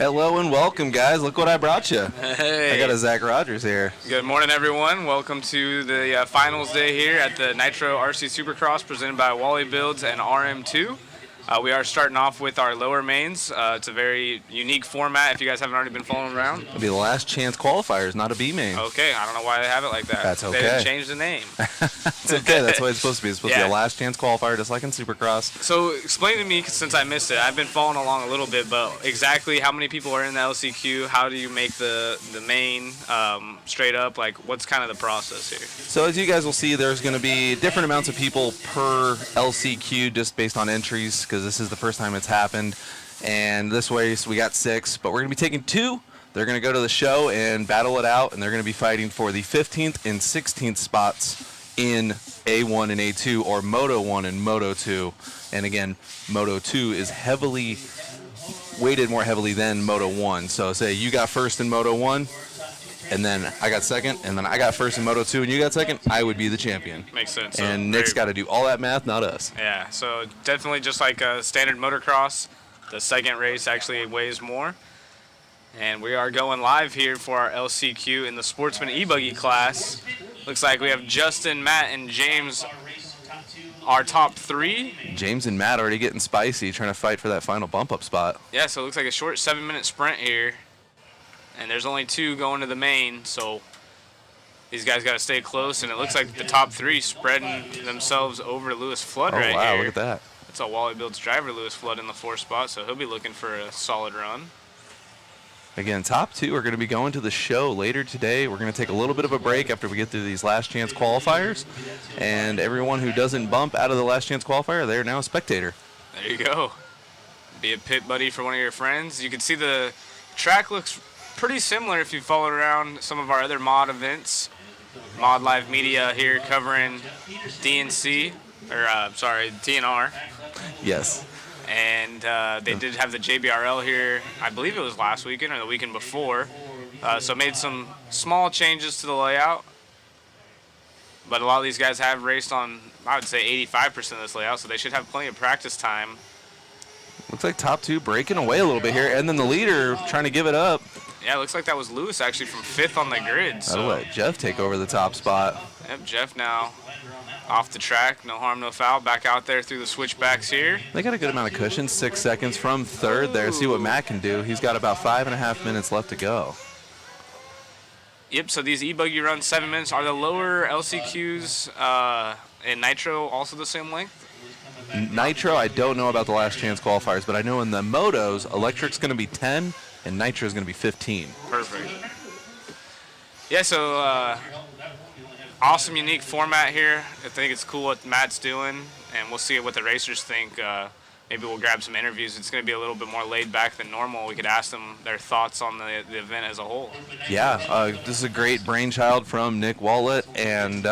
Hello and welcome, guys. Look what I brought you. Hey. I got a Zach Rogers here. Good morning, everyone. Welcome to the finals day here at the Nitro RC SuperCross presented by Wallie Builds and RM2. We are starting off with our lower mains. It's a very unique format if you guys haven't already been following around. It'll be the last chance qualifiers, not a B main. Okay, I don't know why they have it like that. That's okay. They didn't change the name. It's okay. That's what it's supposed to be. It's supposed to be a last chance qualifier, just like in Supercross. So explain to me, since I missed it, I've been following along a little bit, but exactly how many people are in the LCQ? How do you make the main straight up? Like, what's kind of the process here? So as you guys will see, there's going to be different amounts of people per LCQ just based on entries, because this is the first time it's happened. And this race we got 6, but we're going to be taking 2. They're going to go to the show and battle it out, and they're going to be fighting for the 15th and 16th spots in A1 and A2, or Moto 1 and Moto 2. And again, Moto 2 is heavily weighted more heavily than Moto 1. So say you got first in Moto 1, and then I got second, and then I got first in Moto 2, and you got second, I would be the champion. Makes sense. And Nick's got to do all that math, not us. Yeah, so definitely just like a standard motocross, the second race actually weighs more. And we are going live here for our LCQ in the Sportsman e-buggy class. Looks like we have Justin, Matt, and James, our top 3. James and Matt already getting spicy, trying to fight for that final bump-up spot. Yeah, so it looks like a short 7-minute sprint here. And there's only 2 going to the main, so these guys got to stay close. And it looks like the top 3 spreading themselves over Lewis Flood right here. Oh, wow, look at that. That's a Wallie Builds driver, Lewis Flood, in the 4th spot, so he'll be looking for a solid run. Again, top 2 are going to be going to the show later today. We're going to take a little bit of a break after we get through these last chance qualifiers. And everyone who doesn't bump out of the last chance qualifier, they're now a spectator. There you go. Be a pit buddy for one of your friends. You can see the track looks pretty similar if you followed around some of our other mod events. Mod Live Media here covering DNC, or DNR. Yes. And they did have the JBRL here, I believe it was last weekend or the weekend before. So made some small changes to the layout. But a lot of these guys have raced on, I would say, 85% of this layout, so they should have plenty of practice time. Looks like top 2 breaking away a little bit here, and then the leader trying to give it up. Yeah, it looks like that was Lewis actually from 5th on the grid. So I'll let Jeff take over the top spot. Yep, Jeff now off the track, no harm, no foul. Back out there through the switchbacks here. They got a good amount of cushion, 6 seconds from 3rd there. See what Matt can do. He's got about 5.5 minutes left to go. Yep, so these e-buggy run 7 minutes. Are the lower LCQs in Nitro also the same length? Nitro, I don't know about the last chance qualifiers, but I know in the motos, electric's going to be 10 and Nitro's going to be 15. Perfect. Yeah, so awesome, unique format here. I think it's cool what Matt's doing, and we'll see what the racers think. Maybe we'll grab some interviews. It's going to be a little bit more laid back than normal. We could ask them their thoughts on the event as a whole. Yeah, this is a great brainchild from Nick Wallet, and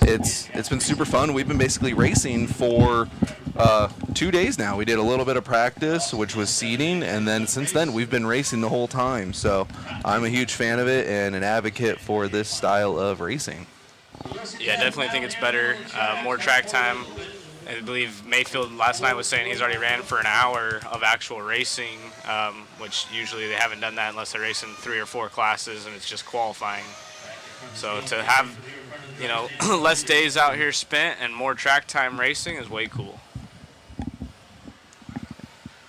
it's been super fun. We've been basically racing for 2 days now. We did a little bit of practice, which was seeding, and then since then we've been racing the whole time. So I'm a huge fan of it and an advocate for this style of racing. Yeah, definitely think it's better. More track time. I believe Mayfield last night was saying he's already ran for an hour of actual racing, which usually they haven't done that unless they're racing 3 or 4 classes and it's just qualifying. So to have, less days out here spent and more track time racing is way cool.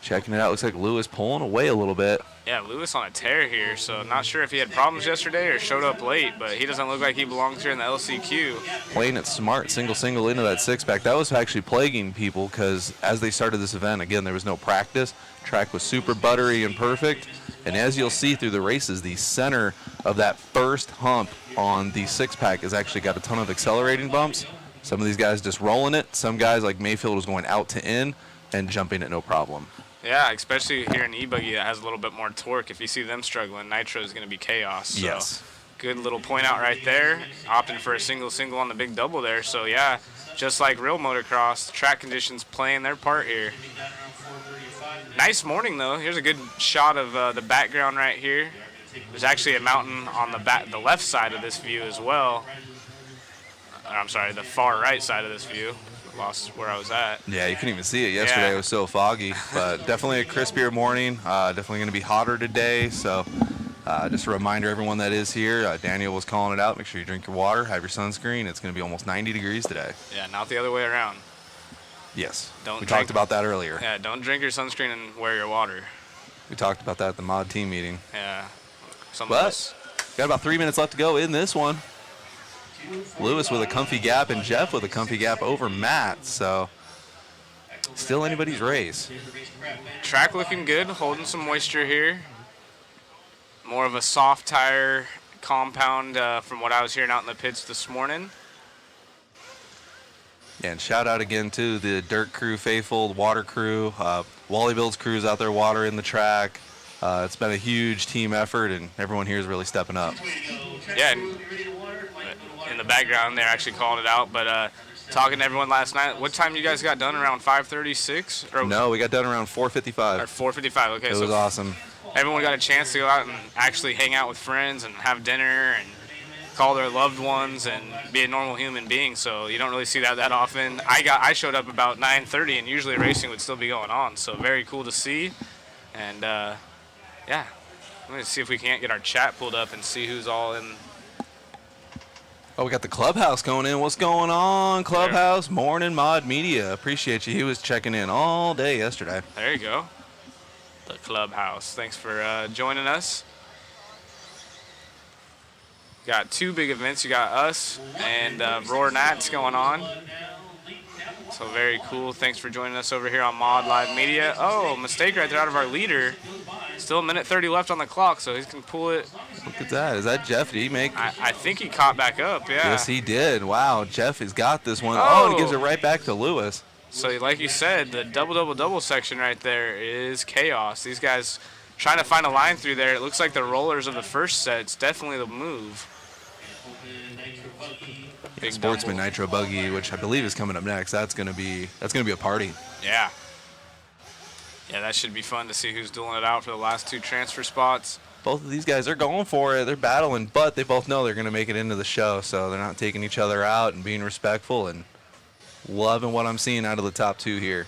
Checking it out, looks like Lewis pulling away a little bit. Yeah, Lewis on a tear here, so not sure if he had problems yesterday or showed up late, but he doesn't look like he belongs here in the LCQ. Playing it smart, single into that 6-pack. That was actually plaguing people because as they started this event, again, there was no practice. Track was super buttery and perfect. And as you'll see through the races, the center of that first hump on the 6-pack has actually got a ton of accelerating bumps. Some of these guys just rolling it. Some guys like Mayfield was going out to in and jumping it no problem. Yeah, especially here in e-buggy that has a little bit more torque. If you see them struggling, Nitro is going to be chaos. So yes. Good little point out right there. Opting for a single on the big double there. So, yeah, just like real motocross, track conditions playing their part here. Nice morning, though. Here's a good shot of the background right here. There's actually a mountain on the left side of this view as well. I'm sorry, the far right side of this view. lost where I was at. Yeah, you couldn't even see it yesterday. Yeah. It was so foggy. But definitely a crispier morning. Definitely going to be hotter today. So just a reminder, everyone that is here, Daniel was calling it out. Make sure you drink your water, have your sunscreen. It's going to be almost 90 degrees today. Yeah, not the other way around. Yes. We talked about that earlier. Yeah, don't drink your sunscreen and wear your water. We talked about that at the mod team meeting. Yeah. But got about 3 minutes left to go in this one. Lewis with a comfy gap and Jeff with a comfy gap over Matt. So still anybody's race. Track looking good, holding some moisture here. More of a soft tire compound from what I was hearing out in the pits this morning. Yeah, and shout out again to the dirt crew faithful, the water crew. Wallie Build's crew's out there watering the track. It's been a huge team effort, and everyone here is really stepping up. Yeah, and in the background, they're actually calling it out. But talking to everyone last night, what time you guys got done? Around 5:36? No, we got done around 4:55. Or 4:55. Okay, it was awesome. Everyone got a chance to go out and actually hang out with friends and have dinner and call their loved ones and be a normal human being. So you don't really see that often. I showed up about 9:30, and usually racing would still be going on. So very cool to see. And yeah, let me see if we can't get our chat pulled up and see who's all in. Oh, we got the Clubhouse going in. What's going on, Clubhouse? Morning Mod Media. Appreciate you. He was checking in all day yesterday. There you go. The Clubhouse. Thanks for joining us. Got two big events. You got us and Roar Nats going on. So very cool. Thanks for joining us over here on Mod Live Media. Oh, mistake right there out of our leader. Still a minute 30 left on the clock, so he can pull it. Look at that. Is that Jeff? Did he make? I think he caught back up, yeah. Yes, he did. Wow, Jeff has got this one. Oh, and he gives it right back to Lewis. So like you said, the double section right there is chaos. These guys trying to find a line through there. It looks like the rollers of the first set. It's definitely the move. Big Sportsman Nitro buggy, which I believe is coming up next. That's gonna be a party. Yeah. Yeah, that should be fun to see who's dueling it out for the last two transfer spots. Both of these guys are going for it. They're battling, but they both know they're gonna make it into the show, so they're not taking each other out and being respectful, and loving what I'm seeing out of the top two here.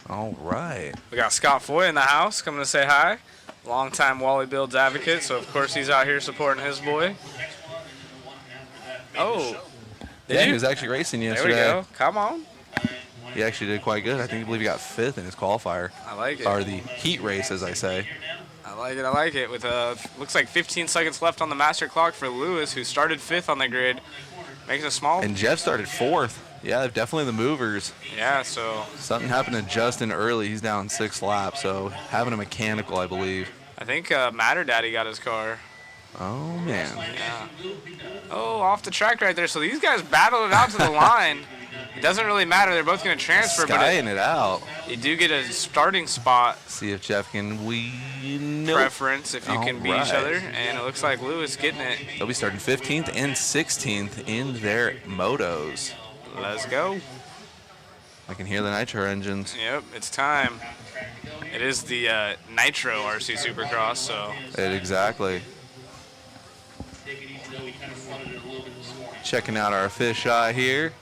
All right. We got Scott Foy in the house coming to say hi. Longtime Wallie Builds advocate, so of course he's out here supporting his boy. Oh. Yeah, he was actually racing yesterday. There we go. Come on. He actually did quite good. I believe he got 5th in his qualifier. I like it. Or the heat race, as I say. I like it. With looks like 15 seconds left on the master clock for Lewis, who started 5th on the grid. Makes a small. And Jeff started 4th. Yeah, definitely the movers. Yeah, so. Something happened to Justin early. He's down 6 laps, so having a mechanical, I believe. I think Matter Daddy got his car. Oh, man. Yeah. Oh, off the track right there. So these guys battled it out to the line. It doesn't really matter. They're both going to transfer. Skying it out. You do get a starting spot. See if Jeff can win. Preference if you can beat each other. And it looks like Lewis getting it. They'll be starting 15th and 16th in their motos. Let's go. I can hear the Nitro engines. Yep, it's time. It is the Nitro RC Supercross, so. Exactly. Checking out our fisheye here.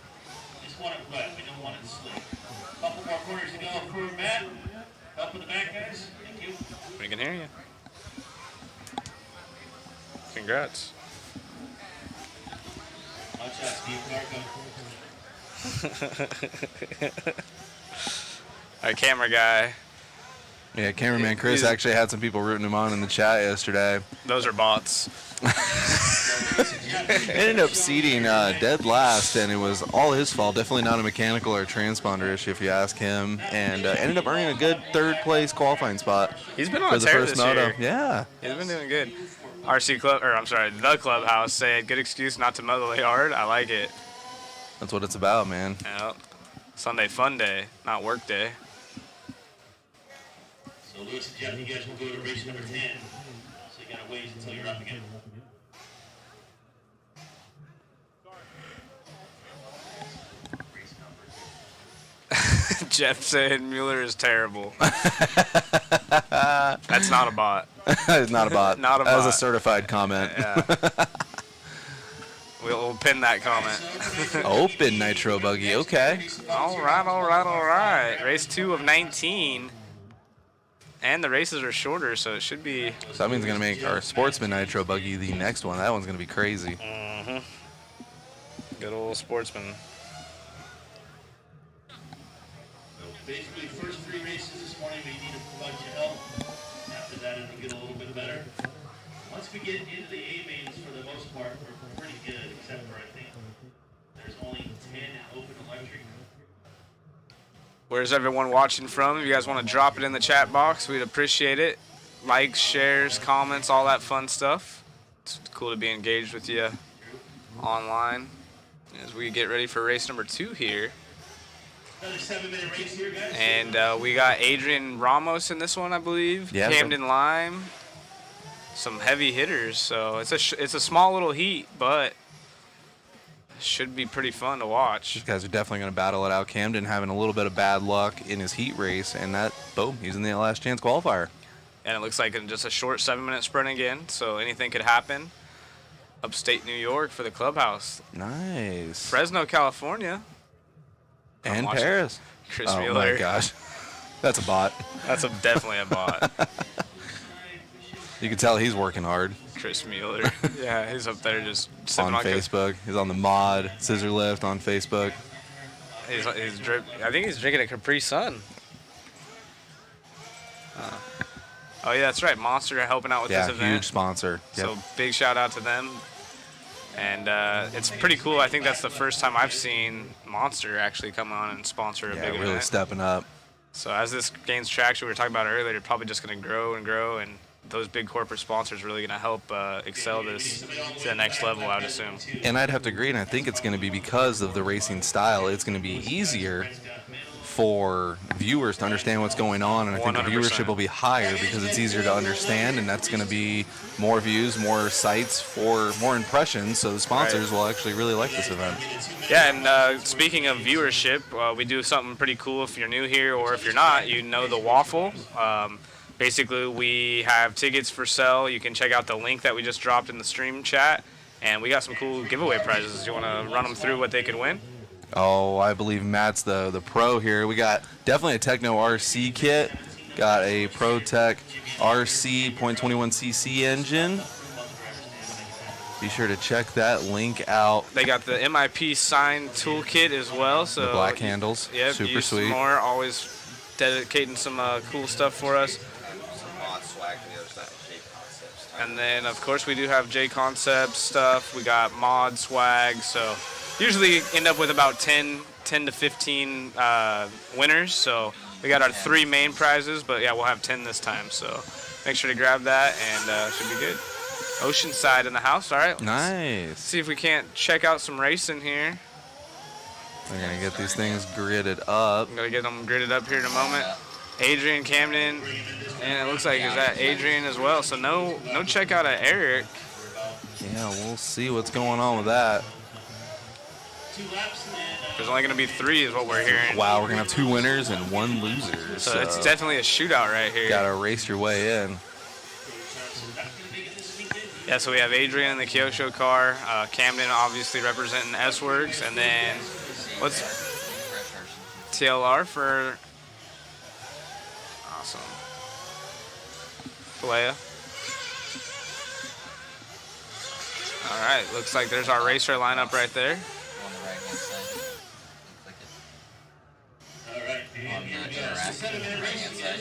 We can hear you. Congrats. Our camera guy. Yeah, cameraman Chris actually had some people rooting him on in the chat yesterday. Those are bots. Ended up seating dead last, and it was all his fault. Definitely not a mechanical or transponder issue, if you ask him. And ended up earning a good 3rd place qualifying spot. He's been on a tear this year. Yeah, he's been doing good. The Clubhouse said, "Good excuse not to mow the yard." I like it. That's what it's about, man. Yep. Sunday fun day, not work day. So Lewis and Jeff, you guys will go to race number 10. So you gotta wait until you're up again. Jeff said Mueller is terrible. That's not a bot. It's not a bot. Not a That was a bot. certified comment. Yeah. We'll pin that comment. Open Nitro buggy. Okay. All right. Race 2 of 19. And the races are shorter, so it should be... So that means going to make our Sportsman Nitro buggy the next one. That one's going to be crazy. Good old Sportsman. Basically, first 3 races this morning, we need a bunch of help. After that, it'll get a little bit better. Once we get into the A mains, for the most part, we're pretty good, except for I think there's only 10 in open electric. Where's everyone watching from? If you guys want to drop it in the chat box, we'd appreciate it. Likes, shares, comments, all that fun stuff. It's cool to be engaged with you online as we get ready for race number 2 here. Another 7-minute race here, guys. And we got Adrian Ramos in this one, I believe. Yeah, Camden Lime. Some heavy hitters. So it's a small little heat, but should be pretty fun to watch. These guys are definitely going to battle it out. Camden having a little bit of bad luck in his heat race, and that, boom, he's in the last chance qualifier. And it looks like just a short 7-minute sprint again, so anything could happen. Upstate New York for the clubhouse. Nice. Fresno, California. And watching Perris. Chris Oh Mueller. my gosh. That's a bot. That's definitely a bot. You can tell he's working hard. Chris Mueller. Yeah, he's up there just sipping On Facebook. He's on the mod Scissor Lift on Facebook. I think he's drinking a Capri Sun. Oh yeah, that's right. Monster helping out with Yeah, this event. huge sponsor. Yep. So big shout out to them. And it's pretty cool. I think that's the first time I've seen Monster actually come on and sponsor a Yeah, big really event. stepping up. So as this gains traction, we were talking about it earlier, they're probably just going to grow and grow, and those big corporate sponsors are really going to help excel this to the next level, I would assume. And I'd have to agree, and I think it's going to be because of the racing style. It's going to be easier for viewers to understand what's going on, and I think the 100%. viewership will be higher because it's easier to understand, and that's going to be more views, more sites, for more impressions, so the sponsors will actually really like this event. Yeah, and speaking of viewership, we do something pretty cool if you're new here, or if you're not, you know the Waffle. Basically, we have tickets for sale. You can check out the link that we just dropped in the stream chat, and we got some cool giveaway prizes. You want to run them through what they could win? Oh, I believe Matt's the pro here. We got definitely a Techno RC kit. Got a ProTech RC .21cc engine. Be sure to check that link out. They got the MIP sign toolkit as well. So The black handles, yep, super use sweet. Some more, always dedicating some cool stuff for us. And then, of course, we do have J Concept stuff. We got mod swag. So usually end up with about 10 to 15 winners. So we got our 3 main prizes, but yeah, we'll have 10 this time. So make sure to grab that, and should be good. Oceanside in the house. All right. Nice. See if we can't check out some racing here. We're going to get these things gridded up. I'm going to get them gridded up here in a moment. Adrian, Camden, and it looks like is that Adrian as well. So no checkout at Eric. Yeah, we'll see what's going on with that. There's only going to be 3 is what we're hearing. Wow, we're going to have 2 winners and 1 loser. So it's definitely a shootout right here. Got to race your way in. Yeah, so we have Adrian in the Kyosho car. Camden obviously representing S-Works. And then what's TLR for... Awesome. Leia. All right, looks like there's our racer lineup right there. On the right-hand side, click it. All right, On the interaction, right-hand side,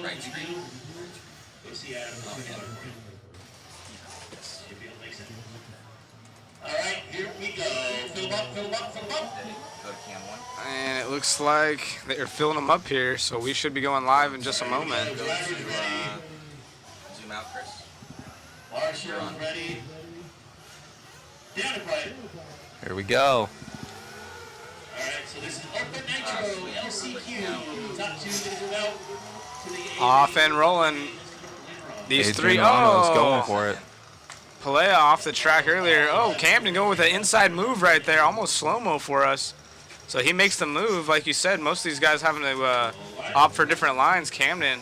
right screen. Let's see Adam. All right, here we go. Fill them up, fill them up, fill them up. Go to cam 1. And it looks like they're filling them up here, so we should be going live in just a moment. Go to zoom out, Chris. Marshall ready. Down it, Brian. Here we go. All right, so this is Open Nitro LCQ. Top 2 gonna go out to the Off and rolling. These 3. Adrian Ramos Oh, going for it. Pelea off the track earlier. Oh, Camden going with an inside move right there. Almost slow-mo for us. So he makes the move, like you said. Most of these guys having to opt for different lines. Camden,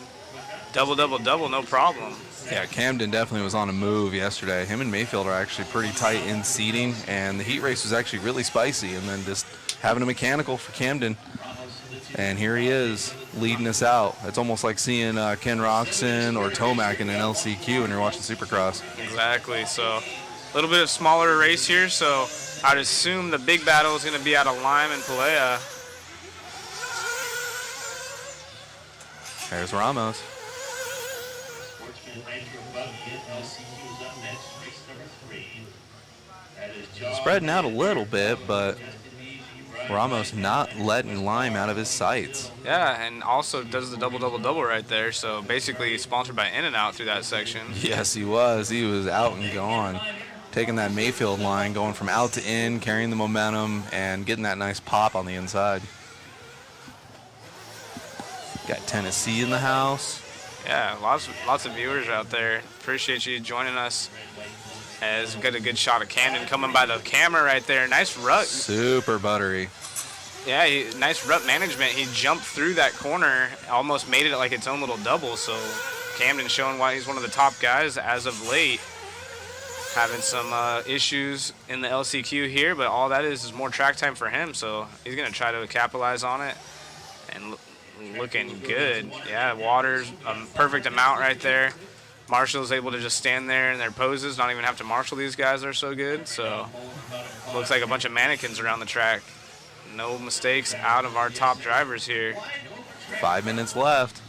double, double, double, no problem. Yeah, Camden definitely was on a move yesterday. Him and Mayfield are actually pretty tight in seating, and the heat race was actually really spicy, and then just having a mechanical for Camden. And here he is, leading us out. It's almost like seeing Ken Roxon or Tomac in an LCQ when you're watching Supercross. Exactly. So a little bit of smaller race here, so I'd assume the big battle is going to be out of Lime and Pelea. There's Ramos. Sportsman Nitro buggy at LCQ is up next, race number 3. That is John Spreading out a little bit, but Ramos not letting Lime out of his sights. Yeah, and also does the double, double, double right there. So basically sponsored by In-N-Out through that section. Yes, he was. He was out and gone. Taking that Mayfield line, going from out to in, carrying the momentum, and getting that nice pop on the inside. Got Tennessee in the house. Yeah, lots of viewers out there. Appreciate you joining us. As we got a good shot of Camden coming by the camera right there. Nice rut. Super buttery. Yeah, nice rut management. He jumped through that corner, almost made it like its own little double. So Camden showing why he's one of the top guys as of late. Having some issues in the LCQ here, but all that is more track time for him. So he's going to try to capitalize on it. And looking good. Yeah, water's a perfect amount right there. Marshall's able to just stand there in their poses, not even have to marshal these guys. Are so good. So looks like a bunch of mannequins around the track. No mistakes out of our top drivers here. 5 minutes left.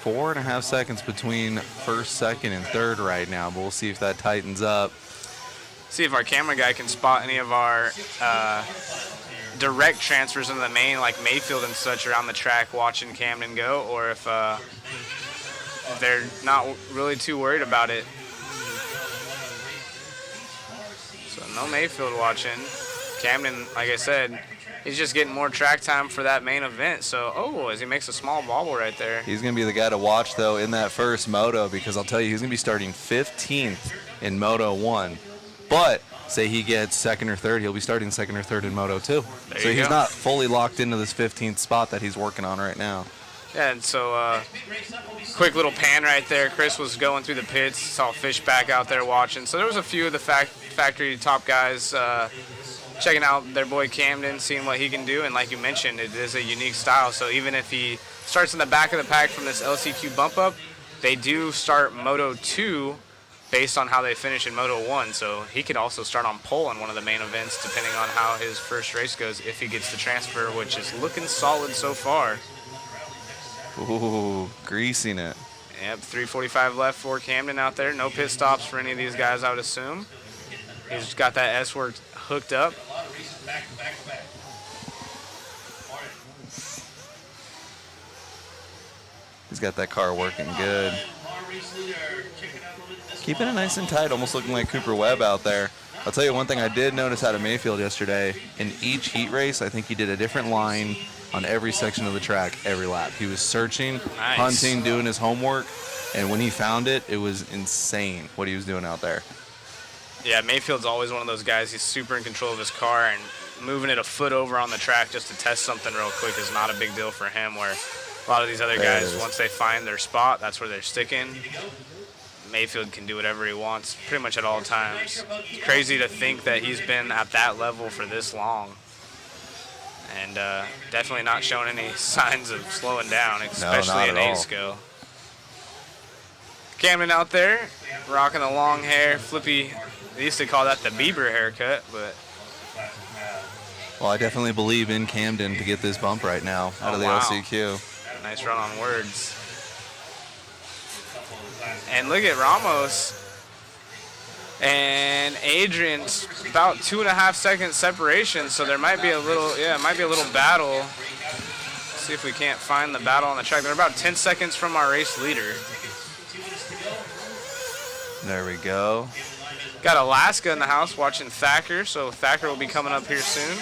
4.5 seconds between first, second, and third right now, but we'll see if that tightens up. See if our camera guy can spot any of our direct transfers into the main, like Mayfield and such, around the track watching Camden go, or if they're not really too worried about it. So no Mayfield watching. Camden, like I said, he's just getting more track time for that main event. So, as he makes a small bobble right there. He's going to be the guy to watch, though, in that first moto, because I'll tell you, he's going to be starting 15th in Moto 1. But say he gets second or third, he'll be starting second or third in Moto 2. So he's not fully locked into this 15th spot that he's working on right now. Yeah, and so quick little pan right there. Chris was going through the pits, saw Fishback out there watching. So there was a few of the factory top guys checking out their boy Camden, seeing what he can do. And like you mentioned, it is a unique style. So even if he starts in the back of the pack from this LCQ bump up, they do start Moto 2 based on how they finish in Moto 1. So he could also start on pole in one of the main events, depending on how his first race goes, if he gets the transfer, which is looking solid so far. Ooh, greasing it. Yep, 3:45 left for Camden out there. No pit stops for any of these guys, I would assume. He's got that S-work hooked up. He's got that car working good. Keeping it nice and tight, almost looking like Cooper Webb out there. I'll tell you one thing I did notice out of Mayfield yesterday. In each heat race, I think he did a different line on every section of the track, every lap. He was searching, hunting, doing his homework, and when he found it, it was insane what he was doing out there. Yeah, Mayfield's always one of those guys. He's super in control of his car, and moving it a foot over on the track just to test something real quick is not a big deal for him, where a lot of these other guys, once they find their spot, that's where they're sticking. Mayfield can do whatever he wants pretty much at all times. It's crazy to think that he's been at that level for this long. And definitely not showing any signs of slowing down, especially in ASCO. Camden out there, rocking the long hair, flippy. They used to call that the Bieber haircut, but. Well, I definitely believe in Camden to get this bump right now out of the LCQ. Nice run on words. And look at Ramos. And Adrian's about 2.5 seconds separation, so there might be a little, it might be a little battle. Let's see if we can't find the battle on the track. They're about 10 seconds from our race leader. There we go. Got Alaska in the house watching Thacker, so Thacker will be coming up here soon.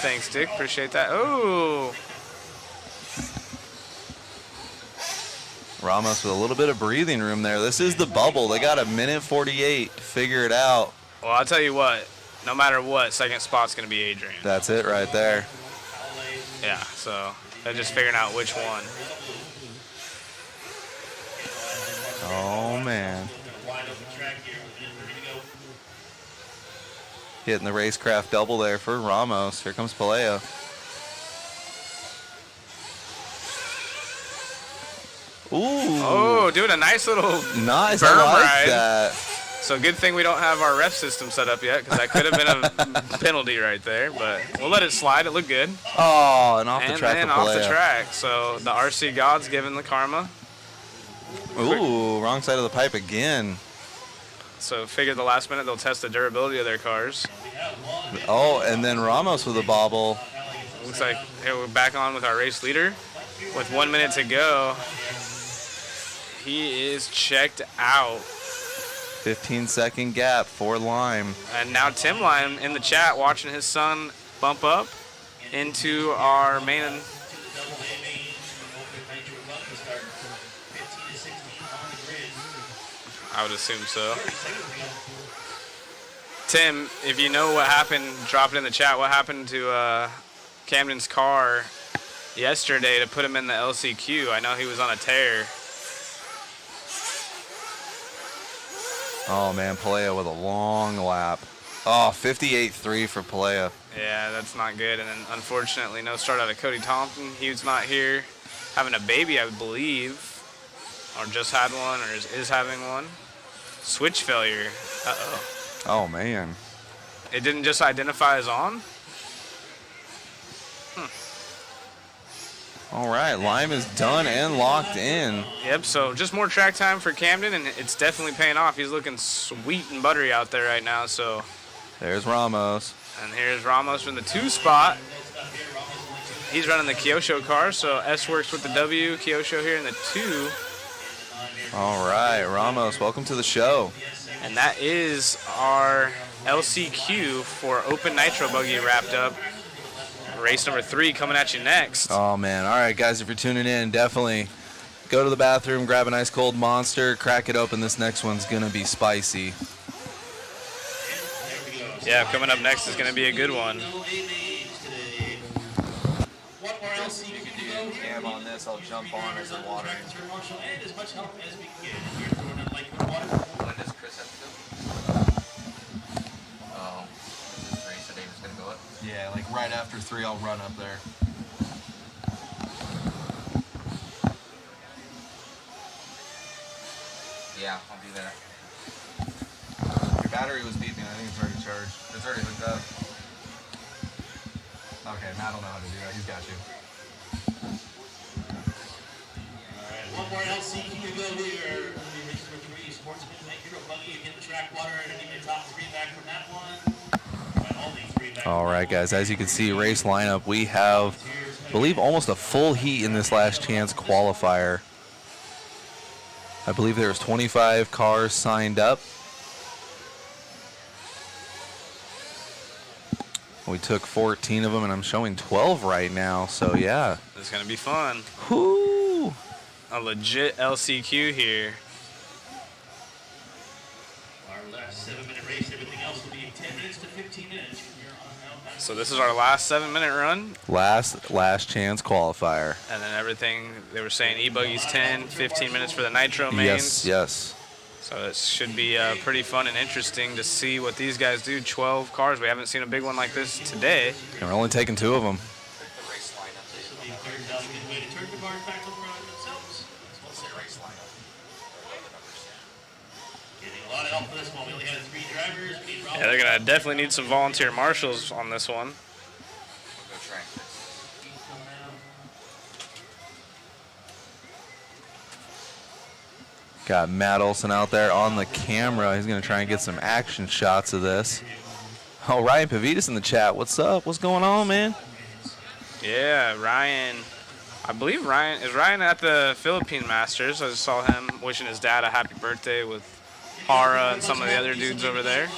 Thanks, Dick. Appreciate that. Oh. Ramos with a little bit of breathing room there. This is the bubble. They got a minute 48 to figure it out. Well, I'll tell you what. no matter what, second spot's going to be Adrian. That's it right there. Yeah, so they're just figuring out which one. Oh, man. Hitting the racecraft double there for Ramos. Here comes Paleo. Ooh. Oh, doing a nice little Nice. berm I like ride. that. So good thing we don't have our ref system set up yet, because that could have been a penalty right there. But we'll let it slide. It looked good. Oh, and off the And track then for off the Paleo. track. So the RC gods giving the karma. Ooh, wrong side of the pipe again. So figure the last minute they'll test the durability of their cars. Oh, and then Ramos with a bobble. Looks like hey, we're back on with our race leader. With 1 minute to go, he is checked out. 15-second gap for Lime. And now Tim Lime in the chat watching his son bump up into our main. I would assume so. Tim, if you know what happened, drop it in the chat. What happened to Camden's car yesterday to put him in the LCQ? I know he was on a tear. Oh, man, Paleo with a long lap. Oh, 58.3 for Paleo. Yeah, that's not good. And then, unfortunately, no start out of Cody Thompson. He was not here. Having a baby, I believe. Or just had one, or is having one. Switch failure. Uh-oh. Oh, man. It didn't just identify as on? All right, Lime is done and locked in. Yep, so just more track time for Camden, and it's definitely paying off. He's looking sweet and buttery out there right now, so. There's Ramos. And here's Ramos from the 2 spot. He's running the Kyosho car, so S works with the W, Kyosho here in the 2. All right, Ramos, welcome to the show. And that is our LCQ for Open Nitro Buggy wrapped up. Race number 3 coming at you next. Oh, man. All right, guys, if you're tuning in, definitely go to the bathroom, grab an ice cold Monster, crack it open. This next one's going to be spicy. Yeah, coming up next is going to be a good one. Cam on this, I'll jump on as I'm watering. When does Chris have to go? Oh, this is 3, so David's gonna go up. Yeah, like right after 3, I'll run up there. Yeah, I'll do that. Your battery was beeping. I think it's already charged. It's already hooked up. Okay, Matt will know how to do that. He's got you. One more LCQ to go here. Race number 3, Sportsman, Nitro, Buggy, again, the track water, and get the top 3 back from that one. And only 3 back. All right, guys, as you can see, race lineup, we have, I believe, almost a full heat in this last chance qualifier. I believe there's 25 cars signed up. We took 14 of them, and I'm showing 12 right now, so yeah. It's going to be fun. Whoo! A legit LCQ here. Our last 7-minute race, everything else will be 10 minutes to 15 minutes from here on out. So this is our last 7-minute run. Last chance qualifier. And then everything, they were saying e-buggy's 10, 15 minutes for the Nitro mains. Yes. So it should be pretty fun and interesting to see what these guys do. 12 cars. We haven't seen a big one like this today. And we're only taking 2 of them. The race lineup. This will be a very good way to turn the cars back over on themselves. What's the race lineup? Getting a lot of help for this one. We only had 3 drivers. We need Yeah, they're going to definitely need some volunteer marshals on this one. We'll go track this. Got Matt Olson out there on the camera. He's going to try and get some action shots of this. Oh, Ryan Pavitas in the chat. What's up? What's going on, man? Yeah, Ryan. I believe Ryan is at the Philippine Masters. I just saw him wishing his dad a happy birthday with Hara and some of the other dudes over there.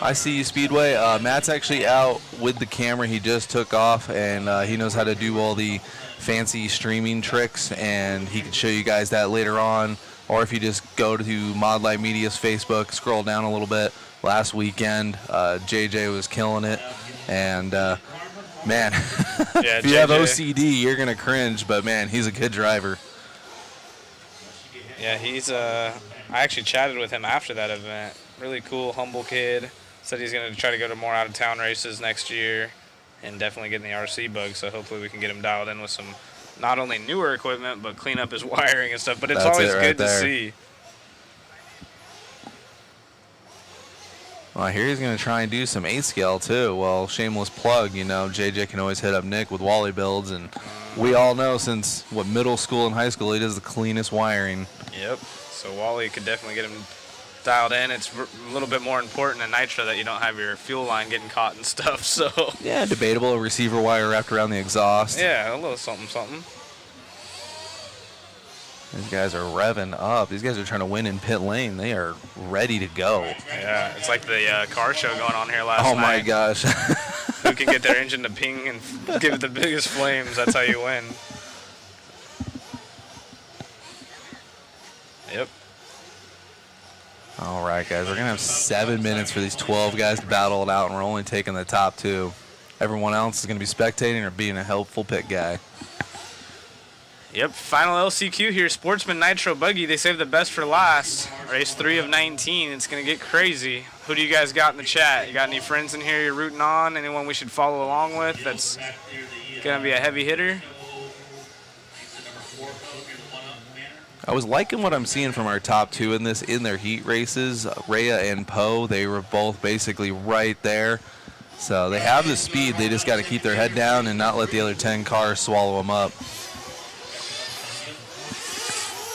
I see you, Speedway. Matt's actually out with the camera. He just took off, and he knows how to do all the fancy streaming tricks, and he can show you guys that later on. Or if you just go to Mod Light Media's Facebook, scroll down a little bit. Last weekend, JJ was killing it, and man, Yeah, if you have JJ. OCD, you're gonna cringe. But man, he's a good driver. Yeah, he's I actually chatted with him after that event. Really cool, humble kid. Said he's going to try to go to more out-of-town races next year and definitely get in the RC bug, so hopefully we can get him dialed in with some not only newer equipment, but clean up his wiring and stuff. But it's That's always it right good to there. see. Well, I hear he's going to try and do some 8-scale, too. Well, shameless plug, you know, JJ can always hit up Nick with Wallie builds, and we all know since, middle school and high school, he does the cleanest wiring. Yep. So Wallie could definitely get him dialed in. It's a little bit more important in Nitro that you don't have your fuel line getting caught and stuff, so. Yeah, debatable. A receiver wire wrapped around the exhaust. Yeah, a little something, something. These guys are revving up. These guys are trying to win in pit lane. They are ready to go. Yeah, it's like the car show going on here last night. Oh, my gosh. Who can get their engine to ping and give it the biggest flames, that's how you win. Yep. All right, guys. We're going to have 7 minutes for these 12 guys to battle it out, and we're only taking the top 2. Everyone else is going to be spectating or being a helpful pit guy. Yep, final LCQ here, Sportsman Nitro Buggy. They saved the best for last. Race 3 of 19. It's going to get crazy. Who do you guys got in the chat? You got any friends in here you're rooting on? Anyone we should follow along with that's going to be a heavy hitter? I was liking what I'm seeing from our top 2 in their heat races. Rhea and Poe, they were both basically right there. So they have the speed. They just got to keep their head down and not let the other 10 cars swallow them up.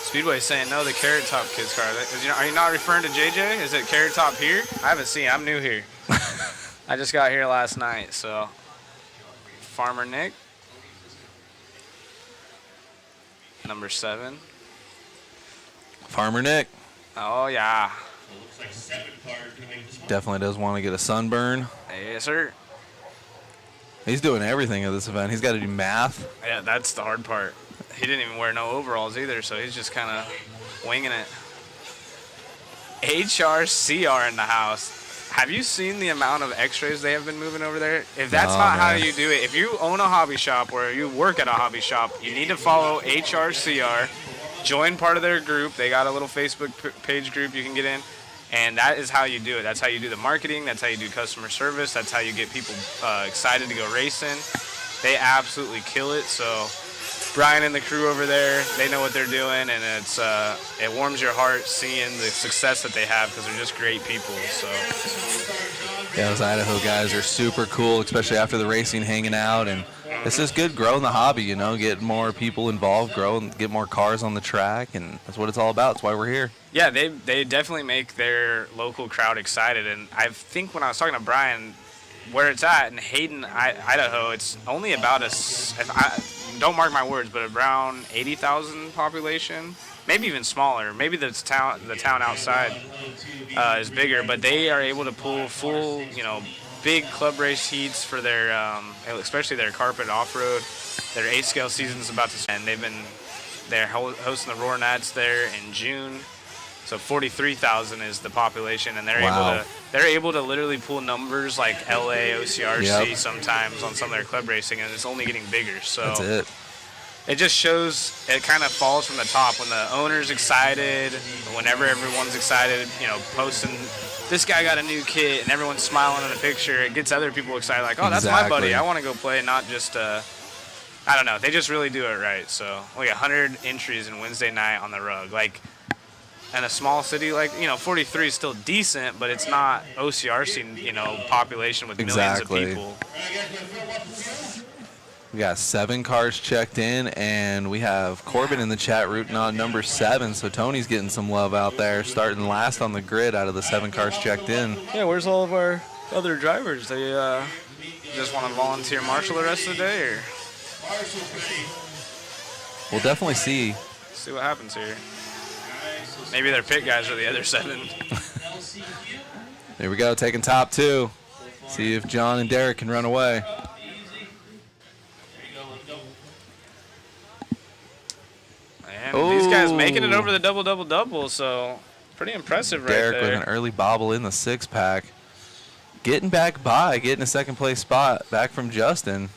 Speedway's saying no, the Carrot Top kids car. Are you not referring to JJ? Is it Carrot Top here? I haven't seen. I'm new here. I just got here last night, so. Farmer Nick. Number 7. Farmer Nick Oh, yeah. definitely does want to get a sunburn. Yes, sir. He's doing everything at this event. He's got to do math. Yeah, that's the hard part. He didn't even wear no overalls either, so he's just kind of winging it. HRCR in the house. Have you seen the amount of x-rays they have been moving over there? If that's Oh, not how man. you do it, if you own a hobby shop or you work at a hobby shop, you need to follow HRCR. Join part of their group. They got a little Facebook page group you can get in. And that is how you do it. That's how you do the marketing. That's how you do customer service. That's how you get people excited to go racing. They absolutely kill it. So Brian and the crew over there, they know what they're doing, and it warms your heart seeing the success that they have because they're just great people. So Yeah, those Idaho guys are super cool, especially after the racing, hanging out. And it's just good growing the hobby, you know, get more people involved, grow and get more cars on the track. And that's what it's all about. That's why we're here. yeah, they definitely make their local crowd excited. And I think when I was talking to Brian, where it's at in Hayden, Idaho, it's only about don't mark my words, but around 80,000 population, maybe even smaller. Maybe the town outside is bigger, but they are able to pull full, big club race heats for their, especially their carpet off-road. Their 8-scale season is about to end. They're hosting the Roar Nats there in June. So 43,000 is the population, and they're able to literally pull numbers like LA, OCRC sometimes on some of their club racing, and it's only getting bigger. So That's it. it just shows, it kind of falls from the top when the owner's excited, whenever everyone's excited, posting this guy got a new kit and everyone's smiling in a picture. It gets other people excited, like, oh, that's my buddy. Exactly. I want to go play, not just I don't know. They just really do it right. So we got 100 entries in Wednesday night on the rug. Like, in a small city, 43 is still decent, but it's not OCRC, population with Exactly. millions of people. We got 7 cars checked in, and we have Corbin in the chat rooting on number 7. So Tony's getting some love out there, starting last on the grid out of the 7 cars checked in. Yeah, where's all of our other drivers? They just want to volunteer marshal the rest of the day, or We'll definitely see. see what happens here? Maybe their pit guys are the other 7. There we go, taking top 2. See if John and Derek can run away. guy's making it over the double, so pretty impressive right Derek there. with an early bobble in the 6-pack. Getting back by, getting a second place spot back from Justin.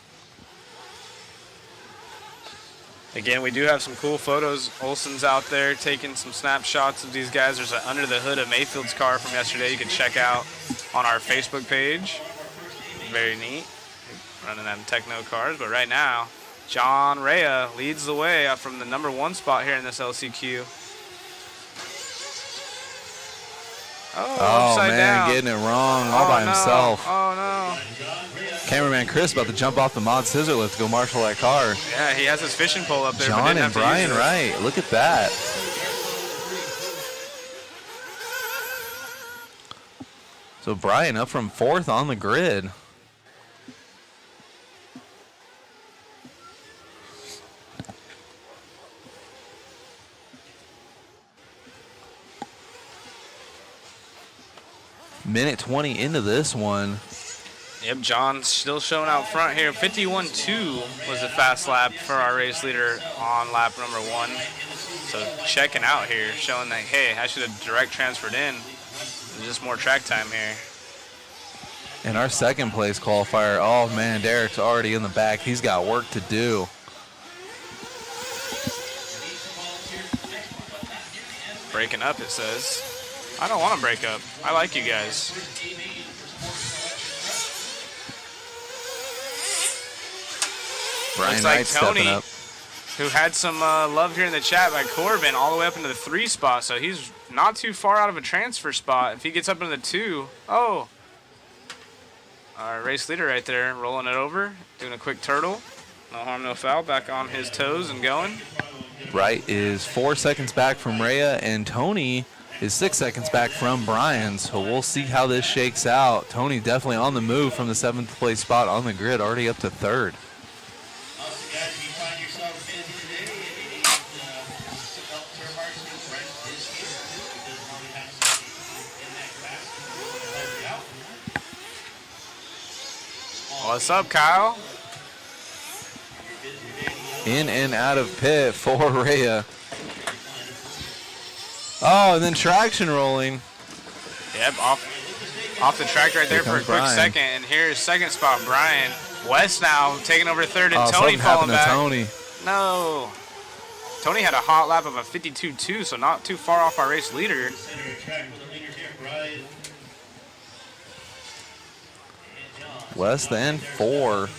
Again, we do have some cool photos. Olsen's out there taking some snapshots of these guys. There's an under the hood of Mayfield's car from yesterday you can check out on our Facebook page. Very neat. Running them Techno cars. But right now, John Rea leads the way up from the #1 spot here in this LCQ. Oh, upside man, down. getting it wrong all by himself. Oh, no. Cameraman Chris about to jump off the mod scissor lift to go marshal that car. Yeah, he has his fishing pole up there. but John didn't and have to use Brian it. Wright, look at that. So Brian up from 4th on the grid. Minute 20 into this one. Yep, John's still showing out front here. 51.2 was the fast lap for our race leader on lap #1. So checking out here, showing that, hey, I should have direct transferred in. There's just more track time here. And our second place qualifier, oh man, Derek's already in the back. He's got work to do. Breaking up, it says. I don't want to break up. I like you guys. Brian Looks like Wright stepping Tony, up. who had some love here in the chat by Corbin, all the way up into the 3 spot. So he's not too far out of a transfer spot. If he gets up into the 2, oh. Our race leader right there, rolling it over, doing a quick turtle. No harm, no foul, back on his toes and going. Wright is 4 seconds back from Rhea, and Tony is 6 seconds back from Brian. So we'll see how this shakes out. Tony definitely on the move from the 7th place spot on the grid, already up to 3rd. Guys, if you find yourself busy today and you need some help turn marks, Brent is here because now we have somebody in that capacity. What's up, Kyle? In and out of pit for Rhea. Oh, and then traction rolling. Yep, off the track right there Here for a comes quick Brian. second. And here's second spot, Brian. West now taking over 3rd, and Oh, Tony something falling happened to back. Tony. No. Tony had a hot lap of a 52.2, so not too far off our race leader. Center of track with the leaders here, Brian. Less than 4.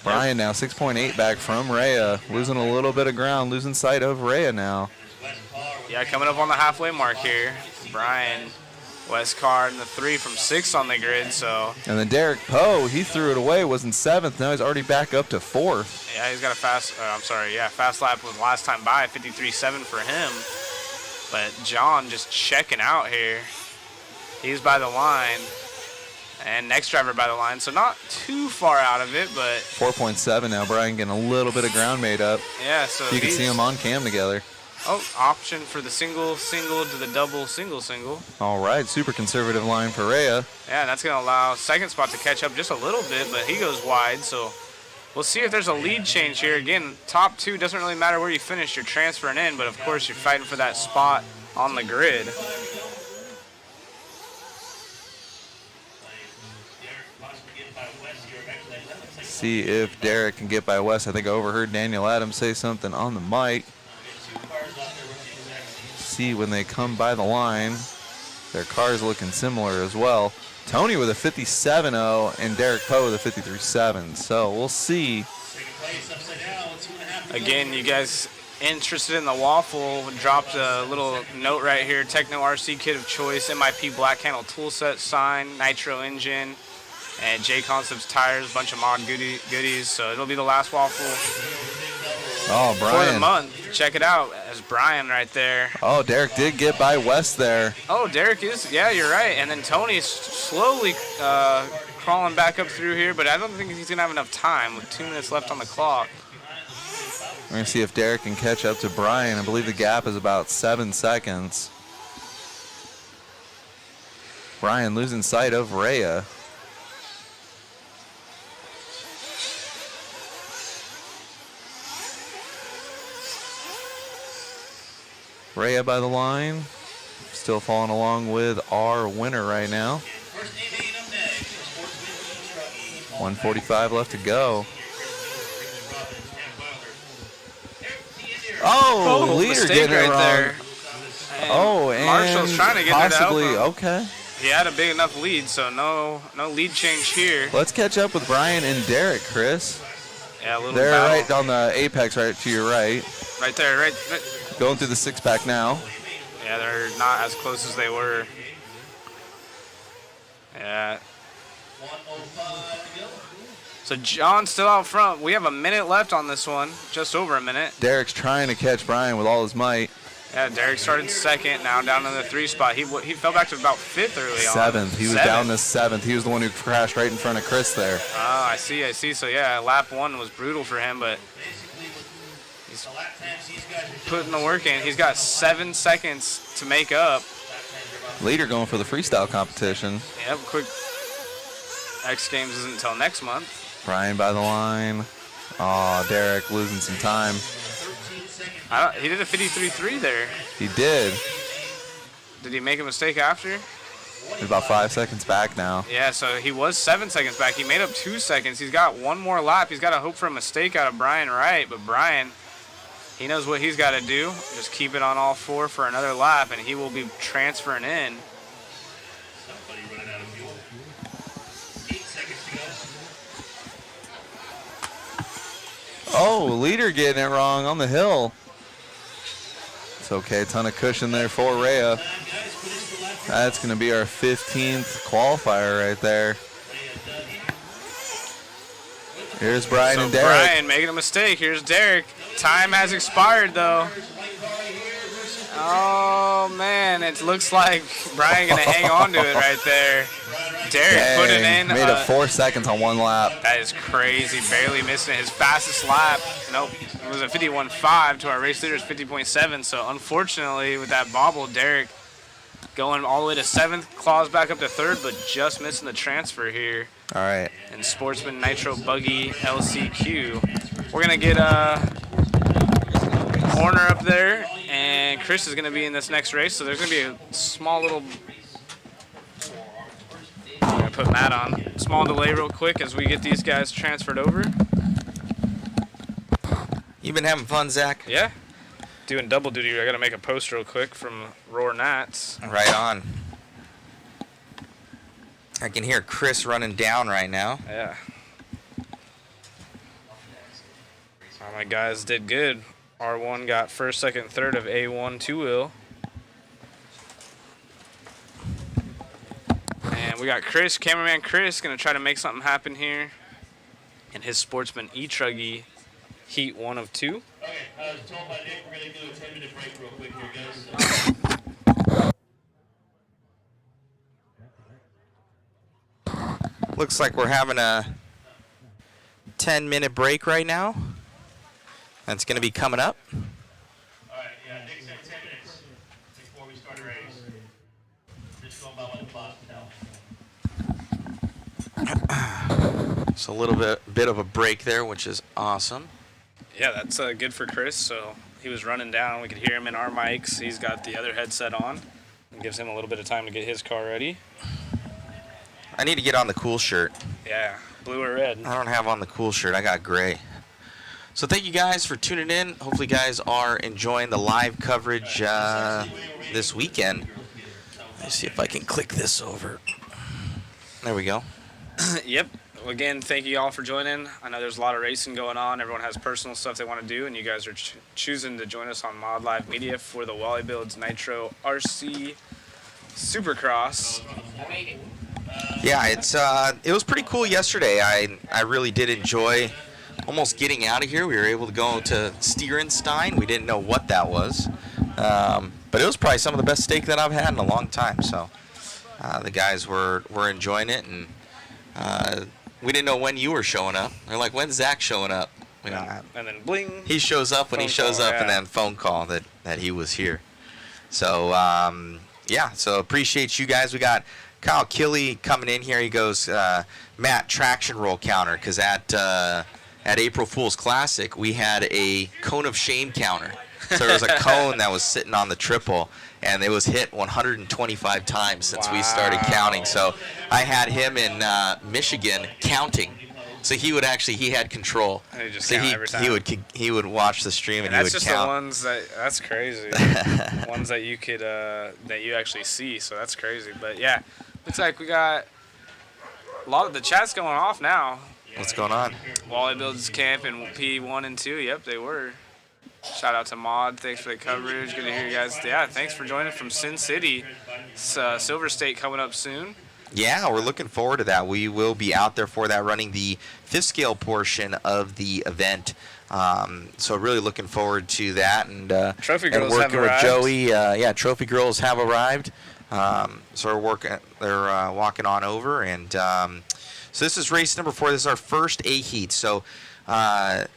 Brian now 6.8 back from Rhea. Losing a little bit of ground, losing sight of Rhea now. Yeah, coming up on the halfway mark here. Brian, West Car in the 3 from 6 on the grid, so. And then Derek Poe, he threw it away, was in 7th. Now he's already back up to 4th. Yeah, he's got a fast lap was last time by, 53.7 for him. But John just checking out here. He's by the line. And next driver by the line, so not too far out of it, but 4.7 now. Brian getting a little bit of ground made up. yeah, so You can see them on cam together. Oh, option for the single to the double, single. All right, super conservative line for Rhea. Yeah, and that's going to allow second spot to catch up just a little bit, but he goes wide, so we'll see if there's a lead change here. Again, top 2 doesn't really matter where you finish. You're transferring in, but of course you're fighting for that spot on the grid. See if Derek can get by West. I think I overheard Daniel Adams say something on the mic. See when they come by the line. Their car's looking similar as well. Tony with a 57.0 and Derek Poe with a 53.7. So we'll see. Again, you guys interested in the waffle, dropped a little note right here. Techno RC kit of choice, MIP black handle tool set sign, Nitro engine, and J Concepts tires, bunch of mod goodies. So it'll be the last waffle Oh, for the Brian. month. Check it out. As Brian right there. Oh, Derek did get by West there. Oh, Derek is, yeah, you're right. And then Tony's slowly crawling back up through here, but I don't think he's going to have enough time with 2 minutes left on the clock. We're going to see if Derek can catch up to Brian. I believe the gap is about 7 seconds. Brian losing sight of Rhea. Rhea by the line. Still following along with our winner right now. First A-main up next, Sportsman e-buggy. 1:45 left to go. Oh, leader mistake getting it right wrong. there. Oh, and Marshall's trying to get there to help possibly, him. okay. He had a big enough lead, so no lead change here. Let's catch up with Brian and Derek, Chris. Yeah, a little They're battle. right on the apex, right to your right. Right there, right. Going through the six-pack now. Yeah, they're not as close as they were. Yeah. 1:05 to go. So John's still out front. We have a minute left on this one, just over a minute. Derek's trying to catch Brian with all his might. Yeah, Derek started second, now down in the 3 spot. He fell back to about 5th early on. Seventh. He was down to 7th. He was the one who crashed right in front of Chris there. Oh, I see. So yeah, lap 1 was brutal for him, but he's putting the work in. He's got 7 seconds to make up. Leader going for the freestyle competition. Yep, quick. X Games isn't until next month. Brian by the line. Oh, Derek losing some time. He did a 53.3 there. He did. Did he make a mistake after? He's about 5 seconds back now. Yeah, so he was 7 seconds back. He made up 2 seconds. He's got 1 more lap. He's got to hope for a mistake out of Brian Wright, but Brian, he knows what he's got to do. Just keep it on all 4 for another lap, and he will be transferring in. Somebody running out of fuel. 8 seconds to go. Oh, leader getting it wrong on the hill. It's okay, ton of cushion there for Rhea. That's going to be our 15th qualifier right there. Here's Brian and Derek. Brian making a mistake. Here's Derek. Time has expired, though. Oh, man. It looks like Brian going to hang on to it right there. Derek put it in. Made it 4 seconds on 1 lap. That is crazy. Barely missing it. His fastest lap. Nope. It was a 51.5 to our race leader's 50.7. So, unfortunately, with that bobble, Derek going all the way to 7th, claws back up to 3rd, but just missing the transfer here. All right. And Sportsman Nitro Buggy LCQ. We're going to get a corner up there, and Chris is going to be in this next race. So, there's going to be a small little... I'm going to put Matt on. Small delay real quick as we get these guys transferred over. You've been having fun, Zach? Yeah. Doing double duty. I got to make a post real quick from Roar Nats. Right on. I can hear Chris running down right now. Yeah. All my guys did good. R1 got 1st, 2nd, 3rd of A1 2-wheel. And we got Chris, cameraman Chris, going to try to make something happen here. And his Sportsman e-truggy heat 1 of 2. Okay, I was told by Nick we're going to do a 10-minute break real quick here, guys. Looks like we're having a 10-minute break right now. That's going to be coming up. All right, yeah, Nick said 10 minutes before we start a race. Just going by what the boss tells. It's a little bit of a break there, which is awesome. Yeah, that's good for Chris. So he was running down. We could hear him in our mics. He's got the other headset on. It gives him a little bit of time to get his car ready. I need to get on the cool shirt. Yeah, blue or red. I don't have on the cool shirt. I got gray. So thank you guys for tuning in. Hopefully you guys are enjoying the live coverage this weekend. Let's see if I can click this over. There we go. Yep. Again, thank you all for joining. I know there's a lot of racing going on. Everyone has personal stuff they want to do, and you guys are choosing to join us on Mod Live Media for the Wallie Builds Nitro RC SuperCross. Yeah, it was pretty cool yesterday. I really did enjoy almost getting out of here. We were able to go to Stierenstein. We didn't know what that was, but it was probably some of the best steak that I've had in a long time. So the guys were enjoying it, and we didn't know when you were showing up. They're like, when's Zach showing up? And then bling. He shows up when he shows up, and then phone call that he was here. So yeah, so appreciate you guys. We got Kyle Killey coming in here. He goes, Matt, traction roll counter, because at April Fool's Classic we had a cone of shame counter. So there was a cone that was sitting on the triple, and it was hit 125 times since we started counting. So I had him in Michigan counting. So he had control. And he just so count every time. he would watch the stream and he would count. That's just the ones that's crazy. Ones that you could that you actually see. So that's crazy. But yeah, looks like we got a lot of the chat's going off now. What's going on? Wallie builds camp in P1 and 2. Yep, they were. Shout out to Maud. Thanks for the coverage. Good to hear you guys. Yeah, thanks for joining from Sin City. It's, Silver State coming up soon. Yeah, we're looking forward to that. We will be out there for that, running the fifth scale portion of the event. So really looking forward to that, and Trophy and girls working have with arrived. Joey. Trophy girls have arrived. So they're walking on over, and so this is race number 4. This is our first A heat. So that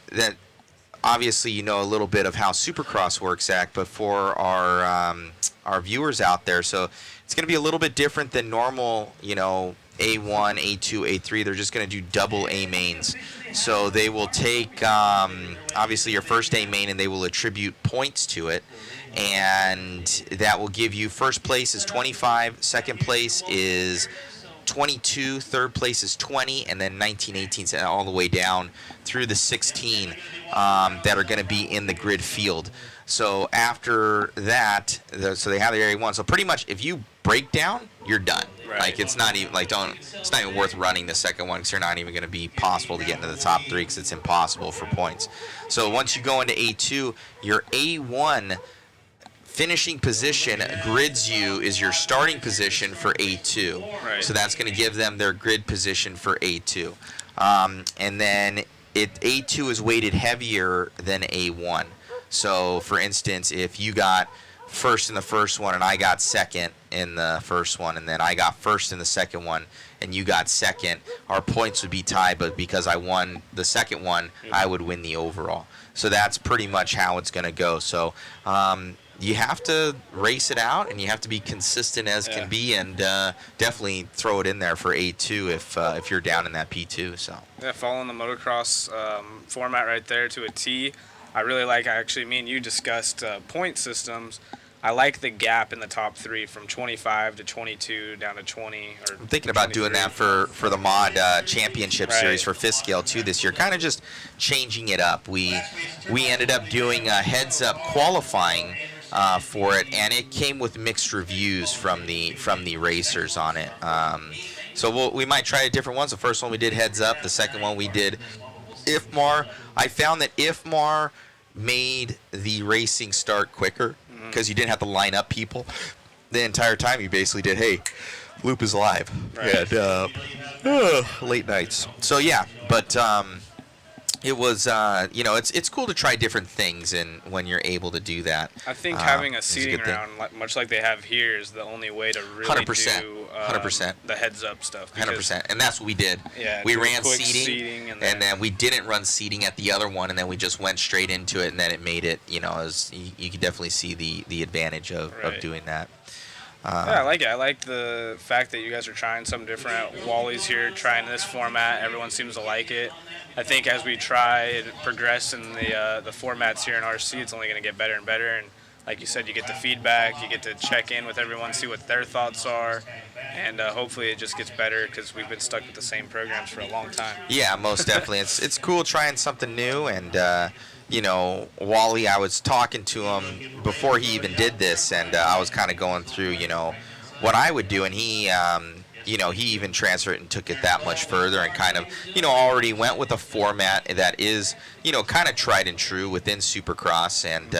obviously you know a little bit of how Supercross works, Zach, but for our viewers out there, so it's going to be a little bit different than normal, A1, A2, A3. They're just going to do double A mains. So they will take, obviously, your first A main, and they will attribute points to it. And that will give you first place is 25, second place is 22, third place is 20, and then 19, 18, all the way down through the 16 that are going to be in the grid field. So after that, so they have the area 1. So pretty much, if you break down, you're done. Right. Like it's not even it's not even worth running the second one because you're not even going to be possible to get into the top 3 because it's impossible for points. So once you go into A2, your A1 finishing position grids you is your starting position for A2. Right. So that's going to give them their grid position for A2. And then A2 is weighted heavier than A1. So, for instance, if you got first in the first one and I got second in the first one, and then I got first in the second one and you got second, our points would be tied, but because I won the second one, I would win the overall. So that's pretty much how it's going to go. So you have to race it out, and you have to be consistent as can be, and definitely throw it in there for A2 if you're down in that P2. So Yeah, following the motocross format right there to a T. I really like, actually, me and you discussed point systems. I like the gap in the top 3 from 25 to 22 down to 20. I'm thinking about doing that for the mod championship series for fifth scale too this year. Kind of just changing it up. We ended up doing a heads-up qualifying for it, and it came with mixed reviews from the racers on it. So we might try different ones. The first one we did heads up. The second one we did IFMAR. I found that IFMAR made the racing start quicker because you didn't have to line up people the entire time. You basically did, hey, loop is live. Right. And late nights. So yeah, but it was it's cool to try different things, and when you're able to do that, I think having a is seating good thing. round, much like they have here, is the only way to really 100%, do 100%. the heads-up stuff. 100%, and that's what we did. Yeah, we do a ran quick seating, and and then we didn't run seating at the other one, and then we just went straight into it, and then it made it, as you can definitely see the advantage of doing that. Yeah, I like it. I like the fact that you guys are trying something different. Wallie's here trying this format. Everyone seems to like it. I think as we try and progress in the formats here in RC, it's only going to get better and better. And like you said, you get the feedback, you get to check in with everyone, see what their thoughts are, and hopefully it just gets better because we've been stuck with the same programs for a long time. Yeah, most definitely. It's cool trying something new, and Wallie, I was talking to him before he even did this, and I was kind of going through, what I would do, and he even transferred and took it that much further, and kind of, already went with a format that is, kind of tried and true within Supercross, and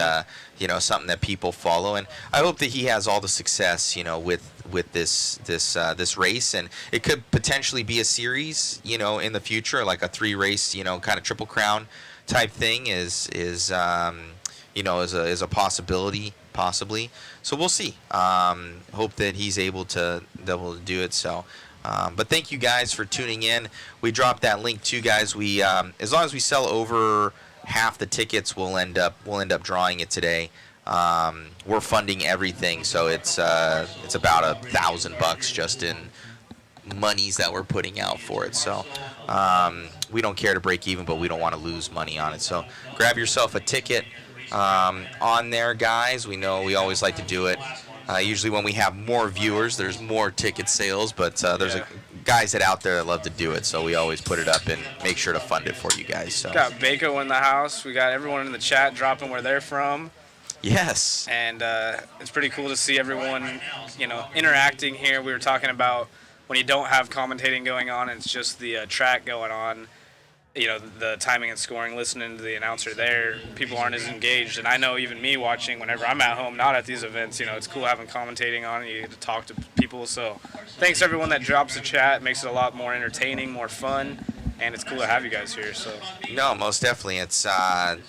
something that people follow. And I hope that he has all the success, with this race, and it could potentially be a series, in the future, like a 3-race, kind of Triple Crown type thing is a possibility, possibly. So we'll see. Hope that he's able to do it. So, but thank you guys for tuning in. We dropped that link too, guys. We as long as we sell over half the tickets, we'll end up drawing it today. We're funding everything, so it's about $1,000 just in monies that we're putting out for it. So we don't care to break even, but we don't want to lose money on it. So grab yourself a ticket. on there, guys. We know we always like to do it. Usually when we have more viewers, there's more ticket sales, but there's guys that out there that love to do it, so we always put it up and make sure to fund it for you guys. So. Got Baco in the house. We got everyone in the chat dropping where they're from. Yes. And it's pretty cool to see everyone, interacting here. We were talking about when you don't have commentating going on, it's just the track going on. The timing and scoring, listening to the announcer there, people aren't as engaged. And I know even me watching whenever I'm at home, not at these events, it's cool having commentating on and you get to talk to people. So thanks everyone that drops the chat. It makes it a lot more entertaining, more fun, and it's cool to have you guys here. So no, most definitely. It's I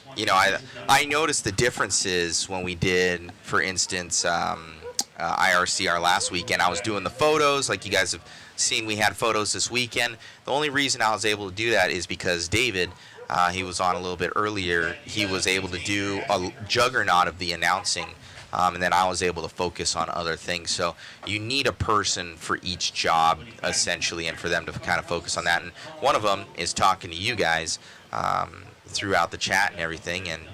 noticed the differences when we did, for instance, IRC our last weekend. I was doing the photos, like you guys have seen. We had photos this weekend. The only reason I was able to do that is because David, he was on a little bit earlier. He was able to do a juggernaut of the announcing, and then I was able to focus on other things. So you need a person for each job, essentially, and for them to kind of focus on that. And one of them is talking to you guys throughout the chat and everything, and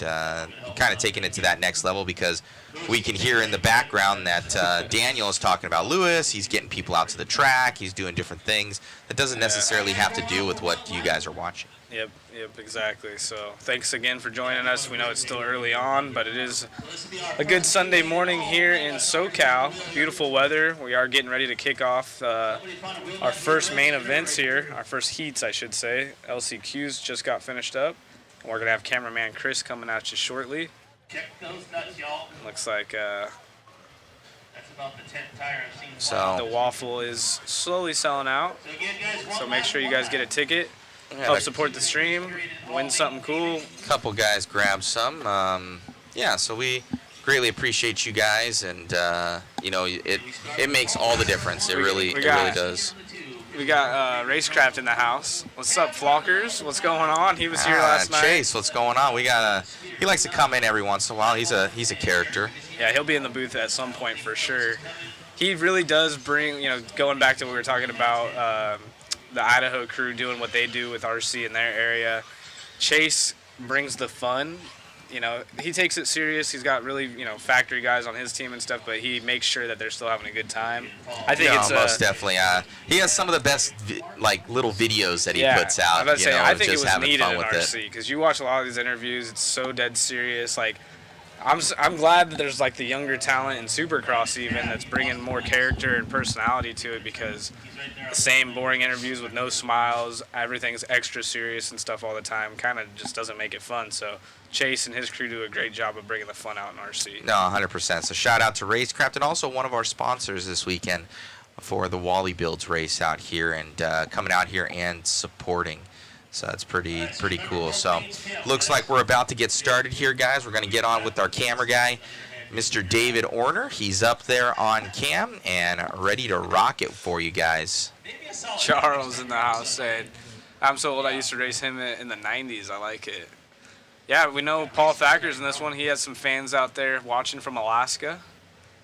kind of taking it to that next level, because we can hear in the background that Daniel is talking about Lewis. He's getting people out to the track. He's doing different things. That doesn't necessarily have to do with what you guys are watching. Yep, exactly. So thanks again for joining us. We know it's still early on, but it is a good Sunday morning here in SoCal. Beautiful weather. We are getting ready to kick off our first main events here, our first heats, I should say. LCQs just got finished up. And we're going to have cameraman Chris coming at you shortly. Check those nuts, y'all. Looks like That's about the 10th tire I've seen. So the waffle is slowly selling out. So again, guys, So make sure you guys get a ticket. Help support the stream. Win something cool. a couple guys grabbed some. So we greatly appreciate you guys, and it makes all the difference. It really does. We got Racecraft in the house. What's up, Flockers? What's going on? He was here last night. Chase, what's going on? He likes to come in every once in a while. He's a character. Yeah, he'll be in the booth at some point for sure. He really does bring, going back to what we were talking about, the Idaho crew doing what they do with RC in their area. Chase brings the fun. He takes it serious. He's got really, factory guys on his team and stuff, but he makes sure that they're still having a good time. I think it's most definitely. He has some of the best little videos that he puts out. I was about to say, I think it just was having needed fun in with RC, because you watch a lot of these interviews. It's so dead serious. Like, I'm glad that there's the younger talent in SuperCross even that's bringing more character and personality to it, because the same boring interviews with no smiles, everything's extra serious and stuff all the time, kind of just doesn't make it fun. So Chase and his crew do a great job of bringing the fun out in RC. No, 100%. So shout out to Racecraft, and also one of our sponsors this weekend for the Wallie Builds race out here, and coming out here and supporting. So that's pretty cool. So looks like we're about to get started here, guys. We're going to get on with our camera guy, Mr. David Orner. He's up there on cam and ready to rock it for you guys. Charles in the house said, I'm so old I used to race him in the 90s. I like it. Yeah, we know Paul Thacker's in this one. He has some fans out there watching from Alaska.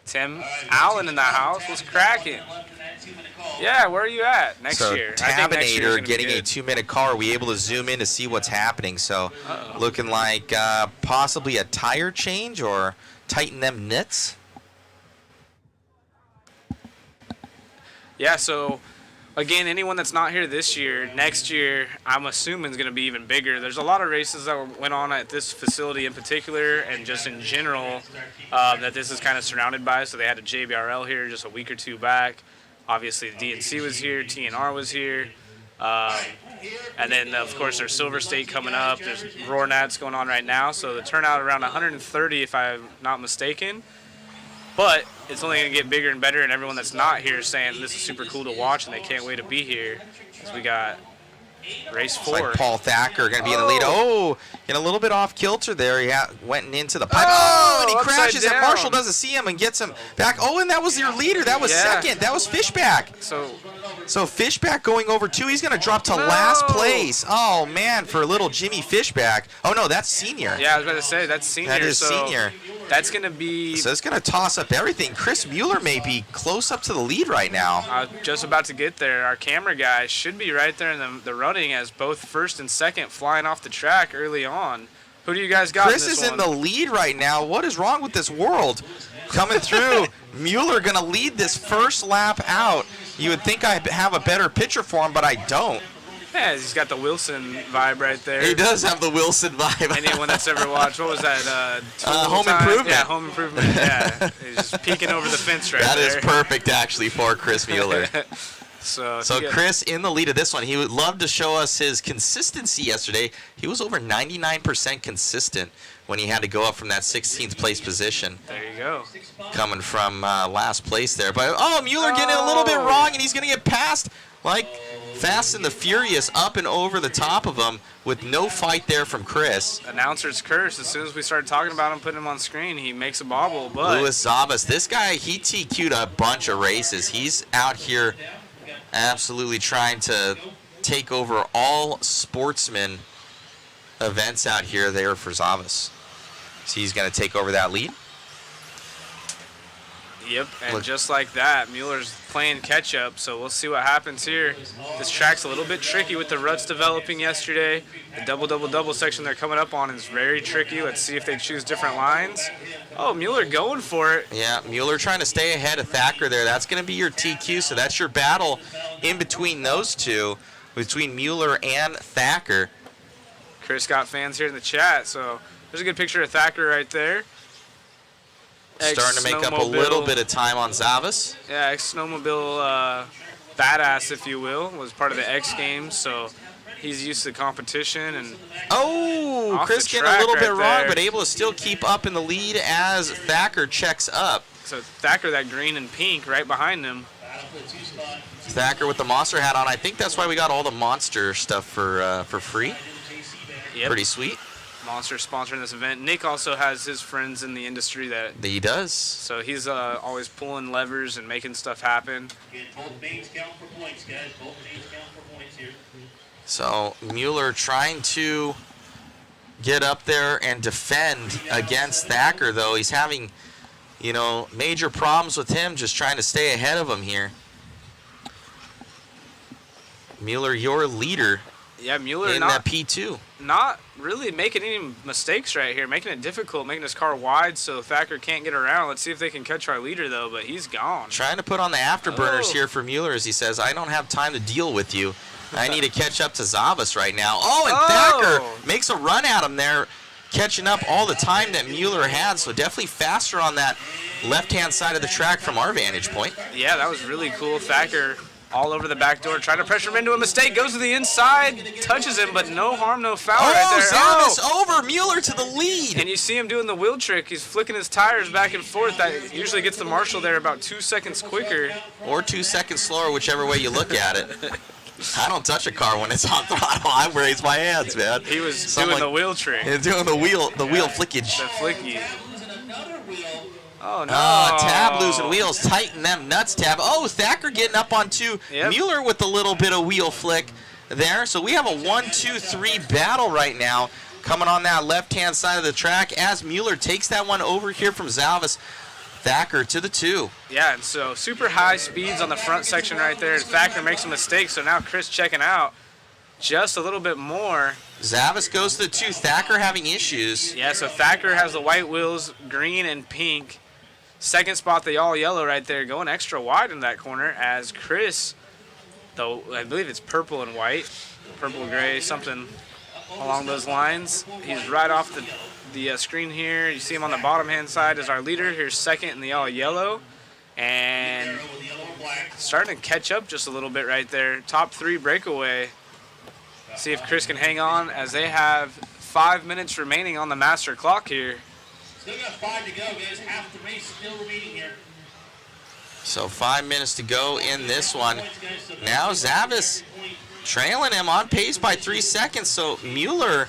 Tim Allen in the house. What's cracking? Yeah, where are you at next year? Tabinator getting a 2-minute call. Are we able to zoom in to see what's happening? So looking like possibly a tire change or tighten them knits. Yeah, so again, anyone that's not here this year, next year, I'm assuming is going to be even bigger. There's a lot of races that went on at this facility in particular, and just in general, that this is kind of surrounded by. So they had a JBRL here just a week or two back. Obviously, the DNC was here, TNR was here. And then, of course, there's Silver State coming up. There's Roar Nats going on right now. So the turnout around 130, if I'm not mistaken. But it's only going to get bigger and better, and everyone that's not here is saying this is super cool to watch, and they can't wait to be here. So we got race 4. It's like Paul Thacker going to be in the lead. Oh, in a little bit off kilter there. He went into the pipe. Oh, and he crashes, and Marshall doesn't see him and gets him back. Oh, and that was your leader. That was second. That was Fishback. So Fishback going over 2. He's going to drop to last place. Oh, man, for little Jimmy Fishback. Oh, no, that's senior. Yeah, I was about to say, that's senior. That is senior. That's going to be... So it's going to toss up everything. Chris Mueller may be close up to the lead right now. Just about to get there. Our camera guy should be right there in the running as both first and second flying off the track early on. Who do you guys got? Chris is in the lead right now. What is wrong with this world? Coming through, Mueller going to lead this first lap out. You would think I have a better picture for him, but I don't. Yeah, he's got the Wilson vibe right there. He does have the Wilson vibe. Anyone that's ever watched, what was that? Home Improvement. Yeah, Home Improvement. Yeah, he's just peeking over the fence right there. That is perfect, actually, for Chris Mueller. So Chris in the lead of this one. He would love to show us his consistency yesterday. He was over 99% consistent when he had to go up from that 16th place position. There you go. Coming from last place there. But, Mueller getting it a little bit wrong, and he's going to get passed like Fast and the Furious up and over the top of him with no fight there from Chris. Announcer's curse. As soon as we started talking about him, putting him on screen, he makes a bobble. But Luis Zabas, this guy, he TQ'd a bunch of races. He's out here absolutely trying to take over all Sportsman events out here there for Zabas. So he's going to take over that lead. Yep, and just like that, Mueller's playing catch-up, so we'll see what happens here. This track's a little bit tricky with the ruts developing yesterday. The double-double-double section they're coming up on is very tricky. Let's see if they choose different lines. Oh, Mueller going for it. Yeah, Mueller trying to stay ahead of Thacker there. That's going to be your TQ, so that's your battle in between those two, between Mueller and Thacker. Chris got fans here in the chat, so there's a good picture of Thacker right there. Starting to make up a little bit of time on Zabas. Yeah, ex-snowmobile badass, if you will, was part of the X Games, so he's used to competition. And Chris getting a little bit wrong, but able to still keep up in the lead as Thacker checks up. So Thacker, that green and pink, right behind him. Thacker with the monster hat on. I think that's why we got all the monster stuff for free. Yep. Pretty sweet. Monster sponsoring this event. Nick also has his friends in the industry that he does. So he's always pulling levers and making stuff happen. Both mains count for points, guys. Both mains count for points here. So Mueller trying to get up there and defend against Thacker, though. He's having, major problems with him, just trying to stay ahead of him here. Mueller, your leader. Yeah, Mueller in that P2. Not really making any mistakes right here, making it difficult, making his car wide so Thacker can't get around. Let's see if they can catch our leader, though, but he's gone. Trying to put on the afterburners here for Mueller, as he says, I don't have time to deal with you. I need to catch up to Zabas right now. And Thacker makes a run at him there, catching up all the time that Mueller had, so definitely faster on that left-hand side of the track from our vantage point. Yeah, that was really cool. Thacker all over the back door, trying to pressure him into a mistake, goes to the inside, touches him, but no harm, no foul right there. Zabas over, Mueller to the lead. And you see him doing the wheel trick. He's flicking his tires back and forth. That usually gets the marshal there about 2 seconds quicker. Or 2 seconds slower, whichever way you look at it. I don't touch a car when it's on throttle. I raise my hands, man. He was doing the wheel trick. Doing the wheel flickage. The flicky. Oh, no. Tab losing wheels. Tighten them nuts, Tab. Thacker getting up on two. Yep. Mueller with a little bit of wheel flick there. So we have a 1-2-3 battle right now coming on that left-hand side of the track as Mueller takes that one over here from Zabas. Thacker to the 2. Yeah, and so super high speeds on the front section right there. Thacker makes a mistake, so now Chris checking out just a little bit more. Zabas goes to the 2. Thacker having issues. Yeah, so Thacker has the white wheels, green and pink. Second spot, the all yellow right there, going extra wide in that corner as Chris, though I believe it's purple and white, purple gray, something along those lines. He's right off the screen here. You see him on the bottom hand side as our leader. Here's second in the all yellow. And starting to catch up just a little bit right there. Top 3 breakaway. See if Chris can hang on as they have 5 minutes remaining on the master clock here. Still got 5 to go, guys. Half the race still remaining here. So 5 minutes to go in this one. Now Zabas trailing him on pace by 3 seconds. So Mueller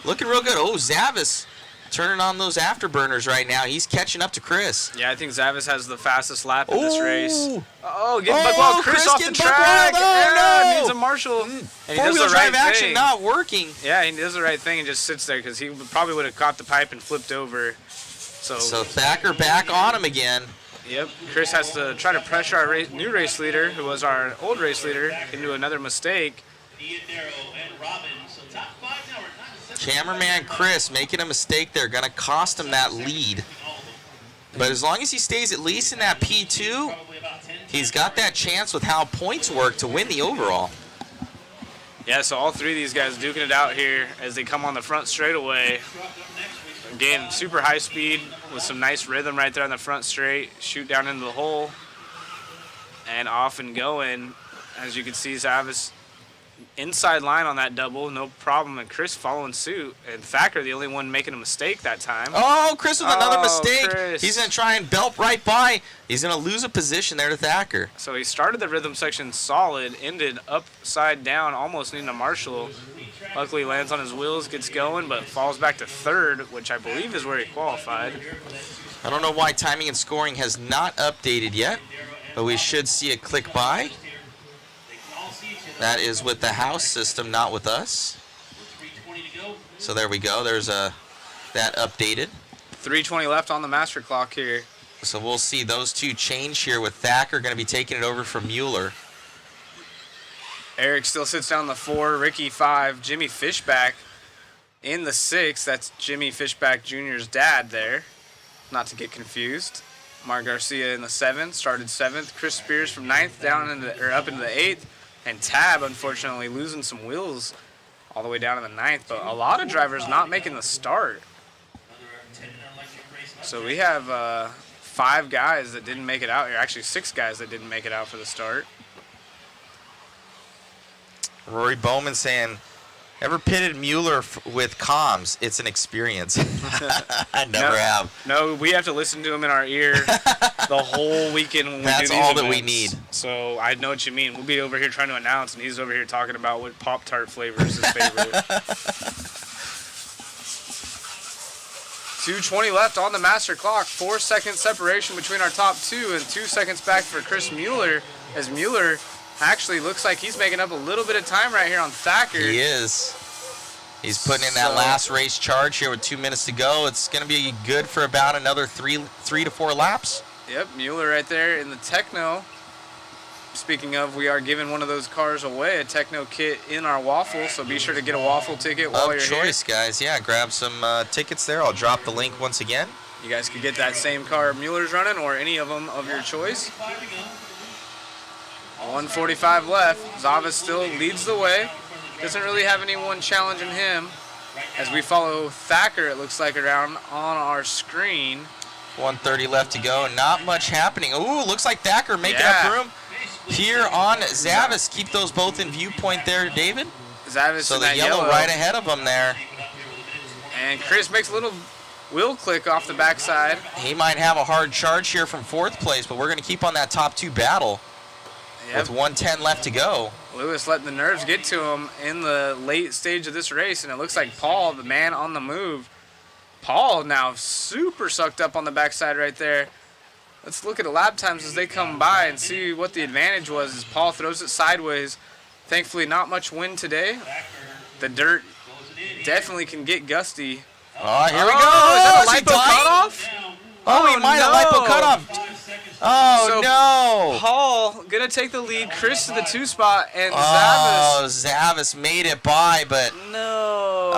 looking real good. Zabas turning on those afterburners right now. He's catching up to Chris. Yeah, I think Zabas has the fastest lap in this race. Getting buck wild. Chris off the track. Needs a marshal. And he does the right action thing. Not working. Yeah, he does the right thing and just sits there because he probably would have caught the pipe and flipped over. So Thacker back on him again. Yep. Chris has to try to pressure our new race leader, who was our old race leader, into another mistake. Cameraman Chris making a mistake there. Going to cost him that lead. But as long as he stays at least in that P2, he's got that chance with how points work to win the overall. Yeah, so all three of these guys duking it out here as they come on the front straightaway. Again, super high speed with some nice rhythm right there on the front straight. Shoot down into the hole and off and going. As you can see, Zavis inside line on that double, no problem. And Chris following suit. And Thacker, the only one making a mistake that time. Oh, Chris with another mistake. Chris. He's going to try and belt right by. He's going to lose a position there to Thacker. So he started the rhythm section solid, ended upside down, almost needing a marshal. Luckily lands on his wheels, gets going, but falls back to third, which I believe is where he qualified. I don't know why timing and scoring has not updated yet, but we should see it click by. That is with the house system, not with us. So there we go. There's that updated. 3:20 left on the master clock here. So we'll see those two change here with Thacker going to be taking it over from Mueller. Eric still sits down the 4, Ricky 5, Jimmy Fishback in the 6. That's Jimmy Fishback Jr.'s dad there, not to get confused. Mark Garcia in the 7th, started 7th. Chris Spears from 9th down up into the 8th. And Tab, unfortunately, losing some wheels all the way down to the 9th. But a lot of drivers not making the start. So we have 5 guys that didn't make it out here. Actually, 6 guys that didn't make it out for the start. Rory Bowman saying, ever pitted Mueller with comms? It's an experience. I never have. No, we have to listen to him in our ear the whole weekend when we That's do these all events. that we need. So I know what you mean. We'll be over here trying to announce, and he's over here talking about what Pop-Tart flavor is his favorite. 2:20 left on the master clock. 4-second separation between our top 2 and 2 seconds back for Chris Mueller, as Mueller actually looks like he's making up a little bit of time right here on Thacker. He is. He's putting in that last race charge here with 2 minutes to go. It's going to be good for about another 3 to 4 laps. Yep, Mueller right there in the Techno. Speaking of, we are giving one of those cars away, a Techno kit in our waffle, so be sure to get a waffle ticket while you're here. Of choice, guys. Yeah, grab some tickets there. I'll drop the link once again. You guys could get that same car Mueller's running or any of them of your choice. 1:45 left. Zavis still leads the way. Doesn't really have anyone challenging him. As we follow Thacker, it looks like, around on our screen. 1:30 left to go. Not much happening. Ooh, looks like Thacker making up room here on Zavis. Keep those both in viewpoint there, David. Zavis so in the that yellow right ahead of him there. And Chris makes a little wheel click off the backside. He might have a hard charge here from 4th place, but we're going to keep on that top 2 battle. With 1:10 left to go. Lewis letting the nerves get to him in the late stage of this race, and it looks like Paul, the man on the move. Paul now super sucked up on the backside right there. Let's look at the lap times as they come by and see what the advantage was as Paul throws it sideways. Thankfully, not much wind today. The dirt definitely can get gusty. Oh, here we go. Is that a Is he lipo dying? cutoff? Oh, he might have lipo cutoff. Oh, So no. Paul gonna take the lead. Chris to the 2 spot, and Oh, Zavis made it by, but no.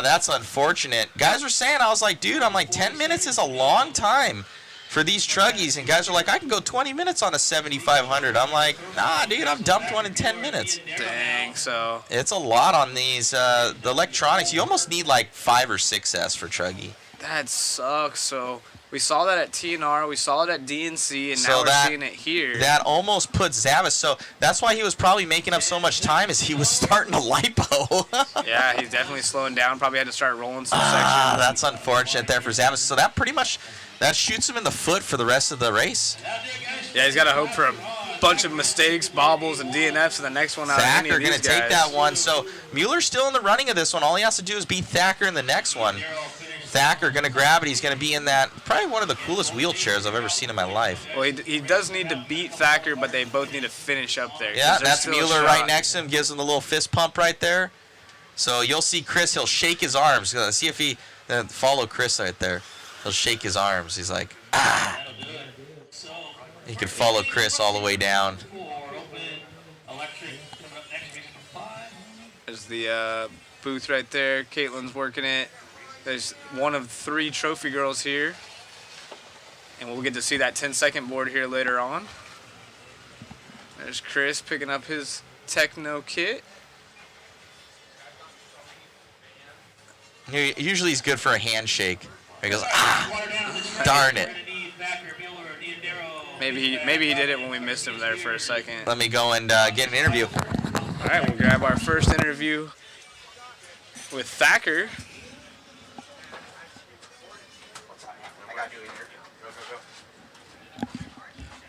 that's unfortunate. Guys were saying, I was like, dude, 10 minutes is a long time for these truggies. And guys are like, I can go 20 minutes on a 7500. I'm like, nah, dude, I've dumped one in 10 minutes. Dang, so. It's a lot on these. The electronics, you almost need like 5 or 6S for truggy. That sucks. So we saw that at TNR, we saw it at DNC, and now we're seeing it here. That almost puts Zavis. So that's why he was probably making up so much time, is he was starting a lipo. Yeah, he's definitely slowing down. Probably had to start rolling some sections. That's unfortunate there for Zavis. So that pretty much shoots him in the foot for the rest of the race. Yeah, he's got to hope for a bunch of mistakes, bobbles, and DNFs in the next one out of any Thacker of these going to take guys. that one. So Mueller's still in the running of this one. All he has to do is beat Thacker in the next one. Thacker going to grab it. He's going to be in that, probably one of the coolest wheelchairs I've ever seen in my life. Well, he does need to beat Thacker, but they both need to finish up there. Yeah, that's Mueller right next to him. Gives him the little fist pump right there. So you'll see Chris. He'll shake his arms. See if he follow Chris right there. He'll shake his arms. He's like, ah. He could follow Chris all the way down. There's the booth right there. Caitlin's working it. There's one of 3 trophy girls here. And we'll get to see that 10-second board here later on. There's Chris picking up his techno kit. Usually he's good for a handshake. He goes, ah, darn it. Maybe he did it when we missed him there for a second. Let me go and get an interview. All right, we'll grab our first interview with Thacker.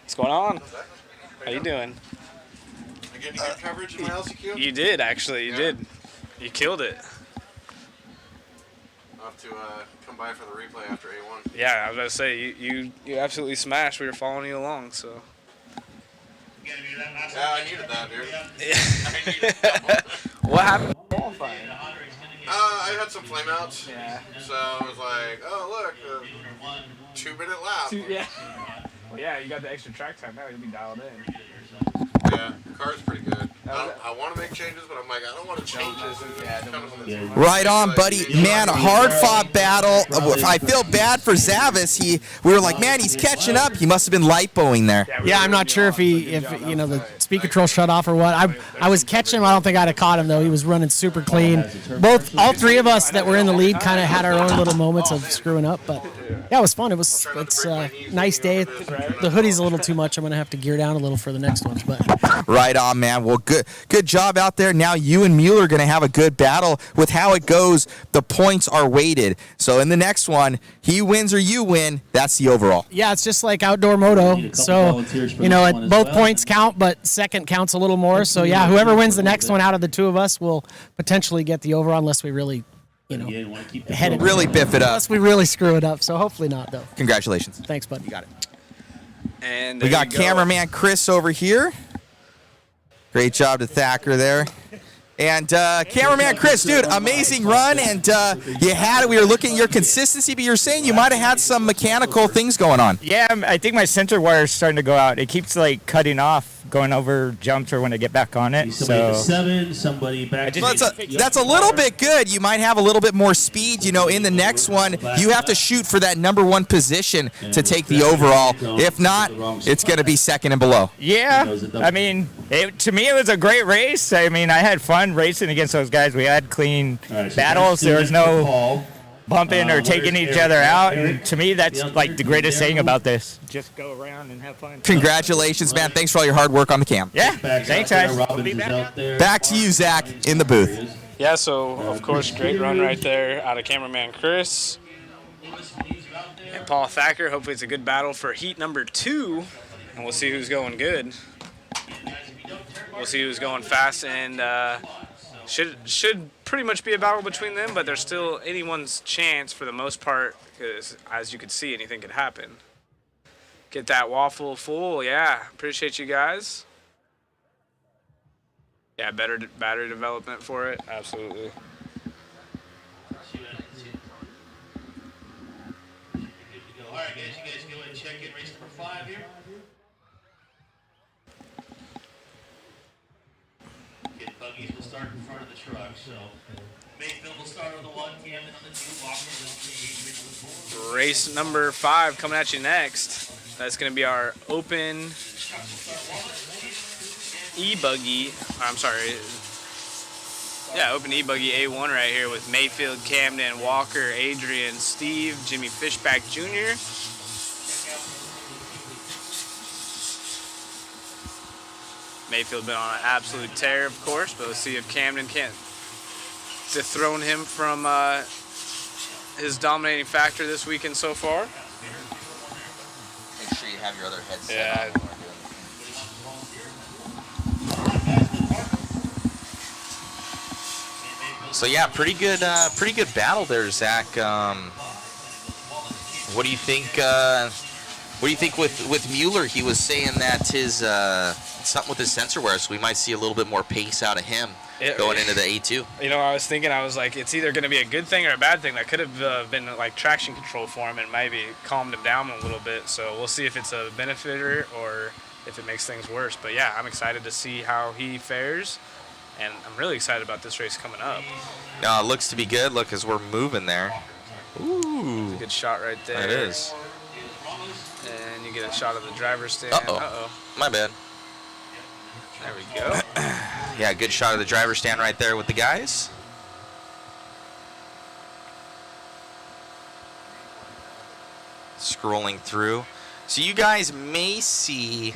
What's going on? How you doing? I get any good coverage in my LCQ? You did, actually. You did. You killed it. I'll have to come by for the replay after A1. Yeah, I was about to say, you absolutely smashed. We were following you along, so. Yeah, I needed that, dude. I needed that one. What happened? Qualifying. I had some flameouts. Yeah. So I was like, oh, look, 2-minute lap. Yeah. Well, yeah, you got the extra track time now. You'll be dialed in. Yeah, the car's pretty good. I want to make changes, but I'm like, I don't want to change this. Right on, buddy. Man, a hard-fought battle. I feel bad for Zavis. We were like, man, he's catching up. He must have been lipoing there. Yeah, I'm not sure if the speed control shut off or what. I was catching him. I don't think I'd have caught him though. He was running super clean. All 3 of us that were in the lead kind of had our own little moments of screwing up, but yeah, it was fun. It's a nice day. The hoodie's a little too much. I'm gonna have to gear down a little for the next ones, but. Right on, man. Well, good job out there. Now you and Mueller are going to have a good battle. With how it goes, the points are weighted. So in the next one, he wins or you win. That's the overall. Yeah, it's just like outdoor moto. So, both points count, but second counts a little more. So, yeah, whoever wins the next one out of the 2 of us will potentially get the overall unless we really, really biff it up. Unless we really screw it up. So hopefully not, though. Congratulations. Thanks, bud. You got it. And we got cameraman Chris over here. Great job to Thacker there. And cameraman Chris, dude, amazing run. And you had it. We were looking at your consistency, but you're saying you might have had some mechanical things going on. Yeah, I think my sensor wire is starting to go out. It keeps like cutting off, going over jumps or when I get back on it. Somebody to 7, somebody back. Well, that's a little bit good. You might have a little bit more speed. In the next one, you have to shoot for that #1 position to take the overall. If not, it's going to be second and below. Yeah, I mean, to me, it was a great race. I mean, I had fun racing against those guys. We had clean battles. There was no bumping or taking each other out. And to me, that's like the greatest thing about this. Just go around and have fun. Congratulations, man. Thanks for all your hard work on the cam. Yeah, thanks, guys. Back to you, Zach, in the booth. Yeah, so, of course, great run right there out of cameraman Chris. And Paul Thacker. Hopefully it's a good battle for heat number 2. And we'll see who's going good. We'll see who's going fast, and should pretty much be a battle between them, but there's still anyone's chance for the most part, because as you can see, anything could happen. Get that waffle full, yeah. Appreciate you guys. Yeah, better battery development for it, absolutely. All right, guys, you guys go and check in race number 5 here. Buggies will start in front of the truck, so Mayfield will start on the 1, Camden on the 2, Walker on the 3. Race number 5 coming at you next. That's going to be our open e-buggy. I'm sorry. Yeah, open e-buggy A1 right here with Mayfield, Camden, Walker, Adrian, Steve, Jimmy Fishback Jr. Mayfield been on an absolute tear, of course, but let's see if Camden can't dethrone him from his dominating factor this weekend so far. Make sure you have your other headset Yeah. on. So yeah, pretty good battle there, Zach. What do you think? What do you think with Mueller? He was saying that his something with his sensor wear, so we might see a little bit more pace out of him going into the A2. I was like, it's either going to be a good thing or a bad thing. That could have been like traction control for him and maybe calmed him down a little bit. So we'll see if it's a benefiter or if it makes things worse. But yeah, I'm excited to see how he fares. And I'm really excited about this race coming up. It looks to be good. Look, as we're moving there. Ooh. Good shot right there. It is. And you get a shot of the driver's stand. Uh-oh. My bad. There we go. Yeah, good shot of the driver's stand right there with the guys. Scrolling through. So you guys may see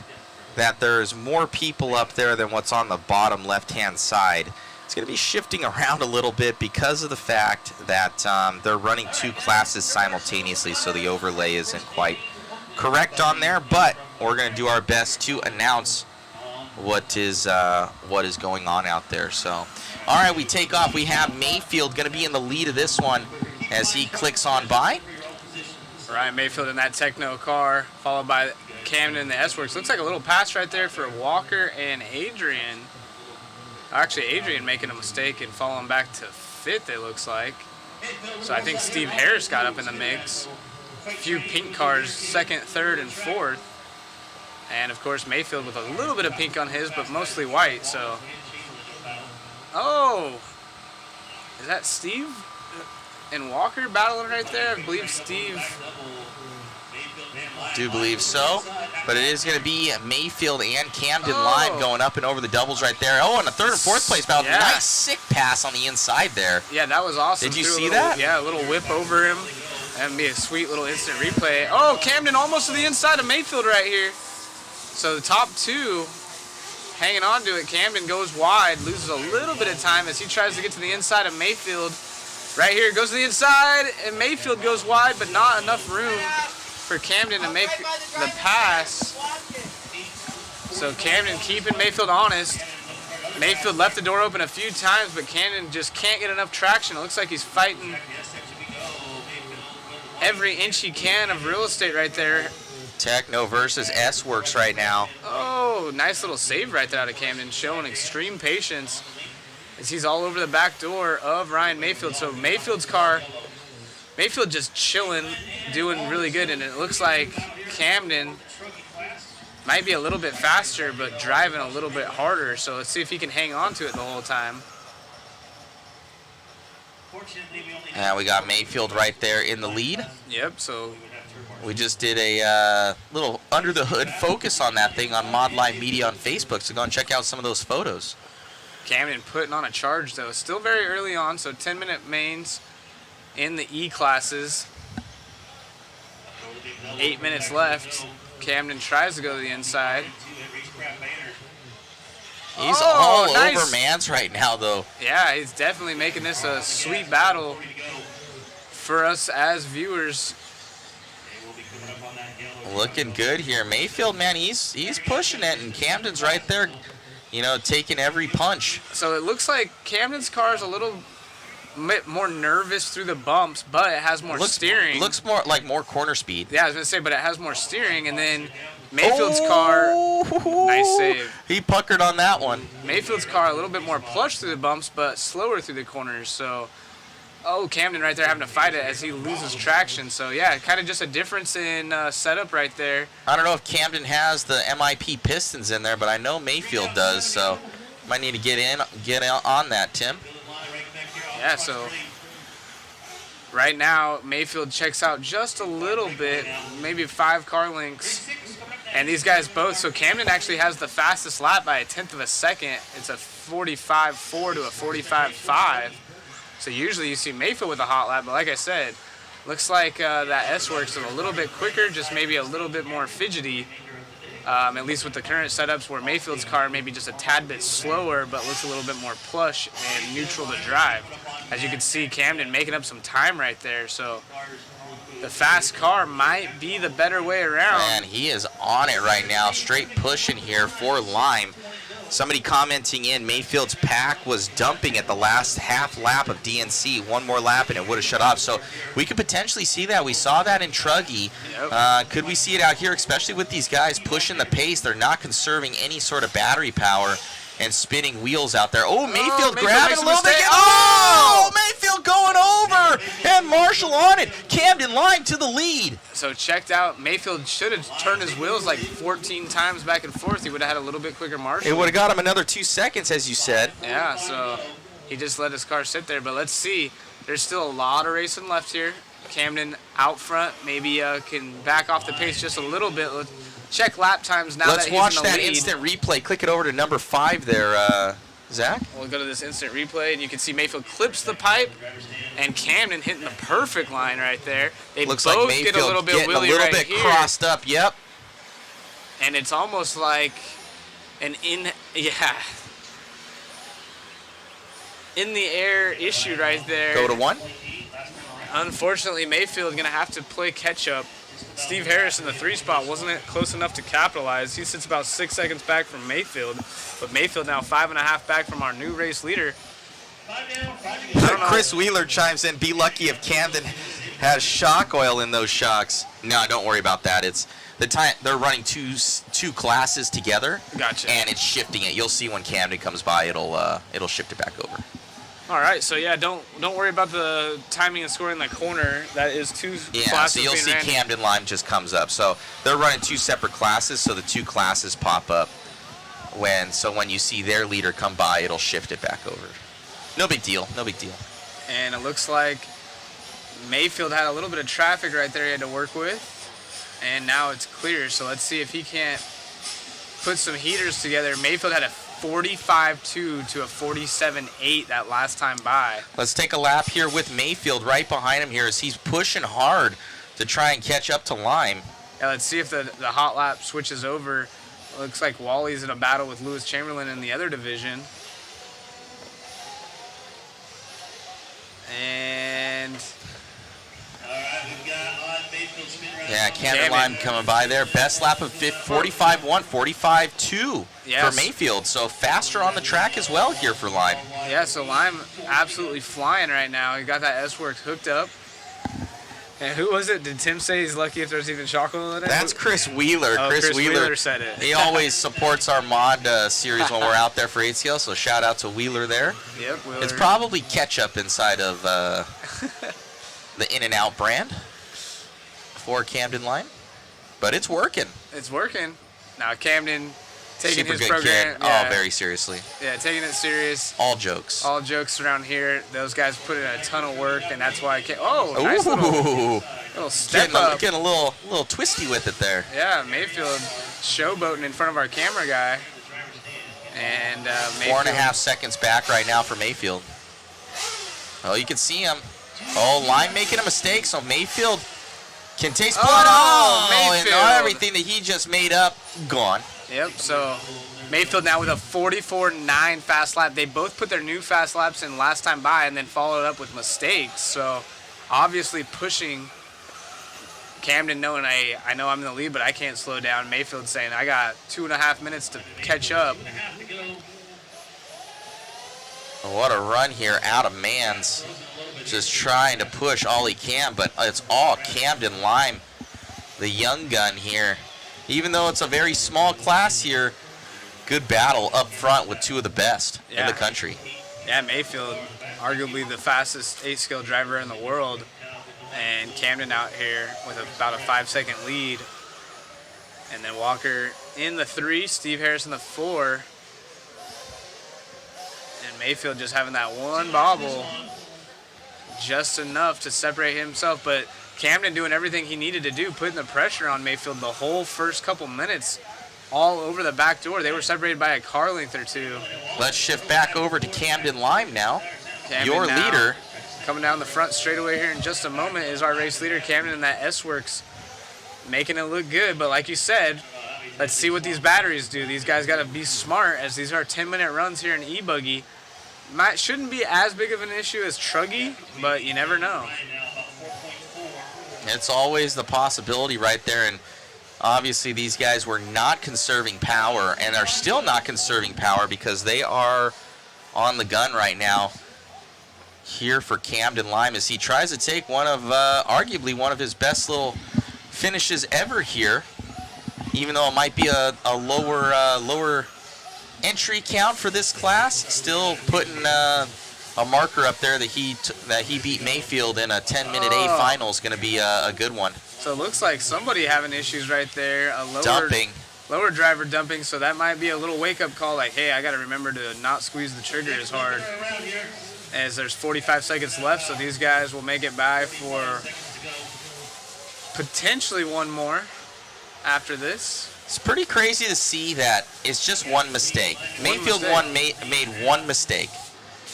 that there's more people up there than what's on the bottom left-hand side. It's going to be shifting around a little bit because of the fact that they're running 2 classes simultaneously, so the overlay isn't quite correct on there, but we're going to do our best to announce what is going on out there. So, all right, we take off. We have Mayfield going to be in the lead of this one as he clicks on by. Ryan Mayfield in that Techno car, followed by Camden in the S-Works. Looks like a little pass right there for Walker and Adrian. Actually, Adrian making a mistake and falling back to 5th, it looks like. So I think Steve Harris got up in the mix. A few pink cars, 2nd, 3rd, and 4th. And, of course, Mayfield with a little bit of pink on his, but mostly white. So, oh, is that Steve and Walker battling right there? I believe Steve. Do believe so, but it is going to be Mayfield and Camden live going up and over the doubles right there. Oh, and a 3rd and 4th place battle. Yeah. Nice sick pass on the inside there. Yeah, that was awesome. Did you Threw see a little, that? Yeah, a little whip over him. That'd be a sweet little instant replay. Oh, Camden almost to the inside of Mayfield right here. So the top 2 hanging on to it. Camden goes wide, loses a little bit of time as he tries to get to the inside of Mayfield. Right here, goes to the inside, and Mayfield goes wide, but not enough room for Camden to make the pass. So Camden keeping Mayfield honest. Mayfield left the door open a few times, but Camden just can't get enough traction. It looks like he's fighting every inch he can of real estate right there. Techno versus S-Works right now. Oh, nice little save right there out of Camden, showing extreme patience as he's all over the back door of Ryan Mayfield. So Mayfield's car, Mayfield just chilling, doing really good, and it looks like Camden might be a little bit faster, but driving a little bit harder. So let's see if he can hang on to it the whole time. Yeah, we got Mayfield right there in the lead. Yep, so we just did a little under the hood focus on that thing on Mod Live Media on Facebook, so go and check out some of those photos. Camden putting on a charge though. Still very early on, so 10-minute mains in the E classes. 8 minutes left. Camden tries to go to the inside. He's all over Mans right now though. Yeah, he's definitely making this a sweet battle for us as viewers. Looking good here. Mayfield, man, he's pushing it, and Camden's right there, you know, taking every punch. So it looks like Camden's car is a little bit more nervous through the bumps, but it has more steering. Looks more like more corner speed. Yeah, I was going to say, but it has more steering, and then Mayfield's car, nice save. He puckered on that one. Mayfield's car a little bit more plush through the bumps, but slower through the corners, so... Oh, Camden right there having to fight it as he loses traction. So, yeah, kind of just a difference in setup right there. I don't know if Camden has the MIP pistons in there, but I know Mayfield does, so might need to get on that, Tim. Yeah, so right now Mayfield checks out just a little bit, maybe 5 car lengths. And these guys both, so Camden actually has the fastest lap by 1/10 of a second. It's a 45.4 to a 45.5. So usually you see Mayfield with a hot lap, but like I said, looks like that S-Works is a little bit quicker, just maybe a little bit more fidgety, at least with the current setups, where Mayfield's car maybe just a tad bit slower, but looks a little bit more plush and neutral to drive. As you can see, Camden making up some time right there, so the fast car might be the better way around. Man, he is on it right now, straight pushing here for Lime. Somebody commenting in, Mayfield's pack was dumping at the last half lap of DNC. One more lap and it would have shut off. So we could potentially see that. We saw that in Truggy. Yep. Could we see it out here, especially with these guys pushing the pace? They're not conserving any sort of battery power. and spinning wheels out there. Oh, Mayfield Mayfield grabbing makes a a little bit. mistake. Oh, Mayfield going over, and Marshall on it. Camden Lime to the lead. So checked out, Mayfield should have turned his wheels like 14 times back and forth. He would have had a little bit quicker Marshall. It would have got him another 2 seconds, as you said. Yeah, so he just let his car sit there. But let's see. There's still a lot of racing left here. Camden out front, maybe can back off the pace just a little bit. Let's check lap times now Let's that he's watch in the that lead. instant replay. Click it over to number 5 there, Zach. We'll go to this instant replay, and you can see Mayfield clips the pipe, and Camden hitting the perfect line right there. They Looks both like Mayfield get a little bit getting wheelie a little right bit here, crossed up. Yep. and it's almost like an in the air issue right there. Go to 1. Unfortunately, Mayfield going to have to play catch-up. Steve Harris in the 3 spot wasn't close enough to capitalize. He sits about 6 seconds back from Mayfield, but Mayfield now 5.5 back from our new race leader. Chris Wheeler chimes in, be lucky if Camden has shock oil in those shocks. No, don't worry about that. It's the time they're running two classes together. Gotcha. And it's shifting it. You'll see when Camden comes by, it'll shift it back over. All right, so yeah, don't worry about the timing and scoring in the corner. That is 2 Yeah, classes so you'll being see ran. Camden Lime just comes up. So they're running 2 separate classes, so the 2 classes pop up. When you see their leader come by, it'll shift it back over. No big deal. No big deal. And it looks like Mayfield had a little bit of traffic right there he had to work with. And now it's clear, so let's see if he can't put some heaters together. Mayfield had a 45.2 to a 47.8 that last time by. Let's take a lap here with Mayfield right behind him here as he's pushing hard to try and catch up to Lime. Yeah, let's see if the hot lap switches over. Looks like Wallie's in a battle with Lewis Chamberlain in the other division. And yeah, Camden Lime coming by there. Best lap of 45.1, 45.2 for Mayfield. So faster on the track as well here for Lime. Yeah, so Lime absolutely flying right now. He got that S-Works hooked up. And who was it? Did Tim say he's lucky if there's even chocolate in it? That's Chris Wheeler. Oh, Chris Wheeler said it. He always supports our mod series when we're out there for ATL, so shout out to Wheeler there. Yep, Wheeler. It's probably ketchup inside of the In-N-Out brand for Camden Lime, but it's working. It's working. Now Camden taking Super his good program. kid. Oh, very seriously. Yeah, taking it serious. All jokes. All jokes around here. Those guys put in a ton of work, and that's why I can't. Oh, nice little step up. Getting a little twisty with it there. Yeah, Mayfield showboating in front of our camera guy. And Mayfield. 4.5 seconds back right now for Mayfield. Oh, you can see him. Oh, Lime making a mistake, so Mayfield can taste blood. Mayfield. And everything that he just made up, gone. Yep, so Mayfield now with a 44.9 fast lap. They both put their new fast laps in last time by and then followed up with mistakes. So obviously pushing Camden, knowing I know I'm in the lead, but I can't slow down. Mayfield saying I got 2.5 minutes to catch up. What a run here out of Mans. Just trying to push all he can, but it's all Camden Lime, the young gun here. Even though it's a very small class here, good battle up front with 2 of the best in the country. Yeah, Mayfield, arguably the fastest 8-scale driver in the world, and Camden out here with about a 5-second lead. And then Walker in the 3, Steve Harris in the 4. And Mayfield just having that one bobble, just enough to separate himself. But Camden doing everything he needed to do, putting the pressure on Mayfield the whole first couple minutes, all over the back door. They were separated by a car length or 2. Let's shift back over to Camden Lime now. Camden Your now, leader. coming down the front straightaway here in just a moment is our race leader, Camden, in that S-Works, making it look good. But like you said, let's see what these batteries do. These guys got to be smart, as these are 10-minute runs here in e-buggy. Shouldn't be as big of an issue as Truggy, but you never know. It's always the possibility right there, and obviously these guys were not conserving power and are still not conserving power because they are on the gun right now here for Camden Lime as he tries to take one of arguably one of his best little finishes ever here, even though it might be a lower entry count for this class. Still putting a marker up there that he beat Mayfield in a 10-minute A final is going to be a good one. So it looks like somebody having issues right there. A lower driver dumping, so that might be a little wake-up call like, hey, I got to remember to not squeeze the trigger as hard, as there's 45 seconds left, so these guys will make it by for potentially one more after this. It's pretty crazy to see that it's just one mistake. Mayfield made one mistake,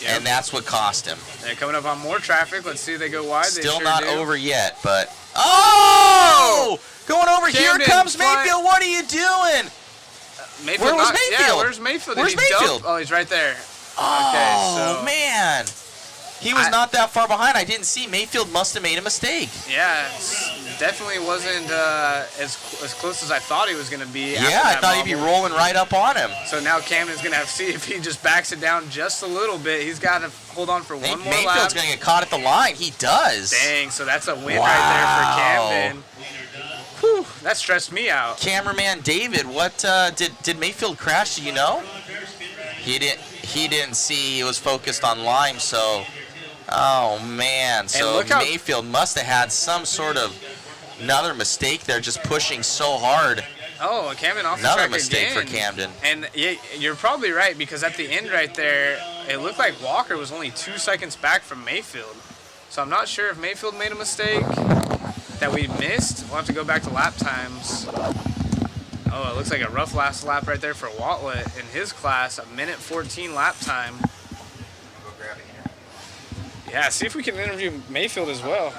and that's what cost him. They're coming up on more traffic. Let's see if they go wide. Still not over yet, but... Oh! Going over here comes Mayfield. What are you doing? Mayfield, Where was Mayfield? Yeah, where's Mayfield? Where's Mayfield? Oh, he's right there. Oh, man. He was not that far behind. I didn't see. Mayfield must have made a mistake. Yeah, definitely wasn't as close as I thought he was going to be. Yeah, I thought he'd be rolling right up on him. So now Camden's going to have to see if he just backs it down just a little bit. He's got to hold on for one more lap. Mayfield's going to get caught at the line. He does. Dang, so that's a win right there for Camden. Whew, that stressed me out. Cameraman David, what did Mayfield crash? Do you know? He didn't see. He was focused on Lime, so... Oh, man. So Mayfield must have had some sort of another mistake there, just pushing so hard. Oh, Camden off the track Another mistake again. for Camden. And yeah, you're probably right, because at the end right there, it looked like Walker was only 2 seconds back from Mayfield. So I'm not sure if Mayfield made a mistake that we missed. We'll have to go back to lap times. Oh, it looks like a rough last lap right there for Waltlet in his class, a 1:14 lap time. Yeah, see if we can interview Mayfield as well.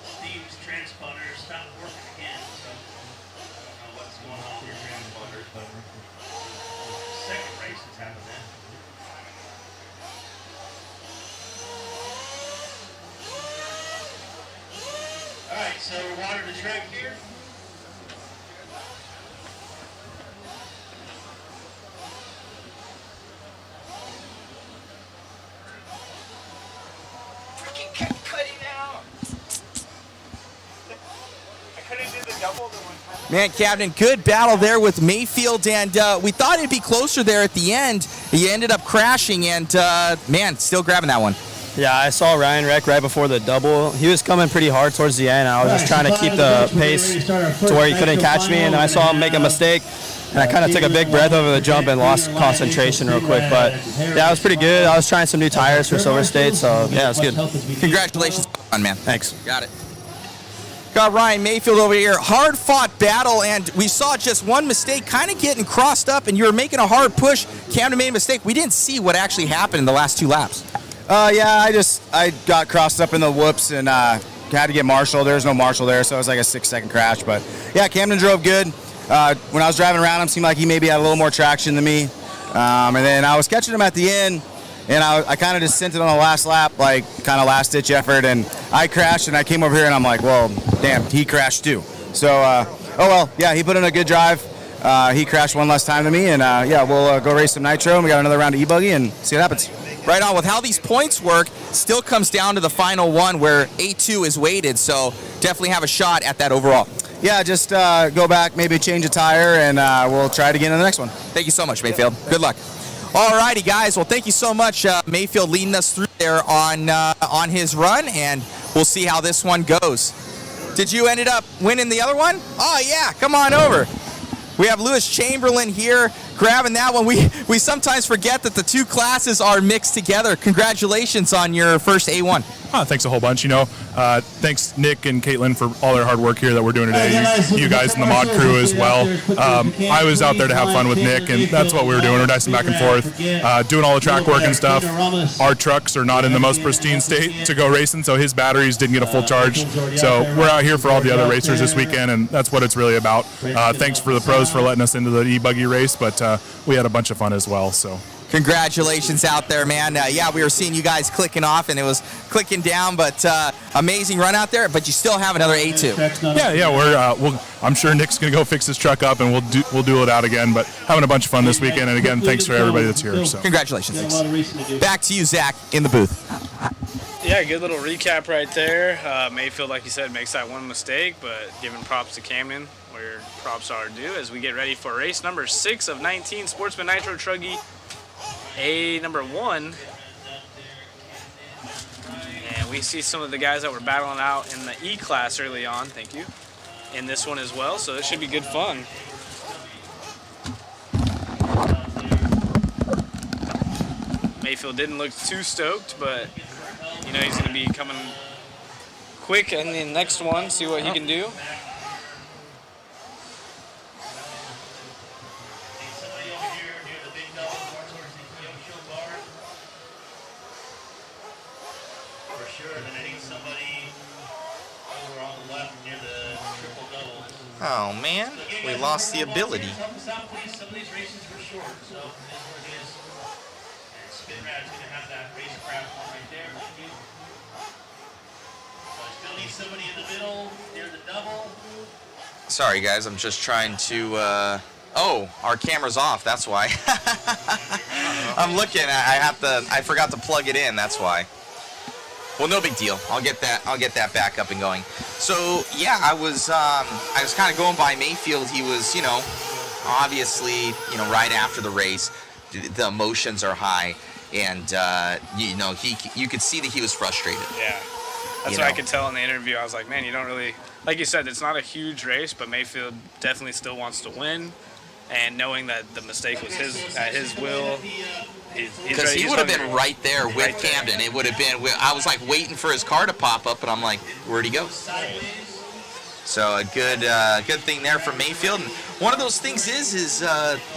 Steve's transponder stopped working again, so I don't know what's going on with your transponder, but second race has happened then. All right, so we're watering the track here. Man, Captain, good battle there with Mayfield, and we thought it'd be closer there at the end. He ended up crashing, and man, still grabbing that one. Yeah, I saw Ryan wreck right before the double. He was coming pretty hard towards the end. I was just trying to keep the pace to where he couldn't catch me, and I saw him make a mistake. And I kind of took a big breath over the jump and lost concentration real quick. But yeah, it was pretty good. I was trying some new tires for Silver State, so yeah, it was good. Congratulations on, man. Thanks. Got it. Got Ryan Mayfield over here. Hard-fought battle, and we saw just one mistake kind of getting crossed up, and you were making a hard push. Camden made a mistake. We didn't see what actually happened in the last 2 laps. Yeah, I got crossed up in the whoops and had to get Marshall. There was no Marshall there, so it was like a 6-second crash. But yeah, Camden drove good. When I was driving around him, seemed like he maybe had a little more traction than me. And then I was catching him at the end, and I kind of just sent it on the last lap, like kind of last-ditch effort. And I crashed, and I came over here, and I'm like, well, damn, he crashed too. So, oh well, yeah, he put in a good drive. He crashed one less time than me, and yeah, we'll go race some Nitro, and we got another round of e-buggy, and see what happens. Right on. With how these points work, still comes down to the final one where A2 is weighted, so definitely have a shot at that overall. Yeah, just go back, maybe change a tire, and we'll try it again in the next one. Thank you so much, Mayfield. Good luck. All righty, guys. Well, thank you so much, Mayfield, leading us through there on his run, and we'll see how this one goes. Did you ended up winning the other one? Oh, yeah. Come on over. We have Lewis Chamberlain here grabbing that one. We sometimes forget that the 2 classes are mixed together. Congratulations on your first A1. Oh, thanks a whole bunch. Thanks Nick and Caitlin for all their hard work here that we're doing today. You guys in the mod crew as well. I was out there to have fun with Nick, and that's what we were doing. We're dicing back and forth, doing all the track work and stuff. Our trucks are not in the most pristine state to go racing, so his batteries didn't get a full charge. So we're out here for all the other racers this weekend, and that's what it's really about. Thanks for the pros for letting us into the e-buggy race, but we had a bunch of fun as well. So. Congratulations out there, man. Yeah, we were seeing you guys clicking off, and it was clicking down, but amazing run out there. But you still have another A2. Yeah, I'm sure Nick's gonna go fix his truck up, and we'll duel it out again. But having a bunch of fun this weekend, and again, thanks for everybody that's here. So congratulations. Thanks. Back to you, Zach, in the booth. Yeah, good little recap right there. Mayfield, like you said, makes that one mistake, but giving props to Camden where props are due as we get ready for race number 6 of 19, Sportsman Nitro Truggy A number 1. And we see some of the guys that were battling out in the E class early on, thank you, in this one as well, so it should be good fun. Mayfield didn't look too stoked, but you know he's going to be coming quick in the next one, see what he can do. Oh man, we lost the ability. Some of these races were short, so this is what it is. And Spin Rad's going to have that racecraft one right there. So I still need somebody in the middle near the double. Sorry guys, I'm just trying to. Oh, our camera's off. That's why. I'm looking. I forgot to plug it in. That's why. Well, no big deal. I'll get that back up and going. So yeah, I was kind of going by Mayfield. He was, you know, obviously, you know, right after the race, the emotions are high, and you know, you could see that he was frustrated. Yeah, that's what I could tell in the interview. I was like, man, you don't really, like you said, it's not a huge race, but Mayfield definitely still wants to win, and knowing that the mistake was his will. Because he would have been right there with Camden. It would have been. I was like waiting for his car to pop up, and I'm like, where'd he go? So a good thing there for Mayfield. And one of those things is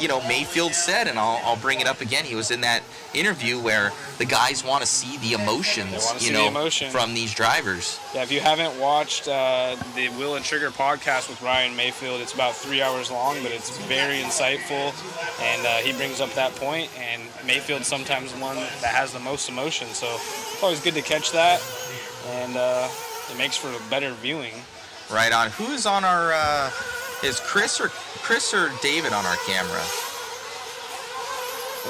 you know, Mayfield said, and I'll bring it up again. He was in that interview where the guys want to see the emotions, you know, from these drivers. Yeah, if you haven't watched the Wheel and Trigger podcast with Ryan Mayfield, it's about 3 hours long, but it's very insightful, and he brings up that point. And Mayfield's sometimes one that has the most emotion, so it's always good to catch that, and it makes for better viewing. Right on. Who is on our? Is Chris or David on our camera?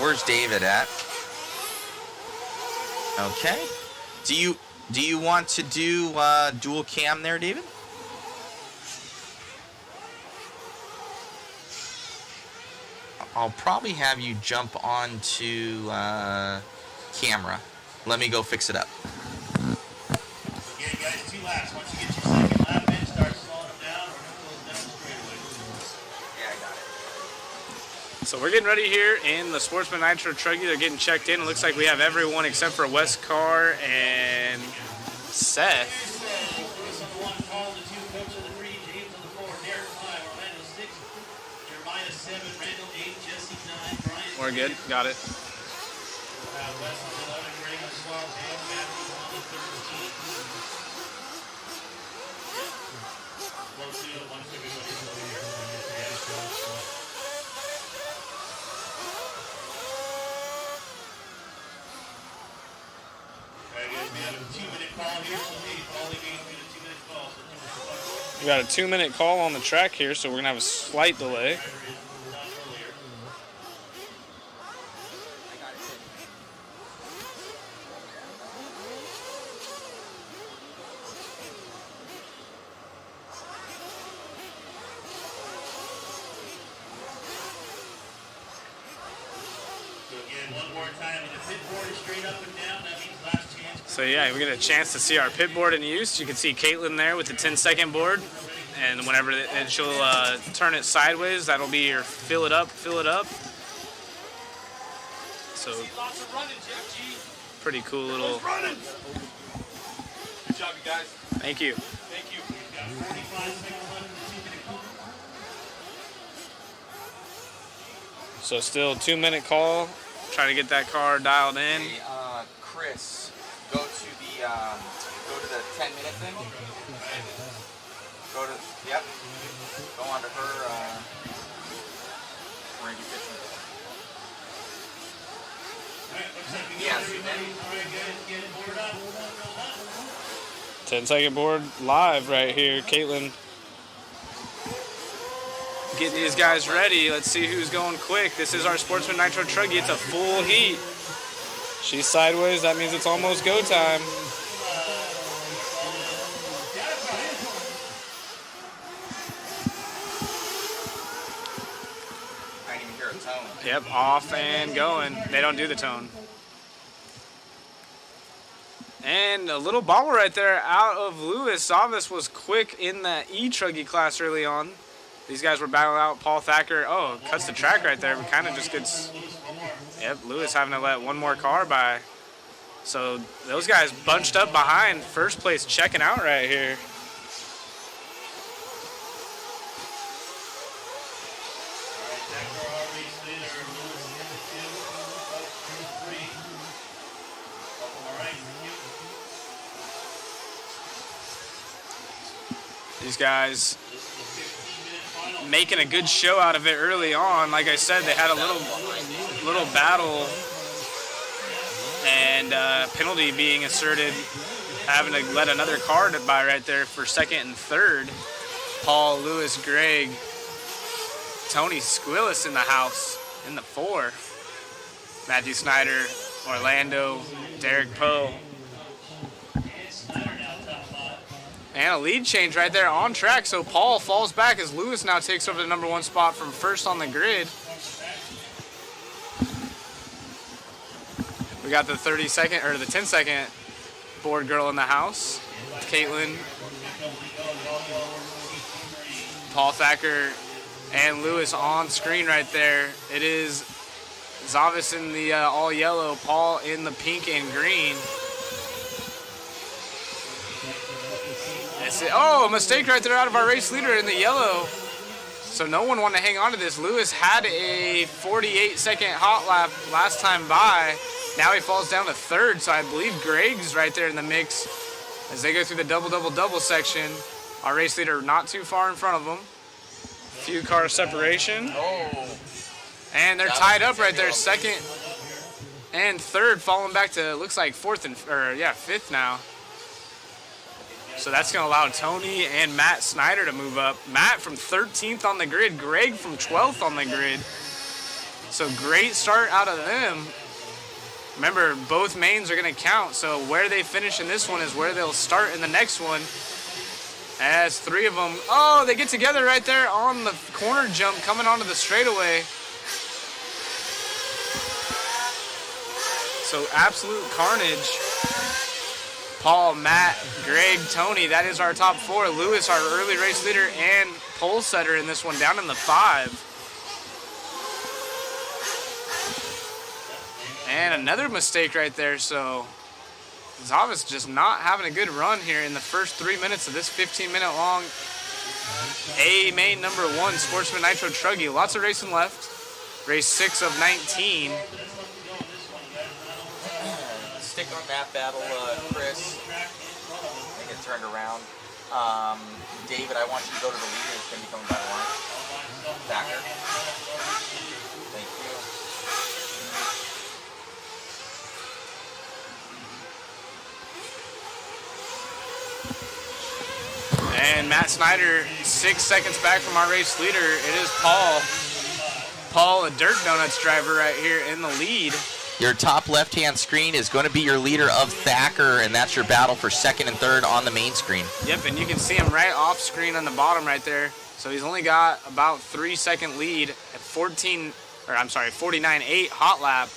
Where's David at? Okay. Do you want to do dual cam there, David? I'll probably have you jump onto camera. Let me go fix it up. Again, guys, 2 laps. Once you get your second lap in, start slowing them down or close down the straightaway. Yeah, I got it. So we're getting ready here in the Sportsman Nitro Truggy. They're getting checked in. It looks like we have everyone except for Wes Carr and Seth. We're good. Got it. We got a 2-minute call on the track here, so we're gonna have a slight delay. So yeah, we get a chance to see our pit board in use. You can see Caitlin there with the 10-second board, and whenever she'll turn it sideways, that'll be your fill it up. So pretty cool little. Good job, you guys. Thank you. Thank you. So still 2-minute call. Trying to get that car dialed in. Hey, Chris, go to the 10-minute thing. Yep. Go on to her. Where are you pitching? Yes. 10-second board live right here. Caitlin getting these guys ready. Let's see who's going quick. This is our Sportsman Nitro Truggy. It's a full heat. She's sideways. That means it's almost go time. tone. Yep, off and going. They don't do the tone. And a little bobble right there out of Lewis. Zavis was quick in that e-truggy class early on. These guys were battling out. Paul Thacker, cuts the track right there. But kind of just gets, Lewis having to let one more car by. So those guys bunched up behind. First place checking out right here. These guys making a good show out of it early on. Like I said, they had a little battle and penalty being asserted, having to let another car by right there for second and third. Paul, Lewis, Greg, Tony Squillis in the house in the 4. Matthew Snyder, Orlando, Derek Poe. And a lead change right there on track, so Paul falls back as Lewis now takes over the number 1 spot from first on the grid. We got the 10-second board girl in the house. Caitlin, Paul Thacker, and Lewis on screen right there. It is Zavis in the all yellow, Paul in the pink and green. A mistake right there out of our race leader in the yellow. So no one wanted to hang on to this. Lewis had a 48-second hot lap last time by. Now he falls down to third, so I believe Greg's right there in the mix as they go through the double section. Our race leader not too far in front of them. Few car separation. And they're tied up right there, second and third, falling back to, looks like fifth now. So that's going to allow Tony and Matt Snyder to move up. Matt from 13th on the grid, Greg from 12th on the grid. So great start out of them. Remember, both mains are going to count, so where they finish in this one is where they'll start in the next one. As 3 of them, they get together right there on the corner jump coming onto the straightaway. So absolute carnage. Paul, Matt, Greg, Tony, that is our top 4. Lewis, our early race leader and pole setter in this one, down in the 5. And another mistake right there, so Zavis just not having a good run here in the first 3 minutes of this 15-minute long A main number 1 Sportsman Nitro Truggy. Lots of racing left. Race 6 of 19. Stick on that battle, Chris. I think it turned around. David, I want you to go to the leader. It's going to be coming by the line. Thacker. Thank you. And Matt Snyder, 6 seconds back from our race leader. It is Paul. Paul, a Dirt Donuts driver right here in the lead. Your top left-hand screen is going to be your leader of Thacker, and that's your battle for second and third on the main screen. Yep, and you can see him right off screen on the bottom right there. So he's only got about 3-second lead at 49.8 hot lap,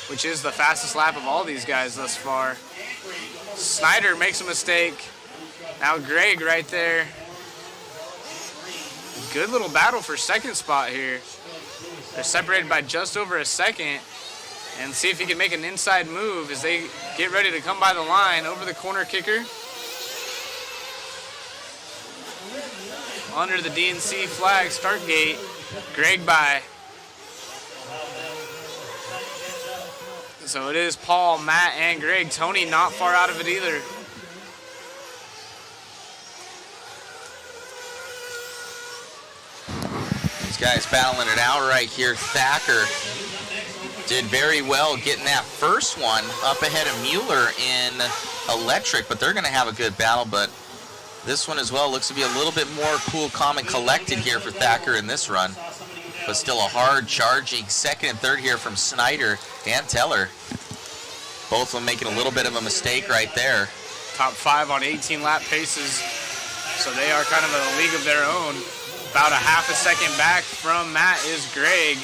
which is the fastest lap of all these guys thus far. Snyder makes a mistake. Now Greg right there. Good little battle for second spot here. They're separated by just over a second. And see if he can make an inside move as they get ready to come by the line over the corner kicker. Under the DNC flag start gate, Greg by. So it is Paul, Matt, and Greg. Tony not far out of it either. These guys battling it out right here. Thacker did very well getting that first one up ahead of Mueller in electric, but they're going to have a good battle. But this one as well looks to be a little bit more cool, calm, and collected here for Thacker in this run. But still a hard charging second and third here from Snyder and Teller. Both of them making a little bit of a mistake right there. Top 5 on 18 lap paces. So they are kind of in a league of their own. About a half a second back from Matt is Greg.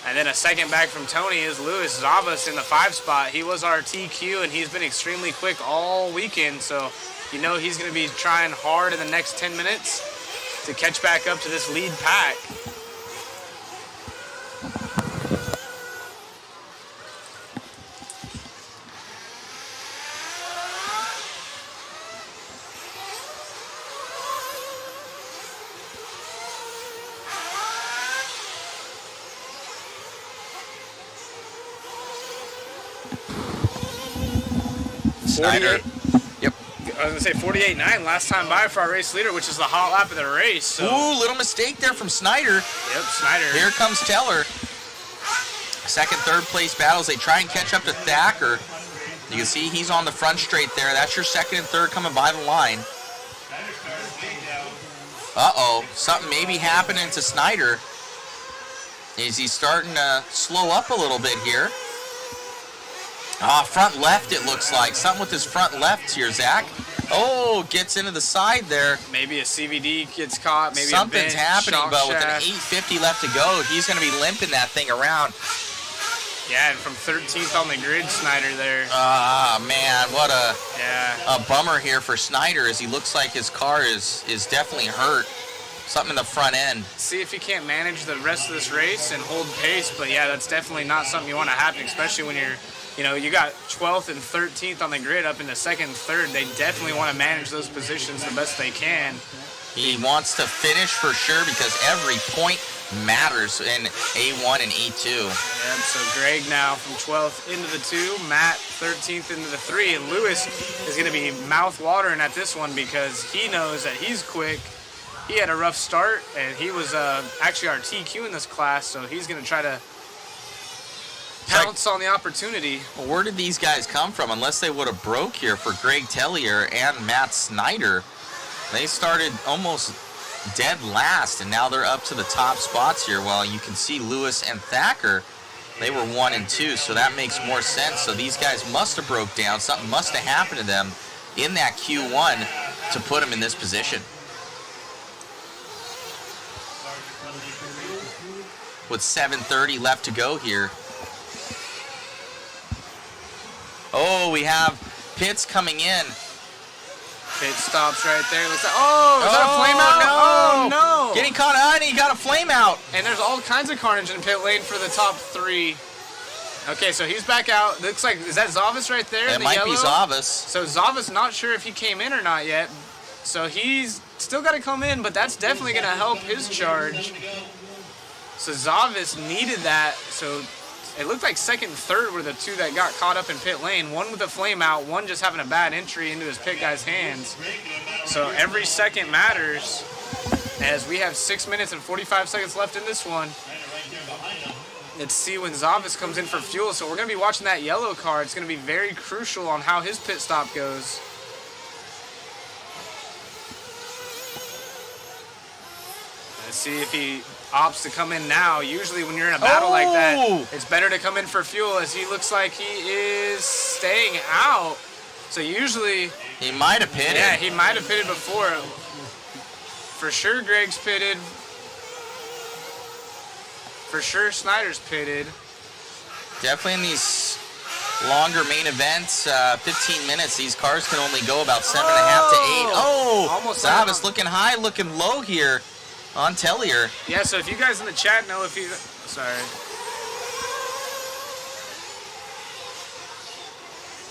And then a second back from Tony is Luis Zavas in the 5 spot. He was our TQ, and he's been extremely quick all weekend, so you know he's going to be trying hard in the next 10 minutes to catch back up to this lead pack. Snyder. Yep. I was going to say 48.9 last time by for our race leader, which is the hot lap of the race. So. Ooh, little mistake there from Snyder. Yep, Snyder. Here comes Teller. Second, third place battles. They try and catch up to Thacker. You can see he's on the front straight there. That's your second and third coming by the line. Uh-oh, something may be happening to Snyder. Is he starting to slow up a little bit here? Front left it looks like. Something with his front left here, Zach. Oh, gets into the side there. Maybe a CVD gets caught. Maybe something's happening, but with an shaft. 8:50 left to go, he's going to be limping that thing around. Yeah, and from 13th on the grid, Snyder there. Man, what a bummer here for Snyder, as he looks like his car is definitely hurt. Something in the front end. See if he can't manage the rest of this race and hold pace, but yeah, that's definitely not something you want to happen, especially when you're, you know, you got 12th and 13th on the grid up into second and third. They definitely want to manage those positions the best they can. He wants to finish for sure because every point matters in A1 and A2. Yep, so Greg now from 12th into the 2, Matt 13th into the 3, and Lewis is going to be mouth-watering at this one because he knows that he's quick. He had a rough start, and he was actually our TQ in this class, so he's going to try to pounce on the opportunity. Well, where did these guys come from? Unless they would have broke here for Greg Tellier and Matt Snyder. They started almost dead last, and now they're up to the top spots here. Well, you can see Lewis and Thacker, they were 1 and 2, so that makes more sense. So these guys must have broke down. Something must have happened to them in that Q1 to put them in this position. With 7:30 left to go here. Oh, we have pits coming in. Pit stops right there. Looks like, is that a flame out? No! Getting caught on, he got a flame out. And there's all kinds of carnage in pit lane for the top 3. Okay, so he's back out. Looks like, is that Zavas right there? It might be Zavas. So Zavas not sure if he came in or not yet. So he's still got to come in, but that's definitely going to help his charge. So Zavas needed that. So it looked like second and third were the 2 that got caught up in pit lane. One with a flame out, one just having a bad entry into his pit guy's hands. So every second matters, as we have 6 minutes and 45 seconds left in this one. Let's see when Zavas comes in for fuel. So we're going to be watching that yellow car. It's going to be very crucial on how his pit stop goes. Let's see if he opts to come in now. Usually when you're in a battle like that, it's better to come in for fuel, as he looks like he is staying out. So usually... He might have pitted. Yeah, he might have pitted before. For sure Greg's pitted. For sure Snyder's pitted. Definitely in these longer main events, 15 minutes, these cars can only go about 7.5 to 8. Almost Zavas looking high, looking low here on Tellier. Yeah, so if you guys in the chat know if you... Sorry.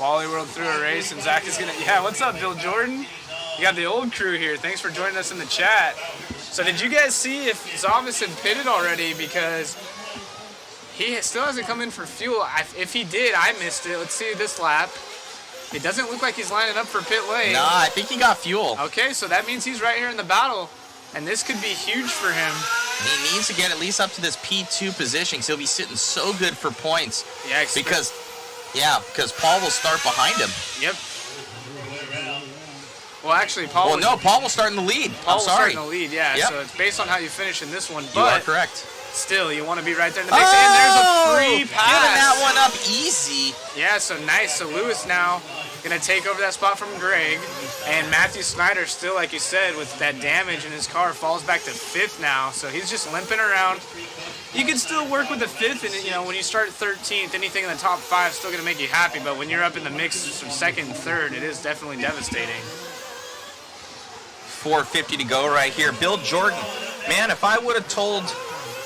Wallie rolled through a race, and Zach is going to... Yeah, what's up, Bill Jordan? You got the old crew here. Thanks for joining us in the chat. So did you guys see if Zavas had pitted already? Because he still hasn't come in for fuel. If he did, I missed it. Let's see this lap. It doesn't look like he's lining up for pit lane. Nah, I think he got fuel. Okay, so that means he's right here in the battle. And this could be huge for him. He needs to get at least up to this P2 position, because he'll be sitting so good for points. Yeah, because Paul will start behind him. Yep. Well, actually, Paul. Well, no, Paul will start in the lead. Paul I'm sorry. will start in the lead, yeah. Yep. So it's based on how you finish in this one. But you are correct. Still, you want to be right there in the mix. And there's a free pass. Giving that one up easy. Yeah, so nice. So Lewis now going to take over that spot from Greg. And Matthew Snyder still, like you said, with that damage in his car, falls back to 5th now. So he's just limping around. You can still work with the 5th, and you know, when you start 13th, anything in the top 5 is still going to make you happy. But when you're up in the mix from 2nd and 3rd, it is definitely devastating. 4:50 to go right here. Bill Jordan, man, if I would have told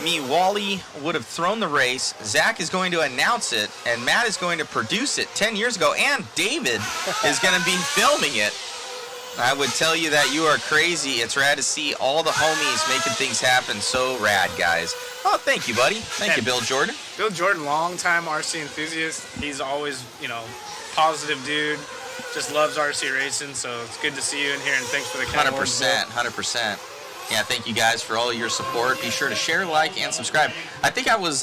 me Wallie would have thrown the race, Zach is going to announce it, and Matt is going to produce it 10 years ago, and David is going to be filming it, I would tell you that you are crazy. It's rad to see all the homies making things happen. So rad, guys. Oh, thank you, buddy. Thank you, Bill Jordan. Bill Jordan, long-time RC enthusiast. He's always, you know, positive dude. Just loves RC racing, so it's good to see you in here, and thanks for the kind 100%, 100%. Yeah, thank you guys for all your support. Be sure to share, like, and subscribe. I think I was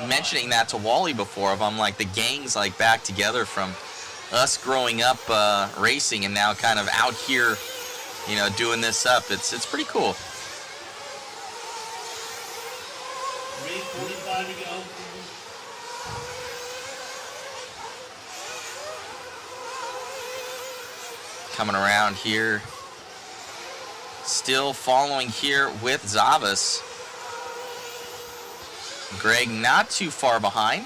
mentioning that to Wallie before, of I'm like the gang's like back together from us growing up racing and now kind of out here, you know, doing this up. It's pretty cool. Race 45 to go. Coming around here. Still following here with Zavas. Greg not too far behind.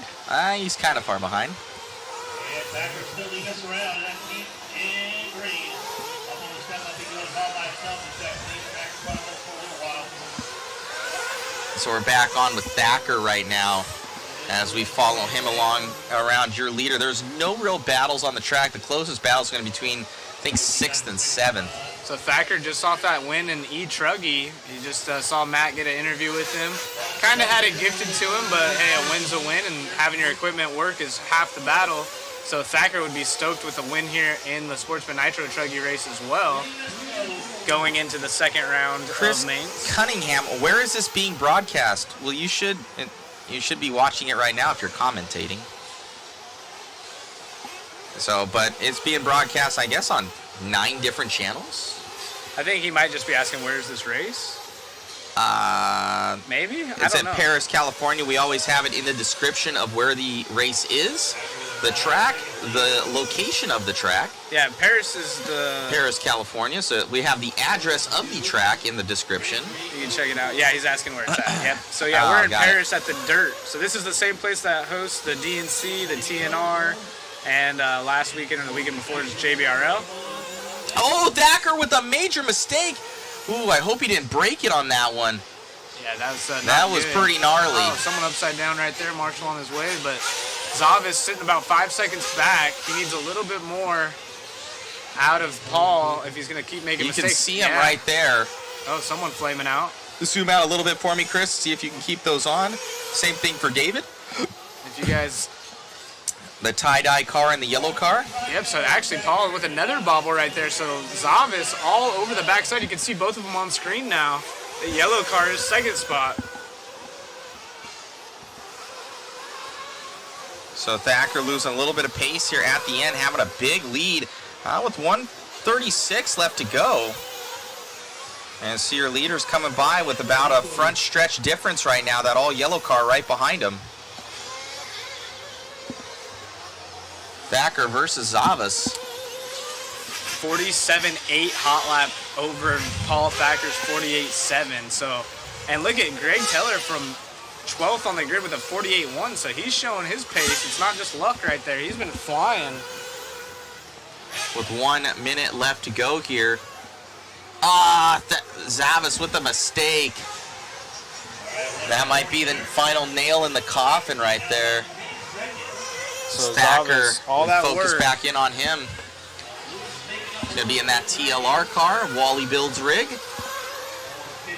He's kind of far behind. And Thacker still leading us around in that heat in green. I'm going to step up and go all by himself in that clean. Thacker running up for a little while. So we're back on with Thacker right now as we follow him along around your leader. There's no real battles on the track. The closest battle is going to be between, I think, 6th and 7th. So Thacker just off that win in e-truggy. You just saw Matt get an interview with him. Kind of had it gifted to him, but hey, a win's a win, and having your equipment work is half the battle. So Thacker would be stoked with a win here in the Sportsman Nitro truggy race as well, going into the 2nd round Chris of mains. Cunningham, where is this being broadcast? Well, you should be watching it right now if you're commentating. So, but it's being broadcast, I guess, on 9 different channels. I think he might just be asking, where is this race? Maybe? It's in Perris, California. We always have it in the description of where the race is, the track, the location of the track. Yeah, Perris is the... Perris, California. So we have the address of the track in the description. You can check it out. Yeah, he's asking where it's at. Yep. So yeah, we're in Perris at the Dirt. So this is the same place that hosts the DNC, the TNR, and last weekend or the weekend before is JBRL. Oh, Thacker with a major mistake. Ooh, I hope he didn't break it on that one. Yeah, that was pretty gnarly. Oh, someone upside down right there, Marshall on his way, but Zavis sitting about 5 seconds back. He needs a little bit more out of Paul if he's going to keep making mistakes. You can see him right there. Oh, someone flaming out. Zoom out a little bit for me, Chris. See if you can keep those on. Same thing for David. If you guys... The tie-dye car and the yellow car. Yep, so actually Paul with another bobble right there. So Zavis all over the backside. You can see both of them on screen now. The yellow car is 2nd spot. So Thacker losing a little bit of pace here at the end, having a big lead with 1:36 left to go. And see your leaders coming by with about a front stretch difference right now, that all yellow car right behind him. Thacker versus Zavas. 47.8 hot lap over Paul Thacker's 48.7. So, and look at Greg Teller from 12th on the grid with a 48.1. So he's showing his pace. It's not just luck right there. He's been flying. With 1 minute left to go here. Zavas with a mistake. That might be the final nail in the coffin right there. So Thacker, focus back in on him. He's going to be in that TLR car, Wallie builds rig.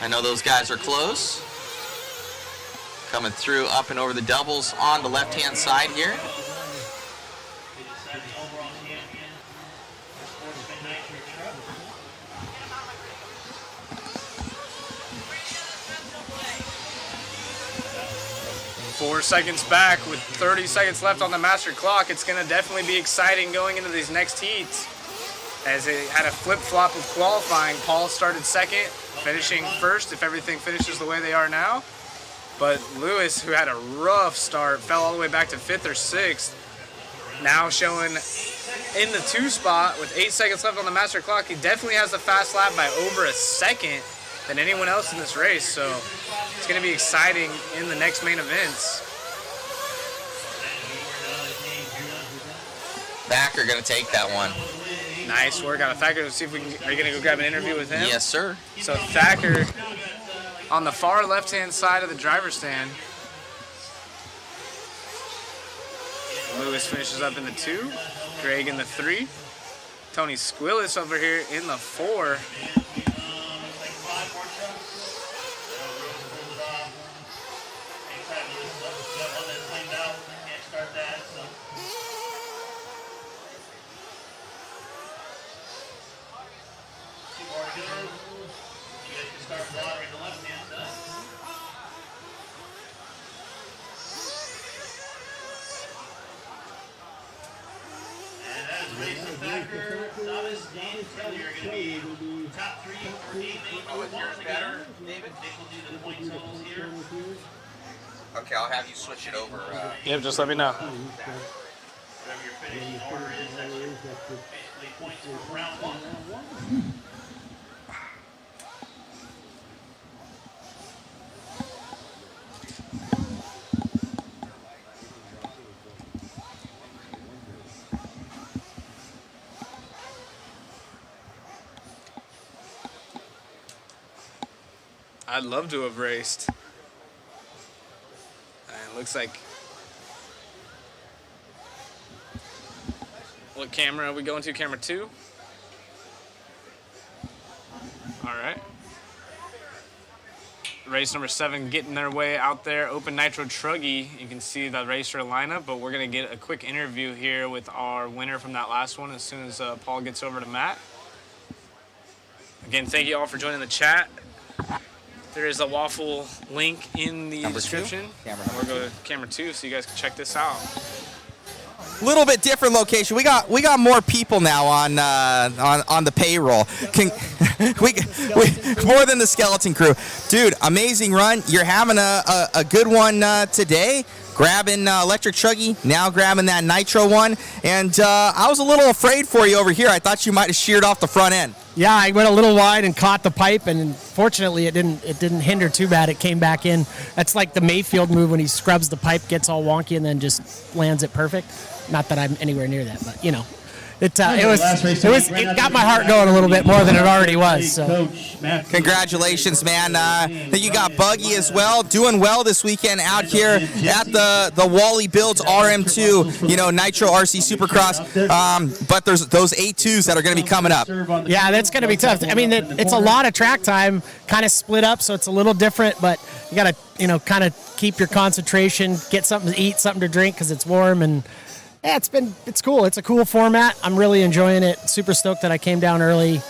I know those guys are close. Coming through up and over the doubles on the left-hand side here. Four seconds back with 30 seconds left on the master clock. It's going to definitely be exciting going into these next heats. As it had a flip-flop of qualifying, Paul started 2nd, finishing 1st if everything finishes the way they are now. But Lewis, who had a rough start, fell all the way back to 5th or 6th. Now showing in the 2 spot with 8 seconds left on the master clock. He definitely has the fast lap by over a second. than anyone else in this race. So it's going to be exciting in the next main events. Thacker going to take that one. Nice work out of Thacker. Let's see if we can. Are you going to go grab an interview with him? Yes, sir. So Thacker on the far left-hand side of the driver's stand. Lewis finishes up in the 2. Greg in the 3. Tony Squillis over here in the 4. Okay, I'll have you switch it over. Yep, just let me know. Whatever your finishing order is, that's basically points for round 1. I'd love to have raced. And it looks like. What camera are we going to? Camera 2? All right. Race number 7 getting their way out there. Open Nitro Truggy. You can see the racer lineup, but we're going to get a quick interview here with our winner from that last one as soon as Paul gets over to Matt. Again, thank you all for joining the chat. There is a waffle link in the description. We'll go to camera 2 so you guys can check this out. Little bit different location. We got more people now on the payroll. More than the skeleton crew, dude. Amazing run. You're having a good one today. Grabbing electric truggy, now grabbing that nitro one, and I was a little afraid for you over here. I thought you might have sheared off the front end. Yeah, I went a little wide and caught the pipe, and fortunately it didn't hinder too bad. It came back in. That's like the Mayfield move when he scrubs the pipe, gets all wonky, and then just lands it perfect. Not that I'm anywhere near that, but you know. It got my heart going a little bit more than it already was. So. Congratulations, man. You got Buggy as well, doing well this weekend out here at the Wallie Builds RM2, Nitro RC Supercross. But there's those A2s that are going to be coming up. Yeah, that's going to be tough. I mean, it's a lot of track time, kind of split up, so it's a little different. But you got to, kind of keep your concentration, get something to eat, something to drink because it's warm and. Yeah, it's cool. It's a cool format. I'm really enjoying it. Super stoked that I came down early,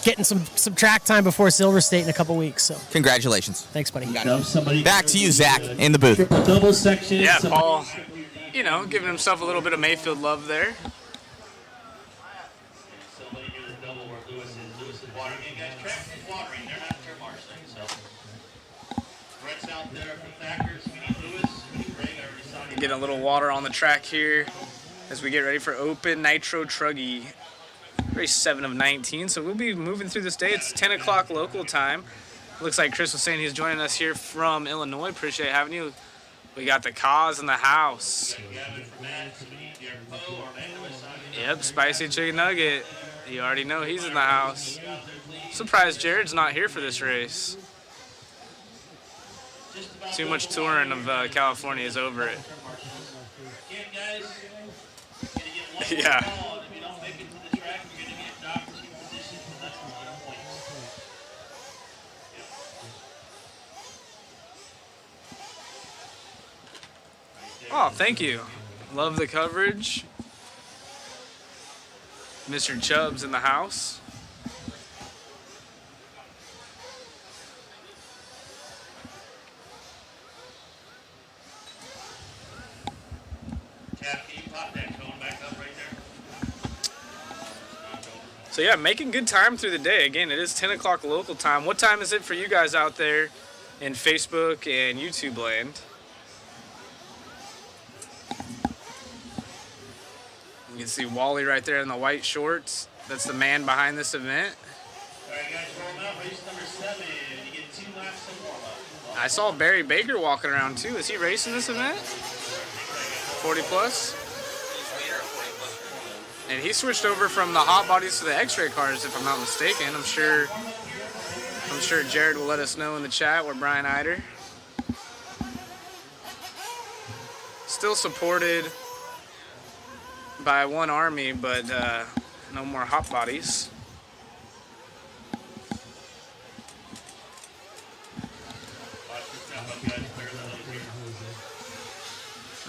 getting some track time before Silver State in a couple weeks. So congratulations. Thanks, buddy. Back to you, Zach, in the booth. Double section. Yeah, Paul, giving himself a little bit of Mayfield love there. Somebody near the double where Lewis is watering. Again, guys, track is watering. They're not turn marshalling, so. Brett's out there for Thackers. We need Lewis. We need Greg. I already saw him. Getting a little water on the track here as we get ready for Open Nitro Truggy. Race 7 of 19, so we'll be moving through this day. It's 10 o'clock local time. Looks like Chris was saying he's joining us here from Illinois. Appreciate having you. We got the cause in the house. Yep, spicy chicken nugget. You already know he's in the house. Surprised Jared's not here for this race. Too much touring of California is over it. Yeah. Oh, thank you. Love the coverage. Mr. Chubb's in the house. So yeah, making good time through the day. Again, it is 10 o'clock local time. What time is it for you guys out there in Facebook and YouTube land? You can see Wallie right there in the white shorts. That's the man behind this event. All right, guys, rolling out race number 7. I saw Barry Baker walking around too. Is he racing this event? 40 plus? And he switched over from the hot bodies to the X-ray cars, if I'm not mistaken. I'm sure Jared will let us know in the chat, or Brian Eider. Still supported by one Army, but no more hot bodies.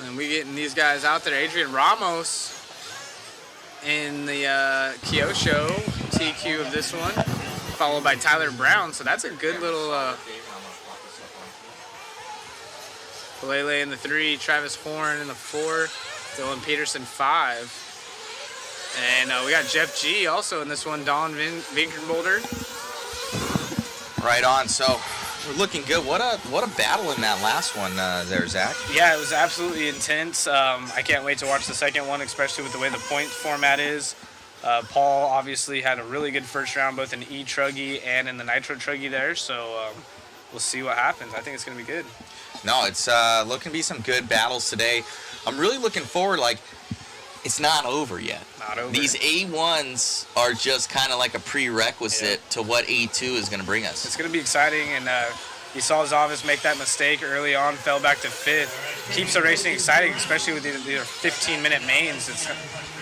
And we getting these guys out there. Adrian Ramos in the Kyosho TQ of this one, followed by Tyler Brown. So that's a good little Lele in the 3, Travis Horn in the 4, Dylan Peterson 5. And we got Jeff G also in this one, Don Vinkenbolder. Right on. So we're looking good. What a battle in that last one there, Zach. Yeah, it was absolutely intense. I can't wait to watch the second one, especially with the way the point format is. Paul obviously had a really good first round, both in e-truggy and in the Nitro truggy there. So we'll see what happens. I think it's going to be good. No, it's looking to be some good battles today. I'm really looking forward. Like, it's not over yet. Not over. These A1s are just kind of like a prerequisite to what A2 is going to bring us. It's going to be exciting, and you saw Zavis make that mistake early on, fell back to 5th. Keeps the racing exciting, especially with the 15-minute mains. It's,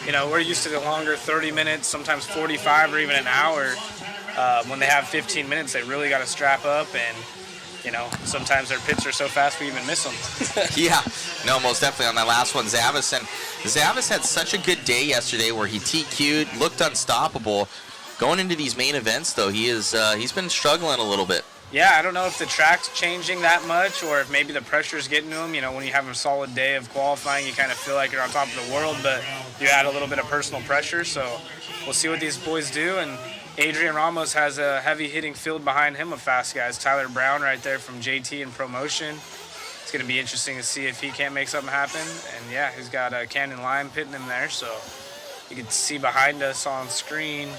you know, we're used to the longer 30 minutes, sometimes 45 or even an hour. When they have 15 minutes, they really got to strap up, and you know, sometimes their pits are so fast we even miss them. Yeah, no, most definitely on that last one, Zavis. And Zavis had such a good day yesterday where he TQ'd, looked unstoppable. Going into these main events, though, he's been struggling a little bit. Yeah, I don't know if the track's changing that much or if maybe the pressure's getting to him. You know, when you have a solid day of qualifying, you kind of feel like you're on top of the world, but you add a little bit of personal pressure. So we'll see what these boys do. And Adrian Ramos has a heavy-hitting field behind him of fast guys. Tyler Brown right there from JT and Promotion. It's going to be interesting to see if he can't make something happen. And, yeah, he's got Cannon Lime pitting him there. So you can see behind us on screen,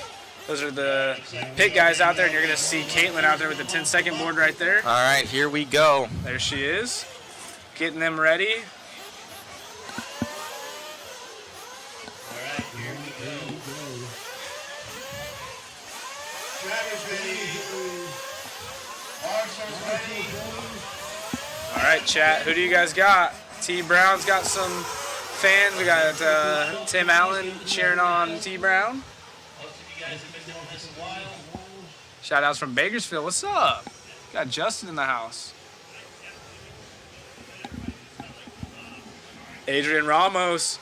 those are the pit guys out there. And you're going to see Caitlin out there with the 10-second board right there. All right, here we go. There she is, getting them ready. All right, chat, who do you guys got? T. Brown's got some fans. We got Tim Allen cheering on T. Brown. Shout outs from Bakersfield. What's up? Got Justin in the house. Adrian Ramos.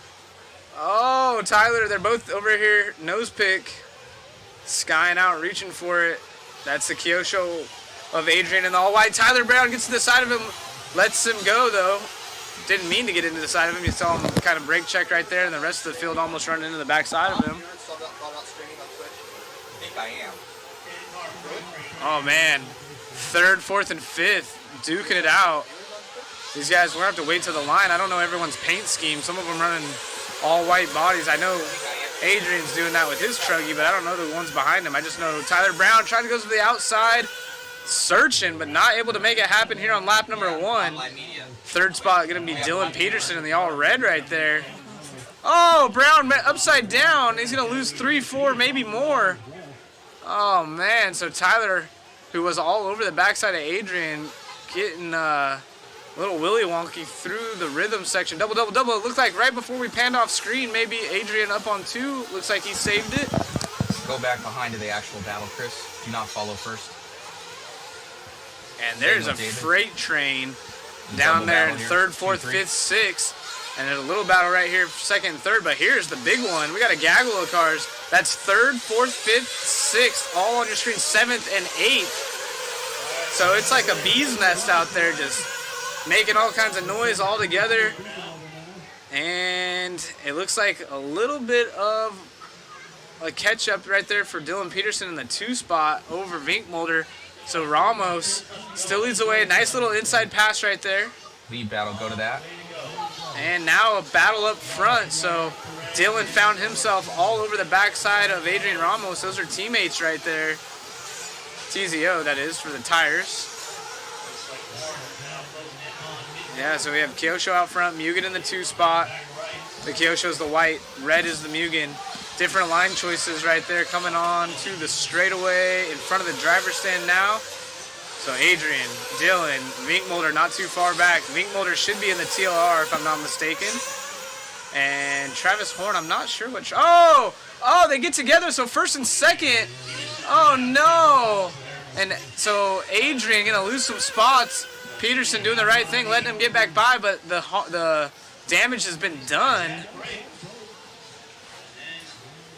Oh, Tyler, they're both over here. Nose pick. Skying out, reaching for it. That's the Kyosho of Adrian in the all-white. Tyler Brown gets to the side of him. Lets him go, though. Didn't mean to get into the side of him. You saw him kind of brake check right there, and the rest of the field almost running into the back side of him. Oh, man. 3rd, 4th, and 5th. Duking it out. These guys, we're going to have to wait till the line. I don't know everyone's paint scheme. Some of them running all-white bodies. I know Adrian's doing that with his truggy, but I don't know the ones behind him. I just know Tyler Brown trying to go to the outside. Searching, but not able to make it happen here on lap number 1. 3rd spot going to be Dylan Peterson in the all red right there. Oh, Brown upside down. He's going to lose 3, 4, maybe more. Oh, man. So Tyler, who was all over the backside of Adrian, getting a little willy wonky through the rhythm section. Double, double, double. It looked like right before we panned off screen, maybe Adrian up on 2. Looks like he saved it. Go back behind to the actual battle, Chris. Do not follow first. And there's a freight train down there in 3rd, 4th, 5th, 6th. And there's a little battle right here, 2nd and 3rd. But here's the big one. We got a gaggle of cars. That's 3rd, 4th, 5th, 6th, all on your screen, 7th and 8th. So it's like a bee's nest out there just making all kinds of noise all together. And it looks like a little bit of a catch-up right there for Dylan Peterson in the 2 spot over Vinkmolder. So Ramos still leads the way. Nice little inside pass right there. Lead battle, go to that. And now a battle up front. So Dylan found himself all over the backside of Adrian Ramos. Those are teammates right there. TZO, that is, for the tires. Yeah, so we have Kyosho out front, Mugen in the 2 spot. The Kyosho's the white, red is the Mugen. Different line choices right there coming on to the straightaway in front of the driver's stand now. So Adrian, Dylan, Vinkmolder not too far back. Vinkmolder should be in the TLR if I'm not mistaken. And Travis Horn, I'm not sure which. Oh, they get together. So first and second. Oh no. And so Adrian gonna lose some spots. Peterson doing the right thing, letting him get back by, but the damage has been done.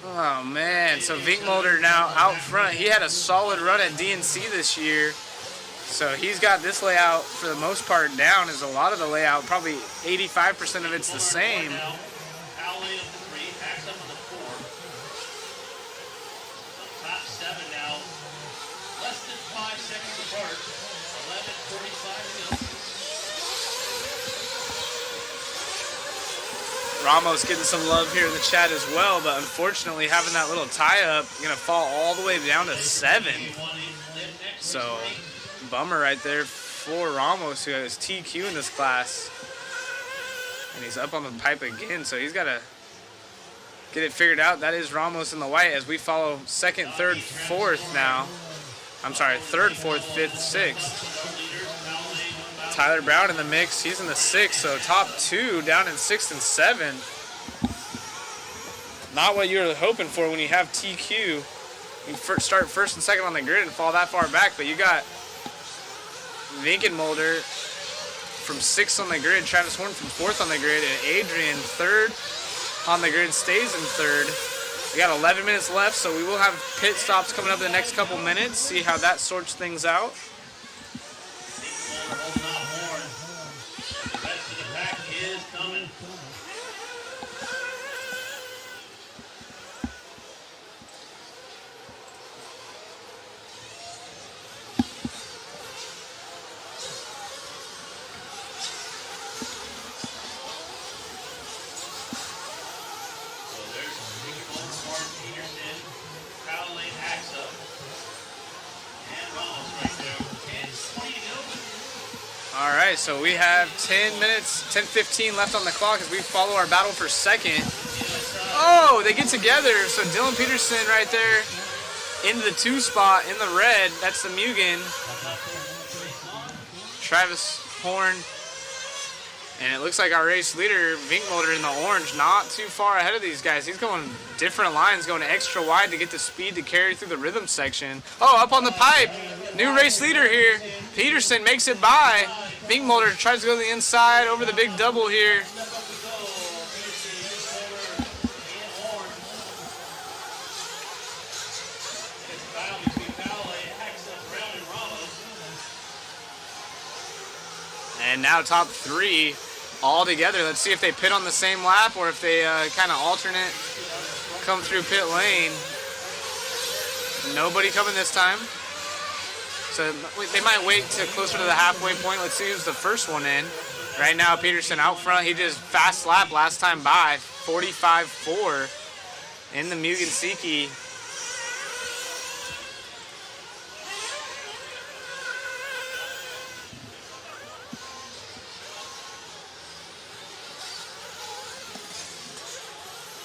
Oh man, so Vinkmolder now out front. He had a solid run at DNC this year. So he's got this layout for the most part down, as a lot of the layout, probably 85% of it's the same. Top 7 now, less than 5 seconds apart, 11:45 to go. Ramos getting some love here in the chat as well, but unfortunately having that little tie-up, gonna fall all the way down to 7. So, bummer right there for Ramos, who has TQ in this class. And he's up on the pipe again, so he's gotta get it figured out. That is Ramos in the white as we follow 2nd, 3rd, 4th now. I'm sorry, 3rd, 4th, 5th, 6th. Tyler Brown in the mix, he's in the 6th, so top 2 down in 6th and 7th. Not what you're hoping for when you have TQ. You start 1st and 2nd on the grid and fall that far back, but you got Vinkmolder from 6th on the grid, Travis Horn from 4th on the grid, and Adrian 3rd on the grid, stays in 3rd. We got 11 minutes left, so we will have pit stops coming up in the next couple minutes, see how that sorts things out. The rest of the pack is coming. All right, so we have 10:15 left on the clock as we follow our battle for 2nd. Oh, they get together. So Dylan Peterson right there into the 2 spot in the red. That's the Mugen. Travis Horn. And it looks like our race leader, Vinkmolder in the orange, not too far ahead of these guys. He's going different lines, going extra wide to get the speed to carry through the rhythm section. Oh, up on the pipe. New race leader here. Peterson makes it by. Vinkmolder tries to go to the inside over the big double here. And now top 3 all together. Let's see if they pit on the same lap or if they kind of alternate, come through pit lane. Nobody coming this time. So they might wait to closer to the halfway point. Let's see who's the first one in. Right now, Peterson out front. He just fast lap last time by, 45.4 in the Mugen Seiki.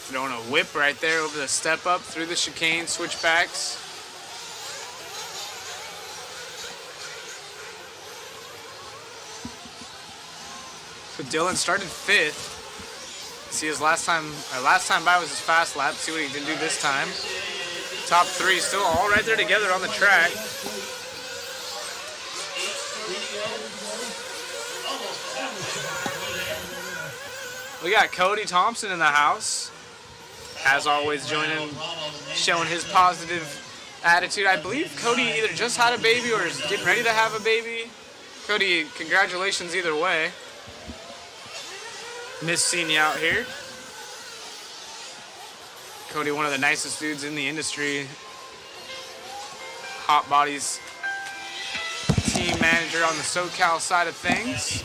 Throwing a whip right there over the step up through the chicane, switchbacks. So Dylan started 5th. See his last time by was his fast lap. See what he can do this time. Top 3 still all right there together on the track. We got Cody Thompson in the house. As always, joining, showing his positive attitude. I believe Cody either just had a baby or is getting ready to have a baby. Cody, congratulations either way. Miss seeing you out here. Cody, one of the nicest dudes in the industry. Hot Body's team manager on the SoCal side of things.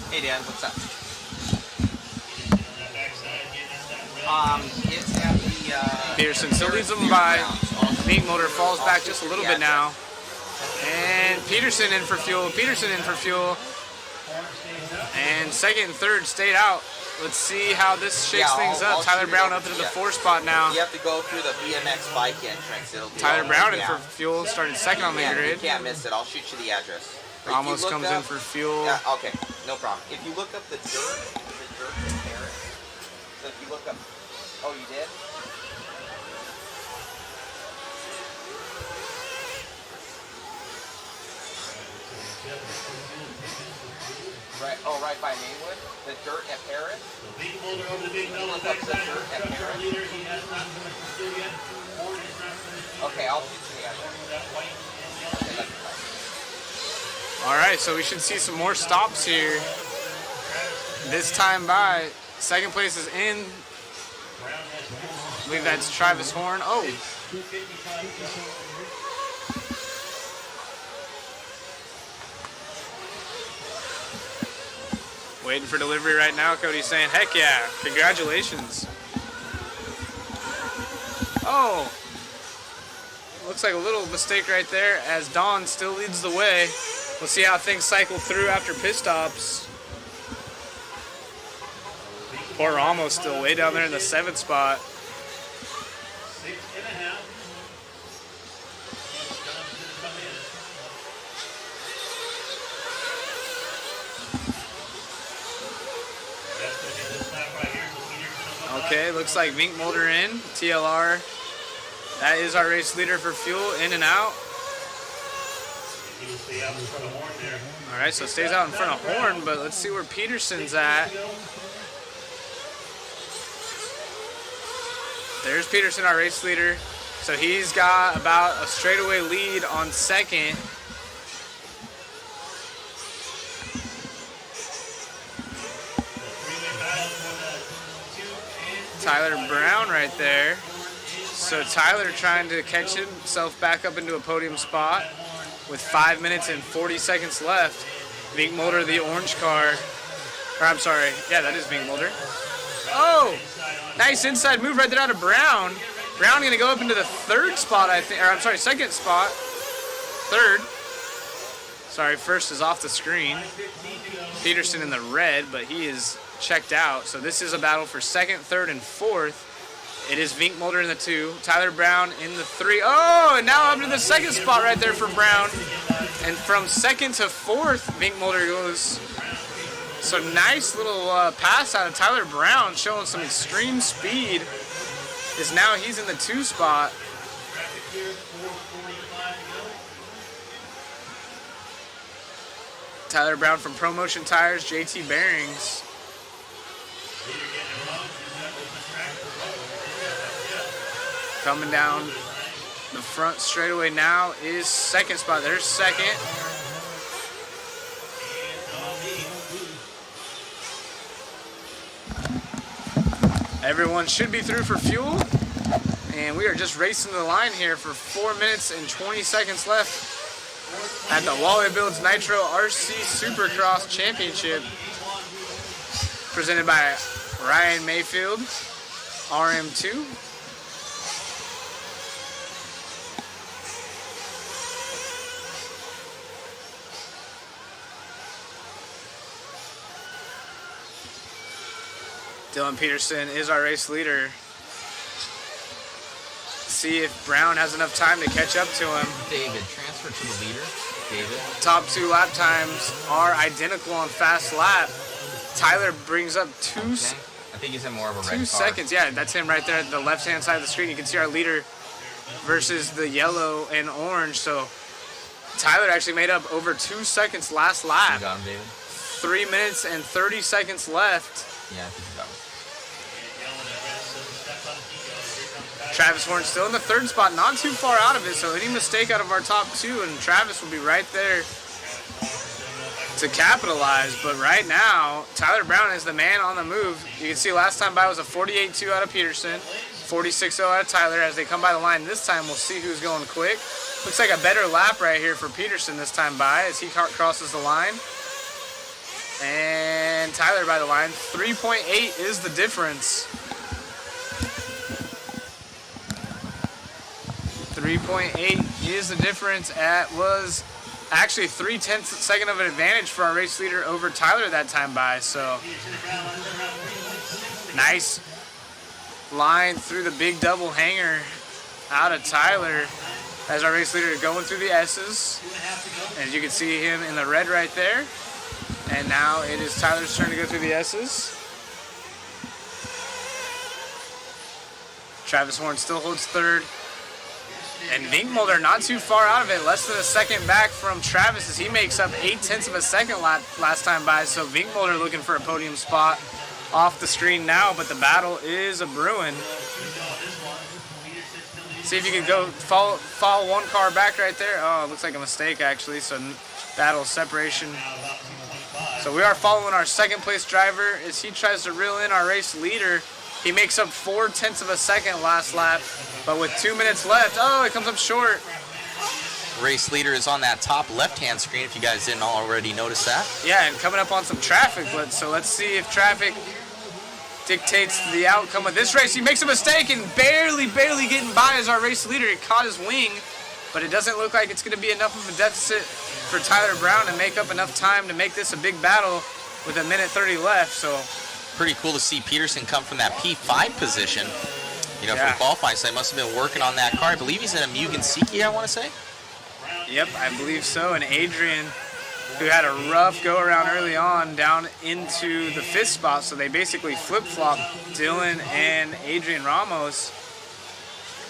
Hey Dad, what's up? It's at the Pearson still leads them by. Vinkmolder falls back just a little bit now. And Peterson in for fuel. Peterson in for fuel. And second and third stayed out. Let's see how this shakes things up. Tyler Brown up into the 4 spot now. You have to go through the BMX bike entrance. It'll be Tyler Brown in for fuel, started second on the grid. You can't miss it. I'll shoot you the address. Almost comes in for fuel. Yeah, okay, no problem. If you look up the dirt in Perris, so if you look up, oh, you did? Right, oh, right by Maywood, the dirt at Perris. Okay, I'll shoot you the address. All right, so we should see some more stops here. This time by, second place is in. I believe that's Travis Horn. Oh. Waiting for delivery right now. Cody's saying, heck yeah, congratulations. Oh. Looks like a little mistake right there as Don still leads the way. We'll see how things cycle through after pit stops. Poor Ramos still way down there in the 7th spot. Okay, looks like Vink Mulder in, TLR. That is our race leader for fuel, in and out. All right, so stays out in front of Horn, but let's see where Peterson's at. There's Peterson, our race leader. So he's got about a straightaway lead on second. Tyler Brown right there. So Tyler trying to catch himself back up into a podium spot with 5 minutes and 40 seconds left. Vink Mulder, the orange car. Or I'm sorry, yeah, that is Vink Mulder. Oh, nice inside move right there out of Brown. Brown gonna go up into the 3rd spot, I think, or I'm sorry, 2nd spot. 3rd. Sorry, 1st is off the screen. Peterson in the red, but he is checked out. So this is a battle for 2nd, 3rd, and 4th. It is Vink Mulder in the 2, Tyler Brown in the 3. Oh, and now up to the 2nd spot right there for Brown. And from 2nd to 4th, Vink Mulder goes. So nice little pass out of Tyler Brown, showing some extreme speed. Is now he's in the 2 spot. Tyler Brown from ProMotion Tires, JT Bearings. Coming down the front straightaway now is 2nd spot. There's 2nd. Everyone should be through for fuel. And we are just racing the line here for 4 minutes and 20 seconds left at the Wallie Builds Nitro RC SuperCross Championship. Presented by Ryan Mayfield, RM2. Dylan Peterson is our race leader. See if Brown has enough time to catch up to him. David, transfer to the leader. David. Top 2 lap times are identical on fast lap. Tyler brings up 2 I think he's in more of a red 2 seconds. Yeah, that's him right there at the left-hand side of the screen. You can see our leader versus the yellow and orange. So Tyler actually made up over 2 seconds last lap. You got him, David. 3 minutes and 30 seconds left. Yeah, I think you got him. Travis Horn still in the 3rd spot, not too far out of it, so any mistake out of our top 2 and Travis will be right there to capitalize. But right now, Tyler Brown is the man on the move. You can see last time by was a 48.2 out of Peterson, 46.0 out of Tyler. As they come by the line this time, we'll see who's going quick. Looks like a better lap right here for Peterson this time by as he crosses the line. And Tyler by the line, 3.8 is the difference. 3.8 is the difference. Was actually 3/10 second of an advantage for our race leader over Tyler that time by. So nice line through the big double hanger out of Tyler as our race leader is going through the S's. As you can see him in the red right there. And now it is Tyler's turn to go through the S's. Travis Horn still holds third. And Vinkmolder not too far out of it, less than a second back from Travis as he makes up 0.8 of a second last time by. So Vinkmolder looking for a podium spot off the screen now, but the battle is a brewing. See if you can go follow one car back right there. Oh, it looks like a mistake actually. So battle separation. So we are following our second place driver as he tries to reel in our race leader. He makes up 0.4 of a second last lap, but with 2 minutes left, oh, it comes up short. Race leader is on that top left-hand screen, if you guys didn't already notice that. Yeah, and coming up on some traffic, so let's see if traffic dictates the outcome of this race. He makes a mistake and barely getting by as our race leader. He caught his wing, but it doesn't look like it's going to be enough of a deficit for Tyler Brown to make up enough time to make this a big battle with 1:30 left. So pretty cool to see Peterson come from that P5 position. You know, from qualifying, so they must have been working on that car. I believe he's in a Mugen Seiki, I want to say. Yep, I believe so. And Adrian, who had a rough go around early on down into the 5th spot, so they basically flip-flopped Dylan and Adrian Ramos.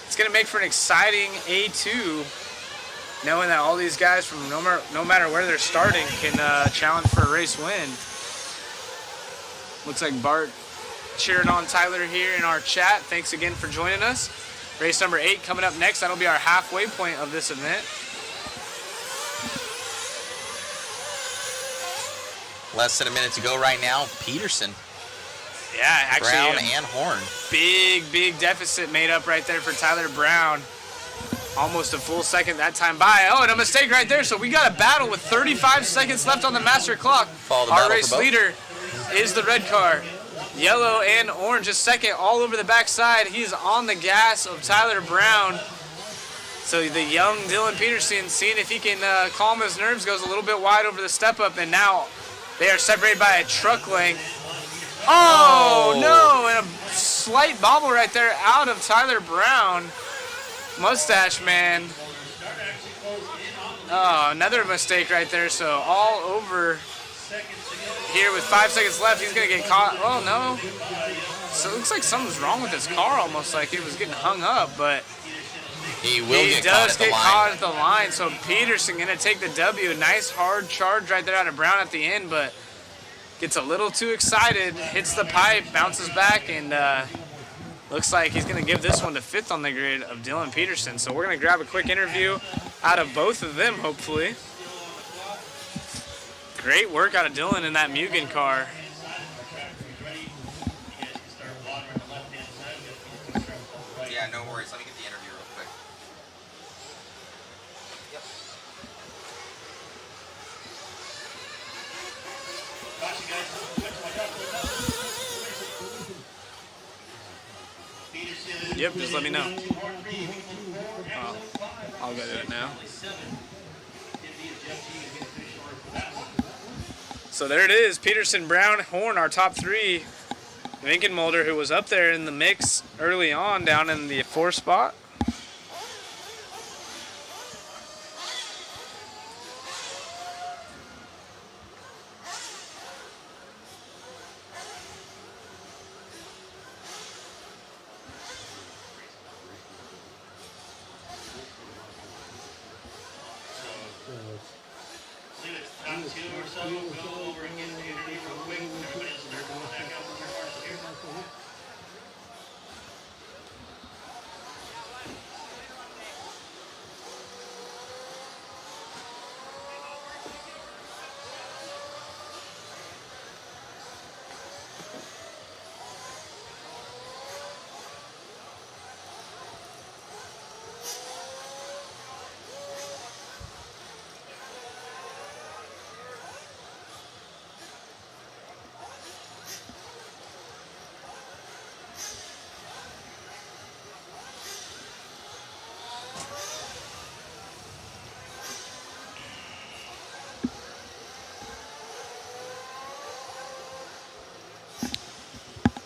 It's going to make for an exciting A2, knowing that all these guys from no matter where they're starting can challenge for a race win. Looks like Bart cheering on Tyler here in our chat. Thanks again for joining us. Race number 8 coming up next. That'll be our halfway point of this event. Less than a minute to go right now. Peterson. Yeah, actually. Brown and Horn. Big deficit made up right there for Tyler Brown. Almost a full second that time by. Oh, and a mistake right there. So we got a battle with 35 seconds left on the master clock. Our race leader is the red car. Yellow and orange a second all over the backside. He's on the gas of Tyler Brown. So the young Dylan Peterson, seeing if he can calm his nerves, goes a little bit wide over the step up, and now they are separated by a truck length. Oh, no, and a slight bobble right there out of Tyler Brown. Mustache man. Oh, another mistake right there. So all over here with 5 seconds left. He's going to get caught. Oh, no. So it looks like something's wrong with his car, almost like it was getting hung up, but he does get caught at the line. So Peterson going to take the W. Nice hard charge right there out of Brown at the end, but gets a little too excited, hits the pipe, bounces back, and looks like he's going to give this one to 5th on the grid of Dylan Peterson. So we're going to grab a quick interview out of both of them, hopefully. Great work out of Dylan in that Mugen car. Yeah, no worries. Let me get the interview real quick. Yep, just let me know. Oh, I'll go do it now. So there it is, Peterson, Brown, Horn, our top 3. Vinkenmolder, who was up there in the mix early on down in the 4th spot.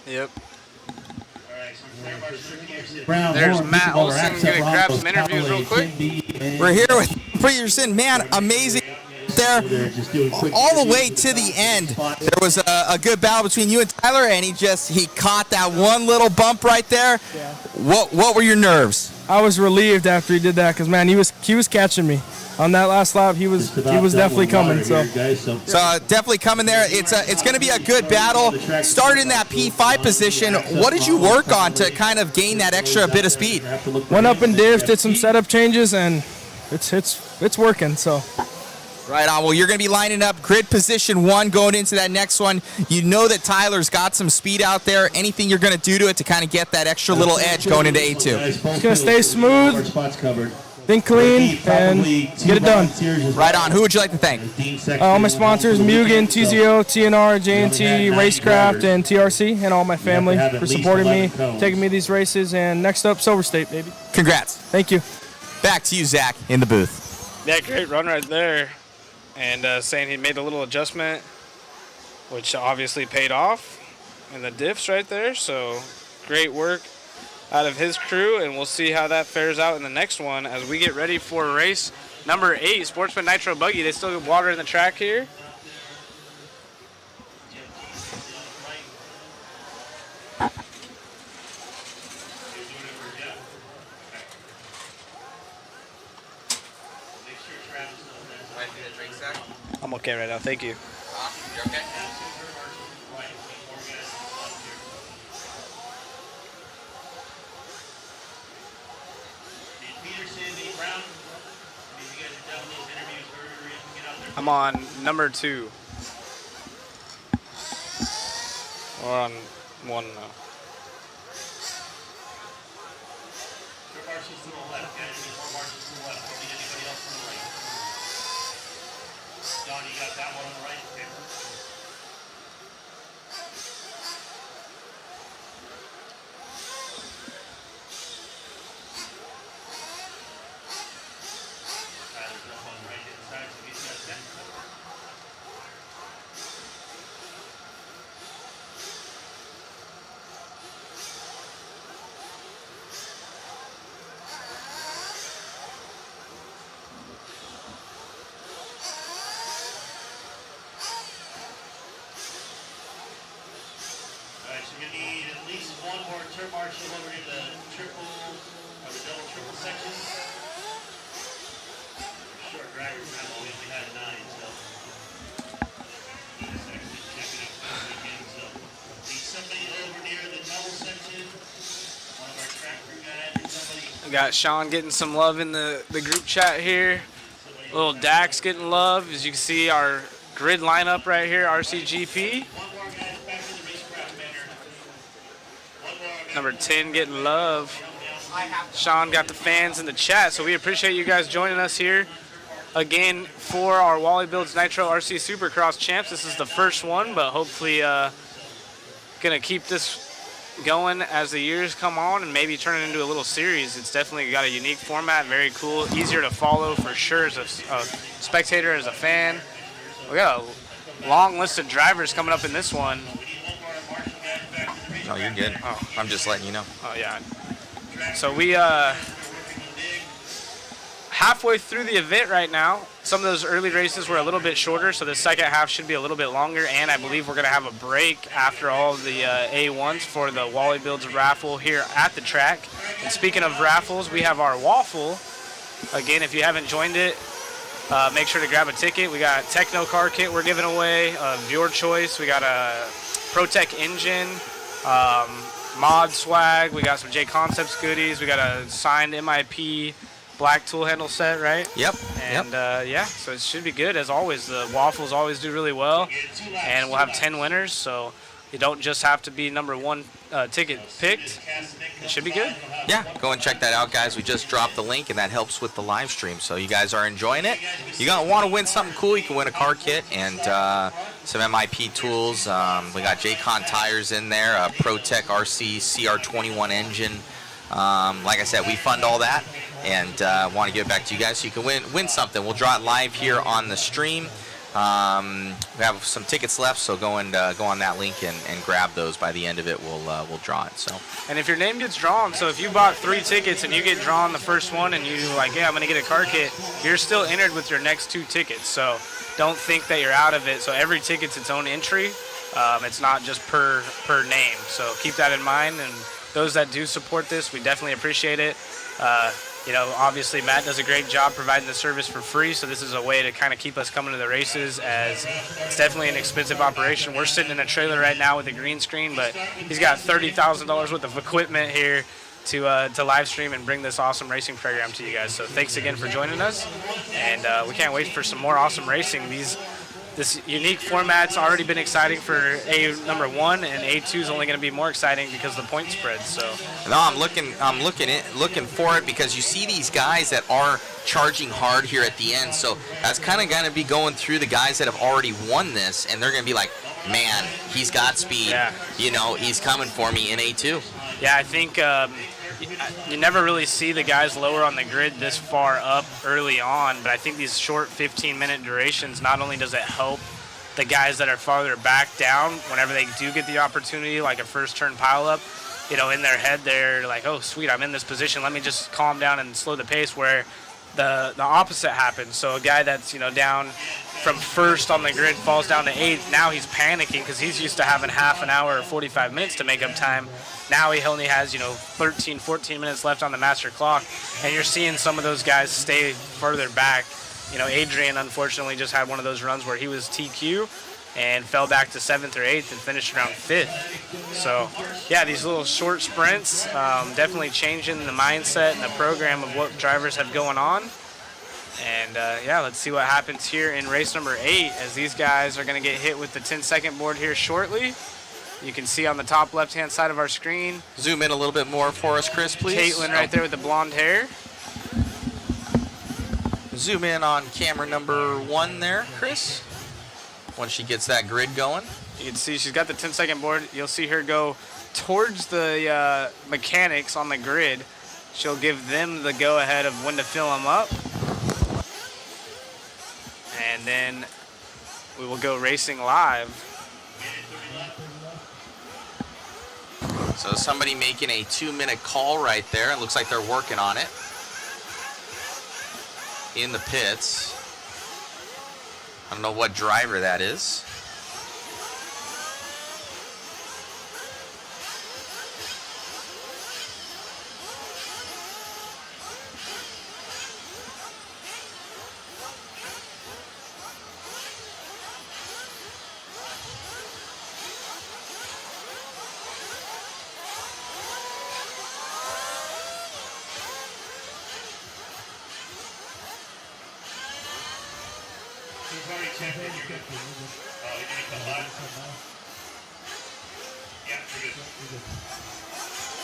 Yep. Brown, There's Horn, Matt Mr. Muller, Olson Accent, gonna grab Broncos, some interviews real quick. We're here with Peterson. Man, amazing there. All the way to the end, there was a good battle between you and Tyler, and he caught that one little bump right there. What were your nerves? I was relieved after he did that because, man, he was catching me. On that last lap, he was definitely coming. So definitely coming there. It's going to be a good battle. Started in that P5 position. What did you work on to kind of gain that extra bit of speed? Went up and div, did some setup changes, and it's working. So. Right on. Well, you're going to be lining up grid position 1 going into that next one. You know that Tyler's got some speed out there. Anything you're going to do to it to kind of get that extra little edge going into A2? It's going to stay smooth, think clean, and get it done. Right on. Who would you like to thank? All my sponsors, Mugen, TZO, TNR, JNT, Racecraft, and TRC, and all my family for supporting me, taking me these races. And next up, Silver State, baby. Congrats. Thank you. Back to you, Zach, in the booth. Yeah, great run right there. And saying he made a little adjustment, which obviously paid off in the diffs right there. So great work out of his crew, and we'll see how that fares out in the next one as we get ready for race number 8, Sportsman Nitro Buggy. They still have water in the track here. I'm okay right now, thank you. You okay? I'm on number 2. Or on 1 now. John, you got that one on the right? Okay. Tyler's up on the right hand side, so he's got 10. Turn marshal over in the triple or the double triple section. Short drivers time we only had 9, so he's actually checking up this weekend. So need somebody over near the double section. One of our track crew guys or somebody. We got Sean getting some love in the group chat here. Little Dax getting love. As you can see, our grid lineup right here, RCGP. Number 10 getting love. Sean got the fans in the chat, so we appreciate you guys joining us here again for our Wallie Builds Nitro RC SuperCross Champs. This is the first one, but hopefully gonna keep this going as the years come on and maybe turn it into a little series. It's definitely got a unique format, very cool, easier to follow for sure as a spectator, as a fan. We got a long list of drivers coming up in this one. No, you're good. Oh, I'm just letting you know. Oh, yeah. So we halfway through the event right now. Some of those early races were a little bit shorter, so the second half should be a little bit longer, and I believe we're going to have a break after all of the A1s for the Wallie Builds raffle here at the track. And speaking of raffles, we have our waffle. Again, if you haven't joined it, make sure to grab a ticket. We got Techno Car Kit we're giving away of your choice. We got a ProTech engine. Mod swag, we got some J Concepts goodies, we got a signed MIP black tool handle set, right? Yep. And yeah, so it should be good as always. The waffles always do really well, and we'll have 10 winners, so you don't just have to be number 1 ticket picked. It should be good. Yeah, go and check that out, guys. We just dropped the link, and that helps with the live stream. So you guys are enjoying it. You're going to want to win something cool. You can win a car kit and some MIP tools. We got J-Con tires in there, a ProTech RC CR21 engine. Like I said, we fund all that and want to give it back to you guys so you can win something. We'll draw it live here on the stream. We have some tickets left, so go on that link and grab those. By the end of it, we'll draw it. So. And if your name gets drawn, so if you bought 3 tickets and you get drawn the first one and you like, yeah, I'm gonna get a car kit, you're still entered with your next 2 tickets. So don't think that you're out of it. So every ticket's its own entry. It's not just per name. So keep that in mind. And those that do support this, we definitely appreciate it. Obviously Matt does a great job providing the service for free, so this is a way to kind of keep us coming to the races, as it's definitely an expensive operation. We're sitting in a trailer right now with a green screen, but he's got $30,000 worth of equipment here to live stream and bring this awesome racing program to you guys. So thanks again for joining us, and we can't wait for some more awesome racing. This unique format's already been exciting for A1, and A2 is only going to be more exciting because of the point spread. So no, I'm looking for it, because you see these guys that are charging hard here at the end. So that's kind of going to be going through the guys that have already won this, and they're going to be like, man, he's got speed. Yeah. He's coming for me in A2. Yeah, I think you never really see the guys lower on the grid this far up early on, but I think these short 15-minute durations, not only does it help the guys that are farther back down whenever they do get the opportunity, like a first turn pileup, in their head they're like, oh sweet, I'm in this position, let me just calm down and slow the pace, where the opposite happens. So a guy that's down from first on the grid falls down to 8th. Now he's panicking because he's used to having half an hour or 45 minutes to make up time. Now he only has 13, 14 minutes left on the master clock, and you're seeing some of those guys stay further back. Adrian unfortunately just had one of those runs where he was TQ and fell back to 7th or 8th and finished around 5th. So yeah, these little short sprints definitely changing the mindset and the program of what drivers have going on. And let's see what happens here in race number 8, as these guys are going to get hit with the 10-second board here shortly. You can see on the top left-hand side of our screen. Zoom in a little bit more for us, Chris, please. Caitlin right there with the blonde hair. Zoom in on camera number 1 there, Chris. Once she gets that grid going. You can see she's got the 10-second board. You'll see her go towards the mechanics on the grid. She'll give them the go-ahead of when to fill them up. And then we will go racing live. So somebody making a 2-minute call right there. It looks like they're working on it in the pits. I don't know what driver that is.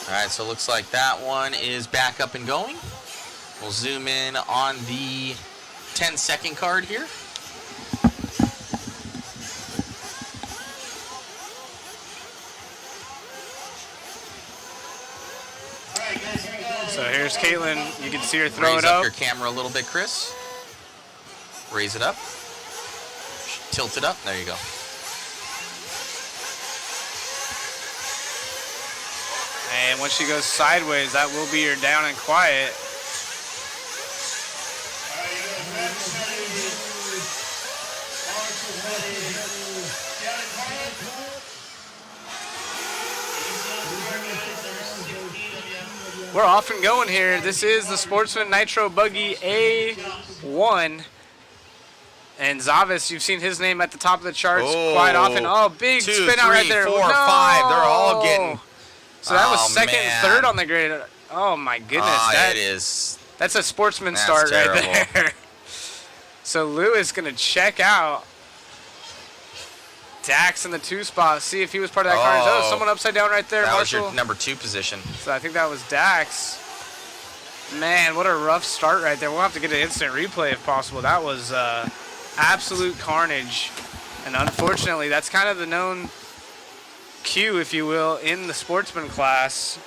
All right, so it looks like that one is back up and going. We'll zoom in on the 10-second card here. So here's Caitlin. You can see her throw Raise it up. your camera a little bit, Chris. Raise it up. Tilt it up. There you go. And once she goes sideways, that will be your down and quiet. We're off and going here. This is the Sportsman Nitro Buggy A1. And Zavis, you've seen his name at the top of the charts quite often. Oh, big 2, spin out right 3, there. 4, No! 5. They're all getting. So that was second man. and third on the grid. Oh my goodness. It is. That's a Sportsman That's start terrible. right there. So Lewis gonna check out. Dax in the 2 spot. See if he was part of that car. Oh, someone upside down right there. That Marshall. was your number 2 position. So I think that was Dax. Man, what a rough start right there. We'll have to get an instant replay if possible. That was absolute carnage. And unfortunately, that's kind of the known cue, if you will, in the Sportsman class.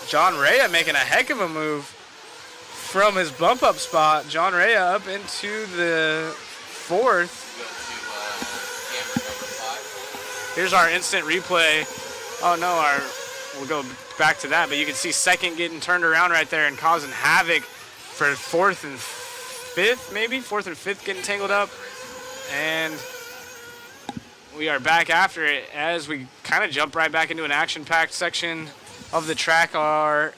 John Rea making a heck of a move from his bump up spot. John Rea up into the 4th. Here's our instant replay. Oh no, we'll go back to that, but you can see 2nd getting turned around right there and causing havoc for 4th and 5th, maybe 4th and 5th getting tangled up. And we are back after it as we kind of jump right back into an action-packed section of the track, our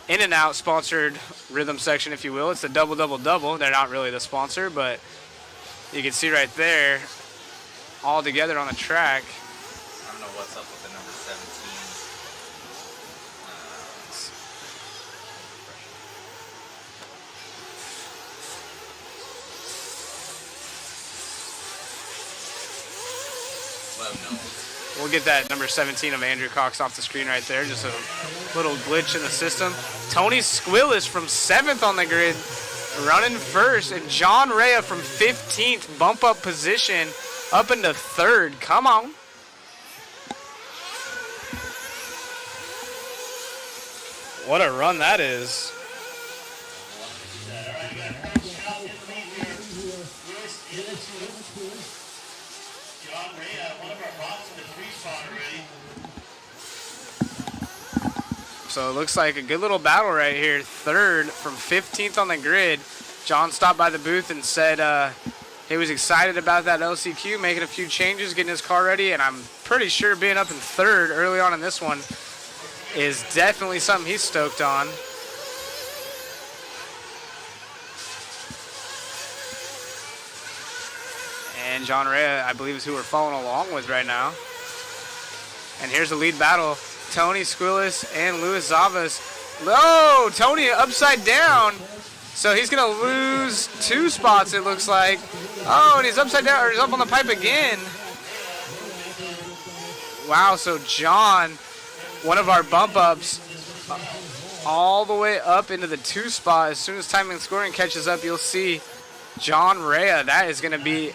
In-N-Out sponsored rhythm section, if you will. It's the double, double, double. They're not really the sponsor, but you can see right there, all together on the track. I don't know what's up with the number 17. We'll get that number 17 of Andrew Cox off the screen right there. Just a little glitch in the system. Tony Squillis from 7th on the grid, running first, and John Rea from 15th, bump up position up into 3rd. Come on. What a run that is. John Rea, one of our bots in the 3 spot already. So it looks like a good little battle right here. 3rd from 15th on the grid. John stopped by the booth and said he was excited about that LCQ, making a few changes, getting his car ready, and I'm pretty sure being up in 3rd early on in this one is definitely something he's stoked on. And John Rea, I believe, is who we're following along with right now. And here's the lead battle. Tony Squillis and Luis Zavas. Oh, Tony upside down. So he's going to lose 2 spots, it looks like. Oh, and he's upside down, or he's up on the pipe again. Wow, so John, one of our bump ups, all the way up into the 2 spot. As soon as timing and scoring catches up, you'll see John Rea. That is going to be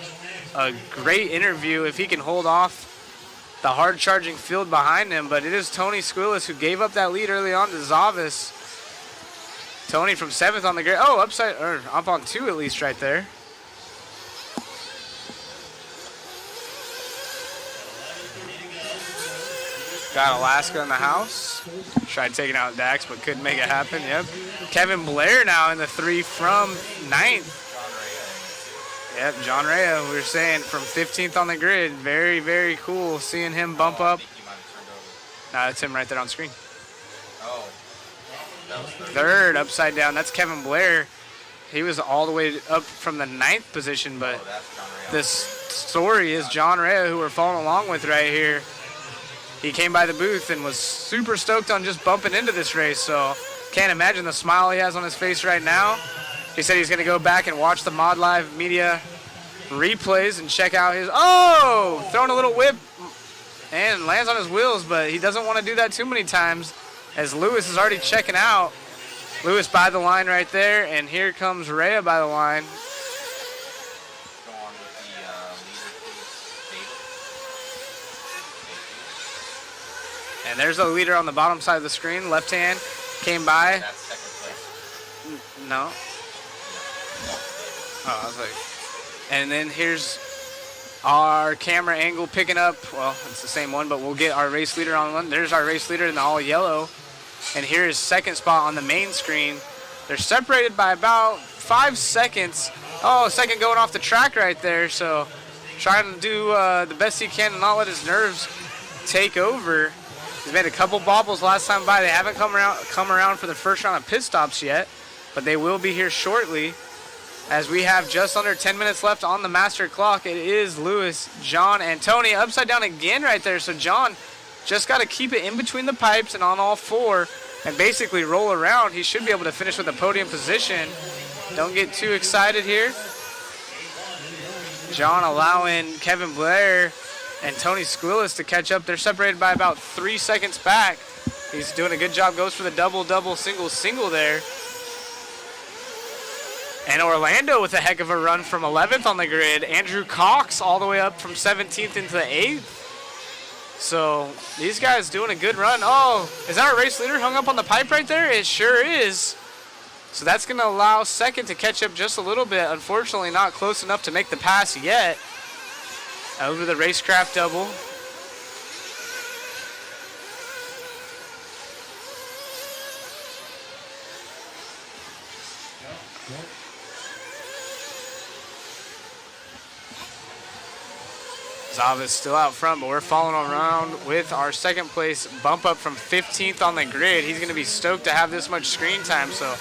a great interview if he can hold off the hard-charging field behind him. But it is Tony Squillis who gave up that lead early on to Zavas. Tony from 7th on the grid. Oh, up on 2 at least right there. Got Alaska in the house. Tried taking out Dax, but couldn't make it happen. Yep. Kevin Blair now in the 3 from 9th. Yep, John Rea, we were saying, from 15th on the grid. Very, very cool seeing him bump up. Nah, that's him right there on screen. Oh. 3rd, upside down. That's Kevin Blair. He was all the way up from the 9th position, but this story is John Rea, who we're following along with right here. He came by the booth and was super stoked on just bumping into this race, so can't imagine the smile he has on his face right now. He said he's going to go back and watch the Mod Live media replays and check out his... Oh! Throwing a little whip and lands on his wheels, but he doesn't want to do that too many times as Lewis is already checking out. Lewis by the line right there, and here comes Rea by the line. And there's the leader on the bottom side of the screen, left hand, came by. That's 2nd place. No. Oh, I was like, and then here's our camera angle picking up. Well, it's the same one, but we'll get our race leader on one. There's our race leader in the all yellow. And here is 2nd spot on the main screen. They're separated by about 5 seconds. Oh, 2nd going off the track right there. So trying to do the best he can and not let his nerves take over. He's made a couple bobbles last time by. They haven't come around for the first round of pit stops yet, but they will be here shortly. As we have just under 10 minutes left on the master clock, it is Lewis, John, and Tony upside down again right there. So John just got to keep it in between the pipes and on all 4 and basically roll around. He should be able to finish with a podium position. Don't get too excited here. John allowing Kevin Blair and Tony Squillis to catch up. They're separated by about 3 seconds back. He's doing a good job. Goes for the double, double, single, single there. And Orlando with a heck of a run from 11th on the grid. Andrew Cox all the way up from 17th into the 8th. So these guys doing a good run. Oh, is that our race leader hung up on the pipe right there? It sure is. So that's going to allow second to catch up just a little bit. Unfortunately, not close enough to make the pass yet. Over the Racecraft double. Zava's still out front, but we're following around with our second place bump up from 15th on the grid. He's going to be stoked to have this much screen time. So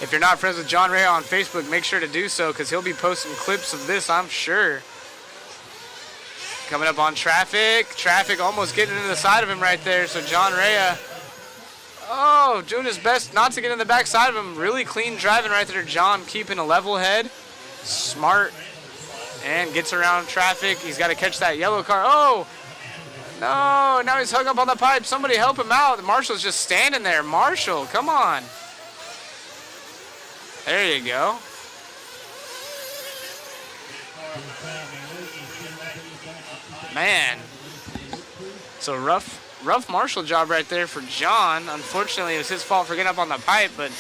if you're not friends with John Ray on Facebook, make sure to do so because he'll be posting clips of this, I'm sure. Coming up on traffic. Traffic almost getting into the side of him right there. So John Ray, doing his best not to get in the back side of him. Really clean driving right there. John keeping a level head. Smart. And gets around traffic. He's got to catch that yellow car. Oh, no. Now he's hung up on the pipe. Somebody help him out. Marshall's just standing there. Marshall, come on. There you go. Man. So rough Marshall job right there for John. Unfortunately, it was his fault for getting up on the pipe, but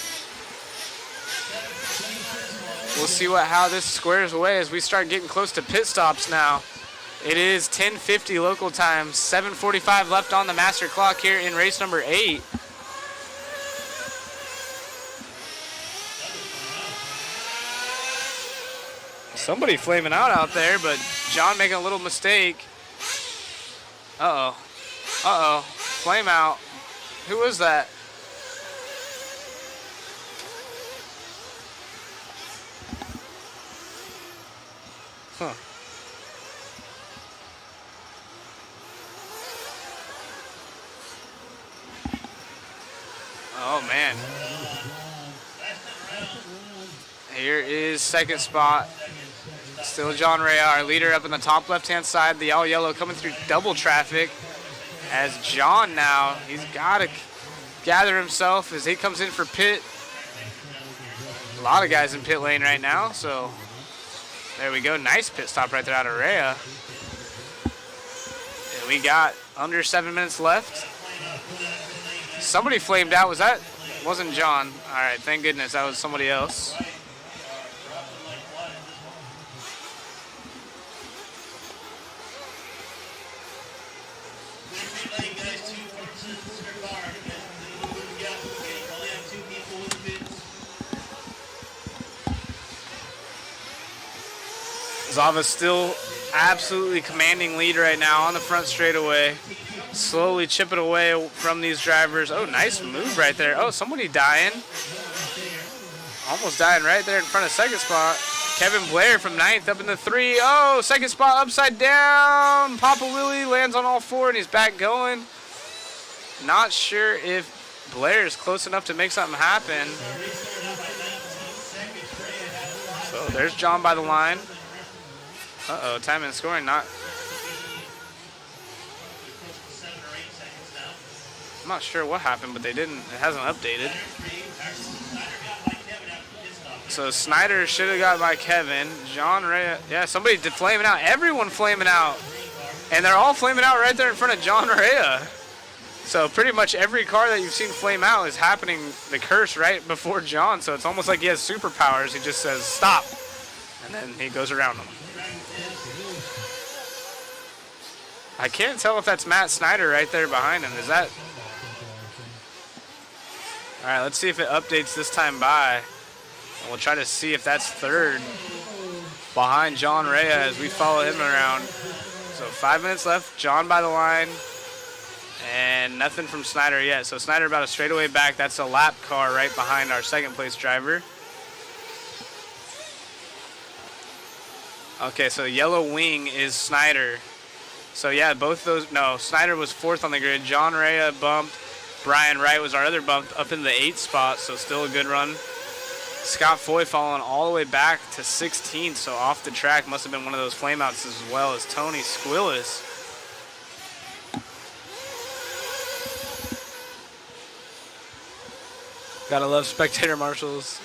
we'll see how this squares away as we start getting close to pit stops now. It is 10:50 local time, 7:45 left on the master clock here in race number 8. Somebody flaming out there, but John making a little mistake. Uh-oh. Flame out. Who was that? Huh. Oh, man. Here is second spot. Still John Ray, our leader, up in the top left-hand side. The all yellow coming through double traffic. As John now, he's got to gather himself as he comes in for pit. A lot of guys in pit lane right now, so there we go. Nice pit stop right there out of Rhea. And we got under 7 minutes left. Somebody flamed out. Wasn't John. All right, thank goodness that was somebody else. Zava's still absolutely commanding lead right now on the front straightaway. Slowly chipping away from these drivers. Oh, nice move right there. Oh, somebody dying. Almost dying right there in front of second spot. Kevin Blair from 9th up in the 3. Oh, second spot upside down. Papa Willie lands on all 4 and he's back going. Not sure if Blair is close enough to make something happen. So there's John by the line. Uh-oh, time and scoring not. I'm not sure what happened, but it hasn't updated. So Snyder should have got by Kevin. John Ray, yeah, somebody did flaming out. Everyone flaming out. And they're all flaming out right there in front of John Ray. So pretty much every car that you've seen flame out is happening the curse right before John. So it's almost like he has superpowers. He just says, stop. And then he goes around them. I can't tell if that's Matt Snyder right there behind him. Is that? All right, let's see if it updates this time by. And we'll try to see if that's third behind John Ray as we follow him around. So 5 minutes left. John by the line. And nothing from Snyder yet. So Snyder about a straightaway back. That's a lap car right behind our second place driver. Okay, so yellow wing is Snyder. So yeah, both those, no, Snyder was 4th on the grid. John Ray bumped. Brian Wright was our other bump up in the 8th spot, so still a good run. Scott Foy falling all the way back to 16th, so off the track. Must have been one of those flameouts as well as Tony Squillis. Gotta love spectator marshals.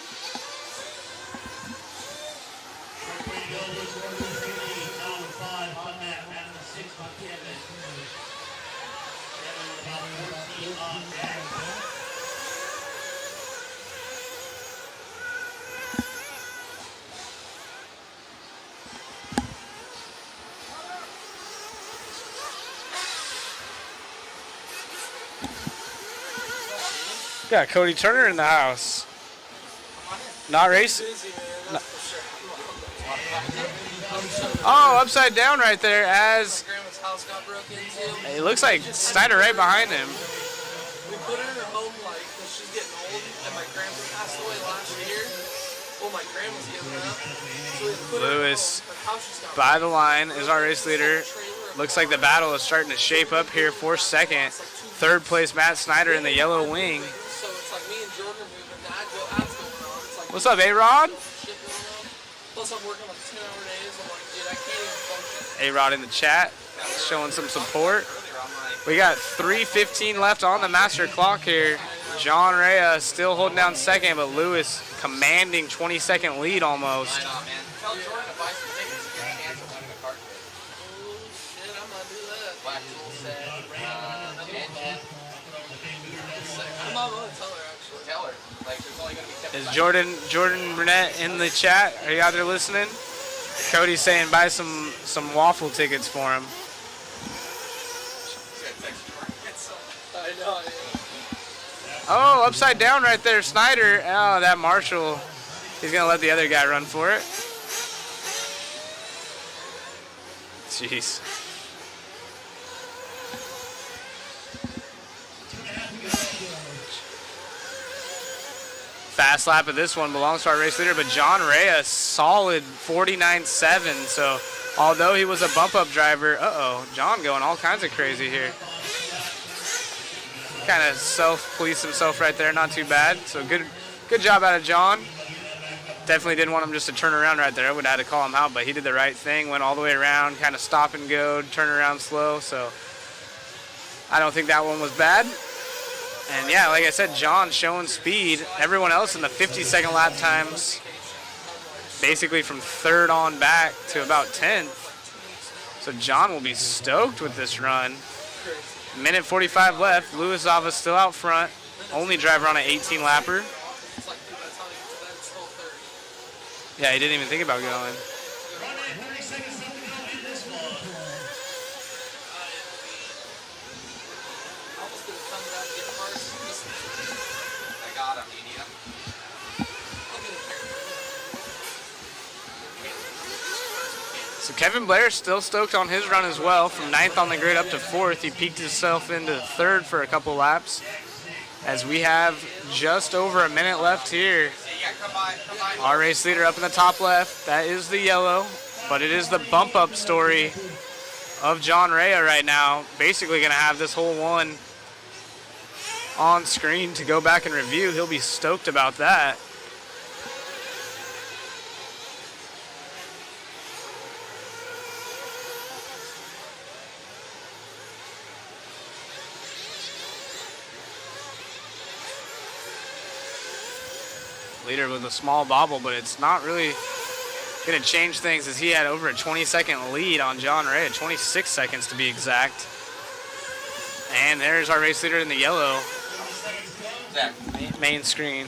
Got Cody Turner in the house. Not racing. No. Oh, upside down right there as it looks like Snyder right behind him. We put her in her home life because she's getting old, and my grandpa passed away last year. Well, my grandma's giving up. So we put Lewis by the line is our race leader. Looks like the battle is starting to shape up here for second. Third place, Matt Snyder in the yellow wing. So it's like me and Jordan are moving. Ads going on. It's like, what's up, A-Rod? plus I'm working like 10-hour days. I'm like, dude, I can't even function. A-Rod in the chat, showing some support. We got 3:15 left on the master clock here. John Rea still holding down second, but Lewis commanding 20-second lead almost. Is Jordan Burnett in the chat? Are you out there listening? Cody's saying buy some waffle tickets for him. Oh, upside down right there, Snyder. Oh, that Marshall. He's gonna let the other guy run for it. Jeez. Fast lap of this one belongs to our race leader, but John Rea, solid 49.7. So although he was a bump up driver, John going all kinds of crazy here. Kind of self-police himself right there, not too bad. So good job out of John. Definitely didn't want him just to turn around right there. I would have had to call him out, but he did the right thing, went all the way around, kind of stop and go, turn around slow. So I don't think that one was bad. And yeah, like I said, John showing speed. Everyone else in the 50-second lap times, basically from third on back to about 10th. So John will be stoked with this run. Minute 45 left. Lewis Zava's still out front. Only driver on an 18-lapper. Yeah, he didn't even think about going. So Kevin Blair still stoked on his run as well. From 9th on the grid up to 4th. He peaked himself into 3rd for a couple laps. As we have just over a minute left here. Our race leader up in the top left. That is the yellow. But it is the bump up story of John Rea right now. Basically going to have this whole one on screen to go back and review. He'll be stoked about that. Leader with a small bobble, but it's not really going to change things as he had over a 20-second lead on John Rea, 26 seconds to be exact. And there's our race leader in the yellow. Main screen.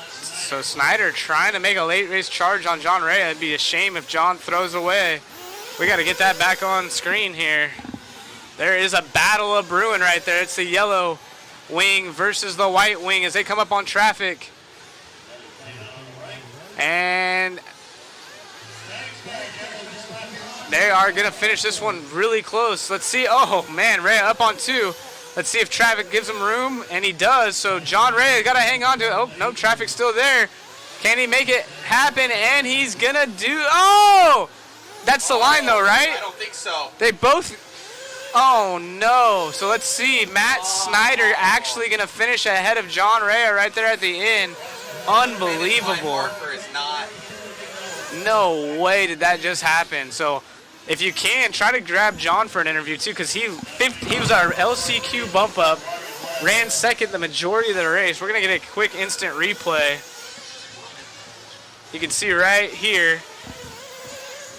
So Snyder trying to make a late race charge on John Rea. It'd be a shame if John throws away. We got to get that back on screen here. There is a battle of brewing right there. It's the yellow wing versus the white wing as they come up on traffic. And they are going to finish this one really close. Let's see. Oh, man, Rea up on 2. Let's see if traffic gives him room, and he does. So John Rea got to hang on to it. Oh, no, traffic's still there. Can he make it happen? And he's going to do. Oh, that's the line, though, right? I don't think so. They both. Oh, no. So let's see. Matt Snyder actually going to finish ahead of John Rea right there at the end. Unbelievable. No way did that just happen. So if you can, try to grab John for an interview, too, because he was our LCQ bump up, ran second the majority of the race. We're going to get a quick instant replay. You can see right here.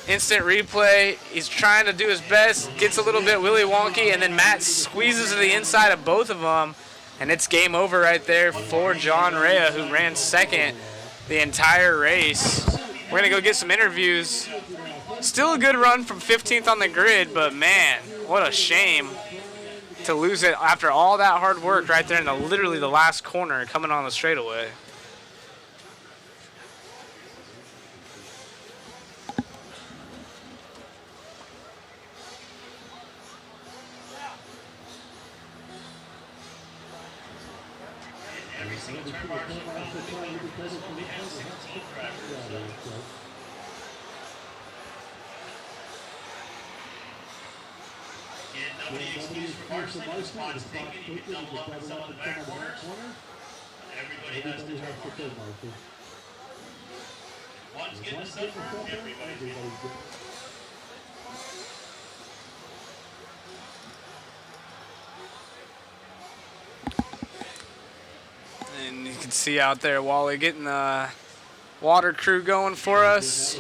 Instant replay. He's trying to do his best. Gets a little bit willy wonky, and then Matt squeezes to the inside of both of them, and it's game over right there for John Rea, who ran second the entire race. We're going to go get some interviews. Still a good run from 15th on the grid, but man, what a shame to lose it after all that hard work right there in literally the last corner coming on the straightaway. Every single turn marshal because we have 16 drivers. Again, nobody excused for marshalling. The spot's taken. You can double up in some of the back corners. Everybody has to turn marshal. One's getting a sub, everybody's getting. And you can see out there Wallie getting the water crew going for us.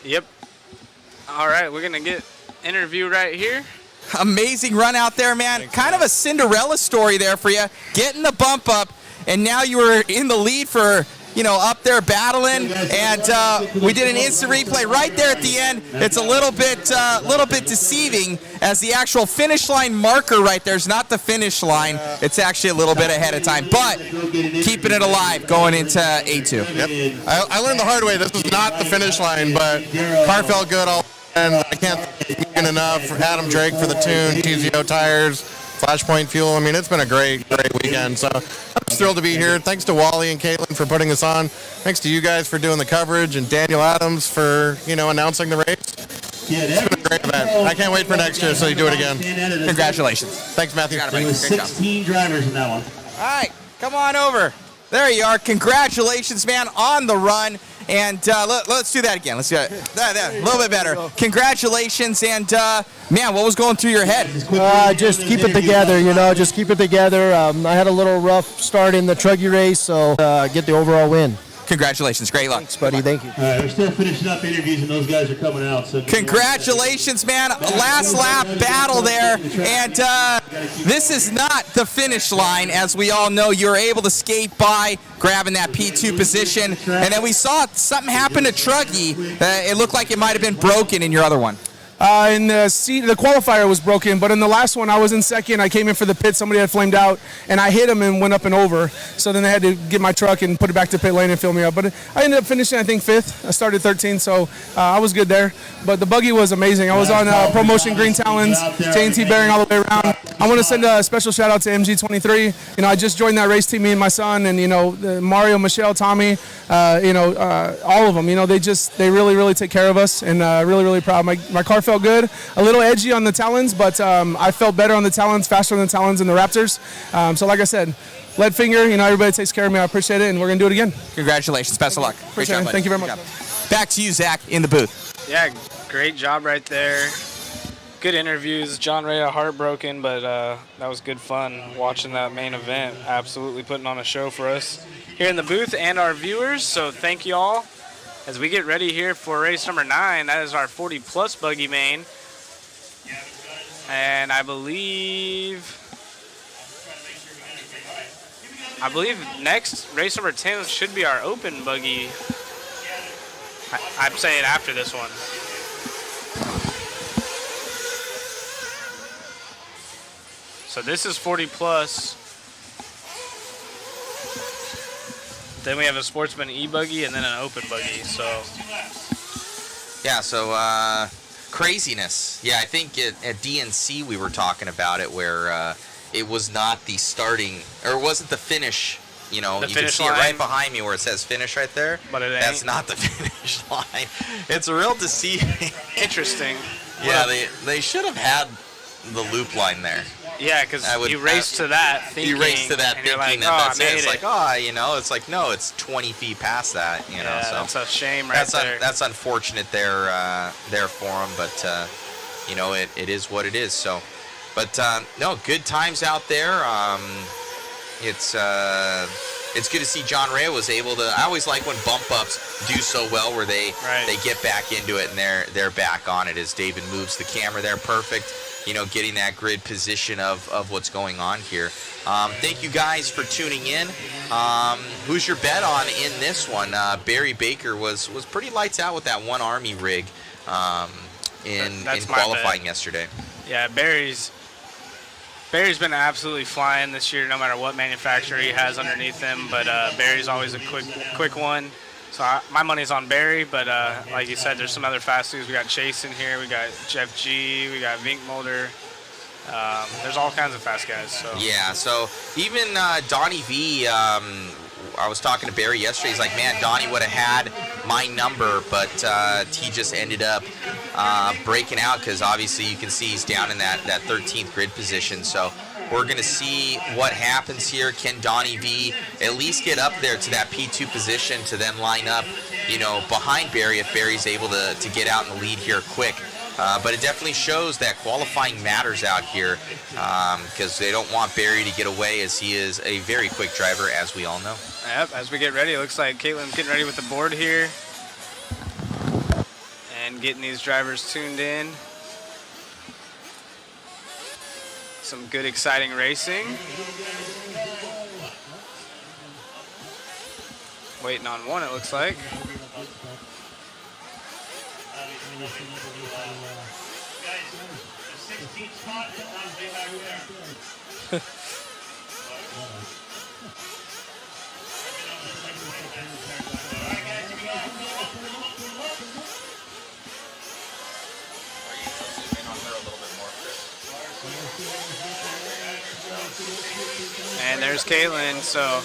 Yep. All right, we're going to get interview right here. Amazing run out there, man. Thanks, kind of a Cinderella story there for you. Getting the bump up, and now you were in the lead for, up there battling, and we did an instant replay right there at the end. It's a little bit deceiving, as the actual finish line marker right there is not the finish line. It's actually a little bit ahead of time, but keeping it alive going into A2. Yep. I learned the hard way. This was not the finish line, but car felt good all. And I can't thank enough for Adam Drake for the tune, TZO tires, Flashpoint fuel. I mean, it's been a great weekend. So I'm just thrilled to be here. Thanks to Wallie and Caitlin for putting this on. Thanks to you guys for doing the coverage, and Daniel Adams for announcing the race. It's been a great event. I can't wait for next year, so you do it again. Congratulations. Thanks, Matthew. There was 16 drivers in that one. All right, come on over. There you are. Congratulations, man, on the run. And let's do that again. Let's do it. A little bit better. Congratulations. And, man, what was going through your head? Just keep it together, just keep it together. I had a little rough start in the Truggy race, so get the overall win. Congratulations. Great luck. Thanks, buddy. Thank you. All right, we're still finishing up interviews, and those guys are coming out. So congratulations, man. Last lap battle there. And this is not the finish line. As we all know, you were able to skate by, grabbing that P2 position. And then we saw something happen to Truggy. It looked like it might have been broken in your other one. In the qualifier was broken, but in the last one I was in second. I came in for the pit. Somebody had flamed out, and I hit him and went up and over. So then they had to get my truck and put it back to pit lane and fill me up. But I ended up finishing, I think, 5th. I started 13th, so I was good there. But the buggy was amazing. I was on ProMotion Green Talons, J&T bearing all the way around. I want to send a special shout out to MG23. I just joined that race team, me and my son, and Mario, Michelle, Tommy, all of them. They really take care of us, and really proud. My car felt good, a little edgy on the Talons, but I felt better on the Talons, faster on the Talons and the Raptors. So like I said, lead finger, everybody takes care of me. I appreciate it, and we're going to do it again. Congratulations. Best of luck. Great job, buddy. Thank you very much. Back to you, Zach, in the booth. Yeah, great job right there. Good interviews. John Ray heartbroken, but that was good fun watching that main event. Absolutely putting on a show for us here in the booth and our viewers. So thank you all. As we get ready here for race number 9, that is our 40-plus buggy main. And I believe next, race number 10 should be our open buggy. I'm saying after this one. So this is 40-plus. Then we have a Sportsman e-buggy and then an open buggy. So yeah, so craziness. Yeah, I think at DNC we were talking about it, where it was not the starting, or it wasn't the finish. You can see it right behind me where it says finish right there. But that's not the finish line. It's real deceiving. Interesting. Yeah, they should have had the loop line there. Yeah, because you race to that thinking. You race to that and you're thinking like, that that's I it. made It's like, it's like, no, it's 20 feet past that, you know. Yeah, so that's a shame right there. That's unfortunate there for him, but, it is what it is. So, but, no, good times out there. It's good to see John Ray was able to. I always like when bump ups do so well where they get back into it and they're back on it as David moves the camera there. Perfect. Getting that grid position of what's going on here. Thank you guys for tuning in. Who's your bet on in this one? Barry Baker was pretty lights out with that one Army rig in qualifying yesterday. Yeah, Barry's been absolutely flying this year, no matter what manufacturer he has underneath him. But Barry's always a quick one. So my money's on Barry, but like you said, there's some other fast dudes. We got Chase in here, we got Jeff G, we got Vink Mulder. There's all kinds of fast guys. So yeah, so even Donnie V, I was talking to Barry yesterday. He's like, man, Donnie would have had my number, but he just ended up breaking out because obviously you can see he's down in that 13th grid position. So we're going to see what happens here. Can Donnie V at least get up there to that P2 position to then line up, behind Barry if Barry's able to get out in the lead here quick. But it definitely shows that qualifying matters out here because they don't want Barry to get away as he is a very quick driver, as we all know. Yep, as we get ready, it looks like Caitlin's getting ready with the board here and getting these drivers tuned in. Some good, exciting racing. Waiting on one, it looks like. And there's Caitlin, so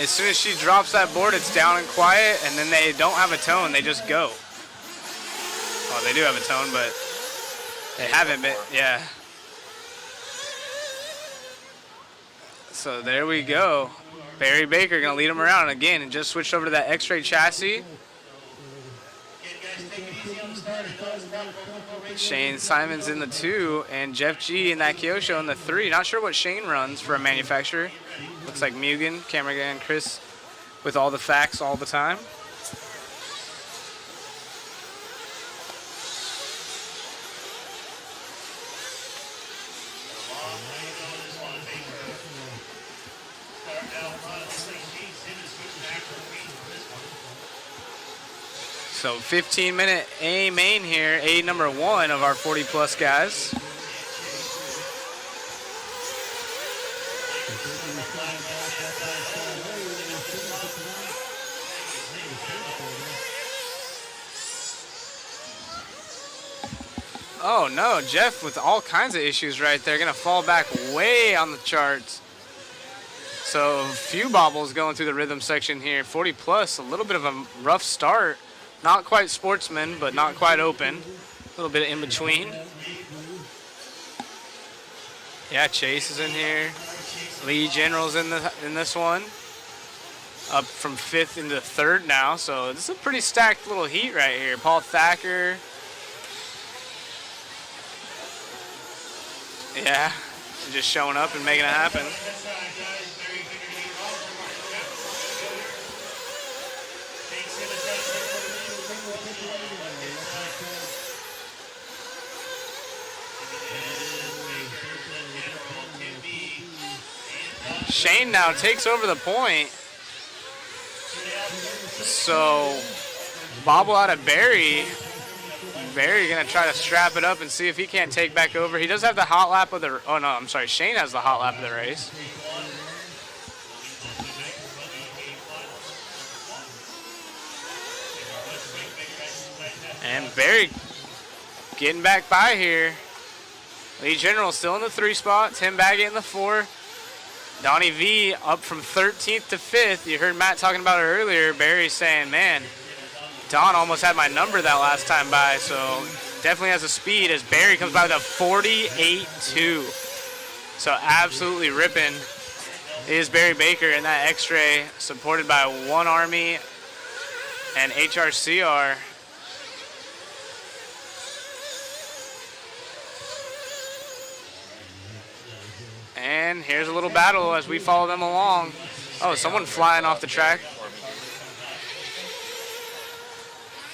as soon as she drops that board, it's down and quiet, and then they don't have a tone, they just go. Well, they do have a tone, but they haven't been, yeah. So there we go. Barry Baker gonna lead them around again and just switched over to that X-ray chassis. Shane Simons in the 2 and Jeff G in that Kyosho in the 3. Not sure what Shane runs for a manufacturer. Looks like Mugen, camera guy, and Chris with all the facts all the time. So 15-minute A main here, A number 1 of our 40-plus guys. Oh no, Jeff with all kinds of issues right there, gonna fall back way on the charts. So a few bobbles going through the rhythm section here. 40 plus, a little bit of a rough start. Not quite Sportsman, but not quite open. A little bit in between. Yeah, Chase is in here. Lee General's in this one. Up from 5th into 3rd now, so this is a pretty stacked little heat right here. Paul Thacker. Yeah, just showing up and making it happen. Shane now takes over the point. So, bobble out of Barry. Barry gonna try to strap it up and see if he can't take back over. He does have the hot lap of the, oh no, I'm sorry, Shane has the hot lap of the race. And Barry getting back by here. Lee General still in the 3 spot, Tim Baggett in the 4. Donnie V up from 13th to 5th. You heard Matt talking about it earlier. Barry saying, man, Don almost had my number that last time by, so definitely has the speed as Barry comes by with a 48.2. So absolutely ripping is Barry Baker in that X-Ray, supported by One Army and HRCR. And here's a little battle as we follow them along. Oh, someone flying off the track.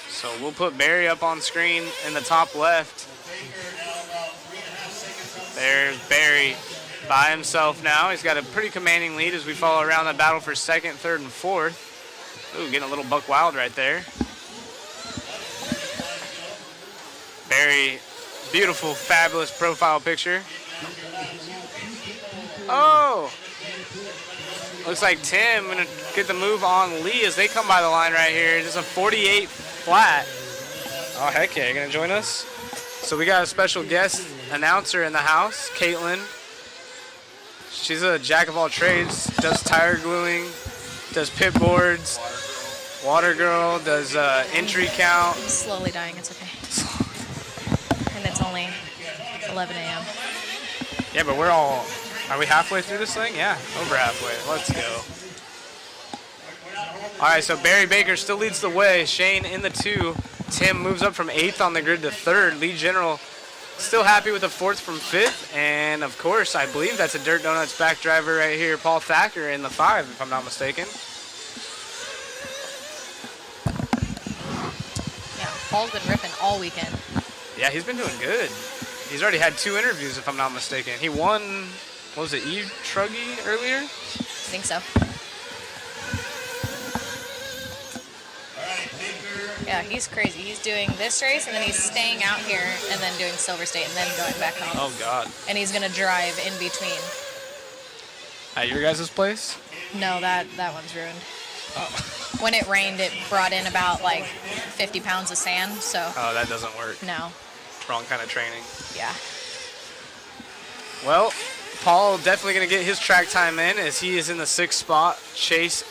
So we'll put Barry up on screen in the top left. There's Barry by himself now. He's got a pretty commanding lead as we follow around the battle for second, third, and fourth. Ooh, getting a little buck wild right there. Barry, beautiful, fabulous profile picture. Oh! Looks like Tim gonna get the move on Lee as they come by the line right here. Just a 48 flat. Oh, heck yeah, you gonna join us? So we got a special guest announcer in the house, Caitlin. She's a jack of all trades, does tire gluing, does pit boards, water girl, does entry count. I'm slowly dying, it's okay. And it's only 11 a.m. Yeah, but are we halfway through this thing? Yeah, over halfway. Let's go. All right, so Barry Baker still leads the way. Shane in the 2. Tim moves up from 8th on the grid to 3rd. Lee General still happy with the 4th from 5th. And, of course, I believe that's a Dirt Donuts back driver right here, Paul Thacker, in the 5, if I'm not mistaken. Yeah, Paul's been ripping all weekend. Yeah, he's been doing good. He's already had 2 interviews, if I'm not mistaken. He won, what was it, E-Truggy earlier? I think so. Yeah, he's crazy. He's doing this race, and then he's staying out here, and then doing Silver State, and then going back home. Oh, God. And he's going to drive in between. At your guys' place? No, that one's ruined. Oh. When it rained, it brought in about, like, 50 pounds of sand, so. Oh, that doesn't work. No. Wrong kind of training. Yeah. Well, Paul definitely going to get his track time in as he is in the 6th spot. Chase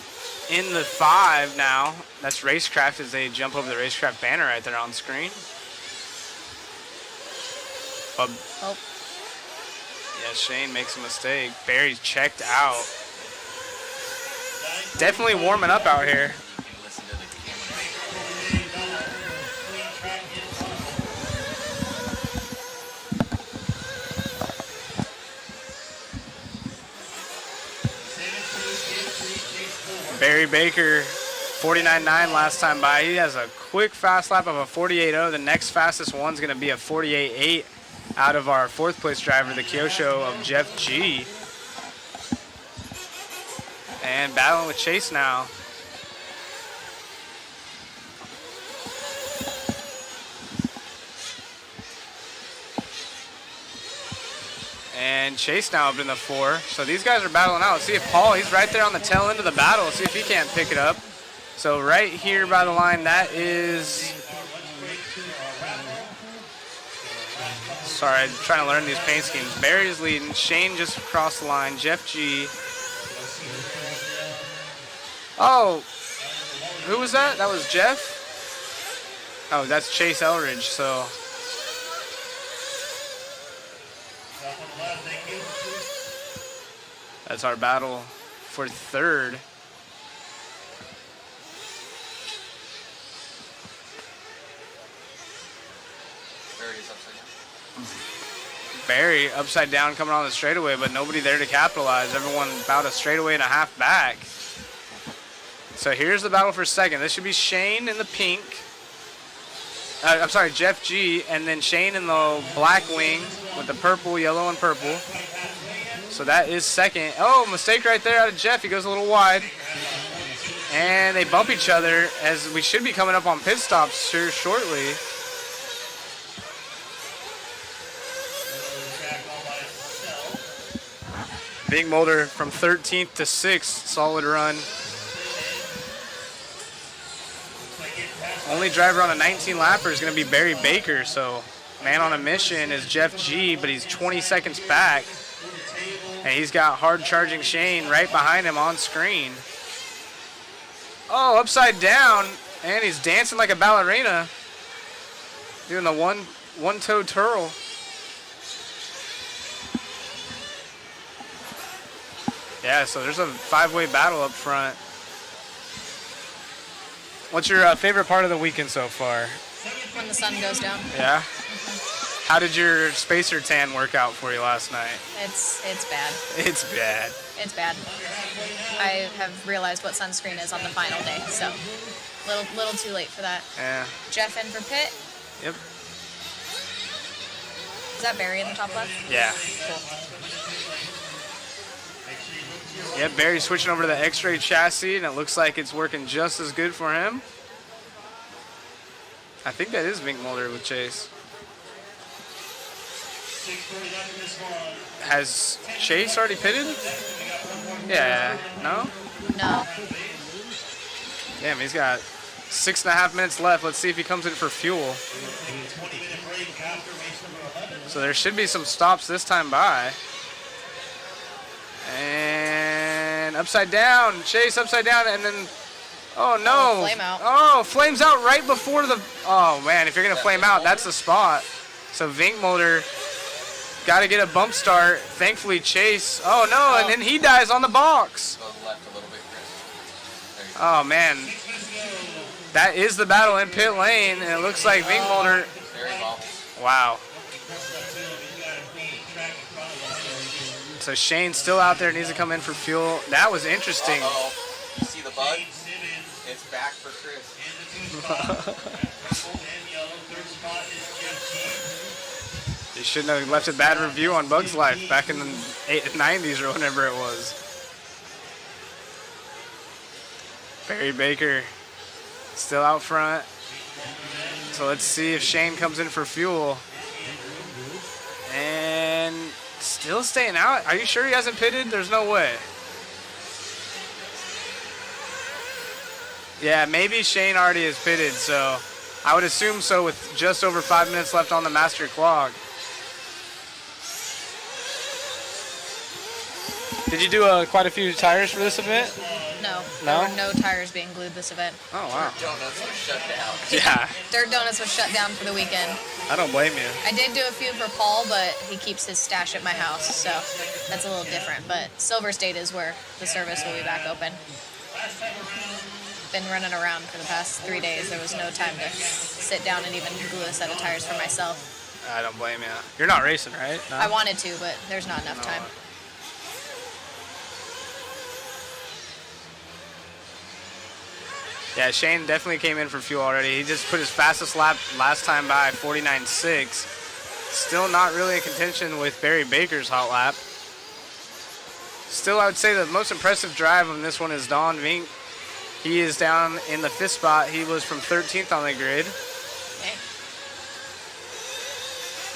in the 5 now. That's Racecraft as they jump over the Racecraft banner right there on screen. Oh. Yeah, Shane makes a mistake. Barry's checked out. Definitely warming up out here. Barry Baker, 49.9 last time by. He has a quick fast lap of a 48.0. The next fastest one's going to be a 48.8 out of our 4th place driver, the Kyosho of Jeff G. And battling with Chase now. And Chase now up in the 4. So these guys are battling out. See if Paul, he's right there on the tail end of the battle. See if he can't pick it up. So right here by the line, that is... Sorry, I'm trying to learn these paint schemes. Barry is leading. Shane just crossed the line. Jeff G. Oh, who was that? That was Jeff? Oh, that's Chase Elridge, so... That's our battle for 3rd. Barry upside down coming on the straightaway, but nobody there to capitalize. Everyone about a straightaway and a half back. So here's the battle for 2nd. This should be Shane in the pink. I'm sorry, Jeff G, and then Shane in the black wing with the purple, yellow, and purple. So that is 2nd. Oh, mistake right there out of Jeff. He goes a little wide. And they bump each other as we should be coming up on pit stops here shortly. Big Mulder from 13th to 6th. Solid run. Only driver on a 19-lapper is going to be Barry Baker. So man on a mission is Jeff G, but he's 20 seconds back. And he's got hard-charging Shane right behind him on screen. Oh, upside down. And he's dancing like a ballerina. Doing the one-toe twirl. Yeah, so there's a 5-way battle up front. What's your favorite part of the weekend so far? When the sun goes down. Yeah? How did your spacer tan work out for you last night? It's bad. It's bad. It's bad. I have realized what sunscreen is on the final day, so little too late for that. Yeah. Jeff in for pit. Yep. Is that Barry in the top left? Yeah. Cool. Yep, Barry's switching over to the X-ray chassis, and it looks like it's working just as good for him. I think that is Vink Mulder with Chase. Has Chase already pitted? Yeah. No? No. Damn, he's got 6.5 minutes left. Let's see if he comes in for fuel. So there should be some stops this time by. And upside down. Chase upside down, and then... Oh, no. Flame out. Oh, flames out right before the... Oh, man, if you're going to flame out, that's the spot. So Vink Mulder got to get a bump start. Thankfully, Chase... Oh, no, and then he dies on the box. Oh, man. That is the battle in pit lane, and it looks like Vink Mulder... Wow. So Shane's still out there, needs to come in for fuel. That was interesting. Uh-oh. You see the bug? It's back for Chris. You shouldn't have left a bad review on Bug's Life back in the 90s or whenever it was. Barry Baker still out front. So let's see if Shane comes in for fuel. And still staying out. Are you sure he hasn't pitted? There's no way. Yeah, maybe Shane already has pitted, so I would assume so with just over 5 minutes left on the master clock. Did you do quite a few tires for this event? No. No? There were no tires being glued this event. Oh, wow. Donuts was shut down. Yeah. Dirt Donuts was shut down for the weekend. I don't blame you. I did do a few for Paul, but he keeps his stash at my house, so that's a little different. But Silver State is where the service will be back open. Been running around for the past 3 days. There was no time to sit down and even glue a set of tires for myself. I don't blame you. You're not racing, right? No? I wanted to, but there's not enough time. Yeah, Shane definitely came in for fuel already. He just put his fastest lap last time by, 49.6. Still not really in contention with Barry Baker's hot lap. Still, I would say the most impressive drive on this one is Don Vink. He is down in the 5th spot. He was from 13th on the grid. Okay.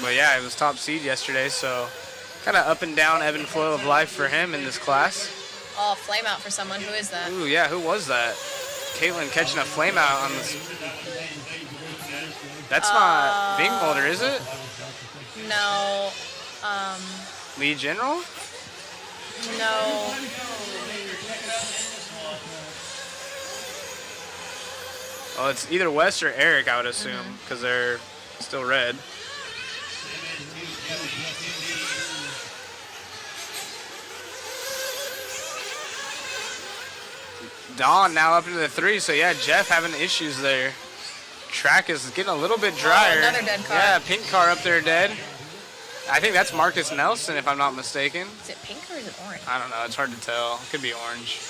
But yeah, it was top seed yesterday, so kind of up and down ebb and flow of life for him in this class. Oh, flame out for someone. Who is that? Ooh, yeah, who was that? Caitlin catching a flame out on this. That's not Vink Mulder, is it? No. Lee General? No. Oh, it's either Wes or Eric, I would assume, because they're still red. Dawn now up into the 3, so yeah, Jeff having issues there. Track is getting a little bit drier. Oh, another dead car. Yeah, pink car up there dead. I think that's Marcus Nelson, if I'm not mistaken. Is it pink or is it orange? I don't know, it's hard to tell. Could be orange.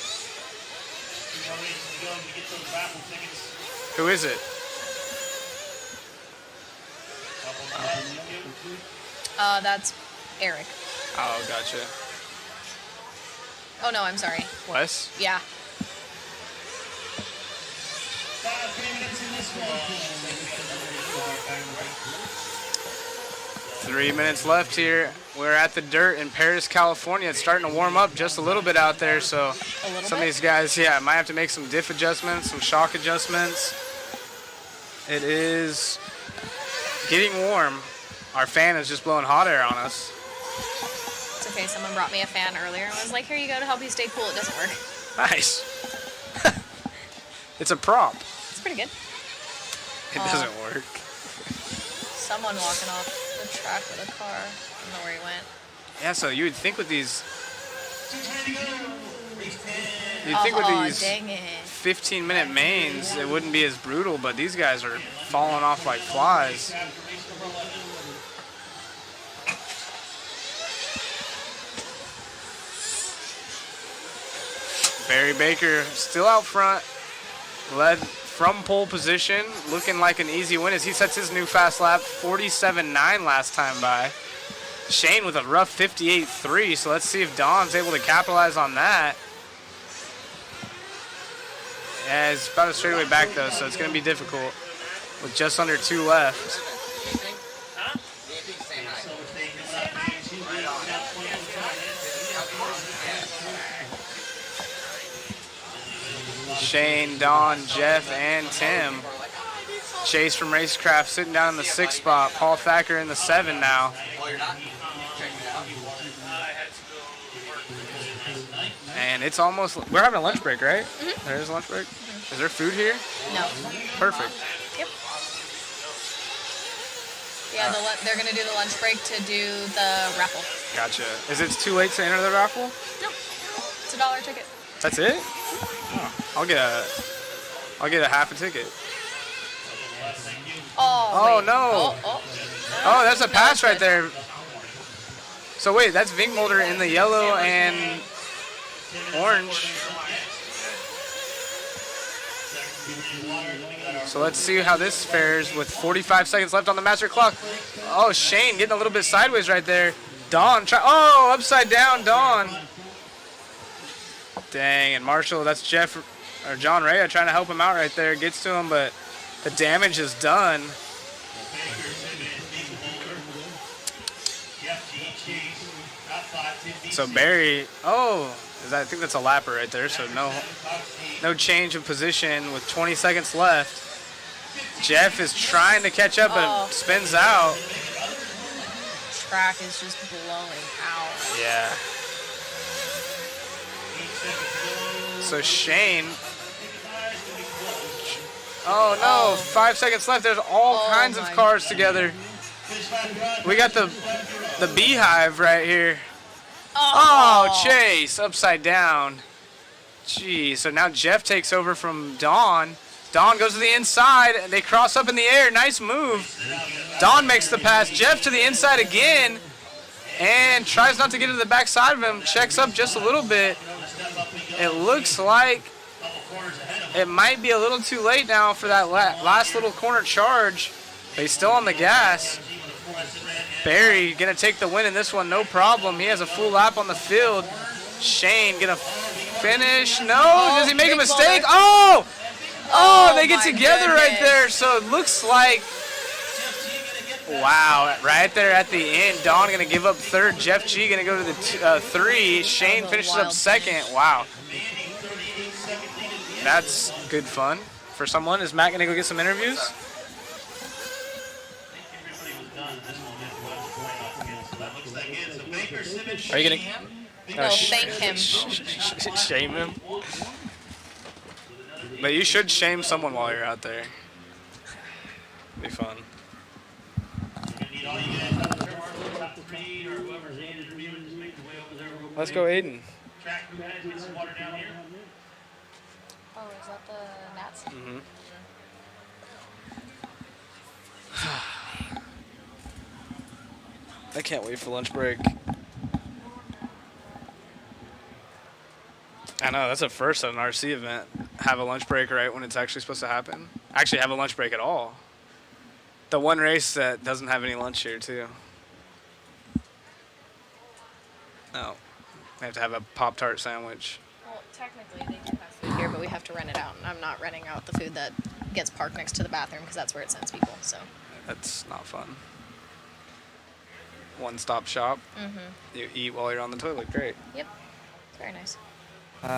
Who is it? That's Eric. Oh, gotcha. Oh, no, I'm sorry. Wes? Yeah. Three minutes left here. We're at the dirt in Perris, California. It's starting to warm up just a little bit out there, so some of these guys, yeah, might have to make some diff adjustments, some shock adjustments. It is getting warm. Our fan is just blowing hot air on us. It's okay. Someone brought me a fan earlier and was like, here you go to help you stay cool. It doesn't work. Nice. It's a prop. It's pretty good. It doesn't work. someone walking off the track with a car. I don't know where he went. Yeah, so you would think with these... Dang it. 15-minute mains, it wouldn't be as brutal, but these guys are falling off like flies. Barry Baker still out front, led from pole position, looking like an easy win as he sets his new fast lap, 47.9 last time by. Shane with a rough 58.3, so let's see if Don's able to capitalize on that. Yeah, it's about a straightaway back though, so it's going to be difficult with just under 2 left. Shane, Don, Jeff, and Tim. Chase from Racecraft sitting down in the 6th spot. Paul Thacker in the 7 now. And it's almost, we're having a lunch break, right? Mm-hmm. There is a lunch break? Is there food here? No. Perfect. Yep. Yeah, they're going to do the lunch break to do the raffle. Gotcha. Is it too late to enter the raffle? No. It's a $1 ticket. That's it? Oh, I'll get a half a ticket. Oh, no. Oh, that's a pass right there. So wait, that's Vinkmolder in the yellow and orange. So let's see how this fares with 45 seconds left on the master clock. Oh, Shane getting a little bit sideways right there. Don, upside down, Don. Dang, and Marshall, that's Jeff or John Ray trying to help him out right there. Gets to him, but the damage is done. So Barry, I think that's a lapper right there. So no change of position with 20 seconds left. Jeff is trying to catch up, but spins out. Track is just blowing out. Yeah. So Shane. Oh no, 5 seconds left. There's all kinds of cars together. We got the beehive right here. Oh, Chase, upside down. Gee, so now Jeff takes over from Don. Don goes to the inside, and they cross up in the air. Nice move. Don makes the pass. Jeff to the inside again, and tries not to get to the backside of him. Checks up just a little bit. It looks like it might be a little too late now for that last little corner charge. But he's still on the gas. Barry gonna take the win in this one, no problem. He has a full lap on the field. Shane gonna finish. No, does he make a mistake? They get together right there. So it looks like, wow, right there at the end, Don gonna give up 3rd. Jeff G gonna go to the 3. Shane finishes up 2nd. Wow. That's good fun for someone. Is Matt gonna go get some interviews? Are you gonna? No, thank him. Shame him. But you should shame someone while you're out there. Be fun. Let's go, Aiden. Oh, is that the Nats? Mm-hmm. I can't wait for lunch break. I know, that's a first at an RC event. Have a lunch break right when it's actually supposed to happen. Actually have a lunch break at all. The one race that doesn't have any lunch here, too. No. We have to have a Pop-Tart sandwich. Well, technically they do have food here, but we have to rent it out. And I'm not renting out the food that gets parked next to the bathroom because that's where it sends people, so. That's not fun. One-stop shop. Mm-hmm. You eat while you're on the toilet. Great. Yep. Very nice. All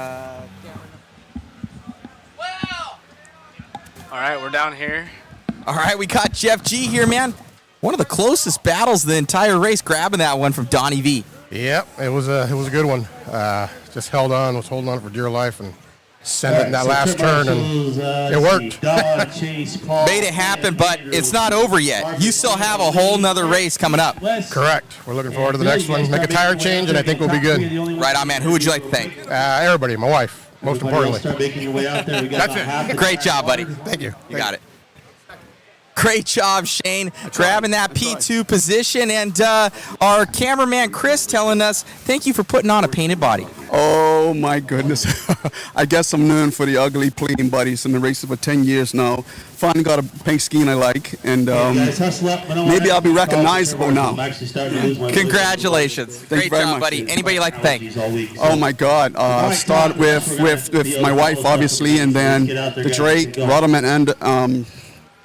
right, we're down here. All right, we got Jeff G here, man. One of the closest battles of the entire race, grabbing that one from Donnie V. Yep, it was a good one. Just held on, was holding on for dear life, and send it in that last turn, and it worked. Made it happen, but it's not over yet. You still have a whole nother race coming up. Correct. We're looking forward to the next one. Make a tire change, and I think we'll be good. Right on, man. Who would you like to thank? Everybody, my wife, most importantly. That's it. Great job, buddy. Thank you. You got it. Great job, Shane, grabbing that P2 position, and our cameraman Chris telling us, thank you for putting on a painted body. Oh my goodness. I guess I'm known for the ugly clean bodies in the races for 10 years now. Finally got a paint scheme I like, and maybe I'll be recognizable now. Congratulations. Great job, buddy. Anybody you'd like to thank? Oh my God. Start with my wife, obviously, and then the Drake, Rodman, and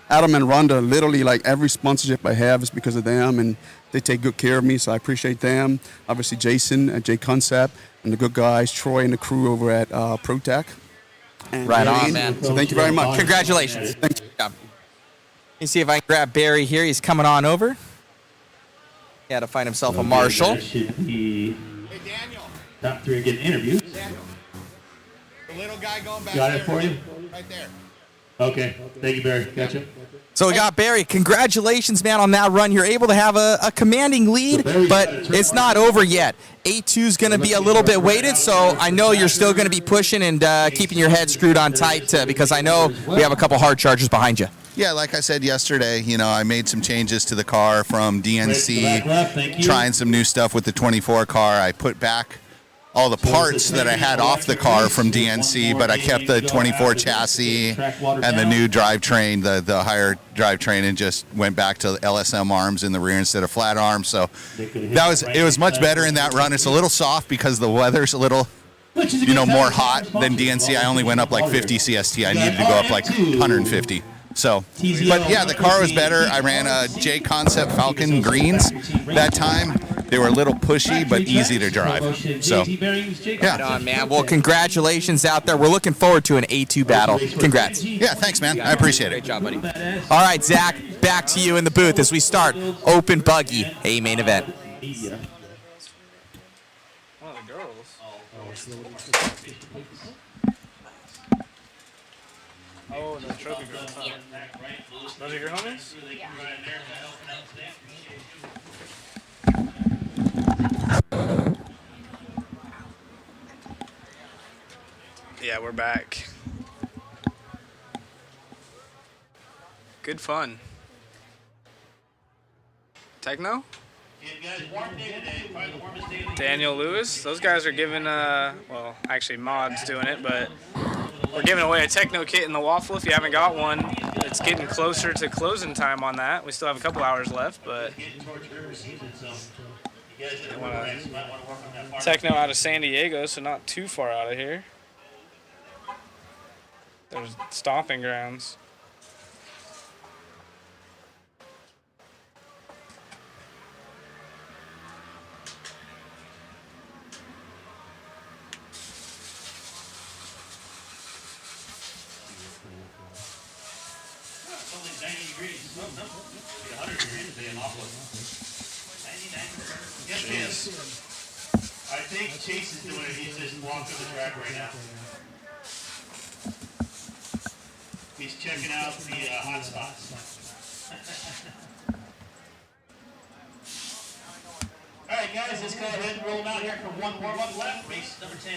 Adam and Rhonda. Literally, like every sponsorship I have is because of them, and they take good care of me, so I appreciate them. Obviously, Jason at J Concept, and the good guys, Troy and the crew over at ProTech. And Right on, man. So thank you very much. Congratulations. Thank you. Let me see if I can grab Barry here. He's coming on over. He had to find himself a marshal. Should be top 3 getting interviewed. The little guy going back Got it for you? Right there. Okay. Thank you, Barry. Gotcha. So we got Barry. Congratulations, man, on that run. You're able to have a commanding lead, but it's not over yet. A2 is going to be a little bit weighted, so I know you're still going to be pushing and keeping your head screwed on tight because I know we have a couple hard chargers behind you. Yeah, like I said yesterday, I made some changes to the car from DNC, trying some new stuff with the 24 car. I put back all the parts that I had off the car from DNC, but I kept the 24 chassis and the new drivetrain, the higher drivetrain, and just went back to LSM arms in the rear instead of flat arms. So it was much better in that run. It's a little soft because the weather's a little more hot than DNC. I only went up like 50 CST. I needed to go up like 150. So, but yeah, the car was better. I ran a J Concept Falcon greens that time. They were a little pushy, but easy to drive. So, yeah. Right on, man. Well, congratulations out there. We're looking forward to an A2 battle. Congrats. Yeah, thanks, man. I appreciate it. Great job, buddy. All right, Zach, back to you in the booth as we start Open Buggy, a main event. Oh, the trophy girls. Huh? Those are your homies? Yeah. Yeah, we're back. Good fun. Techno? Daniel Lewis. Those guys are giving, well, actually Mod's doing it, but we're giving away a Techno kit in the Waffle. If you haven't got one, it's getting closer to closing time on that. We still have a couple hours left, but Techno out of San Diego, so not too far out of here. There's stomping grounds. Yes, I think Chase is doing it. He's just walking the track right now. He's checking out the hot spots. All right, guys, let's go ahead and roll them out here for one warm-up left. Race number 10.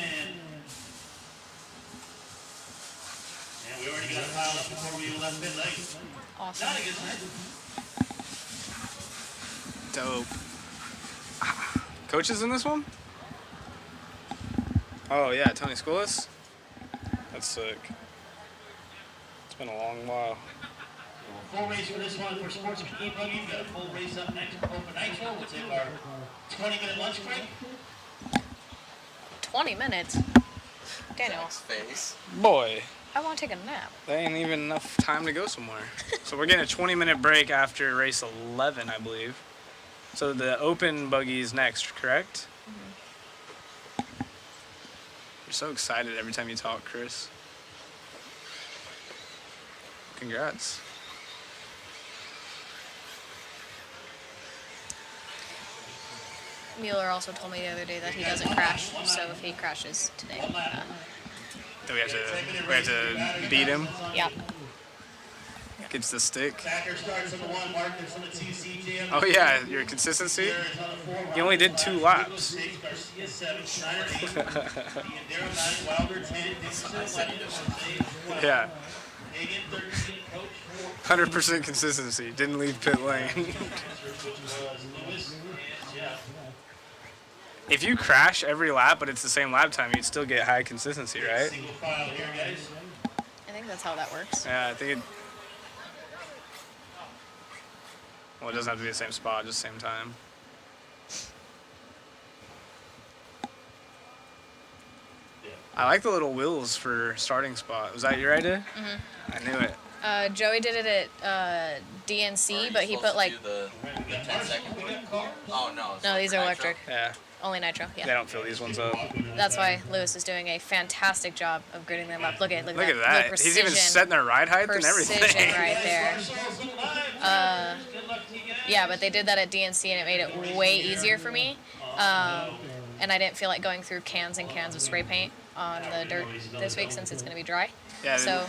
And we already got it piled up before we left pit lane. Awesome. Not a good night. Dope. Coaches in this one? Oh yeah, Tony Schoolis. That's sick. It's been a long while. Full race for this one for Sportsman e-buggy. We've got a full race up next for Open Nitro. We'll take our 20-minute lunch break. 20 minutes? Daniel. Boy, I want to take a nap. there ain't even enough time to go somewhere. So we're getting a 20-minute break after race 11, I believe. So the Open buggy is next, correct? You're so excited every time you talk, Chris. Congrats. Mueller also told me the other day that he doesn't crash, so if he crashes today, Do we have to beat him? Yep. Gets the stick. Thacker starts on the 1, Marcus on the 2, CJ on the Oh yeah, your consistency. You only did 2 laps. Garcia 7, Schneider 8, Darrow 9, Wilder 10, Dixon 11, Yeah. Hagan 13, Coach 100% consistency. Didn't leave pit lane. Lewis and Jeff. If you crash every lap, but it's the same lap time, you'd still get high consistency, right? Single file here, guys. I think that's how that works. Yeah, I think it. Well, it doesn't have to be the same spot, just same time. I like the little wheels for starting spot. Was that your idea? Mm-hmm. I knew it. Joey did it at DNC, but he put like. The 10-second one? Oh, no. No, these are Nitro? electric. Yeah. Only Nitro, yeah. They don't fill these ones up. That's why Lewis is doing a fantastic job of gridding them up. Look at Look that. at that. He's even setting their ride height and everything. Precision right there. Yeah, but they did that at DNC and it made it way easier for me. And I didn't feel like going through cans and cans of spray paint on the dirt this week since it's going to be dry. Yeah, so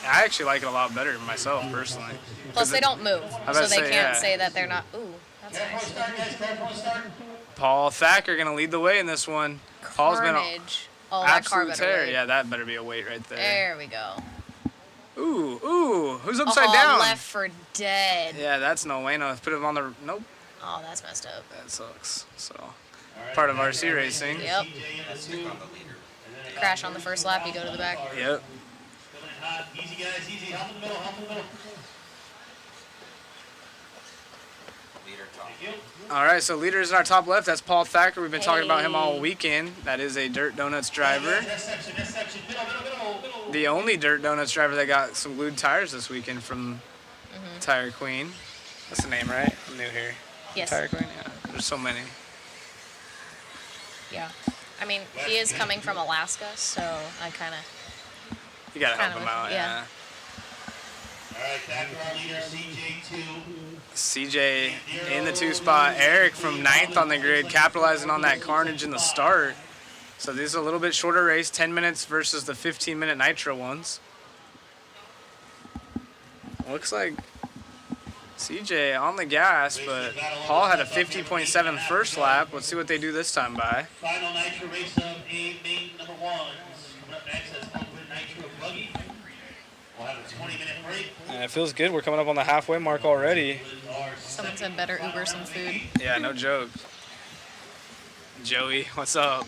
I actually like it a lot better myself, personally. plus they don't move, so they can't say that they're not. Ooh, that's nice. Paul Thacker going to lead the way in this one. Paul's been Carnage. Oh, that car absolute better tear. wait. Yeah, that better be a weight right there. There we go. Ooh, who's upside down? Left for dead. Yeah, that's no way. No, let's put him on the. Nope. Oh, that's messed up. That sucks. So, part of RC racing. Yep. Crash on the first lap, you go to the back. Yep. Easy, guys, easy. Help in the middle, help in the middle. All right, so leader is in our top left. That's Paul Thacker. We've been talking about him all weekend. That is a Dirt Donuts driver. The only Dirt Donuts driver that got some glued tires this weekend from Tire Queen. That's the name, right? I'm new here. Yes. Tire Queen, yeah. There's so many. Yeah. I mean, he is coming from Alaska, so I kind of. You gotta help him out, yeah. All right, Thacker, our leader, CJ2. CJ in the 2 spot. Eric from 9th on the grid, capitalizing on that carnage in the start. So this is a little bit shorter race, 10 minutes versus the 15-minute Nitro ones. Looks like CJ on the gas, but Paul had a 50.7 first lap. Let's see what they do this time by. Final Nitro race of A main number 1s. Coming up next, that's Oakland Nitro Buggy. We'll have a 20-minute break. Yeah, it feels good. We're coming up on the halfway mark already. Someone said better Uber some food. Yeah, no joke. Joey, what's up?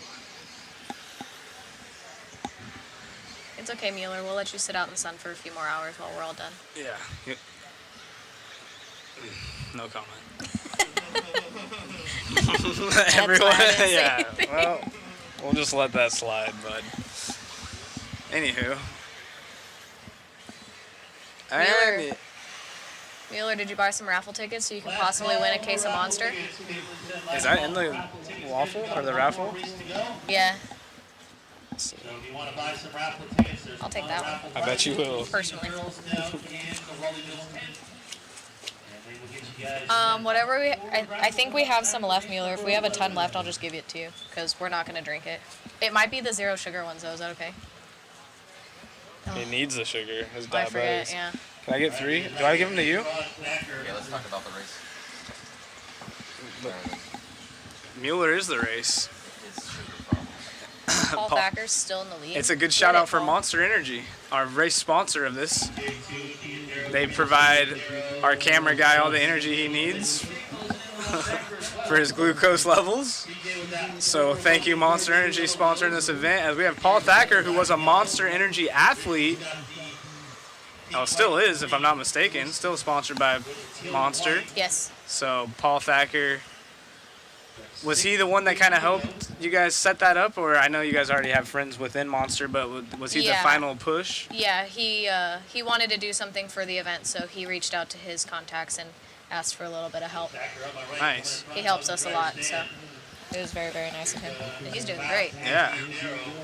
It's okay, Mueller. We'll let you sit out in the sun for a few more hours while we're all done. Yeah. No comment. Everyone, yeah. Well, we'll just let that slide, bud. Anywho. Mueller, did you buy some raffle tickets so you can possibly win a case of Monster? Is that in the waffle or the raffle? Yeah. So if you want to buy some raffle tickets, there's I'll take that one. I bet you will. Personally. I Whatever I think we have some left, Mueller. If we have a ton left, I'll just give it to you because we're not going to drink it. It might be the 0 sugar ones, though. Is that okay? He needs the sugar. His I diabetes. forget, yeah. Can I get 3? Do I give them to you? Yeah, let's talk about the race. Mueller is the race. Paul Thacker's still in the lead. It's a good shout out for Monster Energy, our race sponsor of this. They provide our camera guy all the energy he needs for his glucose levels. So thank you, Monster Energy, sponsoring this event. As we have Paul Thacker, who was a Monster Energy athlete. Oh, still is, if I'm not mistaken. Still sponsored by Monster. Yes. So Paul Thacker. Was he the one that kind of helped you guys set that up? Or I know you guys already have friends within Monster, but was he the final push? Yeah, he wanted to do something for the event, so he reached out to his contacts and asked for a little bit of help. Nice. He helps us a lot, so it was very, very nice of him. And he's doing great. Yeah.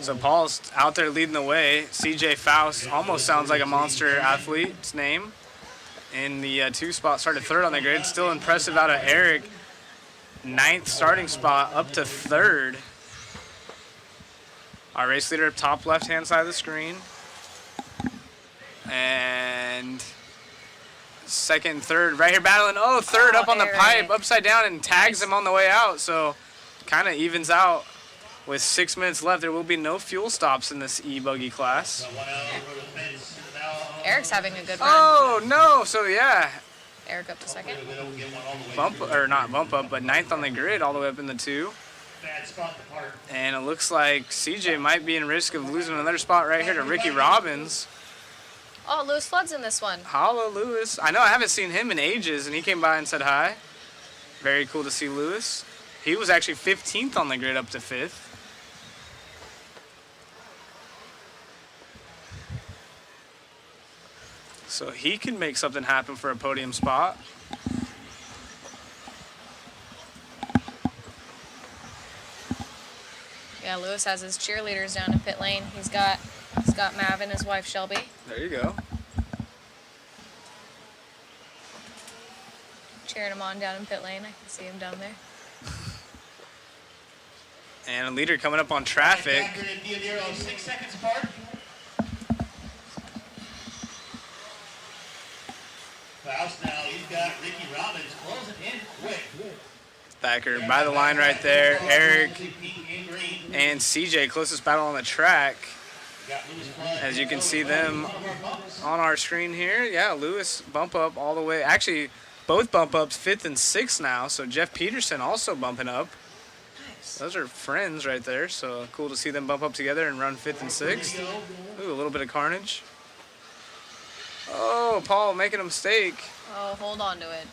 So Paul's out there leading the way. CJ Faust almost sounds like a Monster athlete's name. In the 2 spot, started 3rd on the grid. Still impressive out of Eric. 9th starting spot up to 3rd. Our race leader, top left-hand side of the screen. And second and third right here battling. Oh, third up on the pipe, upside down, and tags him on the way out. So kind of evens out. With 6 minutes left, there will be no fuel stops in this e-buggy class. Eric's having a good run. Oh, no. So, yeah. Eric up to second. Not bump up, but ninth on the grid all the way up in the 2. And it looks like CJ might be in risk of losing another spot right here to Ricky Robbins. Oh, Lewis Flood's in this one. Holla, Lewis. I know I haven't seen him in ages, and he came by and said hi. Very cool to see Lewis. He was actually 15th on the grid up to 5th. So he can make something happen for a podium spot. Yeah, Lewis has his cheerleaders down in pit lane. He's got Mav and his wife Shelby. There you go. Cheering him on down in pit lane. I can see him down there. And a leader coming up on traffic. 6 seconds apart. Faust now, he's got Ricky Robbins closing in quick. Thacker by the line right there. Eric and CJ, closest battle on the track. As you can see them on our screen here. Yeah, Lewis bump up all the way. Actually, both bump ups 5th and 6th now. So Jeff Peterson also bumping up. Those are friends right there. So cool to see them bump up together and run 5th and 6th. Ooh, a little bit of carnage. Oh, Paul making a mistake. Oh, hold on to it.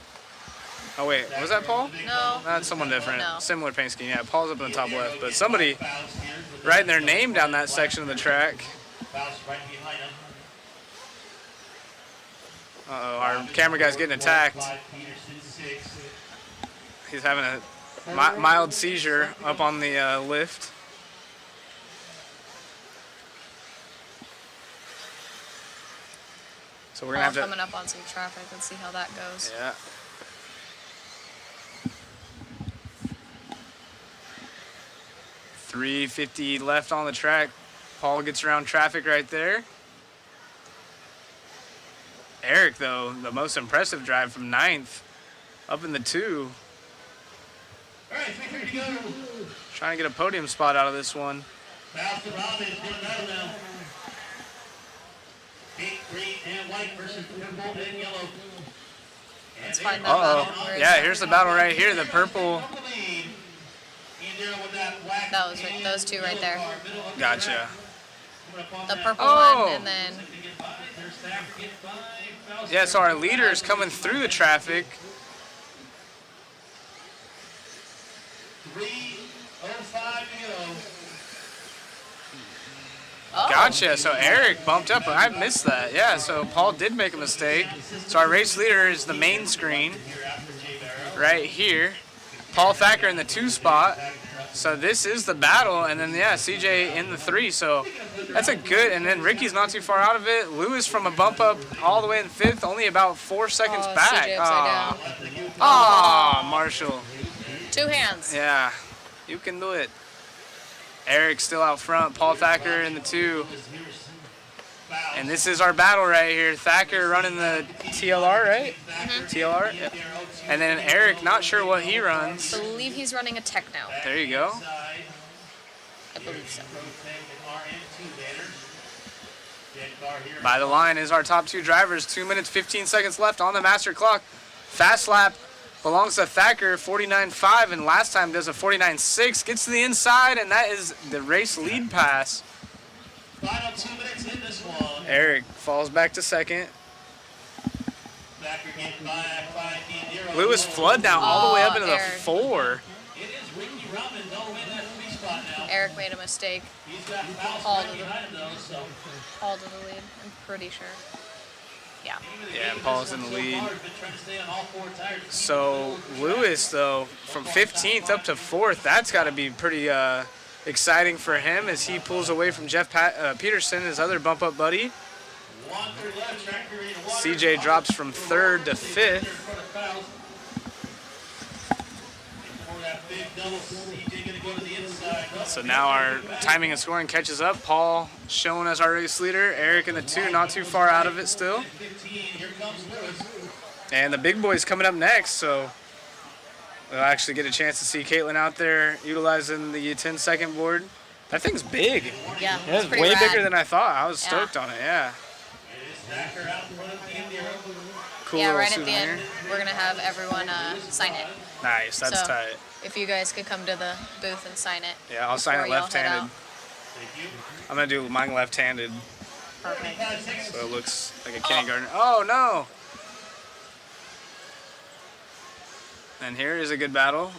Oh, wait. Was that Paul? No. That's someone different. No. Similar paint scheme. Yeah, Paul's up in the top left. But somebody writing their name down that section of the track. Uh-oh, our camera guy's getting attacked. He's having a mild seizure up on the lift. So we're going to have to... coming up on some traffic. Let's see how that goes. Yeah. .350 left on the track. Paul gets around traffic right there. Eric, though, the most impressive drive from 9th up in the 2. All right, 3:30 to go. Trying to get a podium spot out of this one. Faust and Robbins doing battle now. Pink, green, and white versus purple and yellow. Let's find that battle. Yeah, here's the battle right here. The purple. Those two right there. Gotcha. The purple one and then... Yeah, so our leader is coming through the traffic. 3:05 to go. Gotcha. So Eric bumped up. I missed that. Yeah, so Paul did make a mistake. So our race leader is the main screen right here. Paul Thacker in the 2 spot. So this is the battle. And then, yeah, CJ in the 3. So that's a good. And then Ricky's not too far out of it. Lewis from a bump up all the way in 5th, only about 4 seconds back. CJ upside down. Marshall. 2 hands. Yeah, you can do it. Eric still out front. Paul Thacker in the 2. And this is our battle right here. Thacker running the TLR, right? TLR? Yep. And then Eric, not sure what he runs. I believe he's running a Techno. There you go. I believe so. By the line is our top 2 drivers. 2 minutes, 15 seconds left on the master clock. Fast lap belongs to Thacker, 49.5, and last time does a 49.6. Gets to the inside, and that is the race lead pass. Final 2 minutes in this one. Eric falls back to second. Thacker getting by Nitro. Lewis Flood now all the way up into the Eric. 4. It is Ricky Robbins all the way in that 3 spot now. Eric made a mistake. He's got Faust Paul right to behind him though, so. Paul to the lead. I'm pretty sure. Yeah. Yeah, Paul's in the lead. Been trying to stay on all 4 tires. So Lewis, though, from 15th up to 4th, that's got to be pretty exciting for him as he pulls away from Jeff Peterson, his other bump-up buddy. CJ drops from 3rd to 5th. So now our timing and scoring catches up. Paul showing us our race leader. Eric in the 2, not too far out of it still. And the big boy's coming up next, so we'll actually get a chance to see Caitlin out there utilizing the 10-second board. That thing's big. Yeah, it's pretty way rad. bigger than I thought. I was stoked on it, yeah. Cool Yeah, little right souvenir. at the end, we're going to have everyone sign it. Nice, that's So, tight. If you guys could come to the booth and sign it. Yeah, I'll sign it before y'all head left-handed. out. I'm going to do mine left-handed. Perfect. So it looks like a kindergarten. Oh, no! And here is a good battle.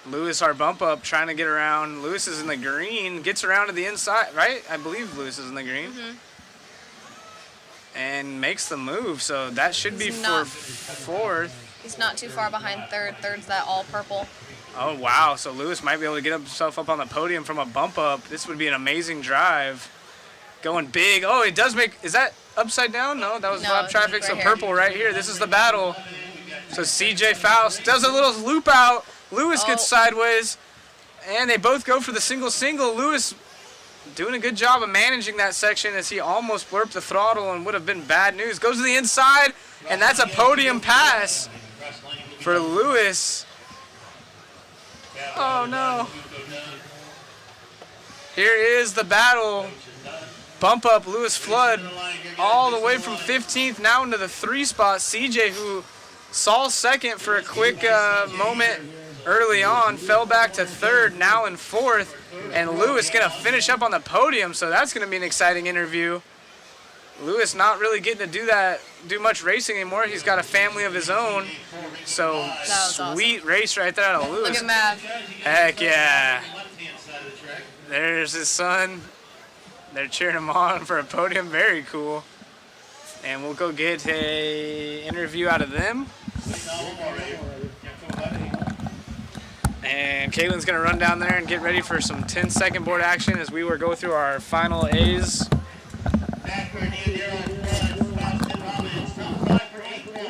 Lewis, our bump up, trying to get around. Lewis is in the green, gets around to the inside, right? I believe Lewis is in the green. And makes the move, so that should be He's for not- fourth. He's not too far behind third. Third's that all purple. Oh, wow. So Lewis might be able to get himself up on the podium from a bump up. This would be an amazing drive. Going big. Oh, it does make, is that upside down? No, that was No, lap it's traffic. right So here. purple right here. This is the battle. So CJ Faust does a little loop out. Lewis Oh. gets sideways. And they both go for the single. Lewis doing a good job of managing that section as he almost blurped the throttle and would have been bad news. Goes to the inside, and that's a podium pass for Lewis. Oh, no. Here is the battle. Bump up Lewis Flood all the way from 15th now into the 3 spot. CJ, who saw second for a quick moment early on, fell back to 3rd, now in 4th. And Lewis going to finish up on the podium, so that's going to be an exciting interview. Lewis not really getting to do much racing anymore. He's got a family of his own. So sweet race right there out of Lewis. Look at Matt. Heck yeah. There's his son. They're cheering him on for a podium. Very cool. And we'll go get a interview out of them. And Caitlin's going to run down there and get ready for some 10-second board action as we will go through our final A's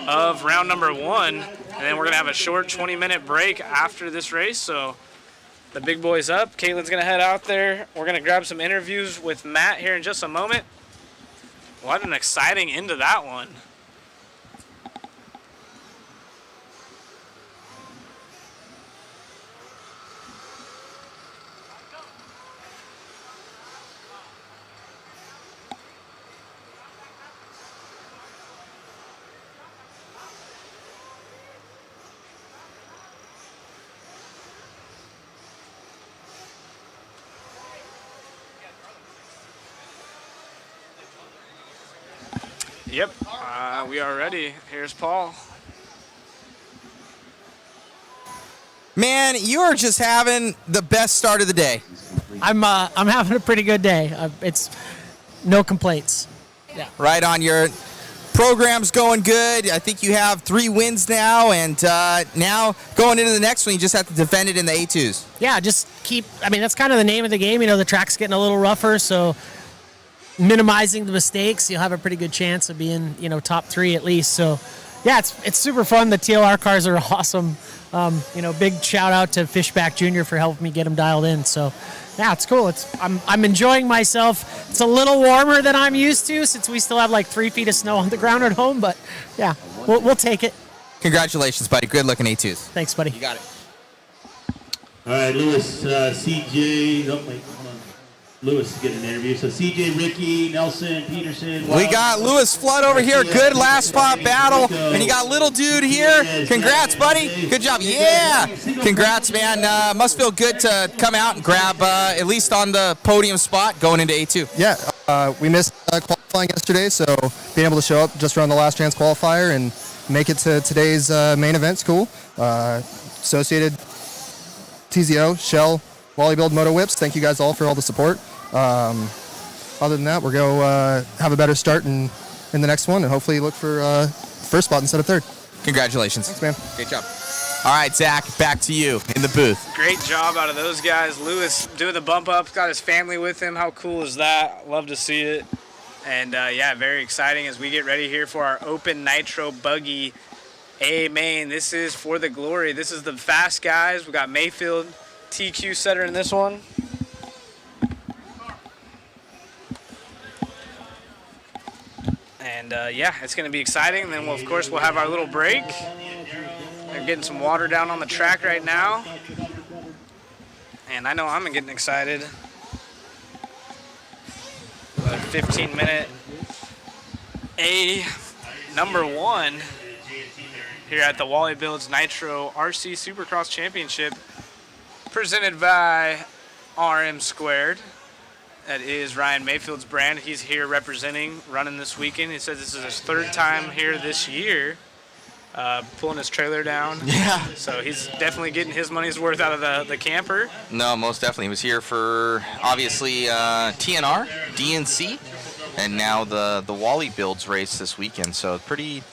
of round number 1. And then we're going to have a short 20-minute break after this race. So the big boy's up. Caitlin's going to head out there. We're going to grab some interviews with Matt here in just a moment. What an exciting end to that one. Yep, we are ready. Here's Paul. Man, you are just having the best start of the day. I'm having a pretty good day. It's no complaints. Yeah. Right on. Your program's going good. I think you have 3 wins now, and now going into the next one, you just have to defend it in the A2s. Yeah, just that's kind of the name of the game. You know, the track's getting a little rougher, so minimizing the mistakes, you'll have a pretty good chance of being, top 3 at least. So, yeah, it's super fun. The TLR cars are awesome. Big shout out to Fishback Jr. for helping me get them dialed in. So, yeah, it's cool. I'm enjoying myself. It's a little warmer than I'm used to since we still have like 3 feet of snow on the ground at home. But yeah, we'll take it. Congratulations, buddy. Good looking A2s. Thanks, buddy. You got it. All right, Lewis, CJ. Oh, wait, hold on. Lewis is getting an interview. So CJ, Ricky, Nelson, Peterson. We got Lewis Flood over here. Good last spot battle. And you got little dude here. Congrats, buddy. Good job. Yeah. Congrats, man. Must feel good to come out and grab at least on the podium spot going into A2. Yeah, we missed qualifying yesterday, so being able to show up just around the last chance qualifier and make it to today's main event's cool. Associated, TZO, Shell, Wallie Build Moto Whips, thank you guys all for all the support. Other than that, we're going to have a better start in the next one and hopefully look for first spot instead of third. Congratulations. Thanks, man. Great job. All right, Zach, back to you in the booth. Great job out of those guys. Lewis doing the bump up, got his family with him. How cool is that? Love to see it. And yeah, very exciting as we get ready here for our open Nitro buggy A main. This is for the glory. This is the fast guys. We got Mayfield, TQ setter in this one. And yeah, it's going to be exciting. And then, of course, we'll have our little break. They're getting some water down on the track right now. And I know I'm getting excited. A 15-minute A number 1 here at the Wallie Builds Nitro RC Supercross Championship, presented by RM2. That is Ryan Mayfield's brand. He's here representing, running this weekend. He says this is his 3rd time here this year, pulling his trailer down. Yeah. So he's definitely getting his money's worth out of the camper. No, most definitely. He was here for, obviously, TNR, DNC, and now the Wallie Builds race this weekend. So pretty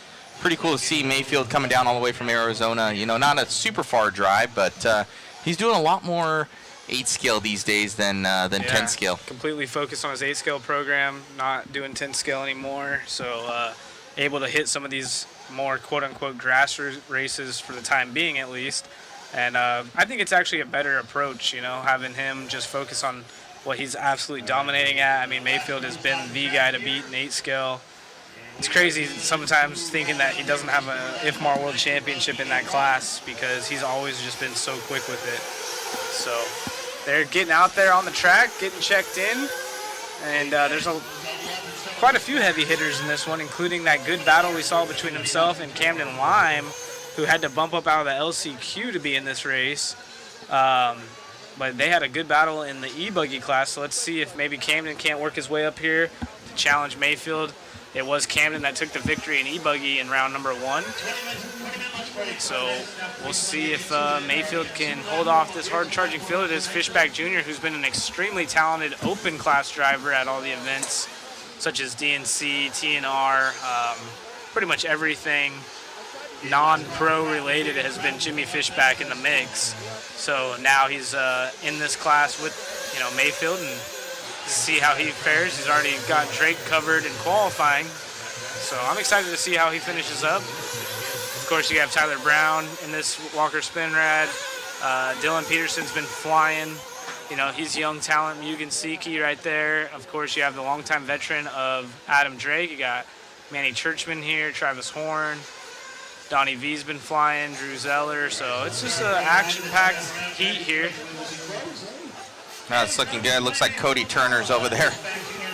cool to see Mayfield coming down all the way from Arizona. You know, not a super far drive, but he's doing a lot more 8 scale these days than 10 scale. Completely focused on his 8 scale program, not doing 10 scale anymore. So able to hit some of these more quote-unquote grass races for the time being, at least. And I think it's actually a better approach, you know, having him just focus on what he's absolutely dominating at. I mean, Mayfield has been the guy to beat in 8 scale. It's crazy sometimes thinking that he doesn't have a IFMAR World Championship in that class, because he's always just been so quick with it. So they're getting out there on the track, getting checked in, and there's quite a few heavy hitters in this one, including that good battle we saw between himself and Camden Lime, who had to bump up out of the LCQ to be in this race. But they had a good battle in the e-buggy class, so let's see if maybe Camden can't work his way up here to challenge Mayfield. It was Camden that took the victory in e-buggy in round number 1. So we'll see if Mayfield can hold off this hard-charging field. It is Fishback Jr., who's been an extremely talented open class driver at all the events, such as DNC, TNR, pretty much everything non-pro related has been Jimmy Fishback in the mix. So now he's in this class with, you know, Mayfield, and see how he fares. He's already got Drake covered in qualifying, so I'm excited to see how he finishes up. Of course, you have Tyler Brown in this Walker Spinrad. Dylan Peterson's been flying. You know, he's young talent, Mugen Siki right there. Of course, you have the longtime veteran of Adam Drake. You got Manny Churchman here, Travis Horn. Donnie V's been flying, Drew Zeller. So it's just an action-packed heat here. It's looking good. Looks like Cody Turner's over there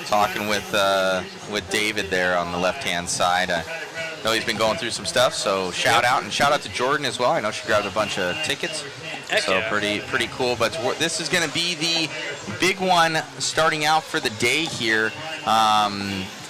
talking with David there on the left-hand side. I know he's been going through some stuff, so shout out to Jordan as well. I know she grabbed a bunch of tickets. Heck So yeah. pretty cool. But this is going to be the big one starting out for the day here.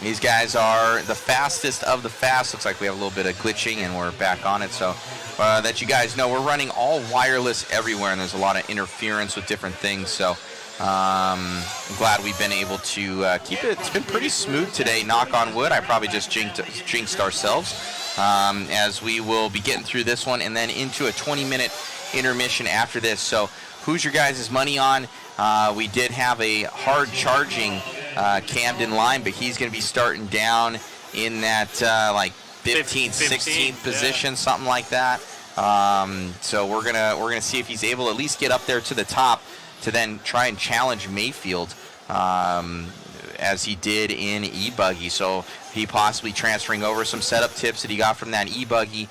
These guys are the fastest of the fast. Looks like we have a little bit of glitching, and we're back on it. So that you guys know, we're running all wireless everywhere, and there's a lot of interference with different things. So I'm glad we've been able to keep it. It's been pretty smooth today, knock on wood. I probably just jinxed ourselves, as we will be getting through this one and then into a 20-minute intermission after this. So who's your guys' money on? We did have a hard-charging Camden Lime, but he's going to be starting down in that like 15th, 16th position, something like that. So we're gonna see if he's able to at least get up there to the top to then try and challenge Mayfield, as he did in e-buggy. So he possibly transferring over some setup tips that he got from that e-buggy.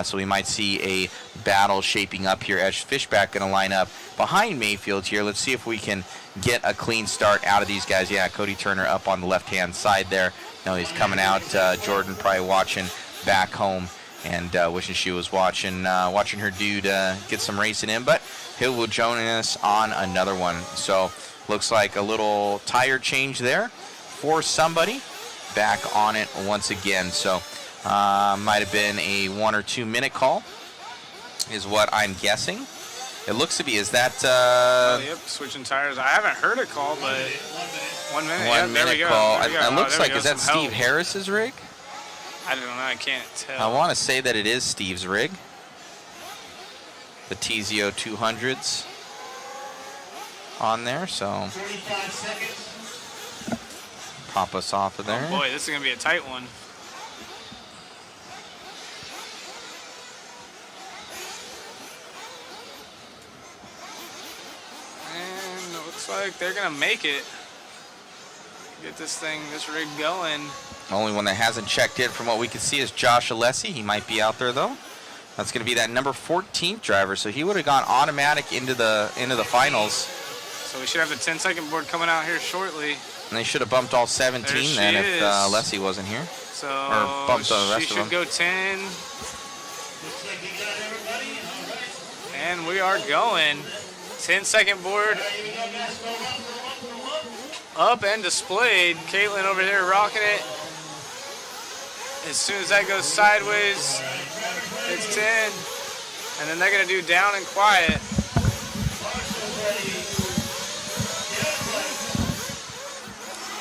So we might see a battle shaping up here as Fishback going to line up behind Mayfield here. Let's see if we can get a clean start out of these guys. Yeah, Cody Turner up on the left-hand side there. You know, he's coming out. Jordan probably watching back home and wishing she was watching her dude get some racing in. But he will join us on another one. So looks like a little tire change there for somebody. Back on it once again. So might have been a 1 or 2 minute call is what I'm guessing. It looks to be. Is that yep, switching tires. I haven't heard a call, but 1 minute. 1 there we minute go. call? There we go. It looks like, There we is go. that Some Steve help. Harris's rig? I don't know. I can't tell. I want to say that it is Steve's rig. The TZO 200s on there, so pop us off of there. Oh boy, this is gonna be a tight one. looks like they're gonna make it. Get this rig going. The only one that hasn't checked in from what we can see is Josh Alessi. He might be out there though. That's going to be that number 14th driver, so he would have gone automatic into the finals. So we should have the 10-second board coming out here shortly. And they should have bumped all 17 then if Alessi wasn't here. So or bumped the rest she of them. should go 10. And we are going. 10-second board. Up and displayed. Caitlin over there rocking it. As soon as that goes sideways, it's 10. And then they're going to do down and quiet.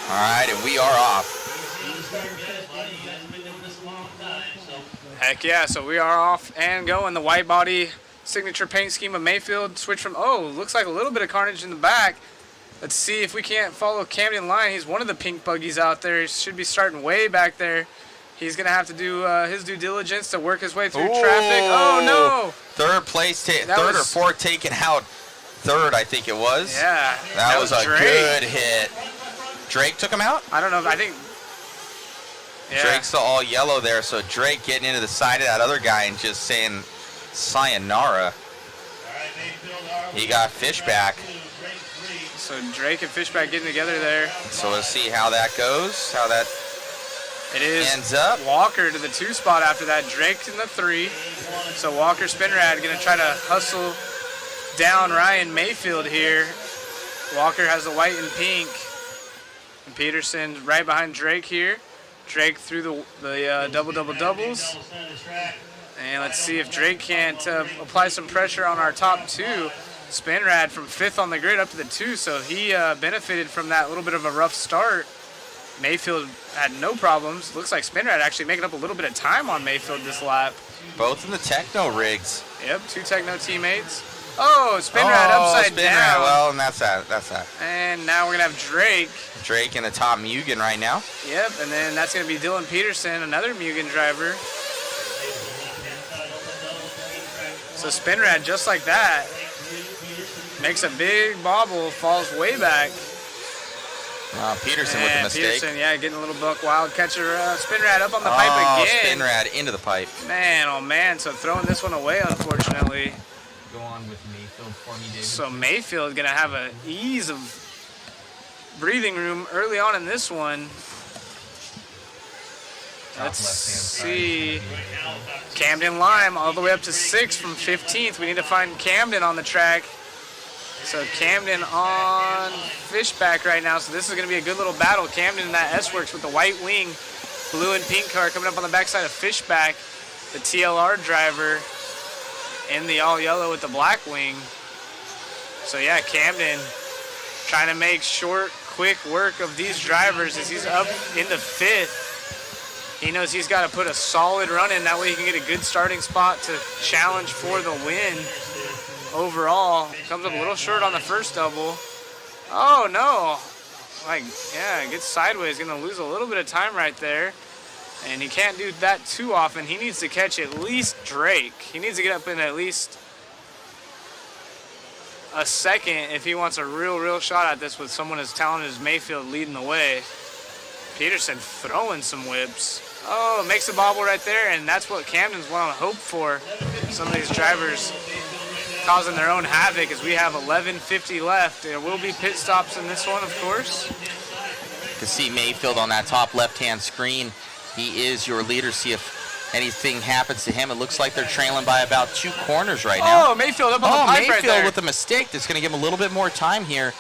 All right, and we are off. Heck yeah, so we are off and going. The white body signature paint scheme of Mayfield. Switch from, looks like a little bit of carnage in the back. Let's see if we can't follow Camden line. He's one of the pink buggies out there. He should be starting way back there. He's going to have to do his due diligence to work his way through traffic. Oh, no. Third place, third or fourth taken out. Third, I think it was. Yeah. That was a Drake. good hit. Drake took him out? I don't know. I think. Yeah. Drake's the all yellow there, so Drake getting into the side of that other guy and just saying sayonara. He got Fishback. So Drake and Fishback getting together there. So let's see how that goes, how that ends up. Walker to the 2 spot after that. Drake in the 3. So Walker Spinrad going to try to hustle down Ryan Mayfield here. Walker has the white and pink. And Peterson right behind Drake here. Drake through the doubles. And let's see if Drake can't apply some pressure on our top 2. Spinrad from 5th on the grid up to the 2, so he benefited from that little bit of a rough start. Mayfield had no problems. Looks like Spinrad actually making up a little bit of time on Mayfield this lap. Both in the Techno rigs. Yep, 2 Techno teammates. Oh, Spinrad upside down. Well, and that's that. And now we're going to have Drake. Drake in the top Mugen right now. Yep, and then that's going to be Dylan Peterson, another Mugen driver. So Spinrad, just like that, makes a big bobble, falls way back. Peterson with the mistake. Peterson, yeah, getting a little buck wild catcher. Spinrad up on the pipe again. Spinrad into the pipe. Man, oh man, so throwing this one away, unfortunately. Go on with Mayfield for me, David. So Mayfield going to have an ease of breathing room early on in this one. Let's see. Camden Lime all the way up to 6th from 15th. We need to find Camden on the track. So Camden on Fishback right now. So this is going to be a good little battle. Camden in that S-Works with the white wing. Blue and pink car coming up on the backside of Fishback. The TLR driver in the all yellow with the black wing. So yeah, Camden trying to make short, quick work of these drivers as he's up into 5th. He knows he's got to put a solid run in. That way he can get a good starting spot to challenge for the win. Overall, comes up a little short on the first double. Oh no. Gets sideways. Going to lose a little bit of time right there. And he can't do that too often. He needs to catch at least Drake. He needs to get up in at least a second if he wants a real shot at this with someone as talented as Mayfield leading the way. Peterson throwing some whips. Oh, makes a bobble right there, and that's what Camden's want to hope for. Some of these drivers causing their own havoc as we have 11:50 left. There will be pit stops in this one, of course. You can see Mayfield on that top left-hand screen. He is your leader. See if anything happens to him. It looks like they're trailing by about 2 corners right now. Oh, Mayfield up on the pipe right there. Mayfield with a mistake that's going to give him a little bit more time here.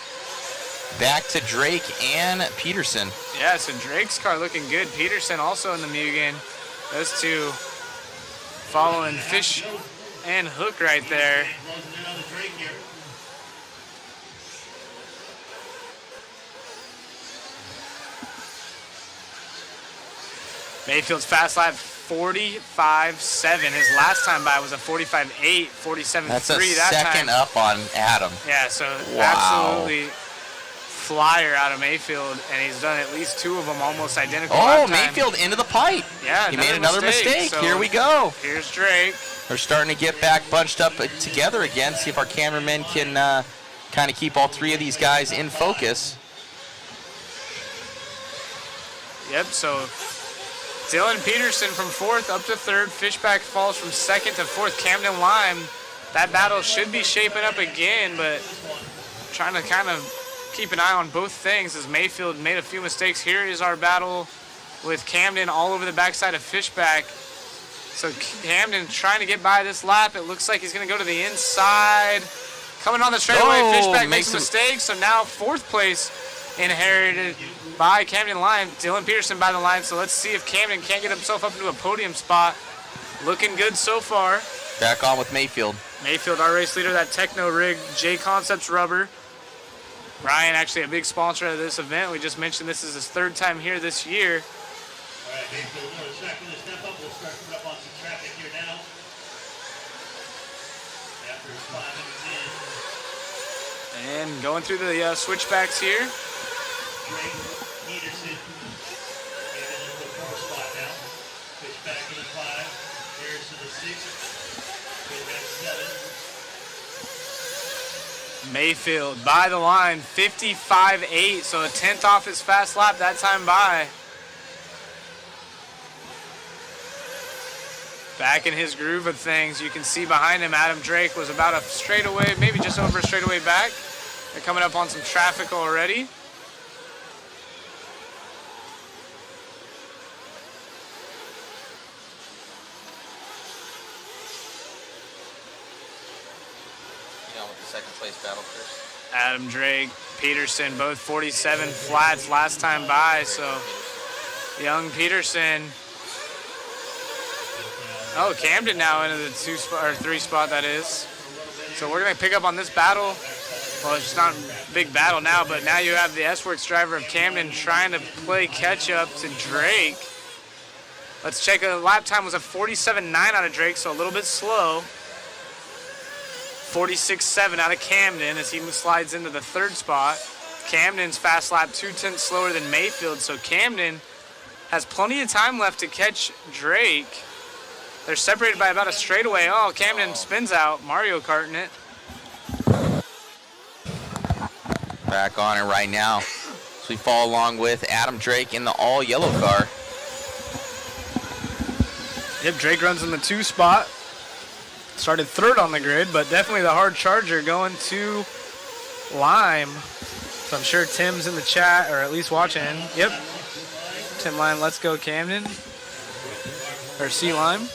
Back to Drake and Peterson. Yeah, so Drake's car looking good. Peterson also in the Mugen. Those two following Fish and Hook right there. Mayfield's fast lap 45.7. His last time by was a 45.8, 47.3 That's a that second time. up on Adam. Yeah, so Wow. absolutely flyer out of Mayfield, and he's done at least 2 of them almost identical. Oh, lap time. Mayfield into the pipe. Yeah, he made another mistake. So Here we go. Here's Drake. They're starting to get back bunched up together again. See if our cameramen can kind of keep all three of these guys in focus. Yep, so Dylan Peterson from 4th up to 3rd. Fishback falls from 2nd to 4th. Camden Lime, that battle should be shaping up again, but trying to kind of keep an eye on both things as Mayfield made a few mistakes. Here is our battle with Camden all over the backside of Fishback. So Camden trying to get by this lap. It looks like he's going to go to the inside. Coming on the straightaway, Fishback makes a mistake. So now 4th place inherited by Camden Lime. Dylan Peterson by the line. So let's see if Camden can't get himself up into a podium spot. Looking good so far. Back on with Mayfield. Mayfield, our race leader, that Techno rig, J Concepts rubber. Ryan, actually a big sponsor of this event. We just mentioned this is his 3rd time here this year. All right, Mayfield, another track with a step up. We'll start putting up on some traffic here now. After 5 minutes in. And going through the switchbacks here. Drake, Peterson, Camden in the 4th spot now. Fishback to the 5. Perris to the 6th. Pit 7. Mayfield by the line, 55.8, so a 10th off his fast lap that time by. Back in his groove of things, you can see behind him Adam Drake was about a straightaway, maybe just over a straightaway back. They're coming up on some traffic already. Second place battle first. Adam Drake, Peterson, both 47 flats last time by, so young Peterson. Oh, Camden now into the 2 spot or 3 spot, that is. So we're gonna pick up on this battle. Well, it's not a big battle now, but now you have the S-Works driver of Camden trying to play catch up to Drake. Let's check. The lap time was a 47.9 out of Drake, so a little bit slow. 46.7 out of Camden as he slides into the 3rd spot. Camden's fast lap 2/10 slower than Mayfield, so Camden has plenty of time left to catch Drake. They're separated by about a straightaway. Oh, Camden spins out, Mario Karting it. Back on it right now. So we follow along with Adam Drake in the all yellow car. Yep, Drake runs in the 2 spot. Started 3rd on the grid, but definitely the hard charger going to Lime. So I'm sure Tim's in the chat, or at least watching. Yep. Tim Lime, let's go Camden. Or C Lime.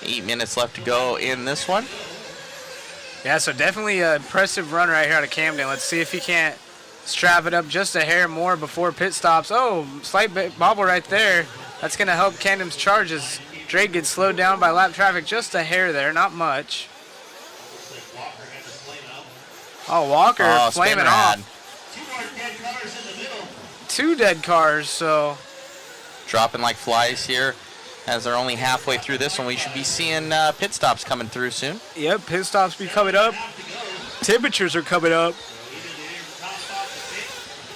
8 minutes left to go in this one. Yeah, so definitely an impressive run right here out of Camden. Let's see if he can't strap it up just a hair more before pit stops. Oh, slight bobble right there. That's going to help Camden's charges. Drake gets slowed down by lap traffic just a hair there, not much. Oh, Walker flaming off. 2 dead cars, so. Dropping like flies here. As they're only halfway through this one, we should be seeing pit stops coming through soon. Yep, pit stops be coming up. Temperatures are coming up.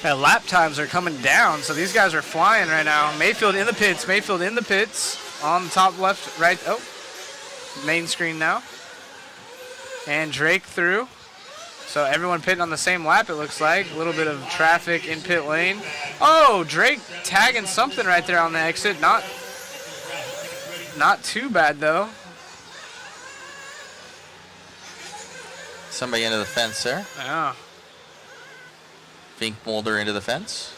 And lap times are coming down, so these guys are flying right now. Mayfield in the pits, Mayfield in the pits. On the top left, right, oh, main screen now. And Drake through. So everyone pitting on the same lap, it looks like. A little bit of traffic in pit lane. Oh, Drake tagging something right there on the exit. Not too bad, though. Somebody into the fence there. Yeah. Fink Mulder into the fence.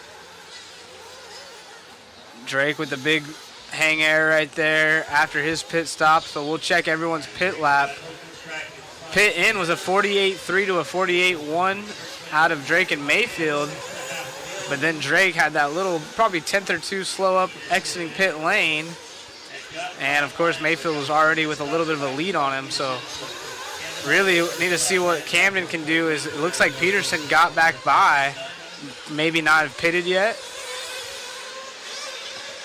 Drake with the big hang air right there after his pit stop, so we'll check everyone's pit lap. Pit in was a 48.3 to a 48.1 out of Drake and Mayfield, but then Drake had that little probably 10th or 2 slow up exiting pit lane, and of course Mayfield was already with a little bit of a lead on him, so really need to see what Camden can do. Is it looks like Peterson got back by, maybe not have pitted yet.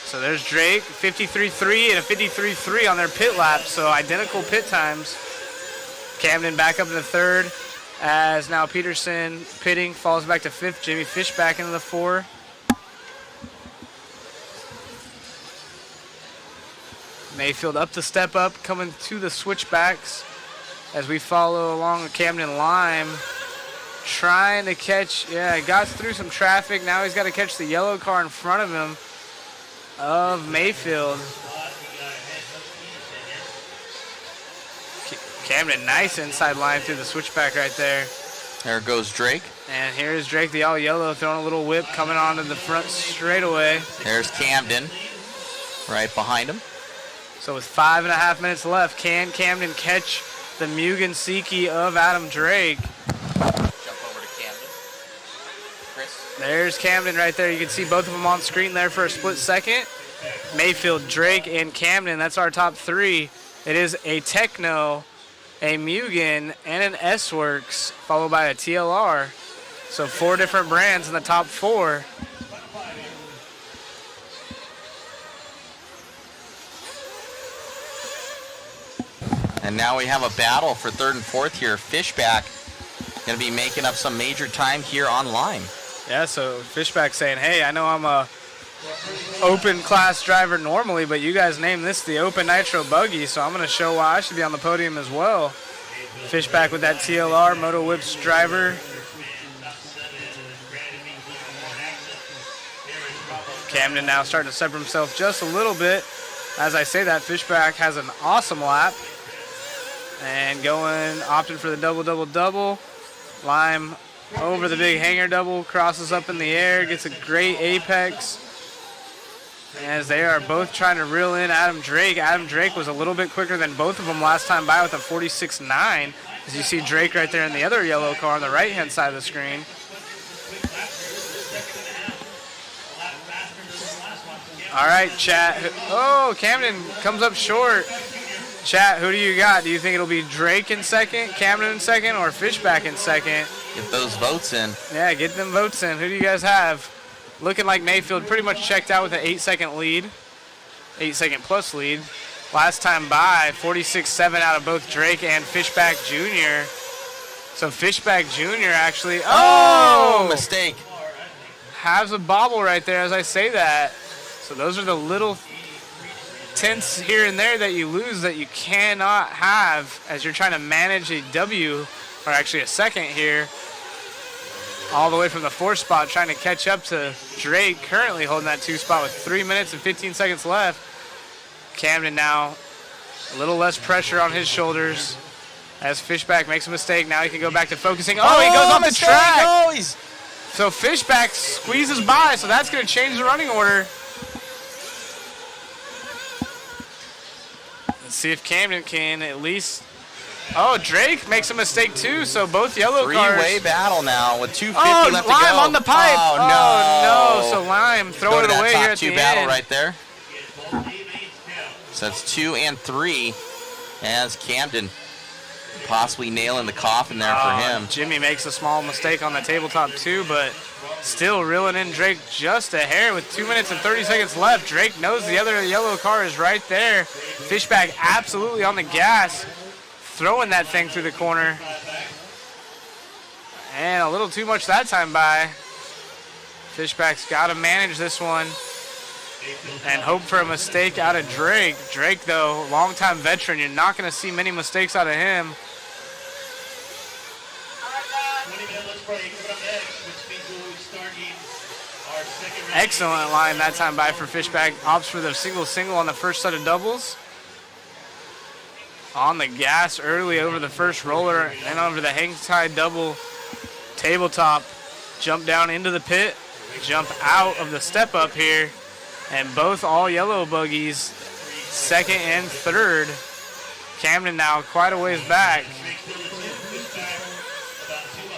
So there's Drake, 53.3 and a 53.3 on their pit lap, so identical pit times. Camden back up in the 3rd, as now Peterson pitting, falls back to 5th. Jimmy Fish back into the 4. Mayfield up the step up, coming to the switchbacks. as we follow along Camden Lime, trying to catch, got through some traffic. Now he's got to catch the yellow car in front of him of Mayfield. Camden, nice inside line through the switchback right there. There goes Drake. And here's Drake, the all yellow, throwing a little whip, coming onto the front straightaway. There's Camden right behind him. So with 5.5 minutes left, can Camden catch the Mugen Seiki of Adam Drake? Jump over to Camden. Chris. There's Camden right there. You can see both of them on screen there for a split second. Mayfield, Drake, and Camden, that's our top three. It is a Techno, a Mugen, and an S-Works, followed by a TLR. So 4 different brands in the top 4. And now we have a battle for 3rd and 4th here. Fishback going to be making up some major time here on Lime. Yeah, so Fishback saying, hey, I know I'm a open class driver normally, but you guys named this the Open Nitro Buggy, so I'm going to show why I should be on the podium as well. Fishback with that TLR, Moto Whips driver. Camden now starting to separate himself just a little bit. As I say that, Fishback has an awesome lap. And opting for the double. Lime over the big hanger double, crosses up in the air, gets a great apex. As they are both trying to reel in Adam Drake. Adam Drake was a little bit quicker than both of them last time by with a 46.9. As you see Drake right there in the other yellow car on the right-hand side of the screen. All right, chat. Oh, Camden comes up short. Chat, who do you got? Do you think it'll be Drake in second, Camden in second, or Fishback in second? Get those votes in. Yeah, get them votes in. Who do you guys have? Looking like Mayfield pretty much checked out with an 8-second lead. 8-second plus lead. Last time by, 46.7 out of both Drake and Fishback Jr. So Fishback Jr. actually, mistake. Has a bobble right there as I say that. So those are the little tenths here and there that you lose that you cannot have as you're trying to manage a W, or actually a second here, all the way from the 4th spot, trying to catch up to Drake, currently holding that 2 spot with 3 minutes and 15 seconds left. Camden now, a little less pressure on his shoulders as Fishback makes a mistake. Now he can go back to focusing. Oh, he goes off the track. So Fishback squeezes by, so that's going to change the running order. Let's see if Camden can at least. Oh, Drake makes a mistake too, so both yellow cars. Three-way battle now with 2:50 left to go. Lime on the pipe. Oh, no. So Lime throwing it away here at the end. Battle right there. So that's 2 and 3 as Camden possibly nailing the coffin there for him. Jimmy makes a small mistake on the tabletop too, but still reeling in Drake just a hair with 2 minutes and 30 seconds left. Drake knows the other yellow car is right there. Fishback absolutely on the gas, throwing that thing through the corner. And a little too much that time by. Fishback's got to manage this one and hope for a mistake out of Drake. Drake, though, longtime veteran. You're not going to see many mistakes out of him. Excellent line that time by for Fishback. Opts for the single on the first set of doubles. On the gas early over the first roller and over the hang tie double tabletop. Jump down into the pit. Jump out of the step up here. And both all yellow buggies, second and third. Camden now quite a ways back.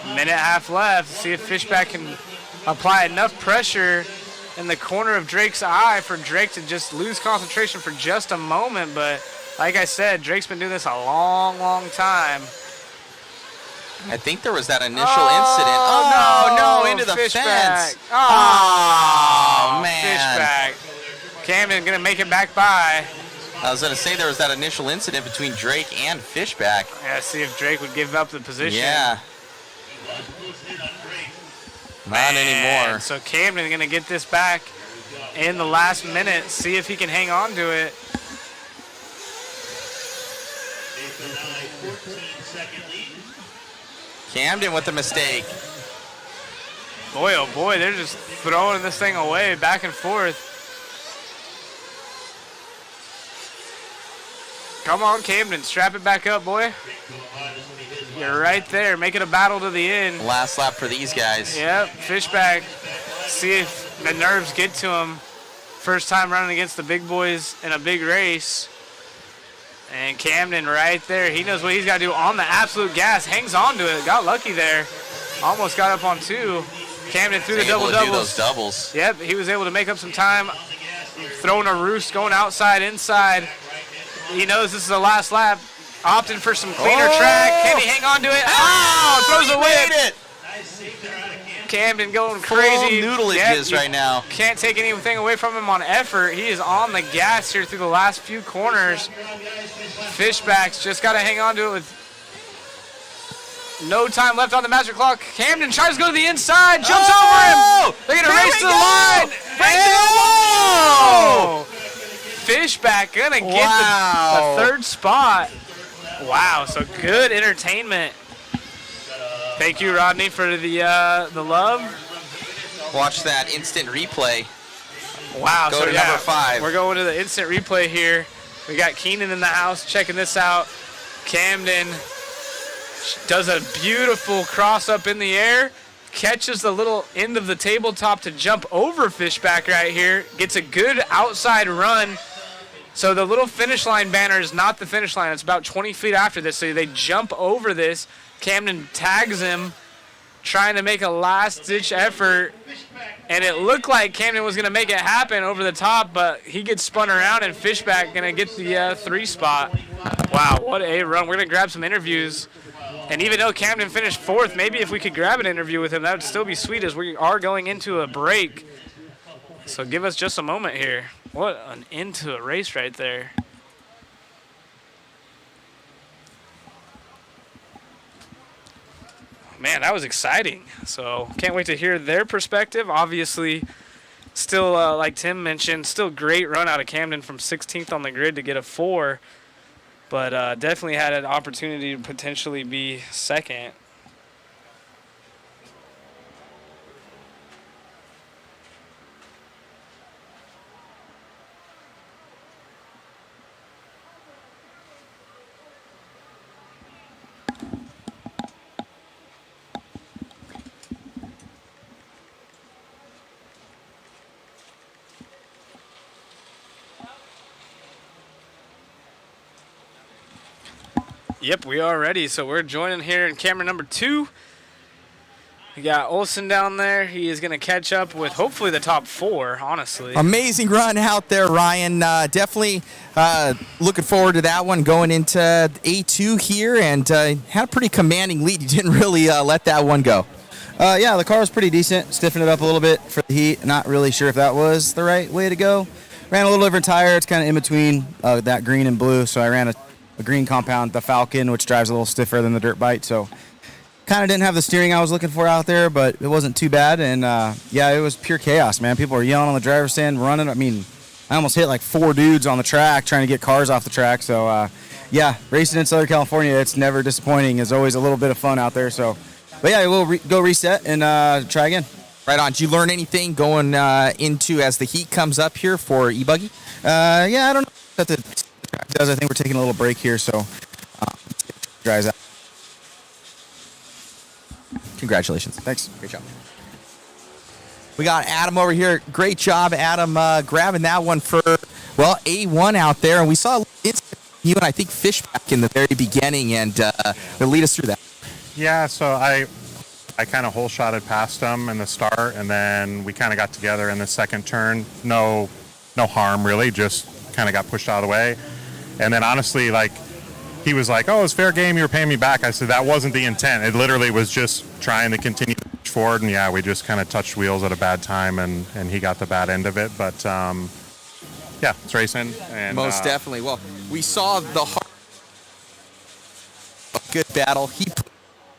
Minute and a half left. See if Fishback can apply enough pressure in the corner of Drake's eye for Drake to just lose concentration for just a moment. But like I said, Drake's been doing this a long, long time. I think there was that initial incident. Oh, no, into the Fishback. fence. Oh, man. Fishback. Camden going to make it back by. I was going to say there was that initial incident between Drake and Fishback. Yeah, see if Drake would give up the position. Yeah. Not anymore. So Camden going to get this back in the last minute. See if he can hang on to it. Camden with the mistake. Boy, oh boy, they're just throwing this thing away back and forth. Come on, Camden, strap it back up, boy. You're right there. Make it a battle to the end. Last lap for these guys. Yep, Fishback. See if the nerves get to him. First time running against the big boys in a big race. And Camden right there. He knows what he's got to do on the absolute gas. Hangs on to it. Got lucky there. Almost got up on 2. Camden threw the double-doubles. Those doubles. Yep, he was able to make up some time. Throwing a roost, going outside, inside. He knows this is the last lap. Opting for some cleaner track. Can he hang on to it? Oh, throws a whip. Camden going crazy. Full noodleages right now. Can't take anything away from him on effort. He is on the gas here through the last few corners. Fishbacks just got to hang on to it with no time left on the master clock. Camden tries to go to the inside, jumps over him. They're going to race to the line. Fishback going to get the third spot. Wow, so good entertainment. Thank you, Rodney, for the love. Watch that instant replay. Wow, Go to number 5. We're going to the instant replay here. We got Keenan in the house checking this out. Camden does a beautiful cross up in the air, catches the little end of the tabletop to jump over Fishback right here, gets a good outside run. So the little finish line banner is not the finish line. It's about 20 feet after this. So they jump over this. Camden tags him, trying to make a last-ditch effort. And it looked like Camden was going to make it happen over the top, but he gets spun around, and Fishback going to get the 3 spot. Wow, what a run. We're going to grab some interviews. And even though Camden finished 4th, maybe if we could grab an interview with him, that would still be sweet as we are going into a break. So give us just a moment here. What an end to a race right there. Man, that was exciting. So can't wait to hear their perspective. Obviously, still, like Tim mentioned, still great run out of Camden from 16th on the grid to get a 4. But definitely had an opportunity to potentially be 2nd. Yep, we are ready. So we're joining here in camera number 2. We got Olsen down there. He is going to catch up with hopefully the top 4, honestly. Amazing run out there, Ryan. Definitely looking forward to that one going into A2 here, and had a pretty commanding lead. You didn't really let that one go. Yeah, the car was pretty decent. Stiffened it up a little bit for the heat. Not really sure if that was the right way to go. Ran a little different tire. It's kind of in between that green and blue, so I ran a green compound, the Falcon, which drives a little stiffer than the dirt bite. So kind of didn't have the steering I was looking for out there, but it wasn't too bad. And yeah, it was pure chaos, man. People were yelling on the driver's stand, running. I mean, I almost hit like 4 dudes on the track trying to get cars off the track. So yeah, racing in Southern California, it's never disappointing. There's always a little bit of fun out there. So, but yeah, we'll go reset and try again. Right on. Did you learn anything going into as the heat comes up here for e-buggy? Yeah, I don't know what the track does. I think we're taking a little break here, so dries out. Congratulations. Thanks. Great job. We got Adam over here. Great job, Adam, grabbing that one for, well, A1 out there. And we saw you and I think Fishback in the very beginning, and they'll lead us through that. Yeah, so I kind of hole shotted past him in the start, and then we kind of got together in the second turn. No harm really, just kind of got pushed out of the way. And then honestly, like, he was like, "Oh, it's fair game. You were paying me back." I said that wasn't the intent. It literally was just trying to continue to push forward. And yeah, we just kind of touched wheels at a bad time, and he got the bad end of it. But yeah, it's racing. And most definitely. Well, we saw the hard, good battle. He put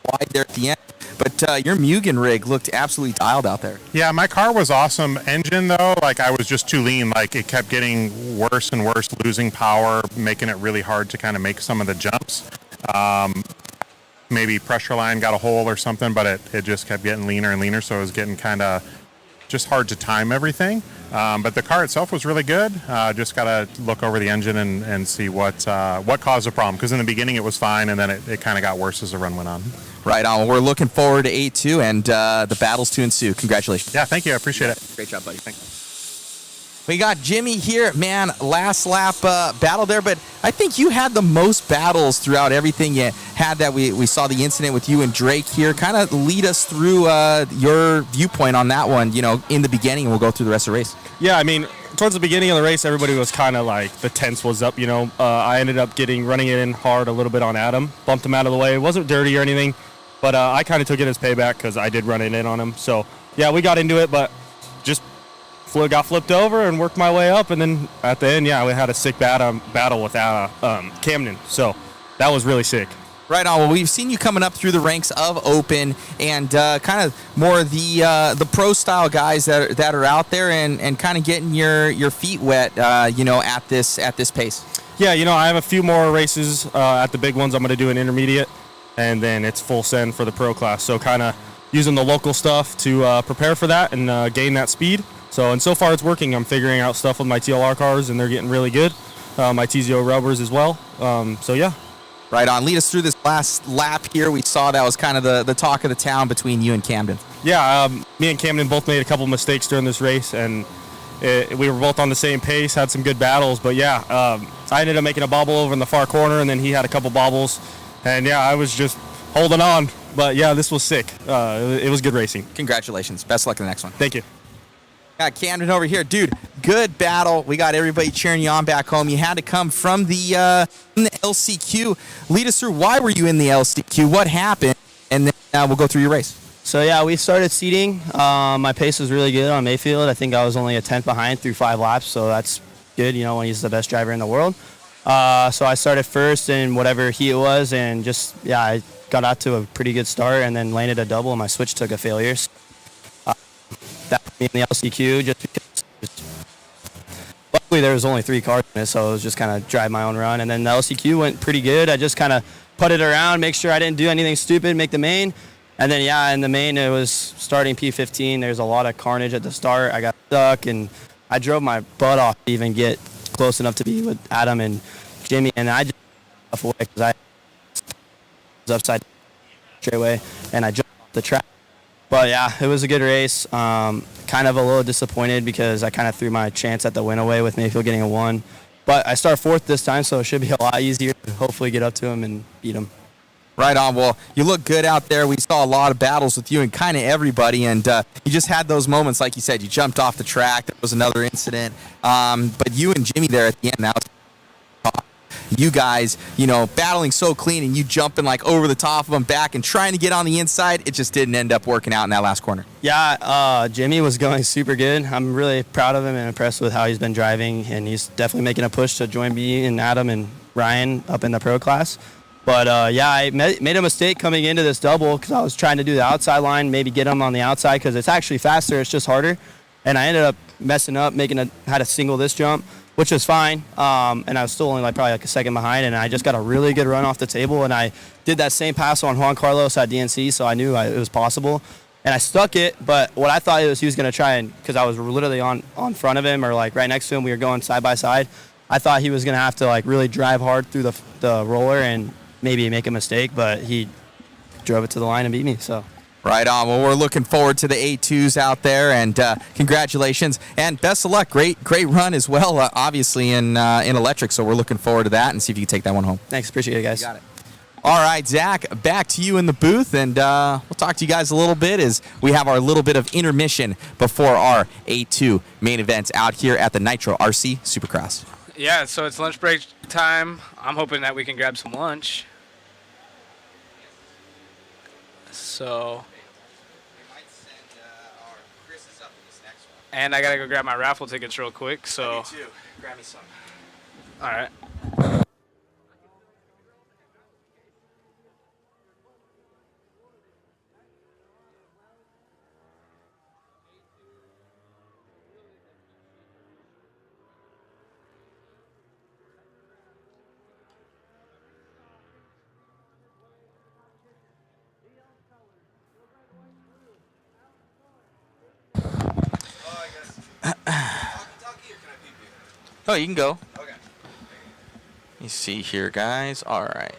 wide there at the end, but your Mugen rig looked absolutely dialed out there. Yeah, my car was awesome. Engine, though, like I was just too lean. Like it kept getting worse and worse, losing power, making it really hard to kind of make some of the jumps. Maybe pressure line got a hole or something, but it just kept getting leaner and leaner, so it was getting kind of just hard to time everything. But the car itself was really good. Just got to look over the engine and see what caused the problem. Because in the beginning it was fine, and then it kind of got worse as the run went on. Right on. Well, we're looking forward to 8-2 and the battles to ensue. Congratulations. Yeah, thank you. I appreciate it. Great job, buddy. Thank you. We got Jimmy here. Man, last lap battle there, but I think you had the most battles throughout everything you had. That we saw the incident with you and Drake here. Kind of lead us through your viewpoint on that one, in the beginning, and we'll go through the rest of the race. Yeah, I mean, towards the beginning of the race, everybody was kind of like, the tense was up, I ended up running it in hard a little bit on Adam, bumped him out of the way. It wasn't dirty or anything, but I kind of took it as payback because I did run it in on him. So, yeah, we got into it, but just got flipped over and worked my way up, and then at the end, we had a sick battle with Camden. So that was really sick. Right on. Well, we've seen you coming up through the ranks of Open and kind of more the pro style guys that are out there and kind of getting your feet wet, at this pace. Yeah, I have a few more races at the big ones. I'm going to do an intermediate, and then it's full send for the pro class. So kind of using the local stuff to prepare for that and gain that speed. So far it's working. I'm figuring out stuff with my TLR cars, and they're getting really good. My TZO rubbers as well. Yeah. Right on. Lead us through this last lap here. We saw that was kind of the talk of the town between you and Camden. Yeah, me and Camden both made a couple mistakes during this race, and we were both on the same pace, had some good battles. But I ended up making a bobble over in the far corner, and then he had a couple bobbles. And I was just holding on. But this was sick. It was good racing. Congratulations. Best luck in the next one. Thank you. Got Camden over here. Dude, good battle. We got everybody cheering you on back home. You had to come from the LCQ. Lead us through, why were you in the LCQ? What happened? And then we'll go through your race. So, we started seeding. My pace was really good on Mayfield. I think I was only a 10th behind through 5 laps, so that's good, when he's the best driver in the world. So I started first in whatever heat it was, and I got out to a pretty good start and then landed a double, and my switch took a failure. That put me in the LCQ just because luckily there was only 3 cars in it, so it was just kind of drive my own run. And then the LCQ went pretty good. I just kind of putted around, make sure I didn't do anything stupid, make the main. And then, in the main, it was starting P15. There's a lot of carnage at the start. I got stuck, and I drove my butt off to even get close enough to be with Adam and Jimmy. And I just got away because I was upside straightaway, and I jumped off the track. But, it was a good race. Kind of a little disappointed because I kind of threw my chance at the win away with Mayfield getting a 1. But I start 4th this time, so it should be a lot easier to hopefully get up to him and beat him. Right on. Well, you look good out there. We saw a lot of battles with you and kind of everybody, and you just had those moments, like you said, you jumped off the track. There was another incident. But you and Jimmy there at the end, that was you guys, battling so clean and you jumping like over the top of them back and trying to get on the inside. It just didn't end up working out in that last corner. Yeah, Jimmy was going super good. I'm really proud of him and impressed with how he's been driving, and he's definitely making a push to join me and Adam and Ryan up in the pro class. But, I made a mistake coming into this double because I was trying to do the outside line, maybe get him on the outside because it's actually faster. It's just harder. And I ended up messing up, had a single this jump, which was fine. And I was still only probably a second behind, and I just got a really good run off the table. And I did that same pass on Juan Carlos at DNC, so I knew it was possible. And I stuck it, but what I thought was he was going to try and, because I was literally on front of him or right next to him, we were going side by side. I thought he was going to have to really drive hard through the roller and maybe make a mistake, but he drove it to the line and beat me. So. Right on. Well, we're looking forward to the A2s out there, and congratulations and best of luck. Great run as well, obviously in electric. So we're looking forward to that and see if you can take that one home. Thanks, appreciate it, guys. You got it. All right, Zach, back to you in the booth, and we'll talk to you guys a little bit as we have our little bit of intermission before our A2 main events out here at the Nitro RC SuperCross. Yeah, so it's lunch break time. I'm hoping that we can grab some lunch. So, and I gotta go grab my raffle tickets real quick. So, me too. Grab me some. All right. Oh, you can go. Okay. Let me see here, guys. All right.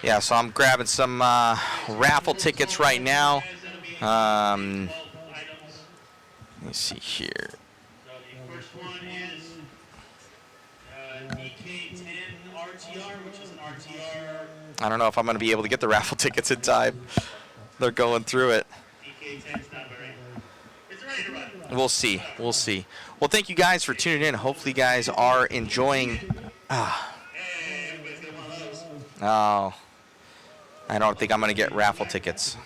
Yeah, so I'm grabbing some raffle tickets right now. Let me see here. So the first one is EK10 RTR, which is an RTR. I don't know if I'm going to be able to get the raffle tickets in time. They're going through it. EK10's not very. It's ready to run. We'll see. We'll see. Well, thank you guys for tuning in. Hopefully, you guys are enjoying. Oh, I don't think I'm going to get raffle tickets.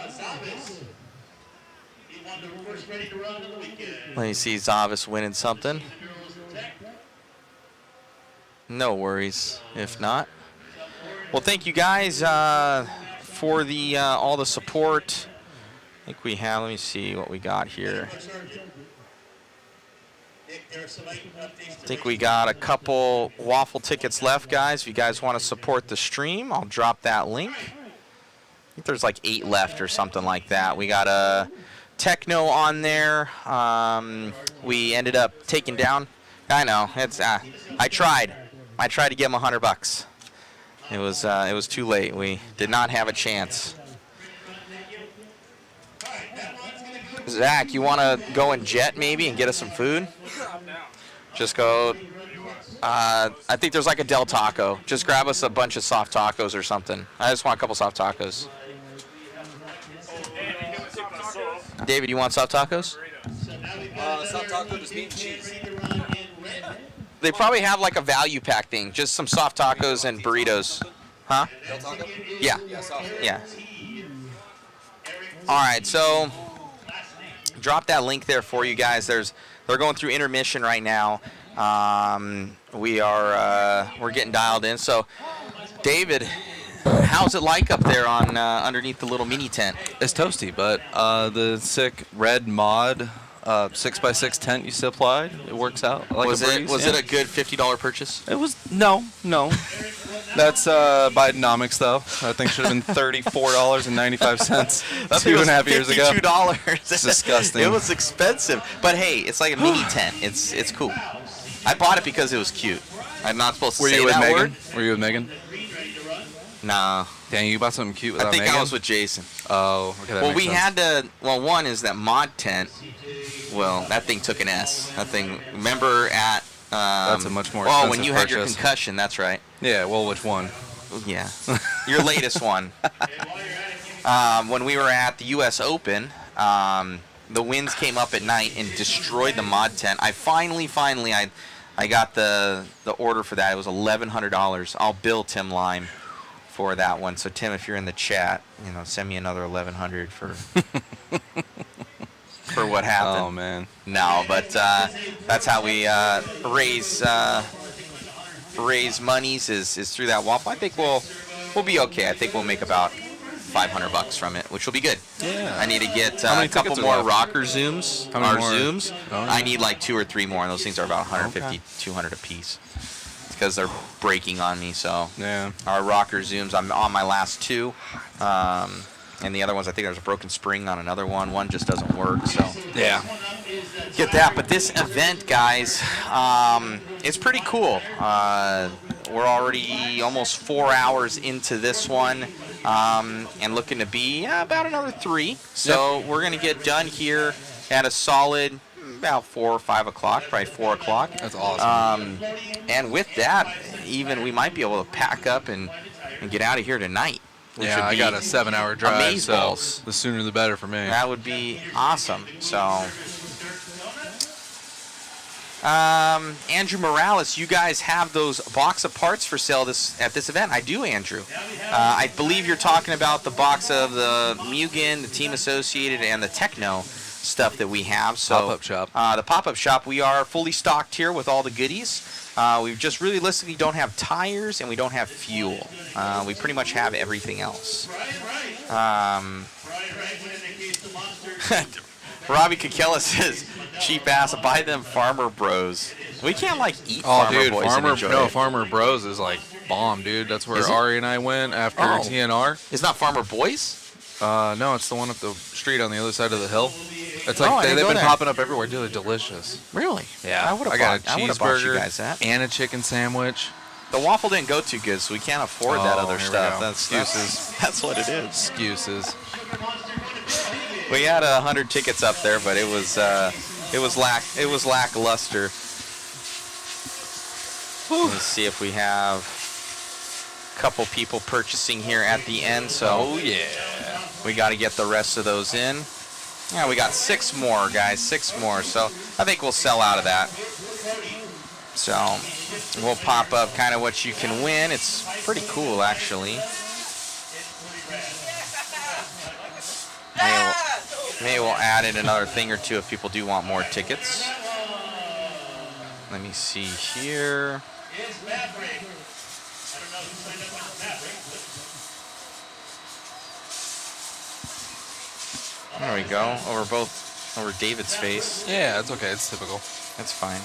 Zavis. He won the first ready to run of the weekend. Let me see Zavis winning something. No worries if not. Well, thank you guys for the all the support. I think we have. Let me see what we got here. I think we got a couple waffle tickets left, guys. If you guys want to support the stream, I'll drop that link. I think there's like 8 left or something like that. We got a techno on there. We ended up taking down. I know it's. I tried to give him $100. It was too late. We did not have a chance. Zach, you want to go and jet maybe and get us some food? Just go. I think there's like a Del Taco. Just grab us a bunch of soft tacos or something. I just want a couple soft tacos. David, you want soft tacos? Soft taco, just meat and cheese. They probably have like a value pack thing. Just some soft tacos and burritos. Huh? Del Taco? Yeah. soft. Yeah. All right, so drop that link there for you guys. They're going through intermission right now. We're getting dialed in. So, David, how's it like up there on underneath the little mini tent? It's toasty, but the sick red mod 6x6 tent you supplied, it works out. Like Was a breeze, it a good $50 purchase? It was no. That's Bidenomics though. That thing should have been $34.95 That 2.5 years ago. $52. It's disgusting. It was expensive, but hey, it's like a mini tent. It's cool. I bought it because it was cute. I'm not supposed to Were say you with that Megan? word. Were you with Megan? Nah. Dang, you bought something cute without I think Megan? I was with Jason. Oh, okay. That Well, makes we sense. had to. Well, one is that mod tent. Well, that thing took an S. That thing. Remember at. That's a much more Oh, expensive when you had your purchase. concussion. That's right. Yeah. Well, which one? Yeah. Your latest one. When we were at the U.S. Open, the winds came up at night and destroyed the mod tent. I finally, I got the order for that. It was $1,100. I'll bill Tim Lime for that one. So Tim, if you're in the chat, send me another $1,100 for what happened. Oh man. No, but that's how we raise monies is through that waffle. I think we'll be okay. I think we'll make about $500 from it, which will be good. Yeah. I need to get How many a couple tickets are more left? rocker zooms. How many Our more? zooms. Oh, yeah. I need like 2 or 3 more, and those things are about 150, Okay. 200 a piece. It's because they're breaking on me. So Yeah. our rocker zooms. I'm on my last 2. And the other ones, I think there's a broken spring on another one. One just doesn't work. So Yeah. get that. But this event, guys, it's pretty cool. We're already almost 4 hours into this one, and looking to be about another 3. So we're going to get done here at a solid about 4 or 5 o'clock, probably 4 o'clock. That's awesome. And with that, even we might be able to pack up and get out of here tonight. Which Yeah, would I be got a 7-hour drive, so amazeballs. the sooner the better for me. That would be awesome. So, Andrew Morales, you guys have those box of parts for sale at this event. I do, Andrew. I believe you're talking about the box of the Mugen, the Team Associated, and the Techno stuff that we have. So, Pop-up shop. The pop-up shop, we are fully stocked here with all the goodies. We just realistically don't have tires and we don't have fuel. We pretty much have everything else. Robbie Kikella says, cheap ass, buy them Farmer Bros. We can't eat Oh, Farmer dude, Boys and enjoy it. Farmer Bros is bomb, dude. That's where Is it? Ari and I went after Oh. TNR. It's not Farmer Boys? No, it's the one up the street on the other side of the hill. It's Oh, I like didn't they've go been there. popping up everywhere. Dude, they're delicious. Really? Yeah. I would've got a bought- I would've bought you cheeseburger guys that. and a chicken sandwich. The waffle didn't go too good, so we can't afford that Oh, other here we stuff. go. That's Excuses. That's what it is. Excuses. We had 100 tickets up there, but it was lackluster. Let's see if we have a couple people purchasing here at the end. So Oh, yeah. we got to get the rest of those in. Yeah, we got 6 more, guys. 6 more. So I think we'll sell out of that. So we'll pop up kind of what you can win. It's pretty cool, actually. Maybe we'll add in another thing or two if people do want more tickets. Let me see here. There we go. Over David's face. Yeah, it's okay. It's typical. That's fine.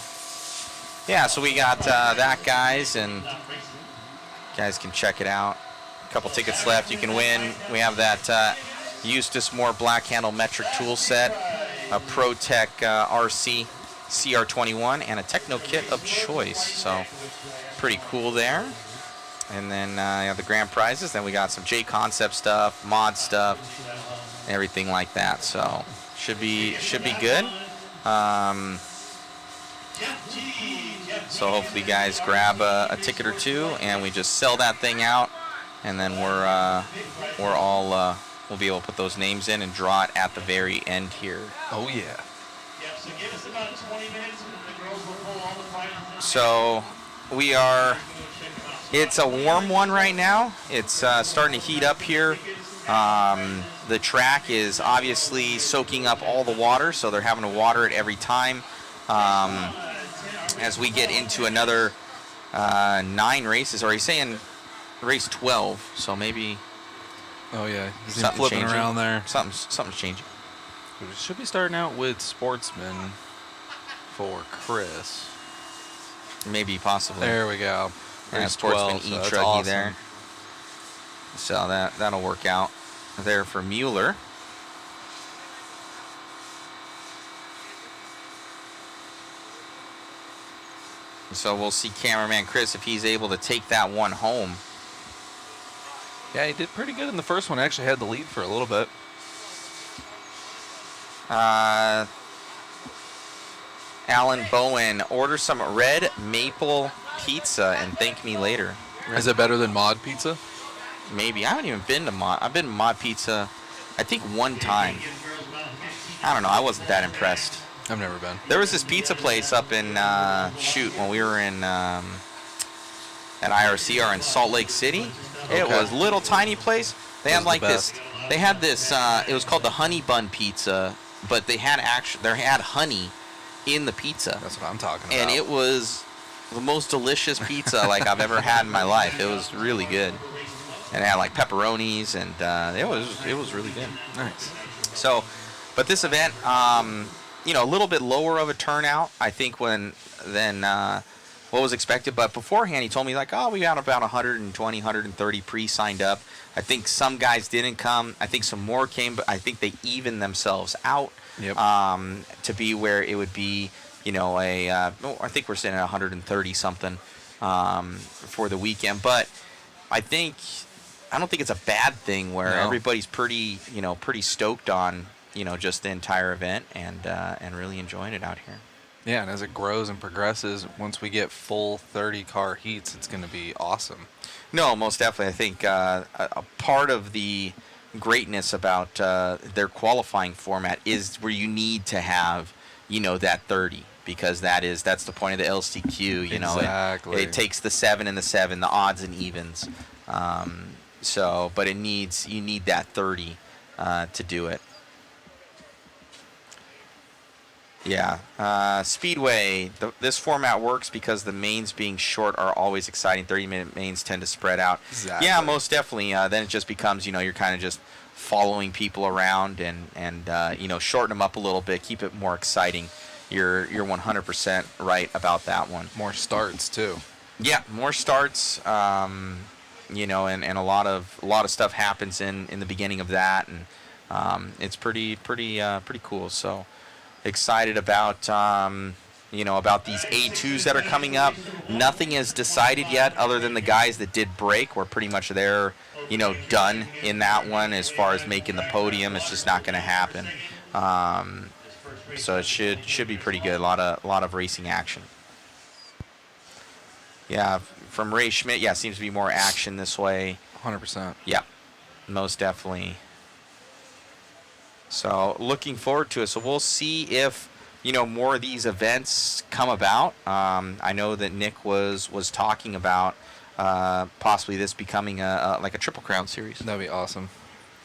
Yeah, so we got that, guys, and guys can check it out. A couple tickets left. You can win. We have that Eustace Moore Black Handle Metric Tool Set, a ProTech RC CR21, and a Techno Kit of choice. So pretty cool there. And then you have the grand prizes. Then we got some J Concept stuff, mod stuff, everything like that. So should be good. So hopefully guys grab a ticket or two, and we just sell that thing out, and then we'll be able to put those names in and draw it at the very end here. Oh yeah. So give us about 20 minutes and the girls will pull all the prizes. So it's a warm one right now. It's starting to heat up here. The track is obviously soaking up all the water, so they're having to water it every time. As we get into another 9 races, or he's saying race 12, so maybe. Oh yeah, he's something flipping changing. around there. Something's changing. We should be starting out with Sportsman for Chris. Maybe, possibly. There we go. And Race Sportsman 12, so that's e-truggy awesome. there. So that'll work out there for Mueller. So we'll see cameraman Chris if he's able to take that one home. Yeah, he did pretty good in the first one. Actually had the lead for a little bit. Alan Bowen, order some red maple pizza and thank me later. Is it better than Mod Pizza? Maybe. I haven't even been to Mod. I've been to Mod Pizza, I think, one time. I don't know. I wasn't that impressed. I've never been. There was this pizza place up in, when we were in at IRCR in Salt Lake City. It Okay. was little tiny place. They had Those are like the this. best. They had this. It was called the honey bun pizza, but they had honey in the pizza. That's what I'm talking about. And it was the most delicious pizza like I've ever had in my life. It was really good, and it had like pepperonis, and it was really good. Nice. So, but this event, a little bit lower of a turnout, I think, than what was expected. But beforehand, he told me like, oh, we got about 120, 130 pre-signed up. I think some guys didn't come. I think some more came, but I think they evened themselves out. Yep. To be where it would be, I think we're sitting at 130 something for the weekend. But I don't think it's a bad thing where No. everybody's pretty stoked on, just the entire event and really enjoying it out here. Yeah, and as it grows and progresses, once we get full 30-car heats, it's going to be awesome. No, most definitely. I think a part of the greatness about their qualifying format is where you need to have, that 30, because that's the point of the LCQ. Exactly. It takes the 7 and the 7, the odds and evens. But you need that 30 to do it. Yeah, Speedway, this format works because the mains being short are always exciting. 30-minute mains tend to spread out. Exactly. Yeah, most definitely. Then it just becomes, you're kind of just following people around and shorten them up a little bit, keep it more exciting. You're 100% right about that one. More starts, too. Yeah, more starts. you know, and a lot of stuff happens in the beginning of that, and it's pretty cool. So excited about you know, about these A2s that are coming up. Nothing is decided yet, other than the guys that did break. We're pretty much there, you know, done in that one as far as making the podium. It's just not going to happen. So it should be pretty good. A lot of racing action. Yeah, from Ray Schmidt, yeah, seems to be more action this way. 100%. Yeah, most definitely. So looking forward to it. So we'll see if, you know, more of these events come about. I know that Nick was talking about possibly this becoming like a Triple Crown series. That'd be awesome.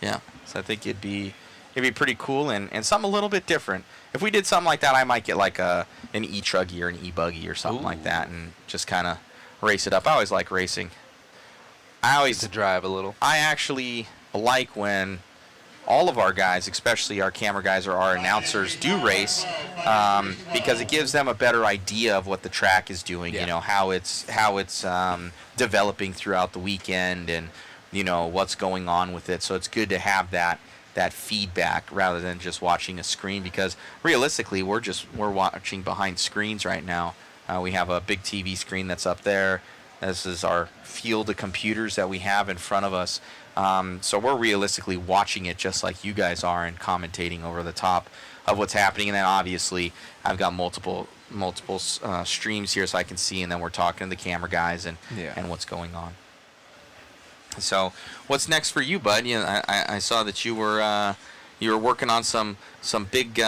Yeah, so I think it'd be pretty cool and something a little bit different. If we did something like that, I might get like an e-truggy or an e-buggy or something like that, and just kind of race it up. I always like racing. I always to drive a little. I actually like when all of our guys, especially our camera guys or our announcers, do race, because it gives them a better idea of what the track is doing. You know, how it's developing throughout the weekend, and you know what's going on with it. So it's good to have that feedback rather than just watching a screen, because realistically we're watching behind screens right now. We have a big TV screen that's up there. This is our field of computers that we have in front of us. So we're realistically watching it just like you guys are and commentating over the top of what's happening. And then obviously I've got multiple streams here so I can see, and then we're talking to the camera guys and what's going on. So what's next for you, bud? You know, I saw that you were working on some big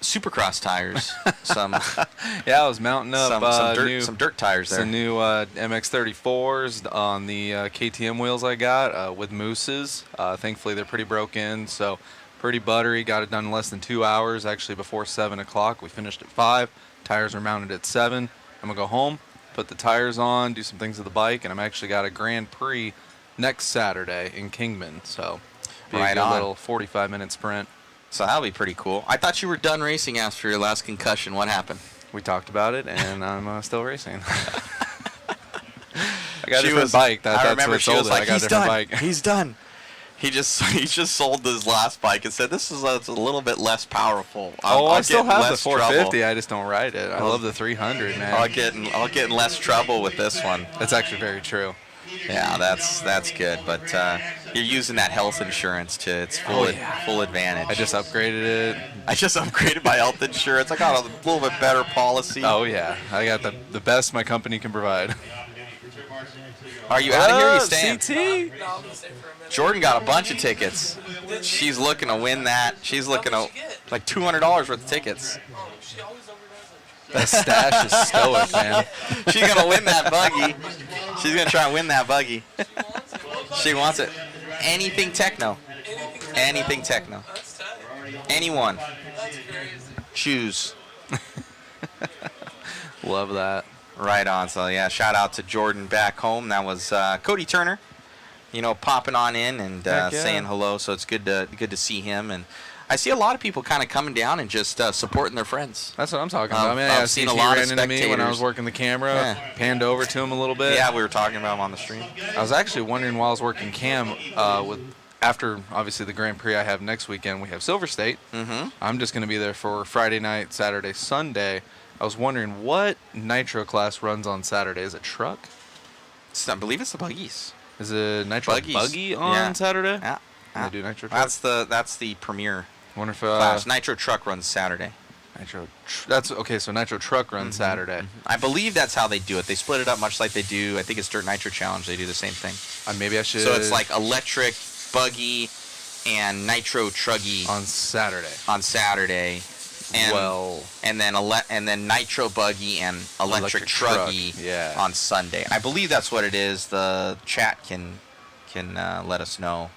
SuperCross tires. Yeah, I was mounting up some dirt tires there. Some new MX-34s on the KTM wheels I got with mooses. Thankfully, they're pretty broken, so pretty buttery. Got it done in less than 2 hours, actually before 7 o'clock. We finished at 5. Tires are mounted at 7. I'm going to go home, put the tires on, do some things with the bike, and I'm actually got a Grand Prix next Saturday in Kingman, so be a good little 45-minute sprint. So that'll be pretty cool. I thght you were done racing after your last concussion. What happened? We talked about it, and I'm still racing. I got a different bike. I remember she was like, I got a different bike. He's done. He just sold his last bike and said, this is a little bit less powerful. I still have the 450. I just don't ride it. I love the 300, man. I'll get in less trouble with this one. That's actually very true. Yeah, that's good. But you're using that health insurance to its full advantage. I just upgraded it. I just upgraded my health insurance. I got a little bit better policy. Oh, yeah. I got the best my company can provide. Are you out of here? Or you staying? CT? Jordan got a bunch of tickets. She's looking to win that. She's looking to like $200 worth of tickets. That stash is stoic, man. She's gonna win that buggy. She's gonna try and win that buggy. She wants it. Anything techno. Anything techno. Anyone. Choose. Love that. Right on. So yeah, shout out to Jordan back home. That was Cody Turner, you know, popping on in and saying hello. So it's good to see him, and I see a lot of people kind of coming down and just supporting their friends. That's what I'm talking about. I mean, I've seen a lot of spectators. Me when I was working the camera, panned over to him a little bit. Yeah, we were talking about him on the stream. I was actually wondering while I was working cam, after obviously the Grand Prix I have next weekend, we have Silver State. Mm-hmm. I'm just going to be there for Friday night, Saturday, Sunday. I was wondering what Nitro class runs on Saturday. Is it truck? I believe it's the buggies. Is it Nitro buggy on Saturday? Yeah. I do Nitro truck. That's the premier. Wonder if class. Nitro truck runs Saturday. That's okay. So Nitro truck runs Saturday. I believe that's how they do it. They split it up much like they do. I think it's Dirt Nitro Challenge. They do the same thing. Maybe I should. So it's like electric buggy and Nitro truggy on Saturday. And then Nitro buggy and electric truggy on Sunday. I believe that's what it is. The chat can let us know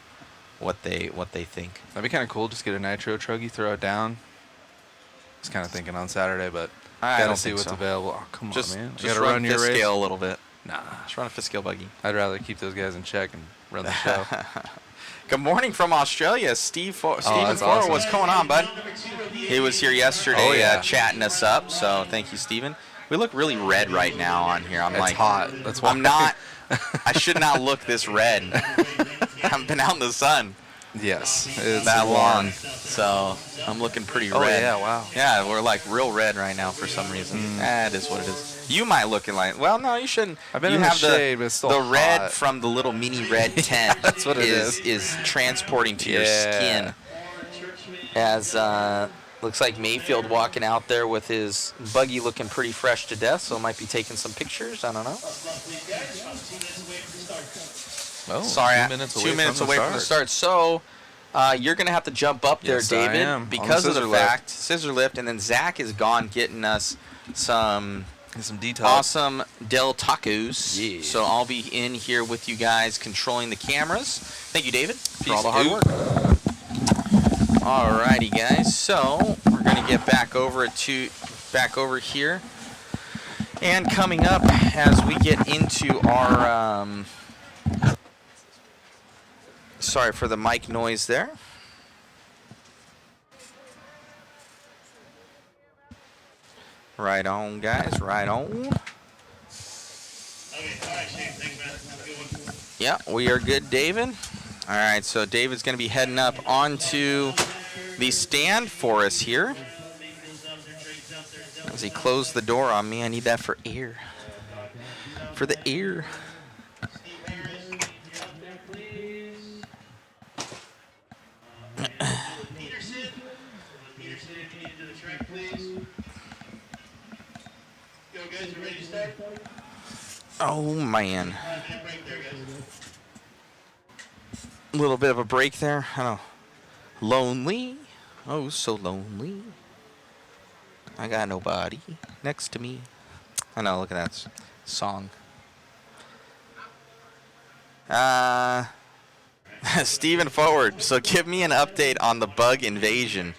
what they think. That'd be kind of cool. Just get a Nitro truggy, throw it down. I was kind of thinking on Saturday, but I gotta don't see think what's so. available. Oh, come Just on, man! Just You gotta run your fifth race. scale a little bit. Nah, just run a fifth scale buggy. I'd rather keep those guys in check and run the show. Good morning from Australia, Stephen Ford. awesome. What's going on, bud? He was here yesterday chatting us up, so thank you, Stephen. We look really red right now on here. I'm It's like, hot. That's why. I'm not. I should not look this red. I haven't been out in the sun. Yes, it's that warm. long, so I'm looking pretty Oh, red. yeah, wow. Yeah, we're like real red right now for some reason. That is what it is. You might looking like, well, no, you shouldn't. I've been you in the have shade, but it's still the red hot. from the little mini red tent. That's what it is transporting to your skin. As looks like Mayfield walking out there with his buggy looking pretty fresh to death, so might be taking some pictures. I don't know. Oh, Sorry, 2 minutes away, 2 minutes from, away the from the start. So you're going to have to jump up there, Yes, I David, am. On because the of the scissor lift. fact, scissor lift, and then Zach is gone getting us some details. awesome Del Tacos. Yeah. So I'll be in here with you guys controlling the cameras. Thank you, David, for all the hard Peace work. Alrighty, guys. So we're going to get back over here. And coming up as we get into our sorry for the mic noise there. Right on, guys. Right on. Yeah, we are good, David. All right, so David's going to be heading up onto the stand for us here. As he closed the door on me, I need that for air. For the air. Oh, man. A little bit of a break there. I know. Lonely. Oh, so lonely. I got nobody next to me. I know, look at that song. Stephen Forward. So give me an update on the bug invasion.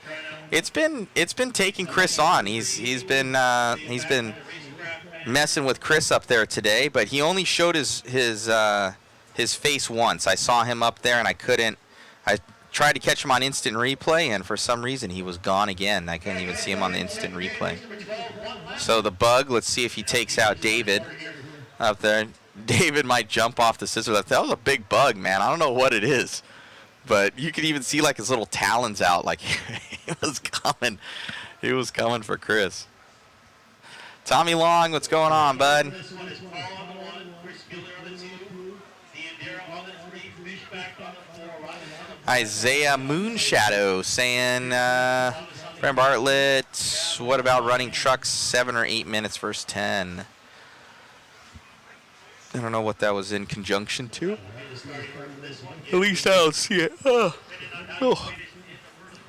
It's been taking Chris on. He's been messing with Chris up there today, but he only showed his face once. I saw him up there and I tried to catch him on instant replay, and for some reason he was gone again. I couldn't even see him on the instant replay. So the bug, let's see if he takes out David up there. David might jump off the scissor lift. That was a big bug, man. I don't know what it is, but you could even see like his little talons out, like he was coming. He was coming for Chris. Tommy Long, what's going on, bud? Isaiah Moonshadow saying, Brent Bartlett, what about running trucks 7 or 8 minutes versus 10? I don't know what that was in conjunction to. At least I don't see it. Oh.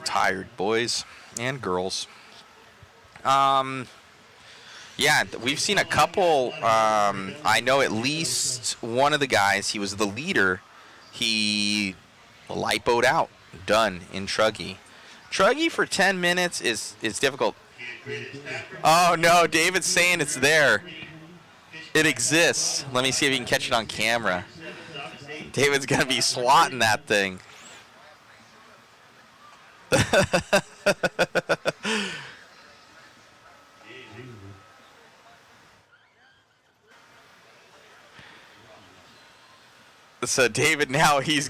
Tired boys and girls. Yeah, we've seen a couple. I know at least one of the guys, he was the leader. He lipoed out, done in Truggy. Truggy for 10 minutes is difficult. Oh no, David's saying it's there. It exists. Let me see if you can catch it on camera. David's gonna be swatting that thing. So David now he's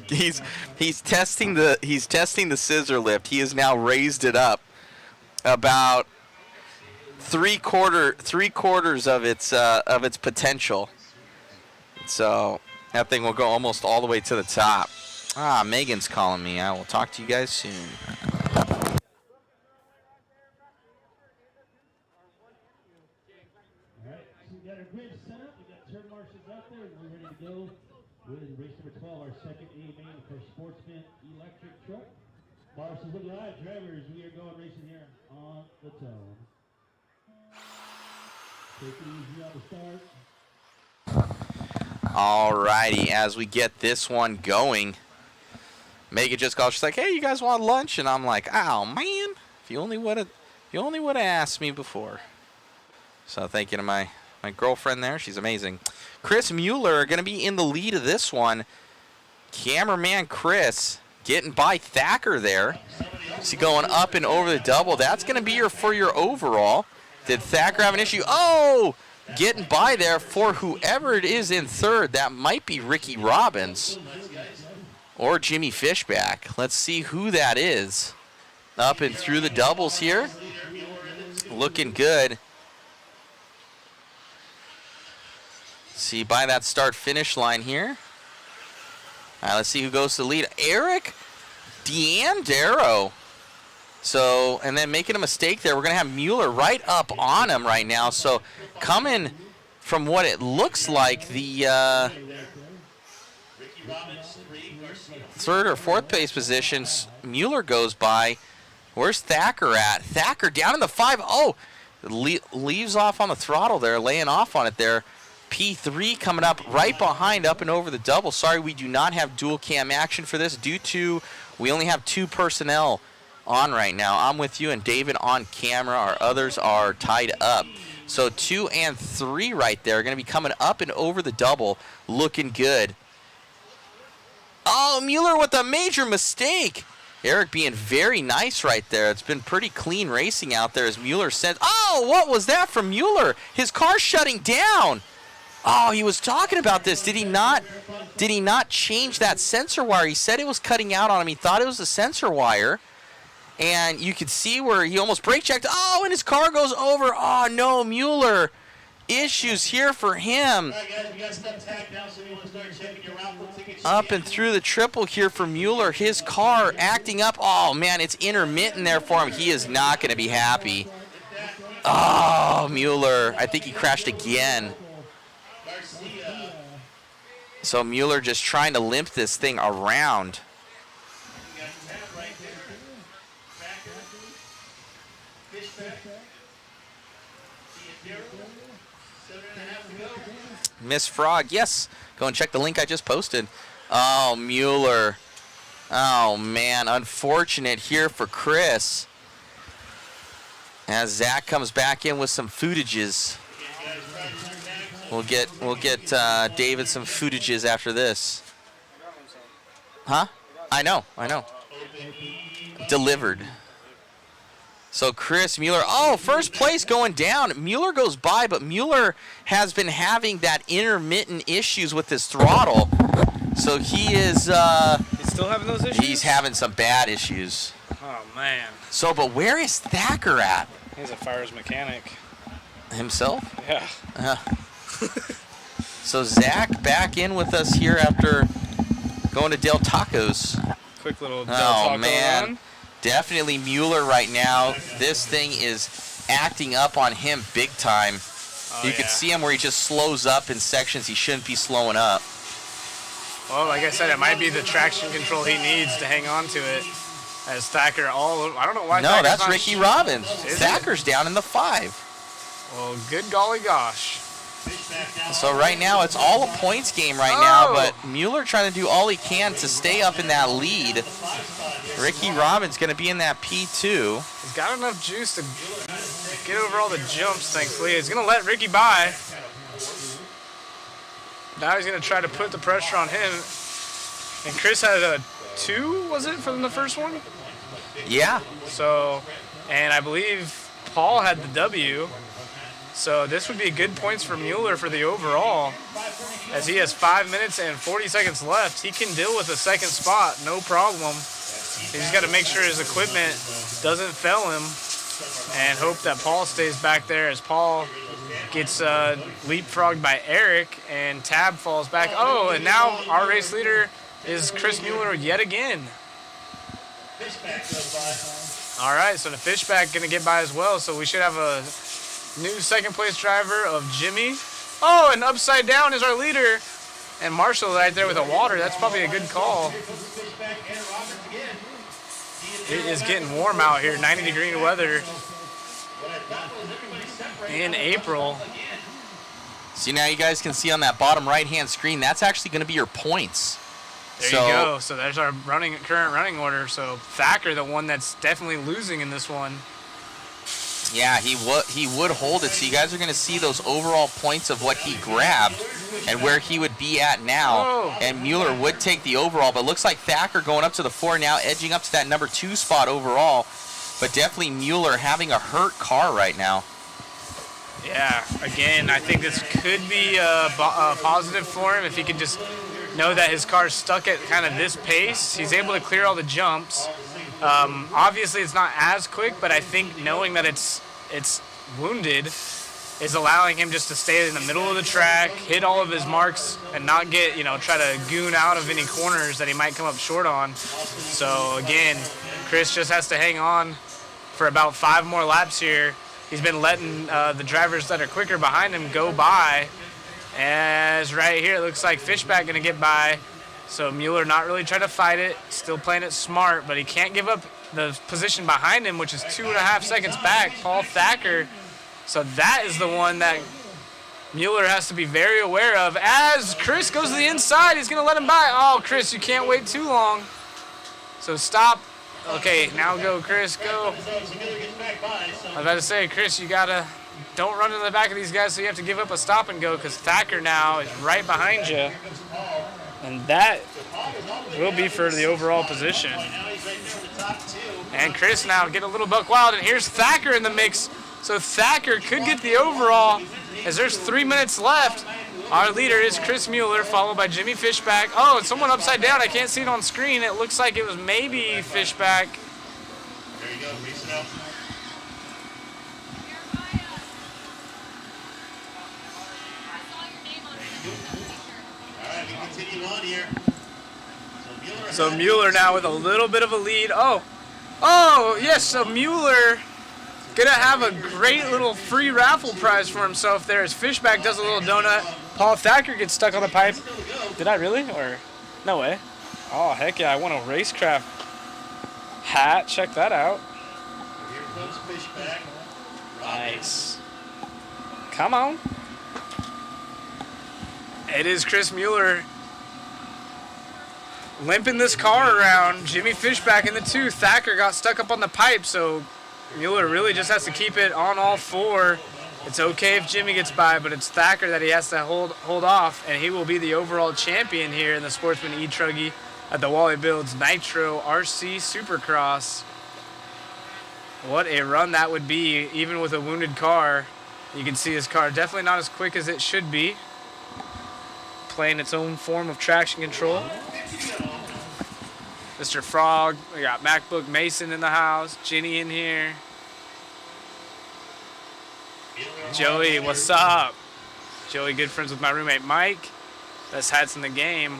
testing the scissor lift. He has now raised it up about three quarters of its potential. So that thing will go almost all the way to the top. Ah, Megan's calling me. I will talk to you guys soon. With race number 12, our second A main for Sportsman electric truck. Marshall's looking live. Drivers, we are going racing here on the tone. Take it easy on the start. Alrighty, as we get this one going, Megan just called. She's like, "Hey, you guys want lunch?" And I'm like, "Oh man, if you only would have asked me before." So thank you to my girlfriend there. She's amazing. Chris Mueller going to be in the lead of this one. Cameraman Chris getting by Thacker there. See, going up and over the double. That's going to be for your overall. Did Thacker have an issue? Oh, getting by there for whoever it is in third. That might be Ricky Robbins or Jimmy Fishback. Let's see who that is. Up and through the doubles here. Looking good. See, by that start-finish line here. All right, let's see who goes to the lead. Eric D'Andero. So, and then making a mistake there. We're going to have Mueller right up on him right now. So, coming from what it looks like, the third or fourth place positions, Mueller goes by. Where's Thacker at? Thacker down in the 5. Oh, leaves off on the throttle there, laying off on it there. P3 coming up right behind, up and over the double. Sorry, we do not have dual cam action for this due to we only have 2 personnel on right now. I'm with you and David on camera. Our others are tied up. So 2 and 3 right there are going to be coming up and over the double. Looking good. Oh, Mueller with a major mistake. Eric being very nice right there. It's been pretty clean racing out there as Mueller said. Oh, what was that from Mueller? His car's shutting down. Oh, he was talking about this. Did he not change that sensor wire? He said it was cutting out on him. He thought it was a sensor wire. And you could see where he almost brake checked. Oh, and his car goes over. Oh, no, Mueller. Issues here for him. Up and through the triple here for Mueller. His car acting up. Oh, man, it's intermittent there for him. He is not going to be happy. Oh, Mueller. I think he crashed again. So Mueller just trying to limp this thing around. Miss Frog, yes. Go and check the link I just posted. Oh, Mueller. Oh, man. Unfortunate here for Chris. As Zach comes back in with some footages. We'll get David some footages after this. Huh? I know. Delivered. So Chris Mueller, oh, first place going down. Mueller goes by, but Mueller has been having that intermittent issues with his throttle. So he is... He's still having those issues? He's having some bad issues. Oh, man. So, but where is Thacker at? He's a fire's mechanic. Himself? Yeah. So Zach back in with us here after going to Del Tacos. Quick little Del Taco run. Definitely Mueller right now. This thing is acting up on him big time. You can see him where he just slows up in sections he shouldn't be slowing up. Well, like I said, it might be the traction control he needs to hang on to it. As Thacker I don't know why. No, that's Ricky Robbins. Thacker's down in the 5. Well, good golly gosh. So right now it's all a points game right now, but Mueller trying to do all he can to stay up in that lead. Ricky Robbins going to be in that P2. He's got enough juice to get over all the jumps, thankfully. He's going to let Ricky by. Now he's going to try to put the pressure on him. And Chris had a 2, was it, from the first one? Yeah. So, and I believe Paul had the W. So this would be good points for Mueller for the overall. As he has 5 minutes and 40 seconds left, he can deal with a second spot, no problem. He's got to make sure his equipment doesn't fail him and hope that Paul stays back there as Paul gets leapfrogged by Eric and Tab falls back. Oh, and now our race leader is Chris Mueller yet again. All right, so the Fishback going to get by as well, so we should have a new second place driver of Jimmy. Oh, and upside down is our leader. And Marshall right there with a water. That's probably a good call. It is getting warm out here, 90-degree weather in April. See, now you guys can see on that bottom right-hand screen, that's actually going to be your points. There you go. So there's our current running order. So Thacker, the one that's definitely losing in this one. Yeah, he would hold it. So you guys are going to see those overall points of what he grabbed and where he would be at now. Oh. And Mueller would take the overall, but looks like Thacker going up to the 4 now, edging up to that number 2 spot overall. But definitely Mueller having a hurt car right now. Yeah, again, I think this could be a positive for him if he could just know that his car's stuck at kind of this pace. He's able to clear all the jumps. Obviously, it's not as quick, but I think knowing that it's wounded is allowing him just to stay in the middle of the track, hit all of his marks, and not get, try to goon out of any corners that he might come up short on. So, again, Chris just has to hang on for about 5 more laps here. He's been letting the drivers that are quicker behind him go by. As right here, it looks like Fishback going to get by. So Mueller not really trying to fight it, still playing it smart, but he can't give up the position behind him, which is 2.5 seconds back, Paul Thacker. So that is the one that Mueller has to be very aware of. As Chris goes to the inside, he's going to let him by. Oh, Chris, you can't wait too long. So stop. Okay, now go, Chris, go. I was about to say, Chris, you gotta don't run into the back of these guys, so you have to give up a stop and go, because Thacker now is right behind you, and that will be for the overall position. And Chris now get a little buck wild, and here's Thacker in the mix. So Thacker could get the overall as there's 3 minutes left. Our leader is Chris Mueller, followed by Jimmy Fishback. Oh, it's someone upside down. I can't see it on screen. It looks like it was maybe Fishback. There you go, race it out. All right, we continue on here. So Mueller now with a little bit of a lead. Oh, yes, so Mueller gonna have a great little free raffle prize for himself there as Fishback does a little donut. Paul Thacker gets stuck on the pipe. Did I really? Or no way? Oh, heck yeah, I won a Racecraft hat. Check that out. Here comes Fishback. Nice. Come on. It is Chris Mueller limping this car around. Jimmy Fishback in the 2. Thacker got stuck up on the pipe, so Mueller really just has to keep it on all 4. It's okay if Jimmy gets by, but it's Thacker that he has to hold off, and he will be the overall champion here in the Sportsman e-truggy at the Wallie Builds Nitro RC SuperCross. What a run that would be, even with a wounded car. You can see his car definitely not as quick as it should be, playing its own form of traction control. Mr. Frog, we got MacBook Mason in the house, Ginny in here. Joey, what's up? Joey, good friends with my roommate Mike. Best hats in the game.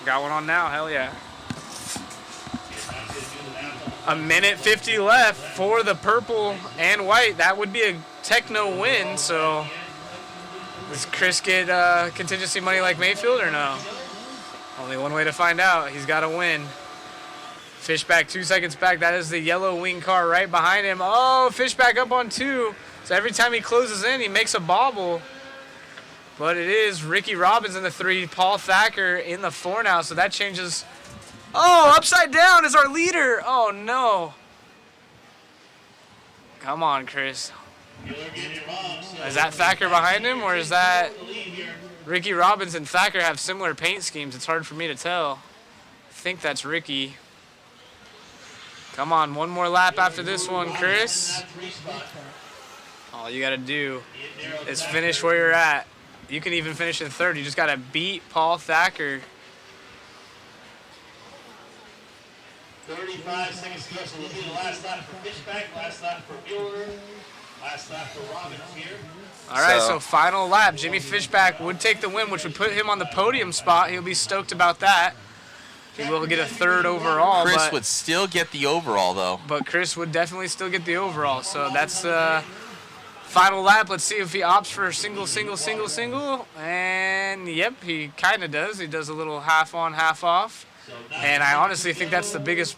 Got one on now, hell yeah. 1:50 left for the purple and white. That would be a techno win, so does Chris get contingency money like Mayfield or no? Only one way to find out. He's got to win. Fishback 2 seconds back. That is the yellow wing car right behind him. Oh, Fishback up on 2. So every time he closes in, he makes a bobble. But it is Ricky Robbins in the 3, Paul Thacker in the 4 now. So that changes. Oh, upside down is our leader. Oh, no. Come on, Chris. Is that Thacker behind him, or is that Ricky Robbins and Thacker have similar paint schemes? It's hard for me to tell. I think that's Ricky. Come on, one more lap after this one, Chris. All you got to do is finish where you're at. You can even finish in 3rd. You just got to beat Paul Thacker. 35 seconds to go, so it'll be the last lap for Fishback, last lap for Mueller, last lap for Robbins here. All right, so final lap. Jimmy Fishback would take the win, which would put him on the podium spot. He'll be stoked about that. He will get a 3rd overall. Chris would still get the overall, though. But Chris would definitely still get the overall. So that's final lap. Let's see if he opts for single. And, yep, he kind of does. He does a little half on, half off. And I honestly think that's the biggest,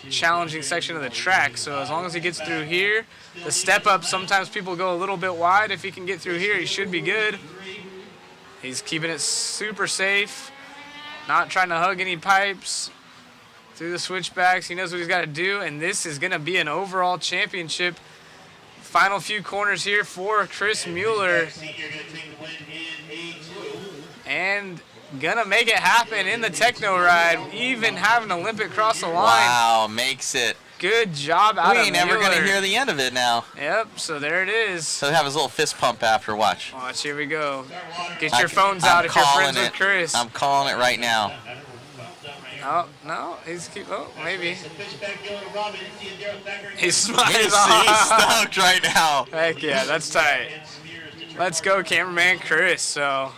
challenging section of the track. So as long as he gets through here, the step up, sometimes people go a little bit wide. If he can get through here, he should be good. He's keeping it super safe. Not trying to hug any pipes through the switchbacks. He knows what he's got to do, and this is going to be an overall championship final few corners here for Chris Mueller. And gonna make it happen in the techno ride, even having Olympic cross the line. Wow, makes it. Good job out of We ain't never Mueller. gonna hear the end of it now. Yep, so there it is. So have his little fist pump after. Watch. Watch, here we go. Get your phones out if you're friends with Chris. I'm calling it right now. Oh, no, maybe. He's smiling. He's stoked right now. Heck yeah, that's tight. Let's go, cameraman Chris. So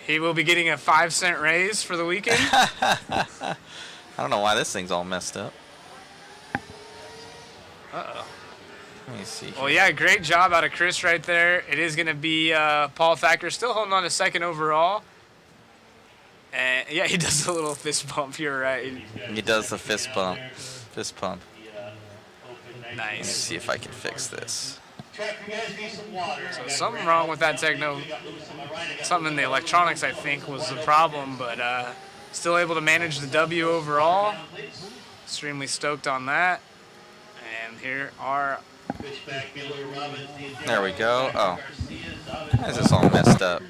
he will be getting a 5-cent raise for the weekend. I don't know why this thing's all messed up. Uh-oh. Let me see. Well, yeah, great job out of Chris right there. It is going to be Paul Thacker still holding on to second overall. And yeah, he does a little fist bump. You're right. He does the fist pump. Fist pump. Nice. Let me see if I can fix this. So something wrong with that techno. Something in the electronics, I think, was the problem. But still able to manage the W overall. Extremely stoked on that. And here are... There we go. Oh. Why is this all messed up?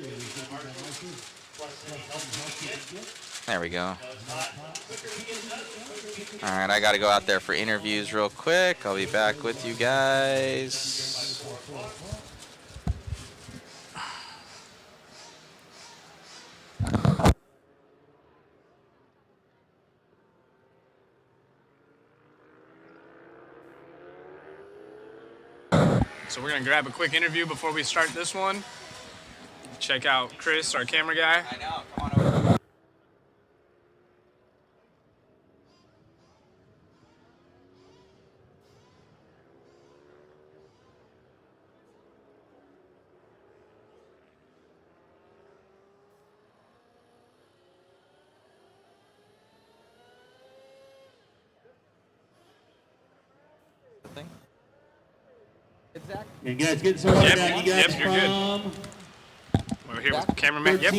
There we go. Alright, I gotta go out there for interviews real quick. I'll be back with you guys. So we're going to grab a quick interview before we start this one. Check out Chris, our camera guy. I know, come on over. And guys, get some water down. You guys you're good. We're here with cameraman. Yep,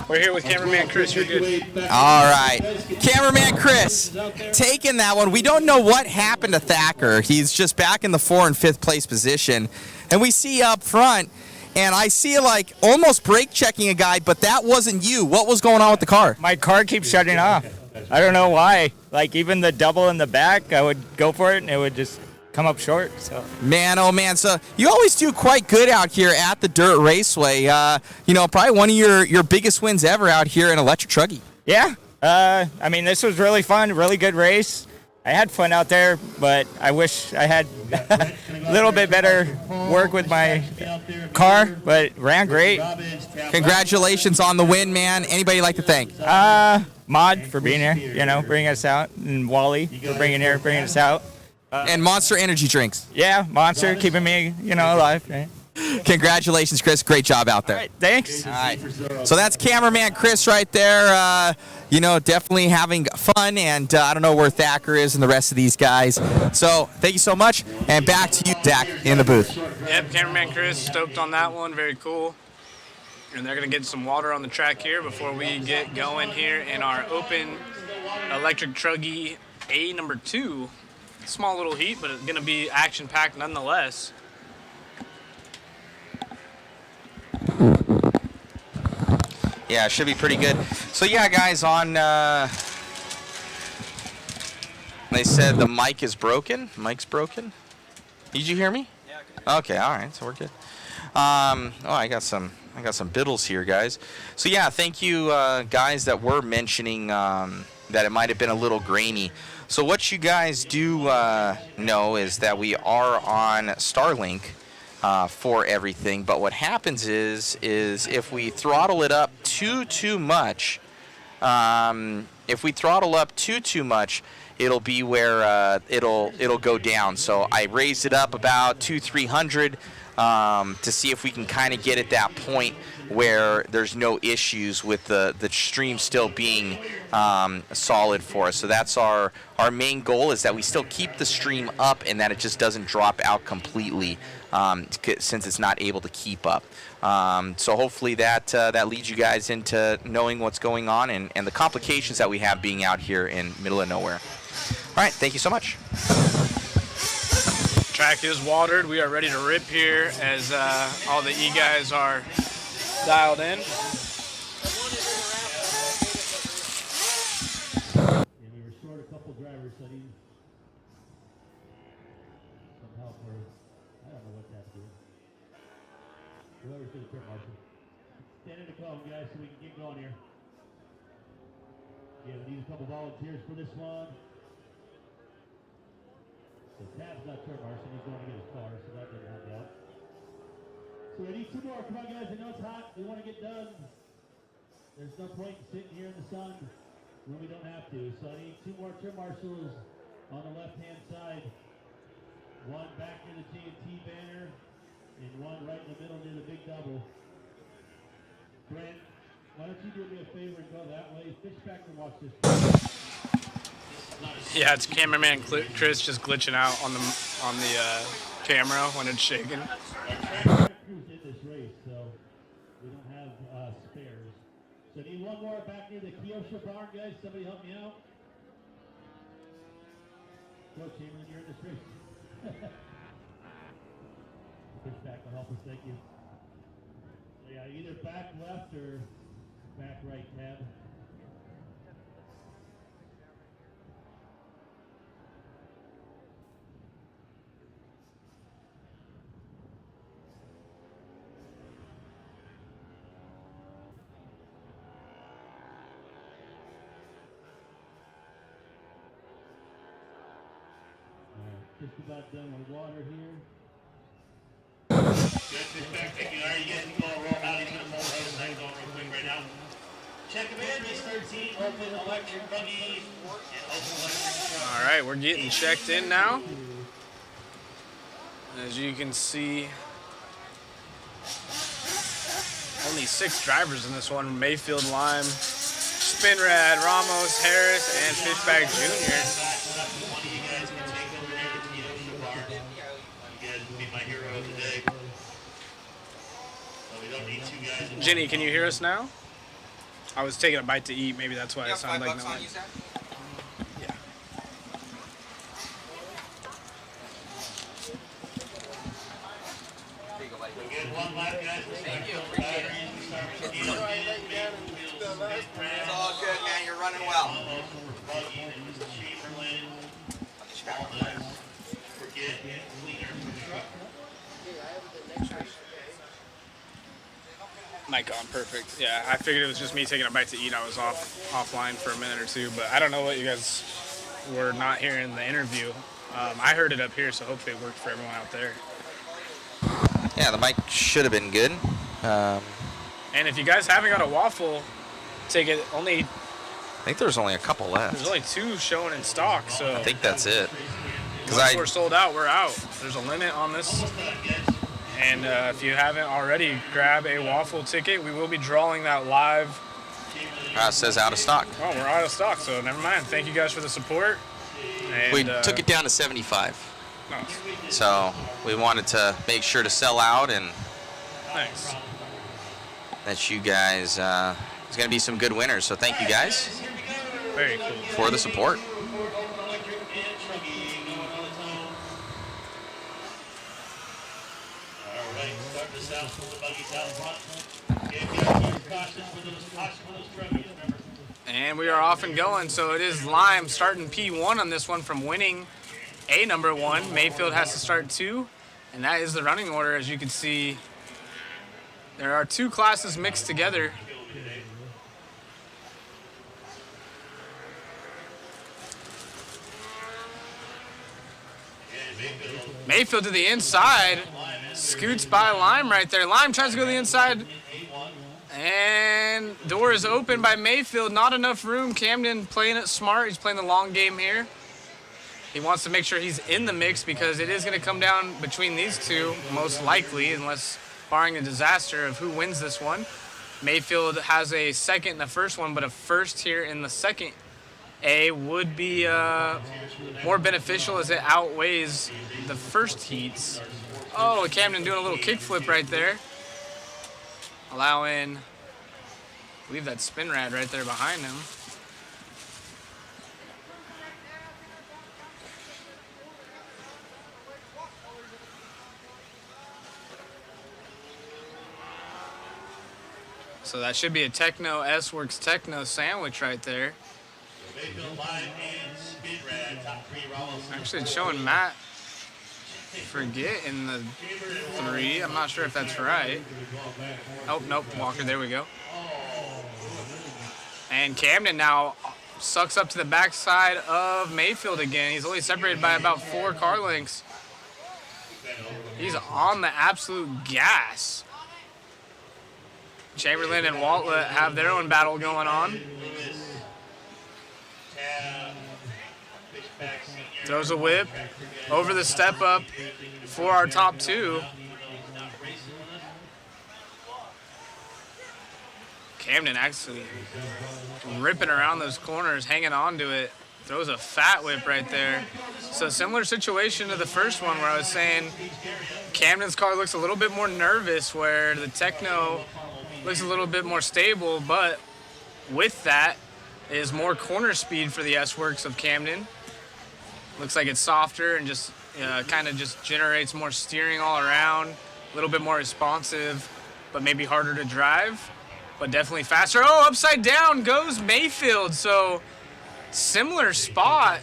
we're here with cameraman Chris. You're good. All right. Cameraman Chris, taking that one. We don't know what happened to Thacker. He's just back in the 4th and 5th place position. And we see up front, and I see like almost brake checking a guy, but that wasn't you. What was going on with the car? My car keeps shutting off. I don't know why. Like even the double in the back, I would go for it, and it would just come up short. So Man, oh man, so you always do quite good out here at the Dirt Raceway. You know, probably one of your biggest wins ever out here in Electric Truggy. Yeah, I mean, this was really fun, really good race. I had fun out there, but I wish I had a little bit better work with my car, but it ran great. Congratulations on the win, man. Anybody you'd like to thank? Mod for being here, you know, bringing us out, and Wallie for bringing us out. And Monster Energy Drinks. Yeah, Monster, keeping me, you know, alive. Right? Congratulations, Chris. Great job out there. All right, thanks. All right. So that's cameraman Chris right there. You know, definitely having fun, and I don't know where Thacker is and the rest of these guys. So thank you so much, and back to you, Dak, in the booth. Yep, cameraman Chris, stoked on that one. Very cool. And they're going to get some water on the track here before we get going here in our open Electric Truggy A number 2. Small little heat, but it's going to be action-packed nonetheless. Yeah, it should be pretty good. So yeah, guys, on they said the mic is broken. Mic's broken. Did you hear me? Yeah. Okay, all right, so we're good. Oh, I got some biddles here, guys. So yeah, thank you, guys, that were mentioning that it might have been a little grainy. So what you guys do know is that we are on Starlink for everything, but what happens is if we throttle it up too much, it'll be where it'll go down. So I raised it up about 200-300 to see if we can kind of get at that point where there's no issues with the stream still being solid for us. So that's our main goal, is that we still keep the stream up and that it just doesn't drop out completely since it's not able to keep up. So hopefully that leads you guys into knowing what's going on and the complications that we have being out here in middle of nowhere. All right, thank you so much. Track is watered. We are ready to rip here as all the E-guys are dialed in. And we were short a couple drivers, so I need some help. Or I don't know what that's doing. Whoever's doing the trip marshal. Stand in the column, guys, so we can get going here. Yeah, we need a couple volunteers for this one. So Tab's not trip marshal, he's going to get his car, so that didn't help out. So we need 2 more. Come on, guys, I know it's hot. We want to get done. There's no point in sitting here in the sun when we don't have to. So I need 2 more trip marshals on the left-hand side. One back near the G&T banner, and one right in the middle near the big double. Brent, why don't you do me a favor and go that way? Fish back and watch this. Yeah, it's cameraman Chris just glitching out on the camera when it's shaking. Crew's in this race, so we don't have spares. So I need one more back near the Kyosho barn, guys. Somebody help me out. Go, Chamberlain, you're in this race. Fish back will help us, thank you. So yeah, either back left or back right, Tab. Just about done with water here. Good, fish back, thank you. All right, you guys can go roll out. He's going to pull those things on real quick right now. Check them in, race 13, open electric buggy, and open electric truck. All right, we're getting checked in now. As you can see, only 6 drivers in this one. Mayfield, Lime, Spinrad, Ramos, Harris, and Fishback Jr. Jenny, can you hear us now? I was taking a bite to eat. Maybe that's why it sounded like no one. Yeah. One lap, guys. Thank you. It's all good, man. You're running well. Mic on, perfect. Yeah, I figured it was just me taking a bite to eat. I was offline for a minute or two, but I don't know what you guys were not hearing in the interview. I heard it up here, so hopefully it worked for everyone out there. Yeah, the mic should have been good. And if you guys haven't got a waffle ticket, I think there's only a couple left. There's only 2 showing in stock, so I think that's it. Once we're sold out, we're out. There's a limit on this. And if you haven't already, grab a waffle ticket. We will be drawing that live. It says out of stock. Oh, we're out of stock, so never mind. Thank you guys for the support. And, We took it down to 75. Nice. So we wanted to make sure to sell out and Thanks. that you guys, there's going to be some good winners. So thank you guys Very cool. for the support. And we are off and going. So it is Lime starting P1 on this one from winning a number 1. Mayfield has to start 2. And that is the running order. As you can see, there are 2 classes mixed together. Mayfield to the inside. Scoots by Lime right there. Lime tries to go to the inside. And door is open by Mayfield. Not enough room. Camden playing it smart. He's playing the long game here. He wants to make sure he's in the mix because it is going to come down between these 2, most likely, unless barring a disaster of who wins this one. Mayfield has a second in the first one, but a first here in the second A would be more beneficial as it outweighs the first heats. Oh, Camden doing a little kickflip right there. Allowing, I believe that's Spinrad right there behind him. So that should be a Techno S-Works Techno sandwich right there. Actually, it's showing Matt Forget in the 3. I'm not sure if that's right. Oh, nope, Walker, there we go. And Camden now sucks up to the backside of Mayfield again. He's only separated by about 4 car lengths. He's on the absolute gas. Chamberlain and Waltlet have their own battle going on. Throws a whip over the step up for our top 2. Camden actually ripping around those corners, hanging on to it. Throws a fat whip right there. So similar situation to the first one where I was saying Camden's car looks a little bit more nervous, where the Techno looks a little bit more stable, but with that is more corner speed for the S-Works of Camden. Looks like it's softer and just kind of just generates more steering all around, a little bit more responsive, but maybe harder to drive, but definitely faster. Oh, upside down goes Mayfield. So similar spot,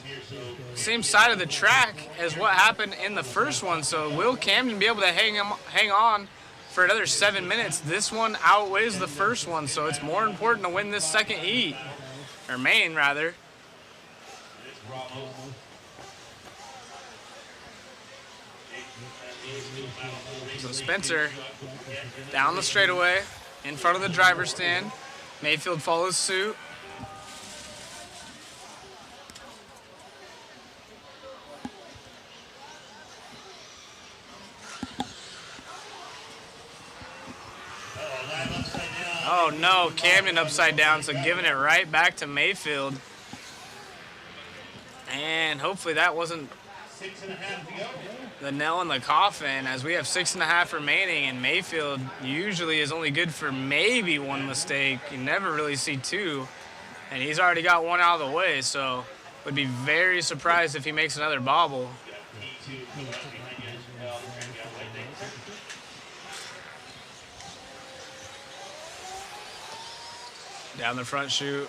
same side of the track as what happened in the first one. So will Camden be able to hang on for another 7 minutes? This one outweighs the first one, so it's more important to win this second heat, or main rather. So Spencer down the straightaway in front of the driver's stand. Mayfield follows suit. Oh no, Camden upside down, so giving it right back to Mayfield. And hopefully that wasn't the nail in the coffin, as we have 6.5 remaining, and Mayfield usually is only good for maybe 1 mistake. You never really see 2, and he's already got 1 out of the way, so would be very surprised if he makes another bobble. Down the front chute.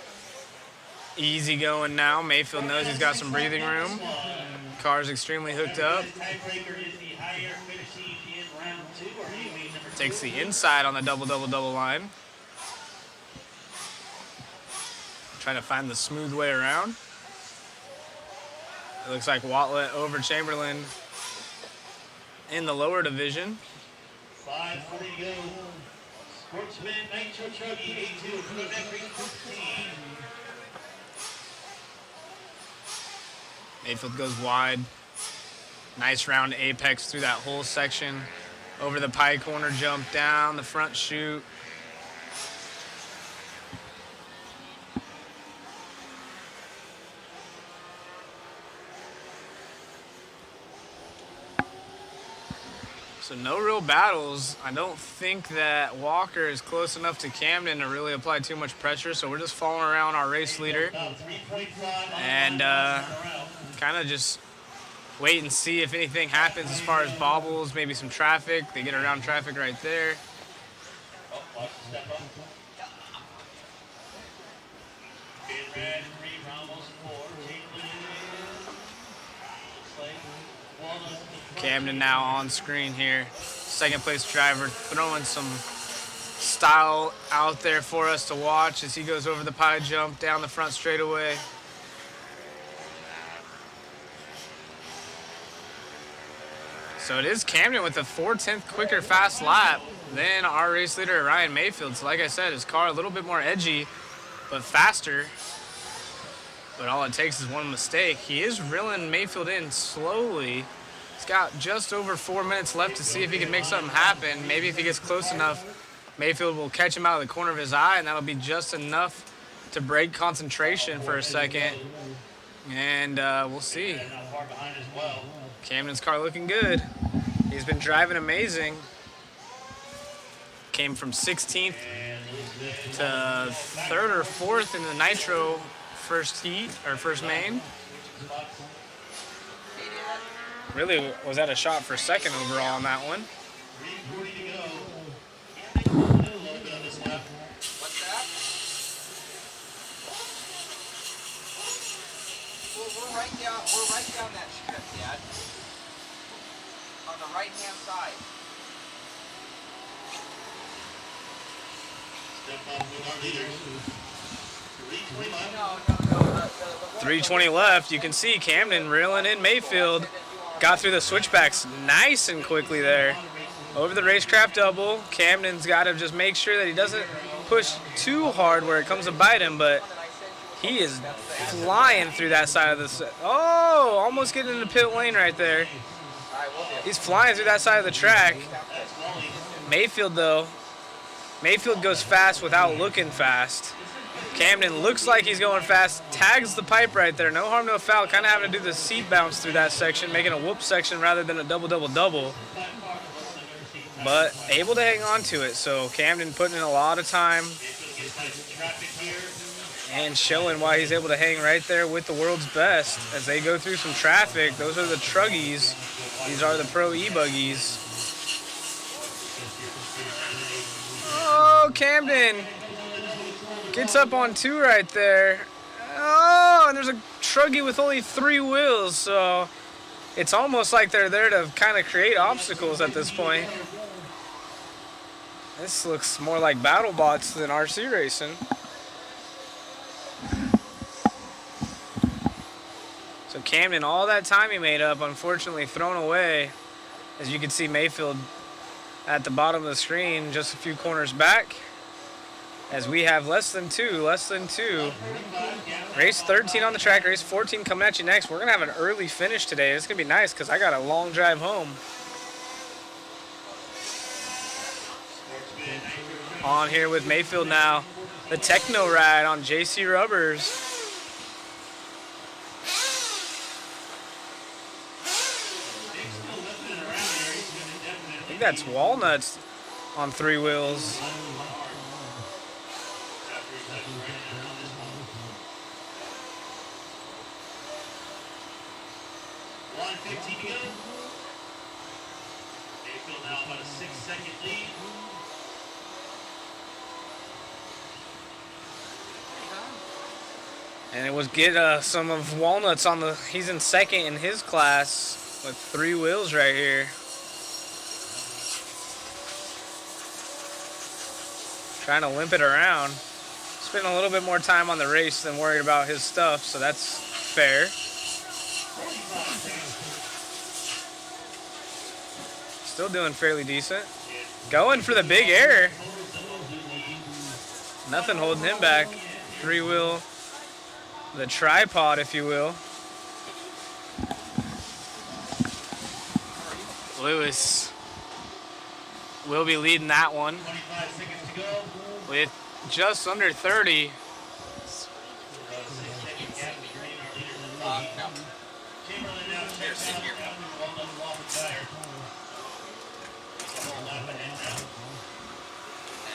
Easy going now. Mayfield knows he's got some breathing room. Car's extremely hooked up. Takes the inside on the double line. Trying to find the smooth way around. It looks like Watlet over Chamberlain in the lower division. 5:40 to go. Sportsman, Nitro Chuggy, A2, coming back, 15. Mayfield goes wide. Nice round apex through that whole section. Over the pie corner jump, down the front chute. So no real battles. I don't think that Walker is close enough to Camden to really apply too much pressure, so we're just following around our race leader and kind of just wait and see if anything happens as far as bobbles, maybe some traffic. They get around traffic right there. Camden now on screen here. Second place driver throwing some style out there for us to watch as he goes over the pie jump down the front straightaway. So it is Camden with a 4/10 quicker fast lap than our race leader, Ryan Mayfield. So like I said, his car a little bit more edgy, but faster. But all it takes is one mistake. He is reeling Mayfield in slowly. He's got just over 4 minutes left to see if he can make something happen. Maybe if he gets close enough, Mayfield will catch him out of the corner of his eye, and that'll be just enough to break concentration for a second. And we'll see. Camden's car looking good. He's been driving amazing. Came from 16th to 3rd or 4th in the Nitro first heat, or first main. Really was at a shot for second overall on that one. right-hand side. Step up with our leaders. 320 left. 320 left. You can see Camden reeling in Mayfield. Got through the switchbacks nice and quickly there. Over the racecraft double. Camden's got to just make sure that he doesn't push too hard where it comes to bite him, but he is flying through that side of the... Oh, almost getting into pit lane right there. He's flying through that side of the track. Mayfield, though, Mayfield goes fast without looking fast. Camden looks like he's going fast, tags the pipe right there. No harm, no foul. Kind of having to do the seat bounce through that section, making a whoop section rather than a double-double-double. But able to hang on to it. So Camden putting in a lot of time and showing why he's able to hang right there with the world's best as they go through some traffic. Those are the Truggies. These are the Pro e-buggies. Oh, Camden gets up on 2 right there. Oh, and there's a Truggy with only 3 wheels, so it's almost like they're there to kind of create obstacles at this point. This looks more like battle bots than RC racing. So Camden, all that time he made up, unfortunately thrown away. As you can see, Mayfield at the bottom of the screen, just a few corners back. As we have less than two. Race 13 on the track, race 14 coming at you next. We're gonna have an early finish today. It's gonna be nice because I got a long drive home. On here with Mayfield now, the Techno ride on JC Rubbers. I think that's Walnuts on 3 wheels. Mayfield now about a 6-second lead. And it was get some of Walnuts on the, he's in second in his class with 3 wheels right here. Trying to limp it around. Spending a little bit more time on the race than worried about his stuff, so that's fair. Still doing fairly decent. Going for the big air. Nothing holding him back. 3-wheel. The tripod, if you will. Lewis will be leading that one with just under 30.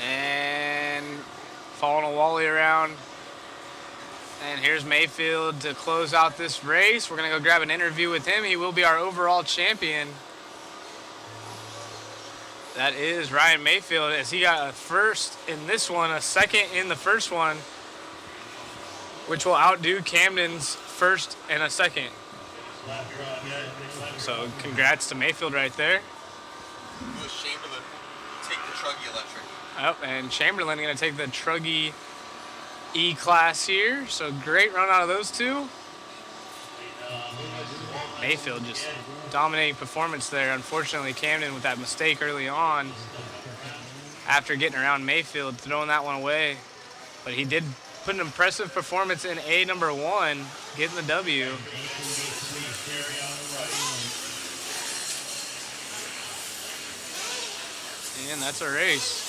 And following a Wallie around. And here's Mayfield to close out this race. We're going to go grab an interview with him. He will be our overall champion. That is Ryan Mayfield, as he got a first in this one, a second in the first one, which will outdo Camden's first and a second. So congrats to Mayfield right there. It was Chamberlain take the Truggy electric. Oh, and Chamberlain going to take the Truggy E-class here. So great run out of those two. Mayfield just dominating performance there. Unfortunately, Camden with that mistake early on after getting around Mayfield, throwing that one away. But he did put an impressive performance in A number 1, getting the W. And that's a race.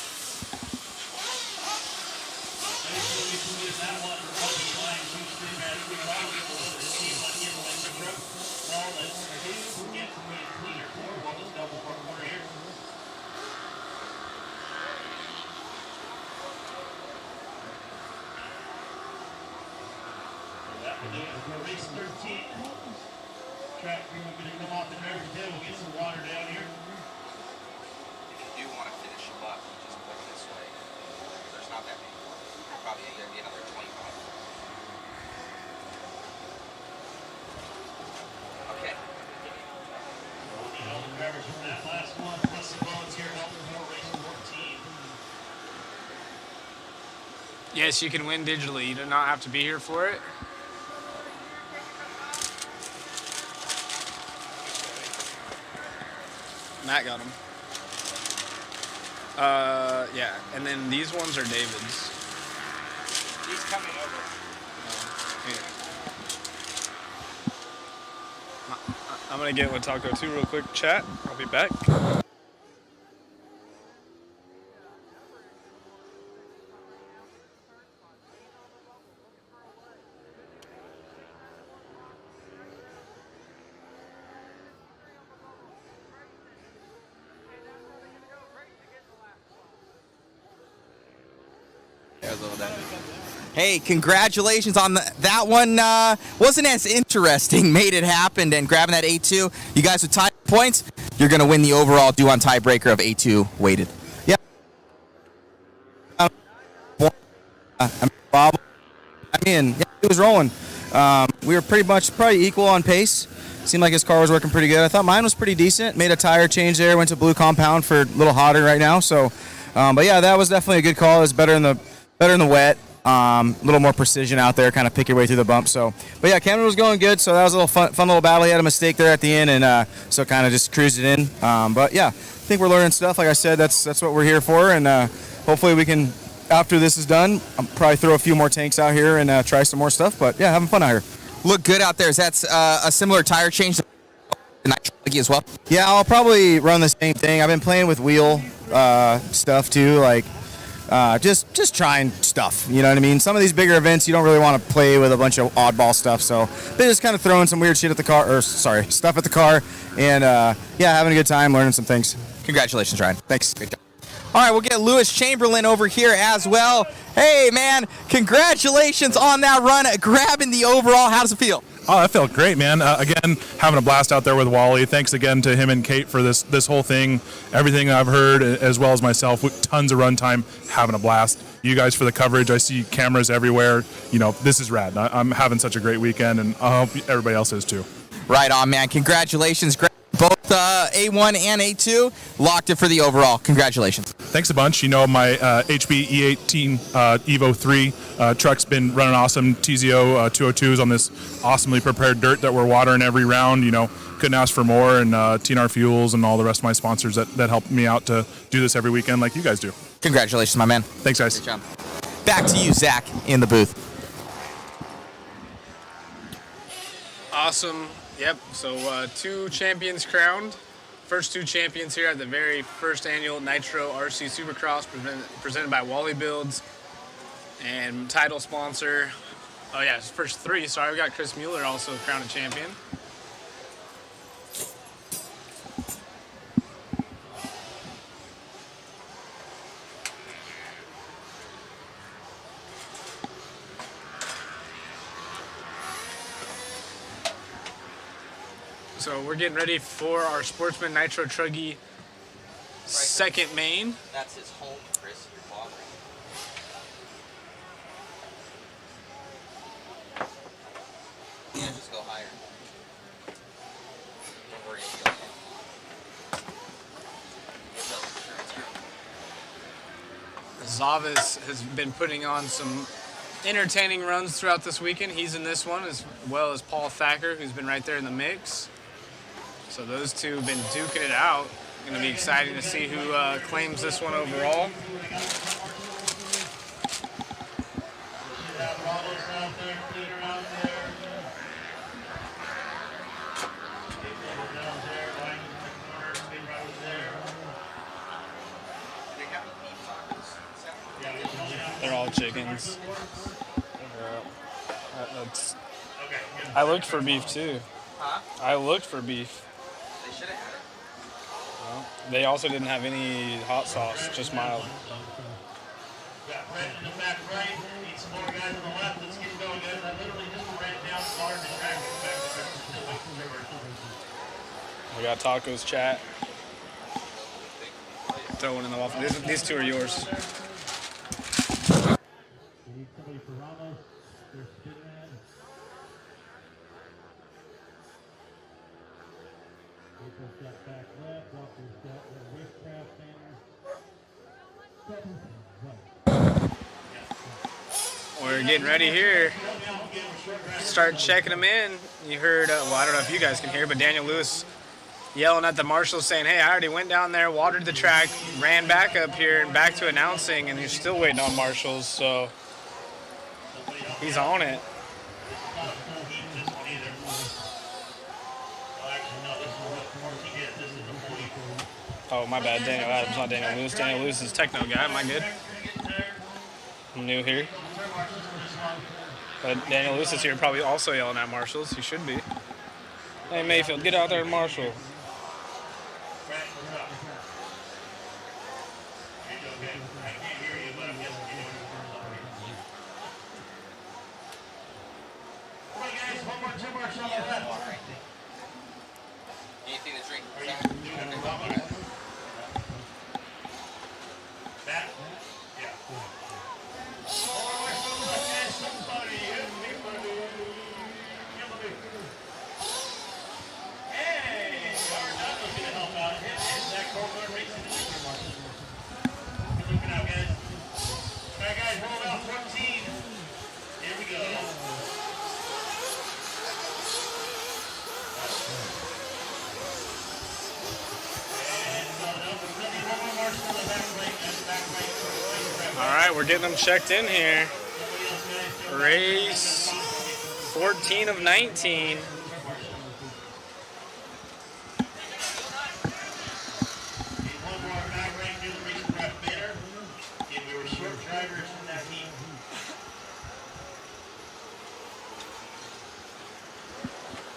Race 13. Track crew are going to come off the driver's table, get some water down here. If you do want to finish them up, just look this way. There's not that many more. Probably going to be another 25. Okay. All the drivers from that Yes, you can win digitally. You do not have to be here for it. Matt got them. Yeah, and then these ones are David's. He's coming over. Here. I'm gonna get with Taco 2 real quick, chat. I'll be back. Hey, congratulations on that one. Wasn't as interesting. Made it happen and grabbing that A2. You guys with tie points, you're going to win the overall due on tiebreaker of A2 weighted. Yeah. Bob, I mean, yeah, he was rolling. We were probably equal on pace. Seemed like his car was working pretty good. I thought mine was pretty decent. Made a tire change there. Went to blue compound for a little hotter right now. So, but yeah, that was definitely a good call. It was better in the wet. A little more precision out there, kind of pick your way through the bump. So, but yeah, Cameron was going good. So that was a little fun little battle. He had a mistake there at the end, and so kind of just cruised it in. But yeah, I think we're learning stuff. Like I said, that's what we're here for, and hopefully we can. After this is done, I'll probably throw a few more tanks out here and try some more stuff. But yeah, having fun out here. Look good out there. Is that a similar tire change to the Nitro as well? Yeah, I'll probably run the same thing. I've been playing with wheel stuff too, like just trying stuff. You know what I mean? Some of these bigger events, you don't really want to play with a bunch of oddball stuff. So they're just kind of throwing some weird shit at the car, or sorry, stuff at the car, and yeah, having a good time, learning some things. Congratulations, Ryan. Thanks. Good job. All right, we'll get Lewis Chamberlain over here as well. Hey, man, congratulations on that run, grabbing the overall. How does it feel? Oh, that felt great, man. Again, having a blast out there with Wallie. Thanks again to him and Kate for this whole thing. Everything I've heard, as well as myself, with tons of run time, having a blast. You guys for the coverage. I see cameras everywhere. You know, this is rad. I'm having such a great weekend, and I hope everybody else is too. Right on, man. Congratulations. Both A1 and A2 locked it for the overall. Congratulations. Thanks a bunch. You know, my HB E18 Evo 3 truck's been running awesome. TZO 202s on this awesomely prepared dirt that we're watering every round. You know, couldn't ask for more. And TNR Fuels and all the rest of my sponsors that helped me out to do this every weekend like you guys do. Congratulations, my man. Thanks, guys. Good job. Back to you, Zach, in the booth. Awesome. Yep, so 2 champions crowned. First 2 champions here at the very first annual Nitro RC SuperCross presented by Wallie Builds and title sponsor. Oh yeah, it's first 3. Sorry, we got Chris Mueller also crowned a champion. So we're getting ready for our Sportsman Nitro Truggy second main. That's his home, Chris. You're bothering. Yeah, just go higher. Don't worry. Zavis has been putting on some entertaining runs throughout this weekend. He's in this one, as well as Paul Thacker, who's been right there in the mix. So those two have been duking it out. Going to be exciting to see who claims this one overall. They're all chickens. I looked for beef too. Huh? I looked for beef. They should have had it. Well, they also didn't have any hot sauce, just mild. Got Brett in the back right. Need some more guys on the left. Let's get going, guys. I literally just ran down hard to track it back to the river. We got tacos, chat. Throw one in the waffle. These 2 are yours. We need somebody for Ramos. There's Spinman. April's got back left. Walker's got the wrist crafting. Right. we're getting ready here. Start checking them in. You heard, well, I don't know if you guys can hear, but Daniel Lewis yelling at the marshals saying, hey, I already went down there, watered the track, ran back up here and back to announcing, and you're still waiting on marshals, so he's on it. Oh, my bad, Daniel Adams, not Daniel Lewis. Daniel Lewis is techno guy. Am I good? I'm new here. But Daniel Lewis is here probably also yelling at marshals. He should be. Hey, Mayfield, get out there and marshal. Anything to drink? All right, we're getting them checked in here. Race 14 of 19.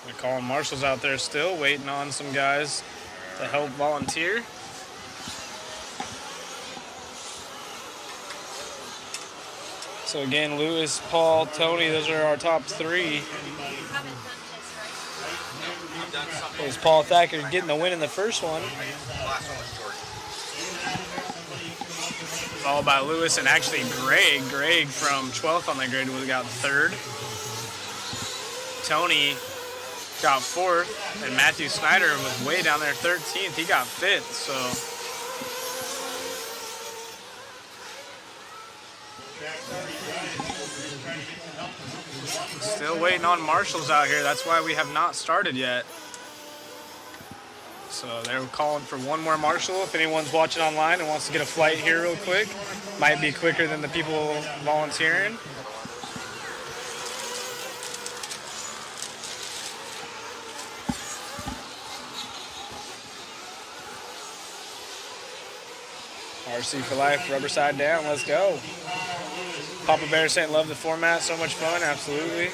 We're calling marshals out there still, waiting on some guys to help volunteer. So again, Lewis, Paul, Tony, those are our top three. It was Paul Thacker getting the win in the first one. Followed by Lewis and actually Greg. Greg from 12th on the grid would have got third. Tony got fourth, and Matthew Snyder was way down there 13th. He got fifth, so. Still waiting on marshals out here. That's why we have not started yet. So they're calling for one more marshal. If anyone's watching online and wants to get a flight here real quick, might be quicker than the people volunteering. RC for life, rubber side down, let's go. Papa Bear saying love the format, so much fun, absolutely.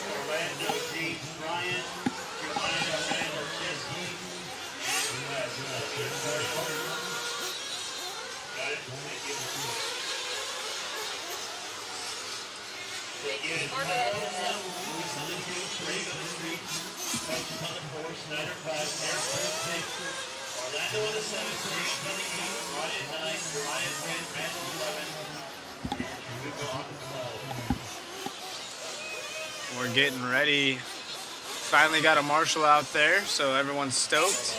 We're getting ready. Finally got a marshal out there, so everyone's stoked.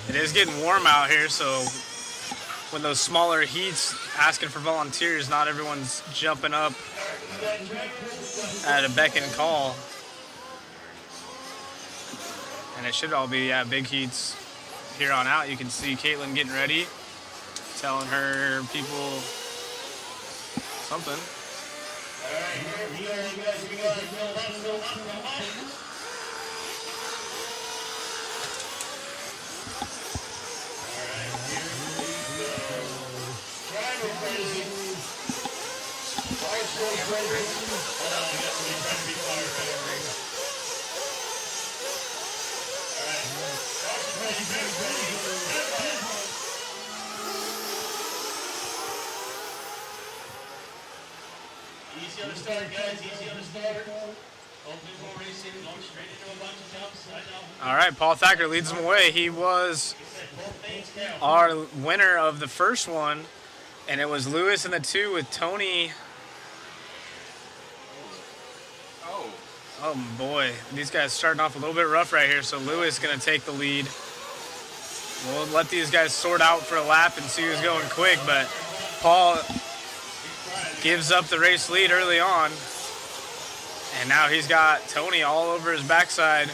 It is getting warm out here, so when those smaller heats asking for volunteers, not everyone's jumping up at a beck and call. And it should all be big heats here on out. You can see Caitlin getting ready, telling her people something. Easy on the start, guys. Easy on the start. Open more racing. Going straight into a bunch of jumps. I know. All right, Paul Thacker leads them away. He was our winner of the first one, and it was Lewis in the two with Tony. Oh boy, these guys starting off a little bit rough right here, so Lewis going to take the lead. We'll let these guys sort out for a lap and see who's going quick, but Paul gives up the race lead early on. And now he's got Tony all over his backside.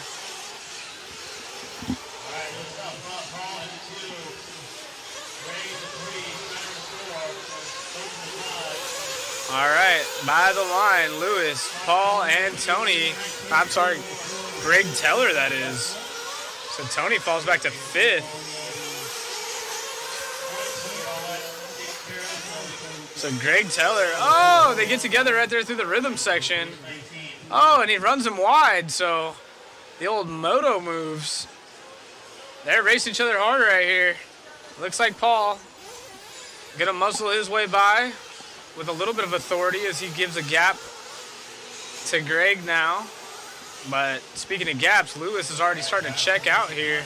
All right, by the line, Lewis, Paul, and Tony. I'm sorry, Greg Teller, that is. So Tony falls back to 5th. So Greg Teller, oh, they get together right there through the rhythm section. Oh, and he runs him wide, so the old moto moves. They're racing each other hard right here. Looks like Paul gonna muscle his way by with a little bit of authority as he gives a gap to Greg now. But speaking of gaps, Lewis is already starting to check out here.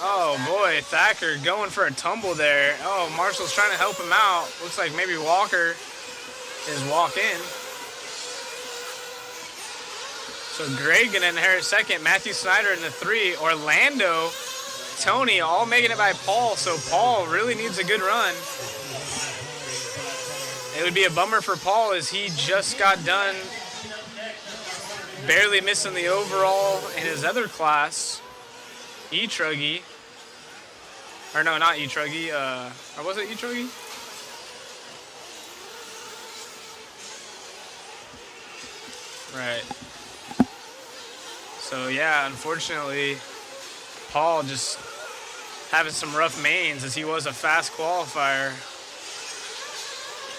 Oh boy, Thacker going for a tumble there. Oh, Marshall's trying to help him out. Looks like maybe Walker is walk-in. So Greg gonna inherit 2nd, Matthew Snyder in the 3, Orlando, Tony all making it by Paul, so Paul really needs a good run. It would be a bummer for Paul as he just got done barely missing the overall in his other class, e-truggy. Or no, not e-truggy, or was it e-truggy? Right. So yeah, unfortunately, Paul just having some rough mains as he was a fast qualifier.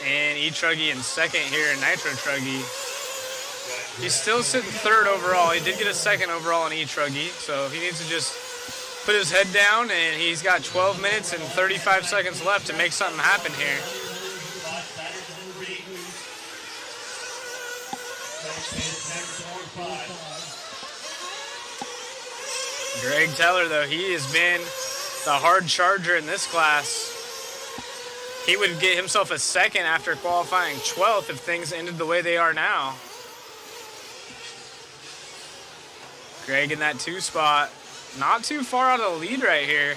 And e-truggy in 2nd here in Nitro Truggy. He's still sitting 3rd overall. He did get a 2nd overall in e-truggy, so he needs to just put his head down, and he's got 12 minutes and 35 seconds left to make something happen here. Greg Teller, though, he has been the hard charger in this class. He would get himself a 2nd after qualifying 12th if things ended the way they are now. Greg in that 2 spot. Not too far out of the lead right here.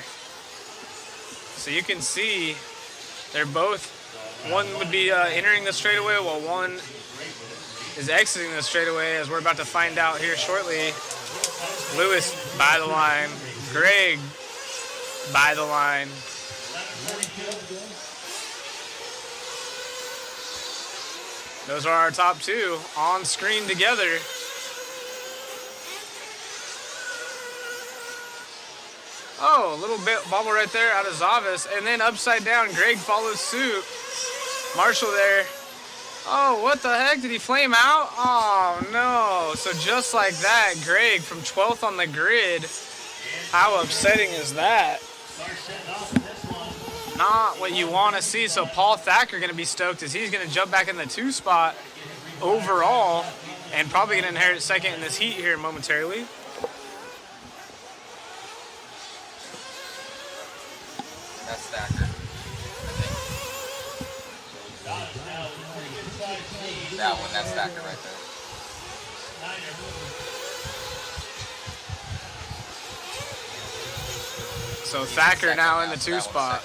So you can see they're both, one would be entering the straightaway while one is exiting the straightaway, as we're about to find out here shortly. Lewis by the line, Greg by the line. Those are our top 2 on screen together. Oh, a little bit bobble right there out of Zavis, and then upside down, Greg follows suit. Marshall there. Oh, what the heck? Did he flame out? Oh, no. So just like that, Greg from 12th on the grid. How upsetting is that? Not what you want to see. So Paul Thacker going to be stoked as he's going to jump back in the 2 spot overall and probably going to inherit 2nd in this heat here momentarily. That's Thacker, I think. That one, that's Thacker right there. So Thacker now in the 2 spot.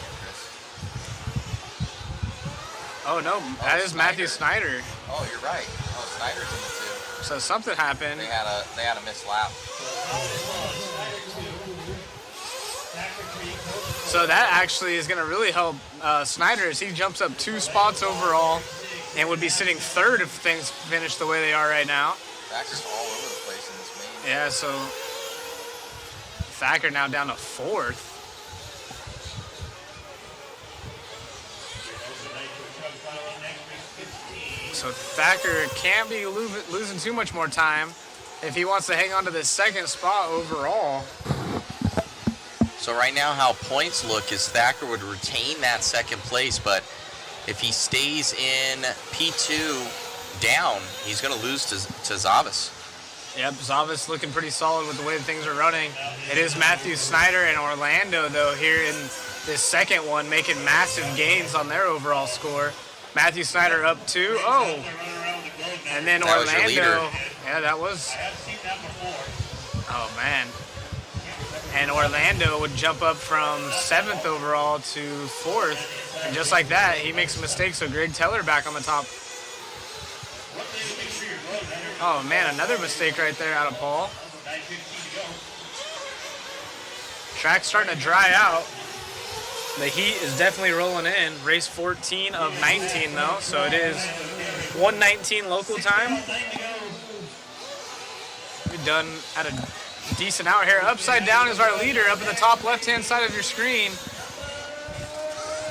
Oh no, that is Matthew Snyder. Oh, you're right. Oh, Snyder's in the 2. So something happened. They had a missed lap. So that actually is going to really help Snyder as he jumps up 2 spots overall and would be sitting 3rd if things finish the way they are right now. Thacker's all over the place in this main. Yeah, so Thacker now down to 4th. So Thacker can't be losing too much more time if he wants to hang on to this 2nd spot overall. So right now how points look is Thacker would retain that 2nd place, but if he stays in P2 down, he's going to lose to Zavis. Yep, Zavis looking pretty solid with the way things are running. It is Matthew Snyder and Orlando, though, here in this 2nd one, making massive gains on their overall score. Matthew Snyder up 2. Oh, and then That was your Orlando. leader. Yeah, that was. Oh, man. and Orlando would jump up from 7th overall to 4th. And just like that, he makes a mistake, so Greg Teller back on the top. Oh man, another mistake right there out of Paul. Track's starting to dry out. The heat is definitely rolling in. Race 14 of 19 though, so it is 1:19 local time. We've done at a decent hour here. Upside Down is our leader up in the top left-hand side of your screen.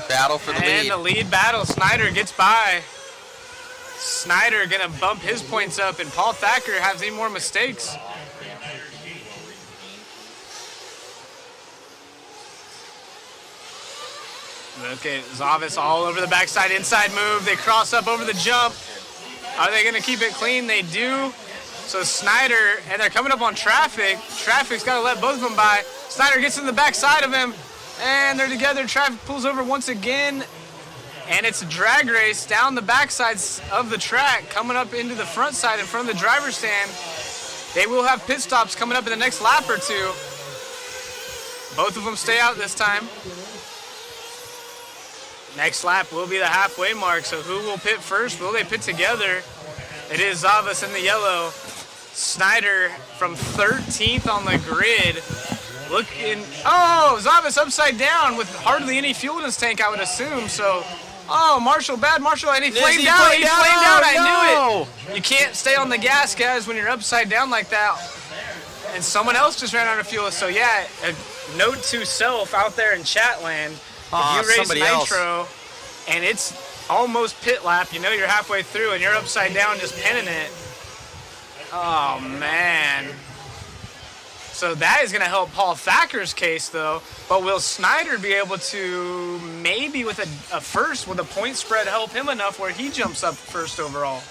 Battle for the lead. And the lead battle. Snyder gets by. Snyder gonna bump his points up, and Paul Thacker has any more mistakes. Look at Zavis all over the backside, inside move. They cross up over the jump. Are they gonna keep it clean? They do. So Snyder, and they're coming up on Traffic. Traffic's gotta let both of them by. Snyder gets in the backside of him, and they're together. Traffic pulls over once again, and it's a drag race down the backsides of the track, coming up into the front side in front of the driver's stand. They will have pit stops coming up in the next lap or two. Both of them stay out this time. Next lap will be the halfway mark, so who will pit first? Will they pit together? It is Zavas in the yellow. Snyder from 13th on the grid. Looking, oh, Zavas upside down with hardly any fuel in his tank, I would assume. So, oh, Marshall, bad Marshall, and he flamed out. He flamed out. I knew it. You can't stay on the gas, guys, when you're upside down like that. And someone else just ran out of fuel. So yeah, a note to self out there in chat land. If you race Nitro and it's almost pit lap, you know you're halfway through and you're upside down just pinning it. Oh man. So that is going to help Paul Thacker's case though. But will Snyder be able to maybe with a first, with a point spread, help him enough where he jumps up first overall?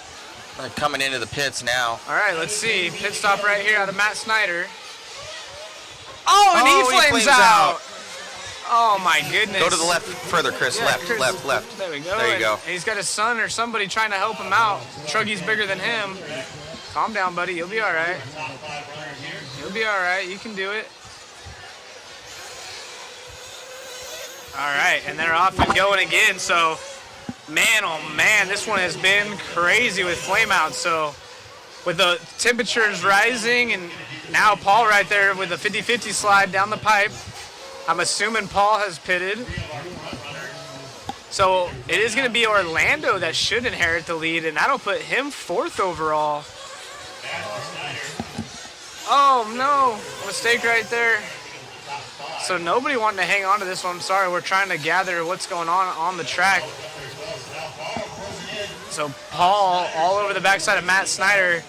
They're coming into the pits now. All right, let's see. Pit stop right here out of Matt Snyder. Oh, and he flames out. Oh my goodness. Go to the left further, Chris. Yeah, left, Chris, left. There we go. There you go. And he's got his son or somebody trying to help him out. Truggy's bigger than him. Calm down, buddy. You'll be all right. You'll be all right. You can do it. All right, and they're off and going again. So, man, oh man, this one has been crazy with flameouts. So, with the temperatures rising, and now Paul right there with a 50-50 slide down the pipe. I'm assuming Paul has pitted. So it is going to be Orlando that should inherit the lead, and that'll put him 4th overall. Oh no, mistake right there. So nobody wanting to hang on to this one. I'm sorry, we're trying to gather what's going on the track. So Paul all over the backside of Matt Snyder.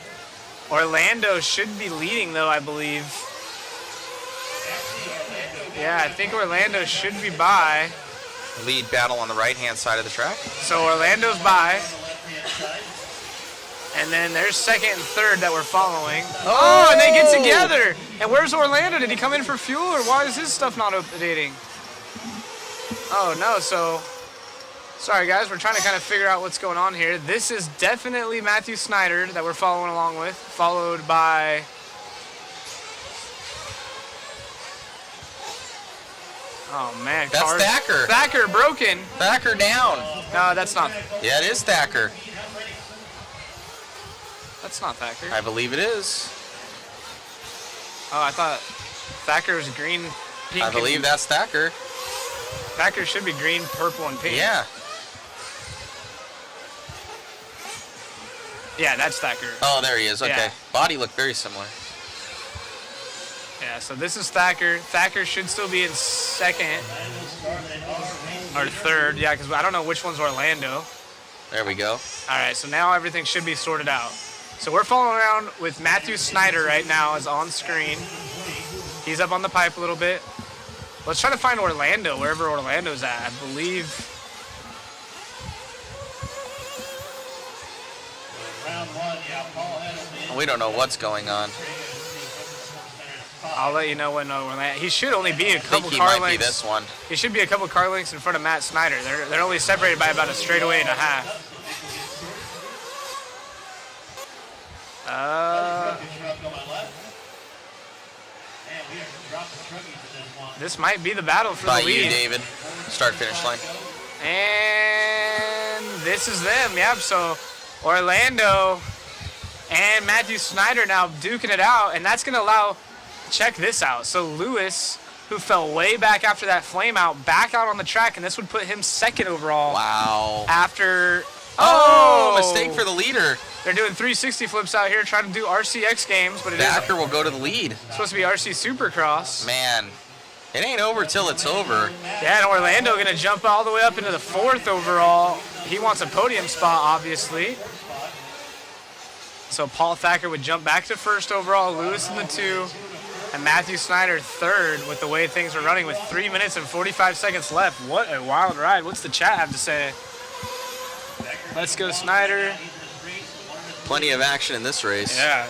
Orlando should be leading though, I believe. Yeah, I think Orlando should be by. Lead battle on the right-hand side of the track. So Orlando's by. And then there's 2nd and 3rd that we're following. Oh, and they get together. And where's Orlando? Did he come in for fuel, or why is his stuff not updating? Oh, no, so... Sorry, guys, we're trying to kind of figure out what's going on here. This is definitely Matthew Snyder that we're following along with, followed by... Oh, man. That's Thacker. Thacker broken. Thacker down. No, that's not. Yeah, it is Thacker. That's not Thacker. I believe it is. Oh, I thought Thacker was green, pink. I believe that's Thacker. Thacker should be green, purple, and pink. Yeah. Yeah, that's Thacker. Oh, there he is. Okay. Yeah. Body looked very similar. Yeah, so this is Thacker. Thacker should still be in 2nd or 3rd. Yeah, because I don't know which one's Orlando. There we go. All right, so now everything should be sorted out. So we're following around with Matthew Snyder right now is on screen. He's up on the pipe a little bit. Let's try to find Orlando, wherever Orlando's at. I believe... We don't know what's going on. I'll let you know when Orlando. He should only be a couple car lengths. I think he might be this one. He should be a couple car lengths in front of Matt Snyder. They're only separated by about a straightaway and a half. This might be the battle for By the lead. you, David. Start-finish line. And this is them, yep. So Orlando and Matthew Snyder now duking it out, and that's going to allow, check this out. So Lewis, who fell way back after that flame out, back out on the track, and this would put him second overall. Wow. After, mistake for the leader. They're doing 360 flips out here, trying to do RCX games, but Backer will go to the lead. It's supposed to be RC Supercross. Man, it ain't over till it's over. Yeah, and Orlando going to jump all the way up into the 4th overall. He wants a podium spot, obviously. So Paul Thacker would jump back to 1st overall, Lewis in the 2, and Matthew Snyder 3rd with the way things are running with 3 minutes and 45 seconds left. What a wild ride. What's the chat have to say? Let's go, Snyder. Plenty of action in this race. Yeah.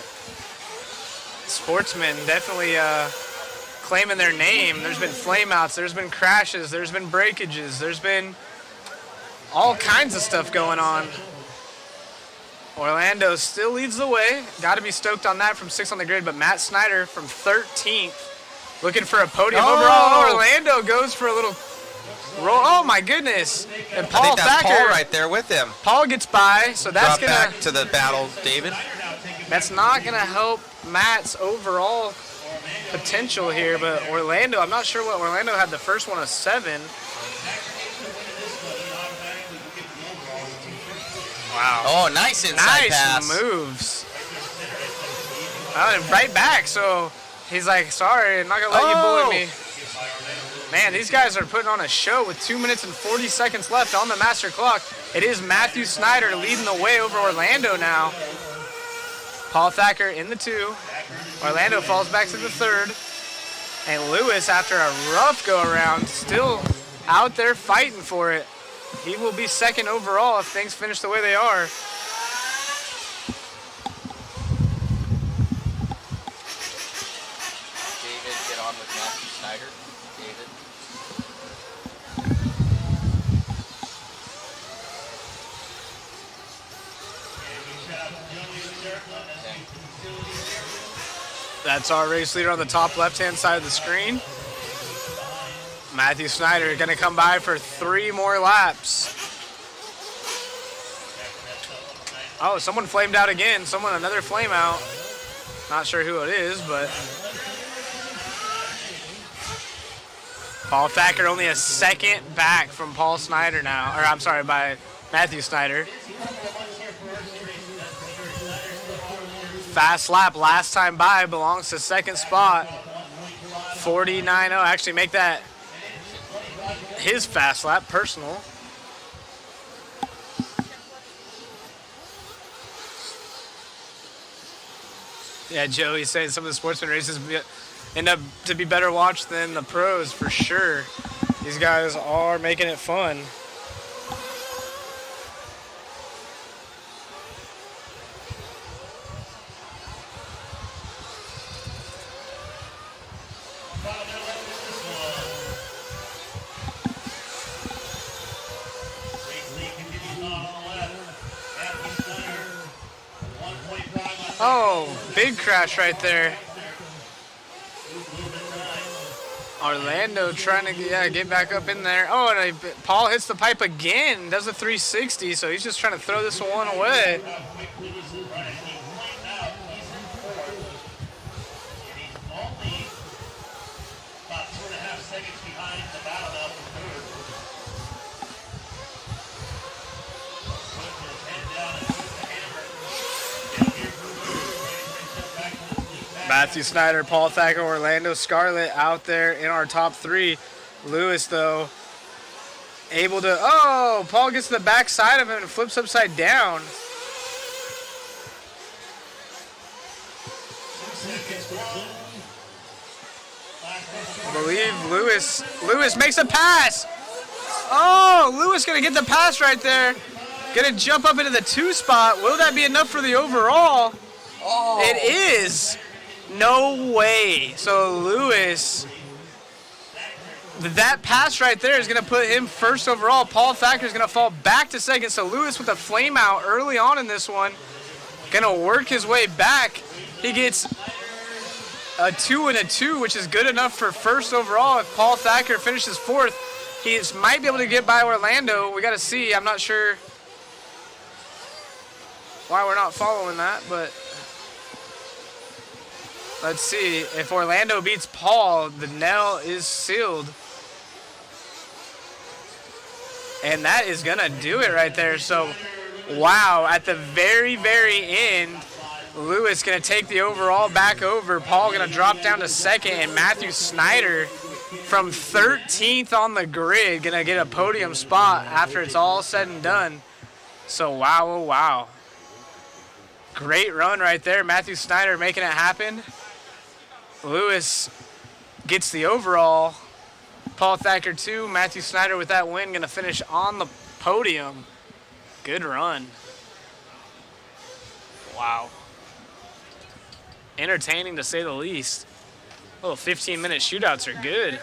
Sportsman definitely claiming their name. There's been flameouts, there's been crashes, there's been breakages, there's been all kinds of stuff going on. Orlando still leads the way. Got to be stoked on that from 6th on the grid, but Matt Snyder from 13th looking for a podium overall. Orlando goes for a little roll. Oh my goodness. And Paul I think that's Thacker, Paul right there with him. Paul gets by, so that's Drop back to the battle, David. That's not going to help Matt's overall potential here, but Orlando, I'm not sure what Orlando had the first one, a 7. Wow. Oh, nice inside pass. Nice moves. And right back, so he's like, sorry, I'm not going to let you bullet me. Man, these guys are putting on a show with 2 minutes and 40 seconds left on the master clock. It is Matthew Snyder leading the way over Orlando now. Paul Thacker in the 2. Orlando falls back to the 3rd. And Lewis, after a rough go-around, still out there fighting for it. He will be 2nd overall if things finish the way they are. David, get on with Matthew Snyder. David. That's our race leader on the top left-hand side of the screen. Matthew Snyder going to come by for 3 more laps. Oh, someone flamed out again. Another flame out. Not sure who it is, but Paul Thacker only a 2nd back from Paul Snyder now. Or I'm sorry, by Matthew Snyder. Fast lap last time by belongs to 2nd spot. 49.0. Actually make that his fast lap, personal. Yeah, Joey saying some of the Sportsman races end up to be better watched than the pros for sure. These guys are making it fun. Oh, big crash right there. Orlando trying to get back up in there. Oh, and Paul hits the pipe again, does a 360, so he's just trying to throw this one away. Matthew Snyder, Paul Thacker, Orlando Scarlett out there in our top 3. Lewis, though, able to... Oh, Paul gets to the back side of him and flips upside down. I believe Lewis makes a pass. Oh, Lewis going to get the pass right there. Going to jump up into the 2 spot. Will that be enough for the overall? Oh. It is. No way. So Lewis, that pass right there is going to put him 1st overall. Paul Thacker is going to fall back to 2nd. So Lewis with a flame out early on in this one, going to work his way back. He gets a 2 and a 2, which is good enough for first overall. If Paul Thacker finishes fourth, he might be able to get by Orlando. We got to see. I'm not sure why we're not following that, but let's see. If Orlando beats Paul, the knell is sealed. And that is going to do it right there. So, wow, at the very, very end, Lewis going to take the overall back over. Paul going to drop down to second, and Matthew Snyder from 13th on the grid going to get a podium spot after it's all said and done. So, wow, oh, wow. Great run right there. Matthew Snyder making it happen. Lewis gets the overall. Paul Thacker 2, Matthew Snyder with that win, going to finish on the podium. Good run. Wow. Entertaining to say the least. Little 15-minute shootouts are good.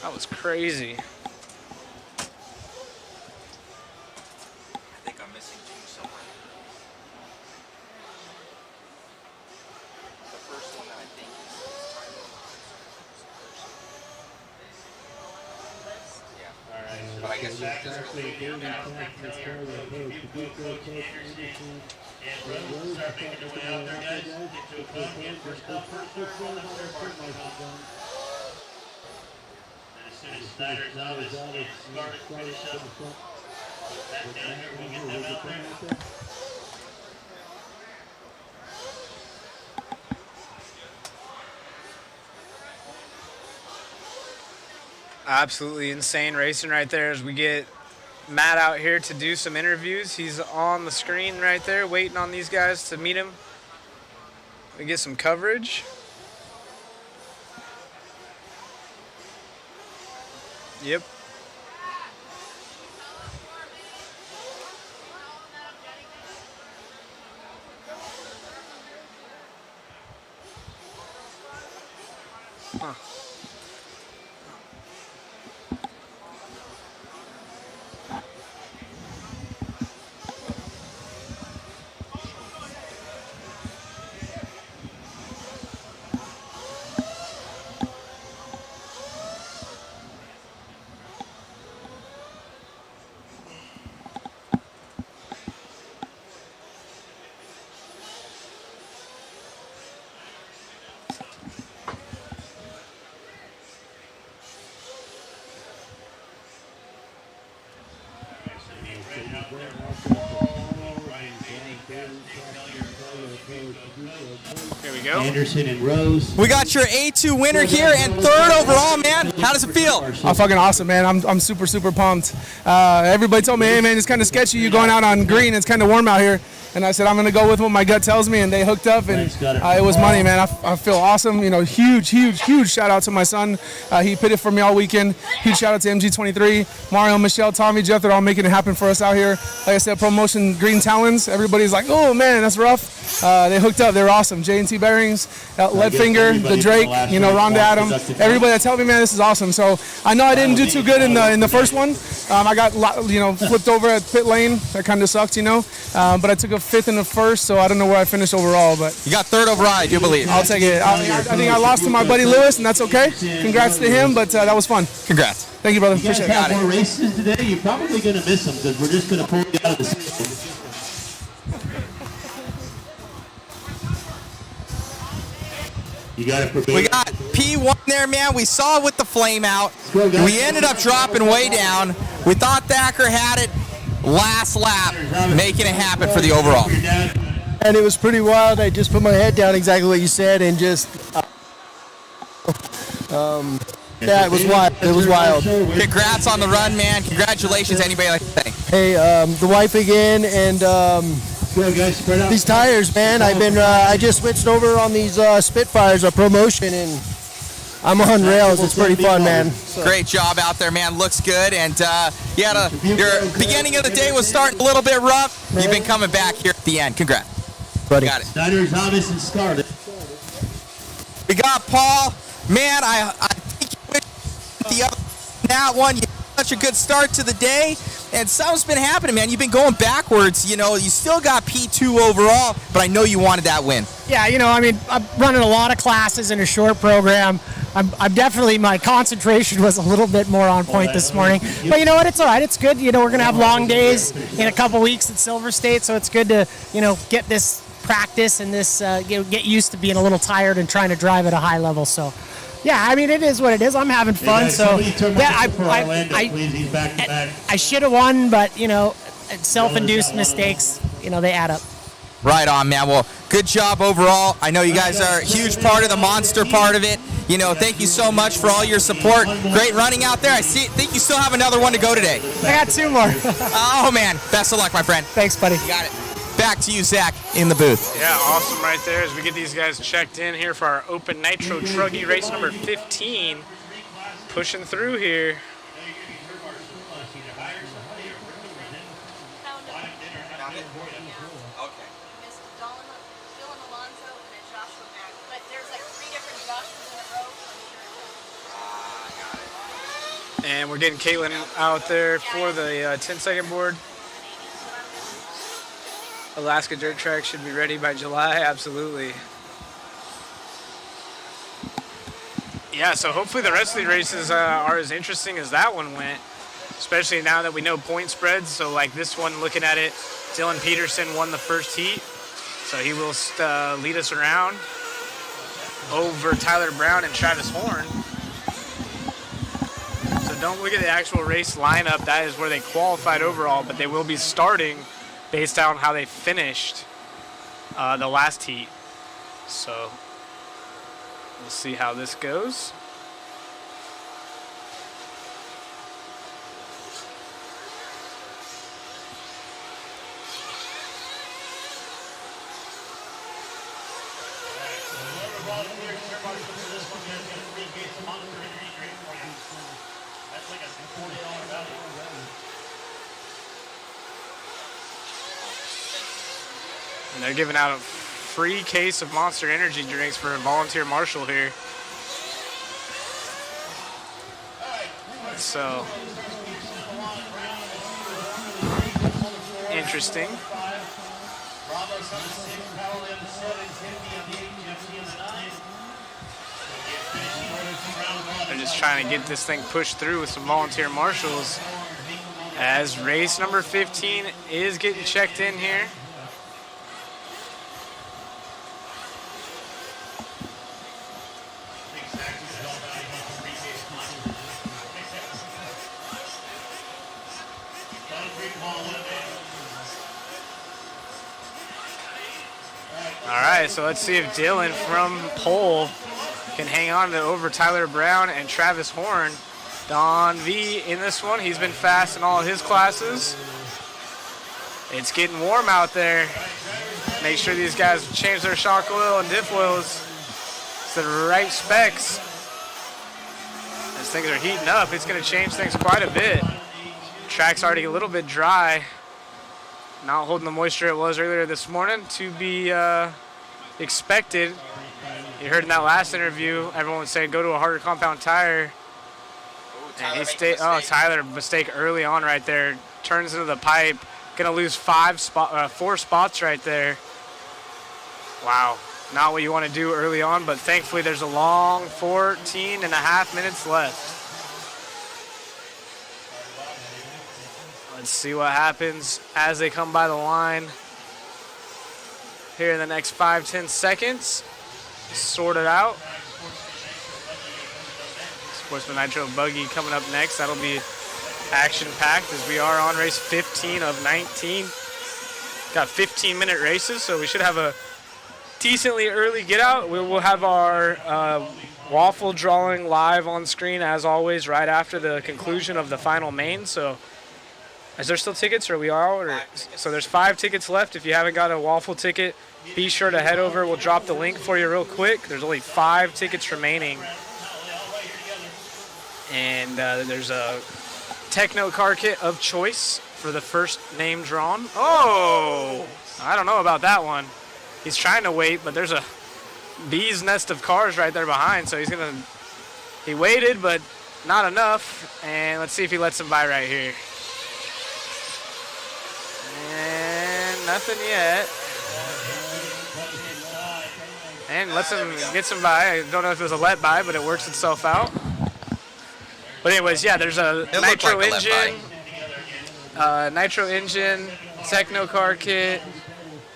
That was crazy. But I guess you're just Snyder's out, as Scarlett finish up that down here, we'll get them out there. Absolutely insane racing right there as we get Matt out here to do some interviews. He's on the screen right there waiting on these guys to meet him. We get some coverage. Yep. Huh. Here we go. Anderson and Rose. We got your A2 winner here and third overall, man. How does it feel? Oh, fucking awesome, man. I'm super, super pumped. Everybody told me, hey, man, it's kind of sketchy. You going out on green. It's kind of warm out here. And I said, I'm going to go with what my gut tells me, and they hooked up, and it was money, man. I feel awesome. You know, huge shout out to my son. He pitted for me all weekend. Huge shout out to MG23, Mario, Michelle, Tommy, Jeff. They're all making it happen for us out here. Like I said, promotion green talons. Everybody's like, oh, man, that's rough. They hooked up. They were awesome. J&T Bearings, Leadfinger, the Drake, you know, Rhonda Adam. Everybody that told me, man, this is awesome. So I know I didn't do too good in the first one. I got, flipped over at pit lane. That kind of sucked, you know. But I took a fifth in the first, so I don't know where I finished overall. But you got third overall, I do believe. I'll take it. I think I lost to my buddy Lewis, and that's okay. Congrats to him, but that was fun. Congrats. Thank you, brother. You guys Appreciate it. have more races today. You're probably going to miss them because we're just going to pull you out of the system. You got to prepare. We got P1 there, man. We saw it with the flame out. We ended up dropping way down. We thought Thacker had it last lap, making it happen for the overall. And it was pretty wild. I just put my head down, exactly what you said, and just yeah, it was wild. It was wild. Congrats on the run, man. Congratulations. Anybody like to say? Hey, the wife again, and these tires, man. I just switched over on these Spitfires, a promotion, and I'm on rails. It's pretty fun, man. Great job out there, man. Looks good. And your beginning of the day was starting a little bit rough. You've been coming back here at the end. Congrats. Buddy. Got it. Snyder's Thomas and Scarlett. We got Paul. Man, I think you wish the other that one. You had such a good start to the day, and something's been happening, man. You've been going backwards. You still got P2 overall, but I know you wanted that win. Yeah, I'm running a lot of classes in a short program. I'm definitely, my concentration was a little bit more on point this morning. But you know what? It's all right. It's good. We're going to have long days in a couple weeks at Silver State, so it's good to, get this practice and this, get used to being a little tired and trying to drive at a high level. So, yeah, it is what it is. I'm having fun. So, yeah, I should have won, but, self-induced mistakes, they add up. Right on, man. Well, good job overall. I know you guys are a huge part of the monster part of it. Thank you so much for all your support. Great running out there. Think you still have another one to go today. I got 2 more. Oh, man. Best of luck, my friend. Thanks, buddy. You got it. Back to you, Zach, in the booth. Yeah, awesome right there as we get these guys checked in here for our Open Nitro Truggy race number 15. Pushing through here. And we're getting Caitlin out there for the 10-second board. Alaska Dirt Track should be ready by July, absolutely. Yeah, so hopefully the rest of the races are as interesting as that one went, especially now that we know point spreads. So like this one, looking at it, Dylan Peterson won the first heat, so he will lead us around over Tyler Brown and Travis Horn. Don't look at the actual race lineup. That is where they qualified overall, but they will be starting based on how they finished the last heat. So we'll see how this goes. And they're giving out a free case of Monster Energy drinks for a volunteer marshal here. So, interesting. They're just trying to get this thing pushed through with some volunteer marshals as race number 15 is getting checked in here. All right, so let's see if Dylan from pole can hang on to over Tyler Brown and Travis Horn. Don V in this one. He's been fast in all of his classes. It's getting warm out there. Make sure these guys change their shock oil and diff oils to the right specs. As things are heating up, it's going to change things quite a bit. Track's already a little bit dry. Not holding the moisture it was earlier this morning to be expected. You heard in that last interview, everyone was saying go to a harder compound tire. And he stayed. Oh, Tyler, mistake early on right there. Turns into the pipe. Gonna lose 4 spots right there. Wow, not what you want to do early on, but thankfully there's a long 14.5 minutes left. Let's see what happens as they come by the line here in the next 5-10 seconds. Sort it out. Sportsman Nitro buggy coming up next. That'll be action-packed as we are on race 15 of 19. Got 15-minute races, so we should have a decently early get-out. We will have our waffle drawing live on screen, as always, right after the conclusion of the final main. So is there still tickets, or we are? Or, so there's 5 tickets left. If you haven't got a waffle ticket, be sure to head over. We'll drop the link for you real quick. There's only 5 tickets remaining. And there's a Techno car kit of choice for the first name drawn. Oh, I don't know about that one. He's trying to wait, but there's a bee's nest of cars right there behind. So he waited, but not enough. And let's see if he lets him by right here. And nothing yet. And lets him get some by. I don't know if it was a let by, but it works itself out. But anyways, yeah, there's a Nitro engine. Nitro engine, Techno car kit,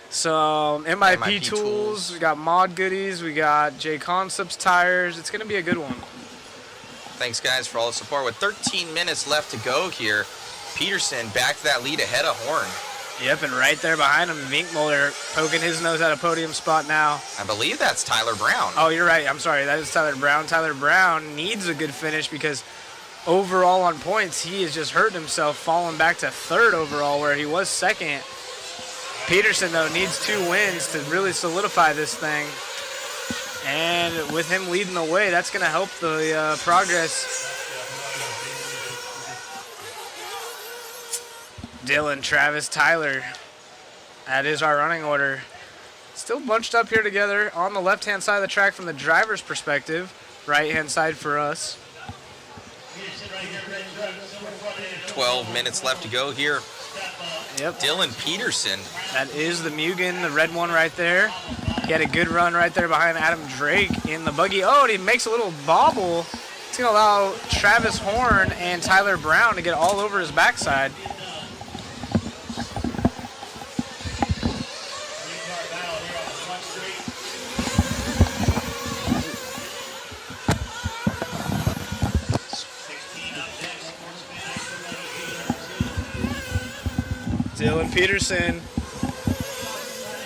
some MIP tools. We got mod goodies. We got J Concepts tires. It's going to be a good one. Thanks, guys, for all the support. With 13 minutes left to go here, Peterson back to that lead ahead of Horn. Yep, and right there behind him, Vinkmuller poking his nose at a podium spot now. I believe that's Tyler Brown. Oh, you're right. I'm sorry. That is Tyler Brown. Tyler Brown needs a good finish because overall on points, he has just hurt himself, falling back to third overall where he was second. Peterson, though, needs 2 wins to really solidify this thing. And with him leading the way, that's going to help the progress. Dylan, Travis, Tyler. That is our running order. Still bunched up here together on the left-hand side of the track from the driver's perspective. Right-hand side for us. 12 minutes left to go here. Yep. Dylan Peterson. That is the Mugen, the red one right there. He had a good run right there behind Adam Drake in the buggy. Oh, and he makes a little bobble. It's going to allow Travis Horn and Tyler Brown to get all over his backside. Dylan Peterson,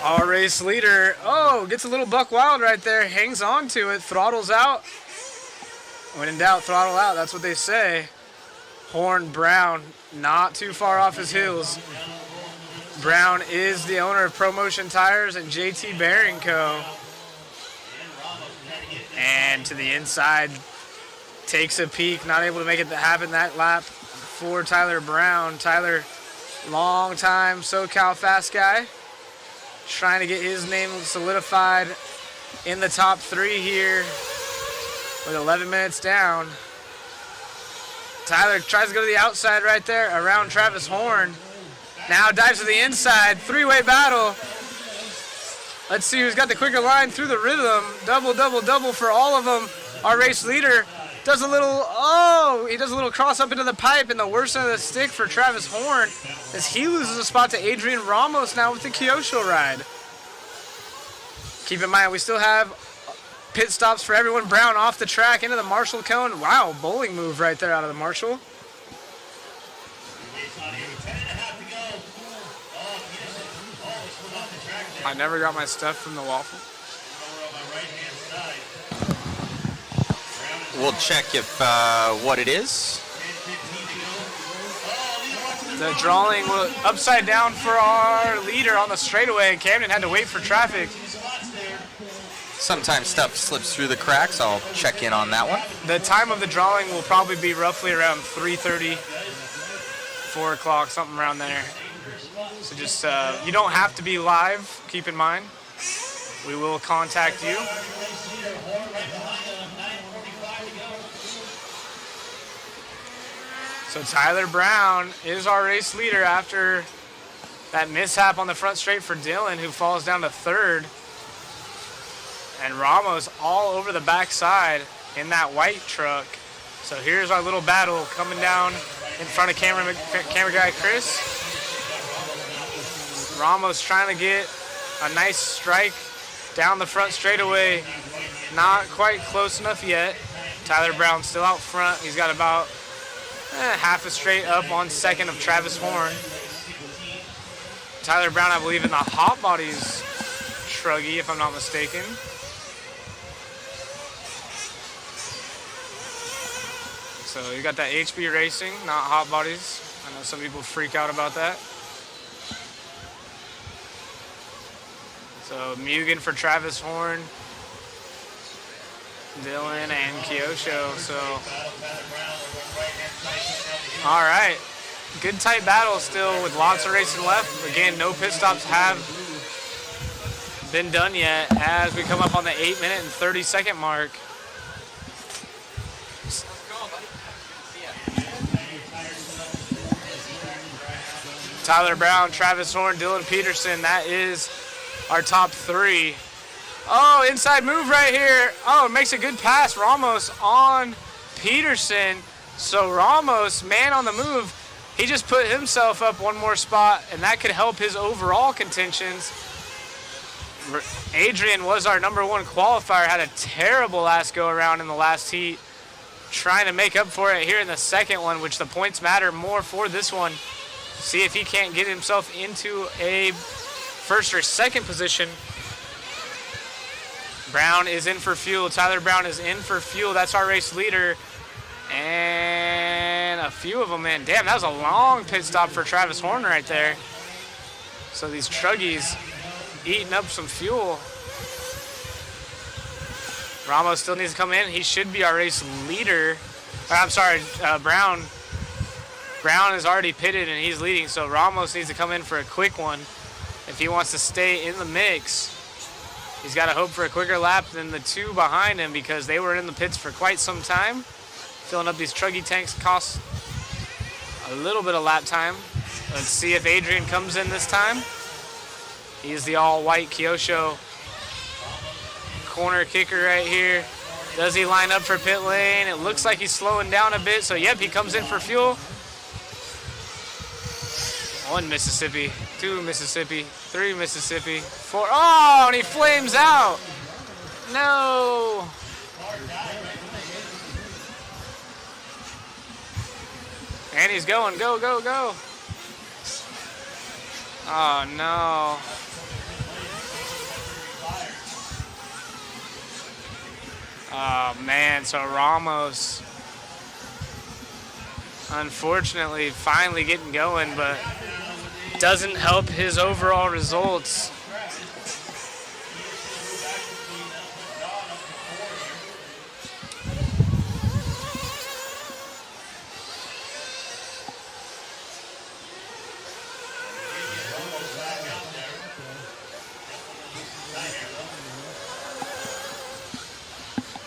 our race leader. Oh, gets a little buck wild right there. Hangs on to it. Throttles out. When in doubt, throttle out. That's what they say. Horn Brown, not too far off his heels. Brown is the owner of ProMotion Tires and JT Bearing Co. And to the inside, takes a peek. Not able to make it happen that lap for Tyler Brown. Tyler, long time SoCal fast guy, trying to get his name solidified in the top 3 here with 11 minutes down. Tyler tries to go to the outside right there around Travis Horn. Now dives to the inside, 3-way battle. Let's see who's got the quicker line through the rhythm. Double, double, double for all of them. Our race leader does a little, he does a little cross up into the pipe, and the worst end of the stick for Travis Horn as he loses a spot to Adrian Ramos now with the Kyosho ride. Keep in mind, we still have pit stops for everyone. Brown off the track into the Marshall cone. Wow, bowling move right there out of the Marshall. I never got my stuff from the waffle. We'll check if what it is. The drawing was upside down for our leader on the straightaway, and Camden had to wait for traffic. Sometimes stuff slips through the cracks. I'll check in on that one. The time of the drawing will probably be roughly around 3:30, 4 o'clock, something around there. So just, you don't have to be live, keep in mind. We will contact you. So Tyler Brown is our race leader after that mishap on the front straight for Dylan, who falls down to third. And Ramos all over the backside in that white truck. So here's our little battle coming down in front of camera guy Chris. Ramos trying to get a nice strike down the front straightaway. Not quite close enough yet. Tyler Brown still out front. He's got about half a straight up on second of Travis Horn. Tyler Brown, I believe, in the hot bodies truggy, if I'm not mistaken. So you got that HB Racing, not hot bodies. I know some people freak out about that. So Mugen for Travis Horn, Dylan and Kyosho. So, all right, good tight battle still with lots of racing left. Again, no pit stops have been done yet as we come up on the 8-minute and 30-second mark. Tyler Brown, Travis Horn, Dylan Peterson. That is our top 3. Oh, inside move right here. Oh, makes a good pass. Ramos on Peterson. So Ramos, man on the move, he just put himself up one more spot, and that could help his overall contentions. Adrian was our number 1 qualifier, had a terrible last go around in the last heat, trying to make up for it here in the second one, which the points matter more for this one. See if he can't get himself into a first or second position. Brown is in for fuel. Tyler Brown is in for fuel. That's our race leader. And a few of them in. Damn, that was a long pit stop for Travis Horn right there. So these truggies eating up some fuel. Ramos still needs to come in. He should be our race leader. I'm sorry, Brown. Brown is already pitted and he's leading, so Ramos needs to come in for a quick one if he wants to stay in the mix. He's got to hope for a quicker lap than the 2 behind him because they were in the pits for quite some time. Filling up these truggy tanks costs a little bit of lap time. Let's see if Adrian comes in this time. He's the all-white Kyosho corner kicker right here. Does he line up for pit lane? It looks like he's slowing down a bit, so yep, he comes in for fuel. 1 Mississippi, 2 Mississippi, 3 Mississippi, 4. Oh, and he flames out. No. And he's going, go, go, go. Oh, no. Oh, man, so Ramos, unfortunately, finally getting going, but doesn't help his overall results.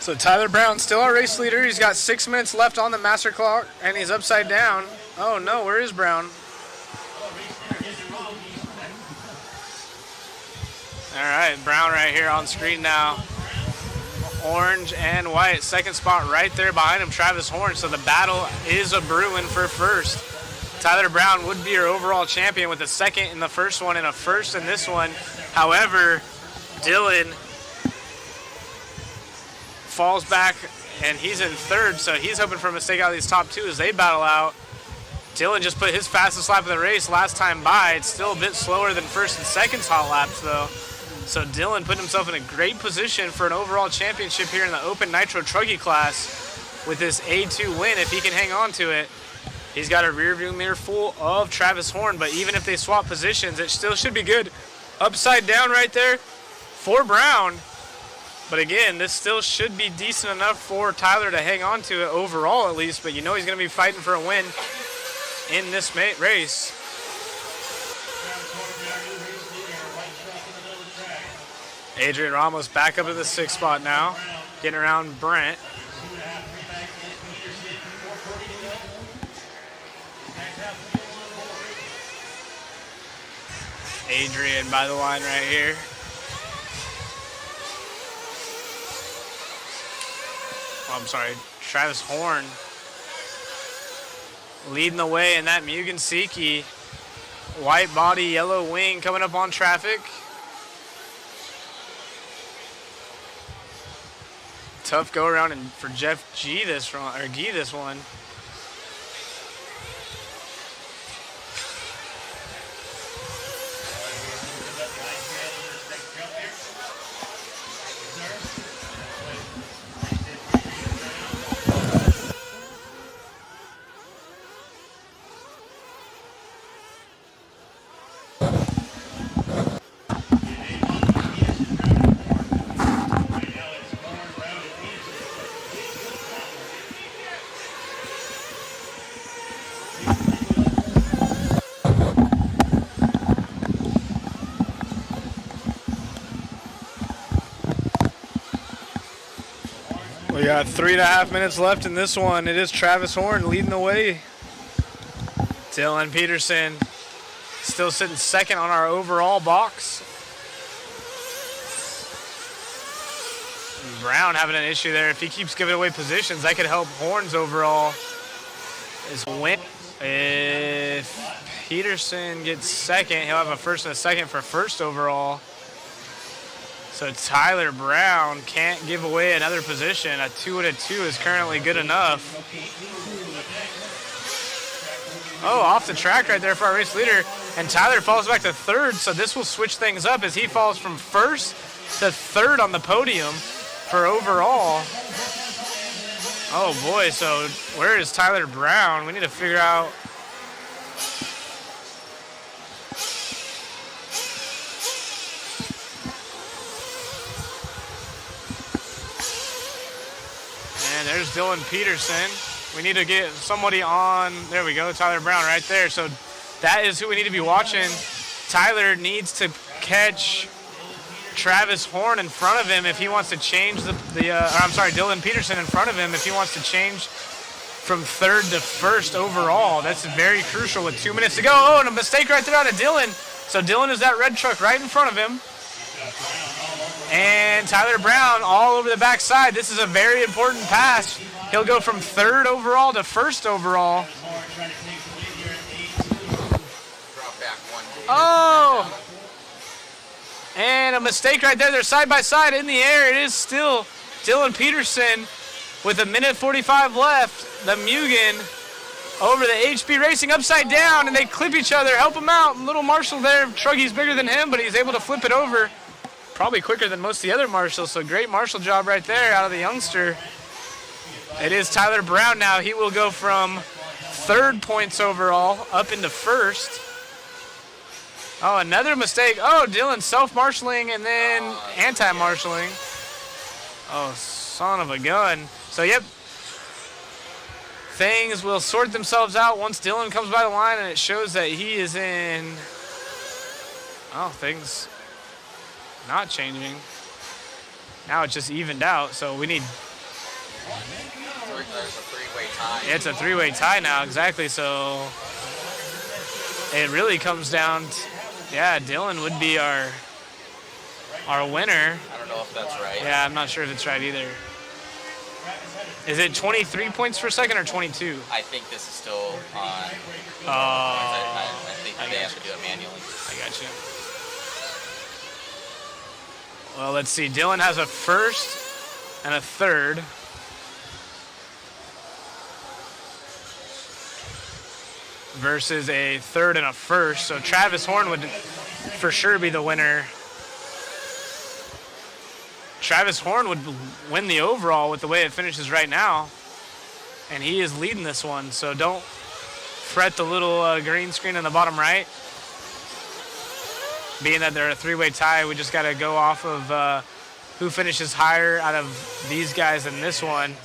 So Tyler Brown still our race leader. He's got 6 minutes left on the master clock, and he's upside down. Oh no, where is Brown? All right, Brown right here on screen now. Orange and white, second spot right there behind him, Travis Horn. So the battle is a brewing for first. Tyler Brown would be our overall champion with a second in the first one and a first in this one. However, Dylan falls back and he's in third, so he's hoping for a mistake out of these top 2 as they battle out. Dylan just put his fastest lap of the race last time by. It's still a bit slower than first and second's hot laps though. So Dylan put himself in a great position for an overall championship here in the Open Nitro Truggy class with this A2 win if he can hang on to it. He's got a rear view mirror full of Travis Horn, but even if they swap positions, it still should be good. Upside down right there for Brown. But again, this still should be decent enough for Tyler to hang on to it overall at least, but you know he's going to be fighting for a win in this race. Adrian Ramos back up to the 6th spot now, getting around Brent. Adrian by the line right here. Oh, I'm sorry, Travis Horn leading the way in that Mugen Seiki. White body, yellow wing coming up on traffic. Tough go around and for Jeff G this one. We got 3.5 minutes left in this one. It is Travis Horn leading the way. Dylan Peterson still sitting second on our overall box. And Brown having an issue there. If he keeps giving away positions, that could help Horn's overall is win. If Peterson gets second, he'll have a first and a second for first overall. So Tyler Brown can't give away another position. A 2 and a 2 is currently good enough. Oh, off the track right there for our race leader. And Tyler falls back to third, so this will switch things up as he falls from first to third on the podium for overall. Oh boy, so where is Tyler Brown? We need to figure out. And there's Dylan Peterson. We need to get somebody on. There we go, Tyler Brown right there. So that is who we need to be watching. Tyler needs to catch Travis Horn in front of him if he wants to change Dylan Peterson in front of him if he wants to change from third to first overall. That's very crucial with 2 minutes to go. Oh, and a mistake right there out of Dylan. So Dylan is that red truck right in front of him. And Tyler Brown all over the backside. This is a very important pass. He'll go from third overall to first overall. Oh! And a mistake right there. They're side by side in the air. It is still Dylan Peterson with 1:45 left. The Mugen over the HB Racing upside down, and they clip each other. Help him out. Little Marshall there. Truggy's bigger than him, but he's able to flip it over. Probably quicker than most of the other Marshalls, so great Marshall job right there out of the youngster. It is Tyler Brown now. He will go from third points overall up into first. Oh, another mistake. Oh, Dylan self-marshalling and then anti-marshalling. Oh, son of a gun. So, yep. Things will sort themselves out once Dylan comes by the line, and it shows that he is in... Oh, things not changing. Now it's just evened out, so we need... There's a three-way tie. It's a three-way tie now, exactly, so... It really comes down to... Yeah, Dylan would be our winner. I don't know if that's right. Yeah, I'm not sure if it's right either. Is it 23 points per second or 22? I think this is still on. I think they have to do it manually. I got you. Well, let's see. Dylan has a first and a third. Versus a third and a first. So Travis Horn would for sure be the winner. Travis Horn would win the overall with the way it finishes right now. And he is leading this one. So don't fret the little green screen in the bottom right. Being that they're a three-way tie, we just got to go off of who finishes higher out of these guys in this one.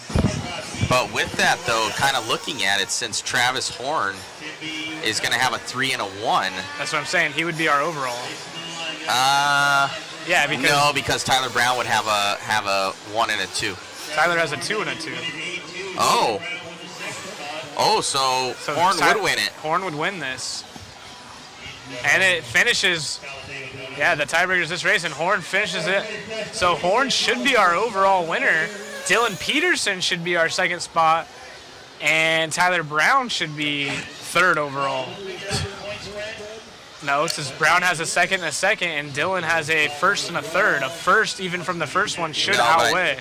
But with that, though, kind of looking at it, since Travis Horn is going to have a 3 and a 1. That's what I'm saying. He would be our overall. Yeah, because Tyler Brown would have a 1 and a 2. Tyler has a 2 and a 2. So Horn would win it. Horn would win this. And it finishes, yeah, the tiebreaker is this race, and Horn finishes it. So Horn should be our overall winner. Dylan Peterson should be our second spot, and Tyler Brown should be third overall. No, since Brown has a second and Dylan has a first and a third. A first, even from the first one, should outweigh.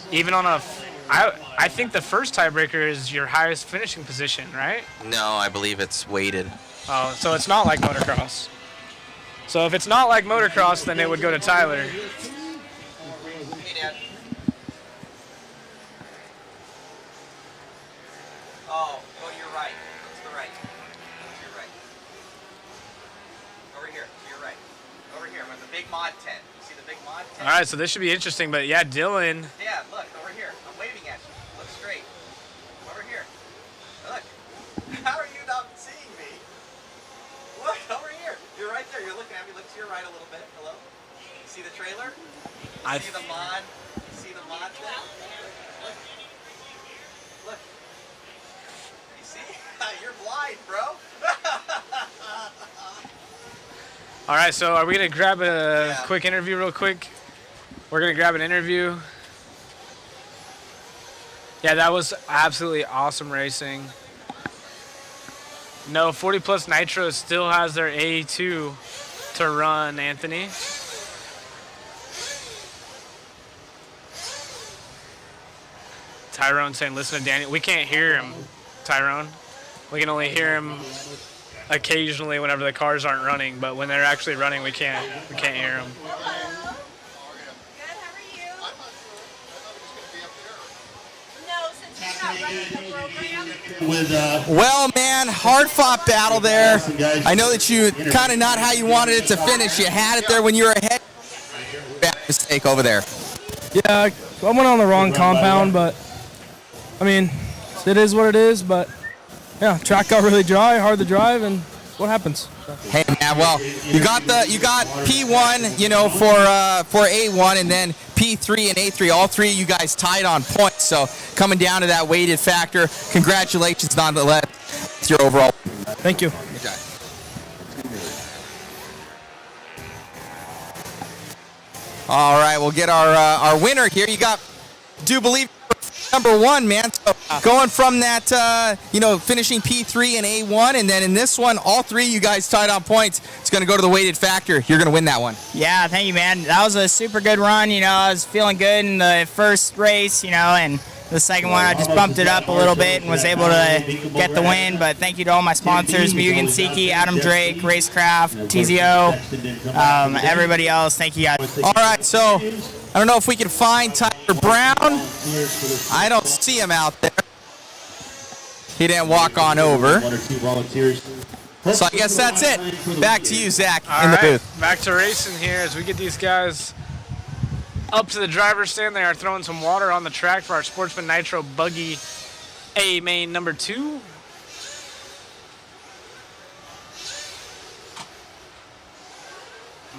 Even on a... I think the first tiebreaker is your highest finishing position, right? No, I believe it's weighted. Oh, so it's not like motocross. So if it's not like motocross, then it would go to Tyler. Hey, Dad. Oh, go to your right. To the right. To your right. Over here. To your right. Over here. With the big mod tent. You see the big mod tent? All right, so this should be interesting. But yeah, Dylan. Dad, look over here. I'm waving at you. Look straight. Over here. Look. How are you not seeing me? Look over here. You're right there. You're looking at me. Look to your right a little bit. Hello? You see the trailer? You see the mod? You see the mod thing? Look. Look. You See? You're blind, bro. All right, so are we going to grab a quick interview real quick? We're going to grab an interview. Yeah, that was absolutely awesome racing. No, 40 Plus Nitro still has their A2 to run, Anthony. Tyrone saying, listen to Daniel. We can't hear him, Tyrone. We can only hear him occasionally whenever the cars aren't running, but when they're actually running, we can't hear him. Well, man, hard-fought battle there. I know that you kind of not how you wanted it to finish. You had it there when you were ahead. Bad mistake over there. Yeah, I went on the wrong compound, but I mean, it is what it is. But yeah, track got really dry, hard to drive, and what happens? Hey man, well, you got P1, you know, for A1, and then P3 and A3. All three of you guys tied on points. So coming down to that weighted factor, congratulations nonetheless. It's your overall. Thank you. Good job. All right, we'll get our winner here. You got, do believe, number one, man. So going from that, you know, finishing P3 and A1, and then in this one, all three of you guys tied on points. It's going to go to the weighted factor. You're going to win that one. Yeah, thank you, man. That was a super good run. You know, I was feeling good in the first race, you know, and the second one I just bumped it up a little bit and was able to get the win. But thank you to all my sponsors, Mugen Siki, Adam Drake, Racecraft, TZO, everybody else. Thank you guys. All right, so I don't know if we can find Tyler Brown. I don't see him out there. He didn't walk on over. So I guess that's it. Back to you, Zach, in the booth. Back to racing here as we get these guys up to the driver's stand. They are throwing some water on the track for our Sportsman Nitro Buggy A main number 2.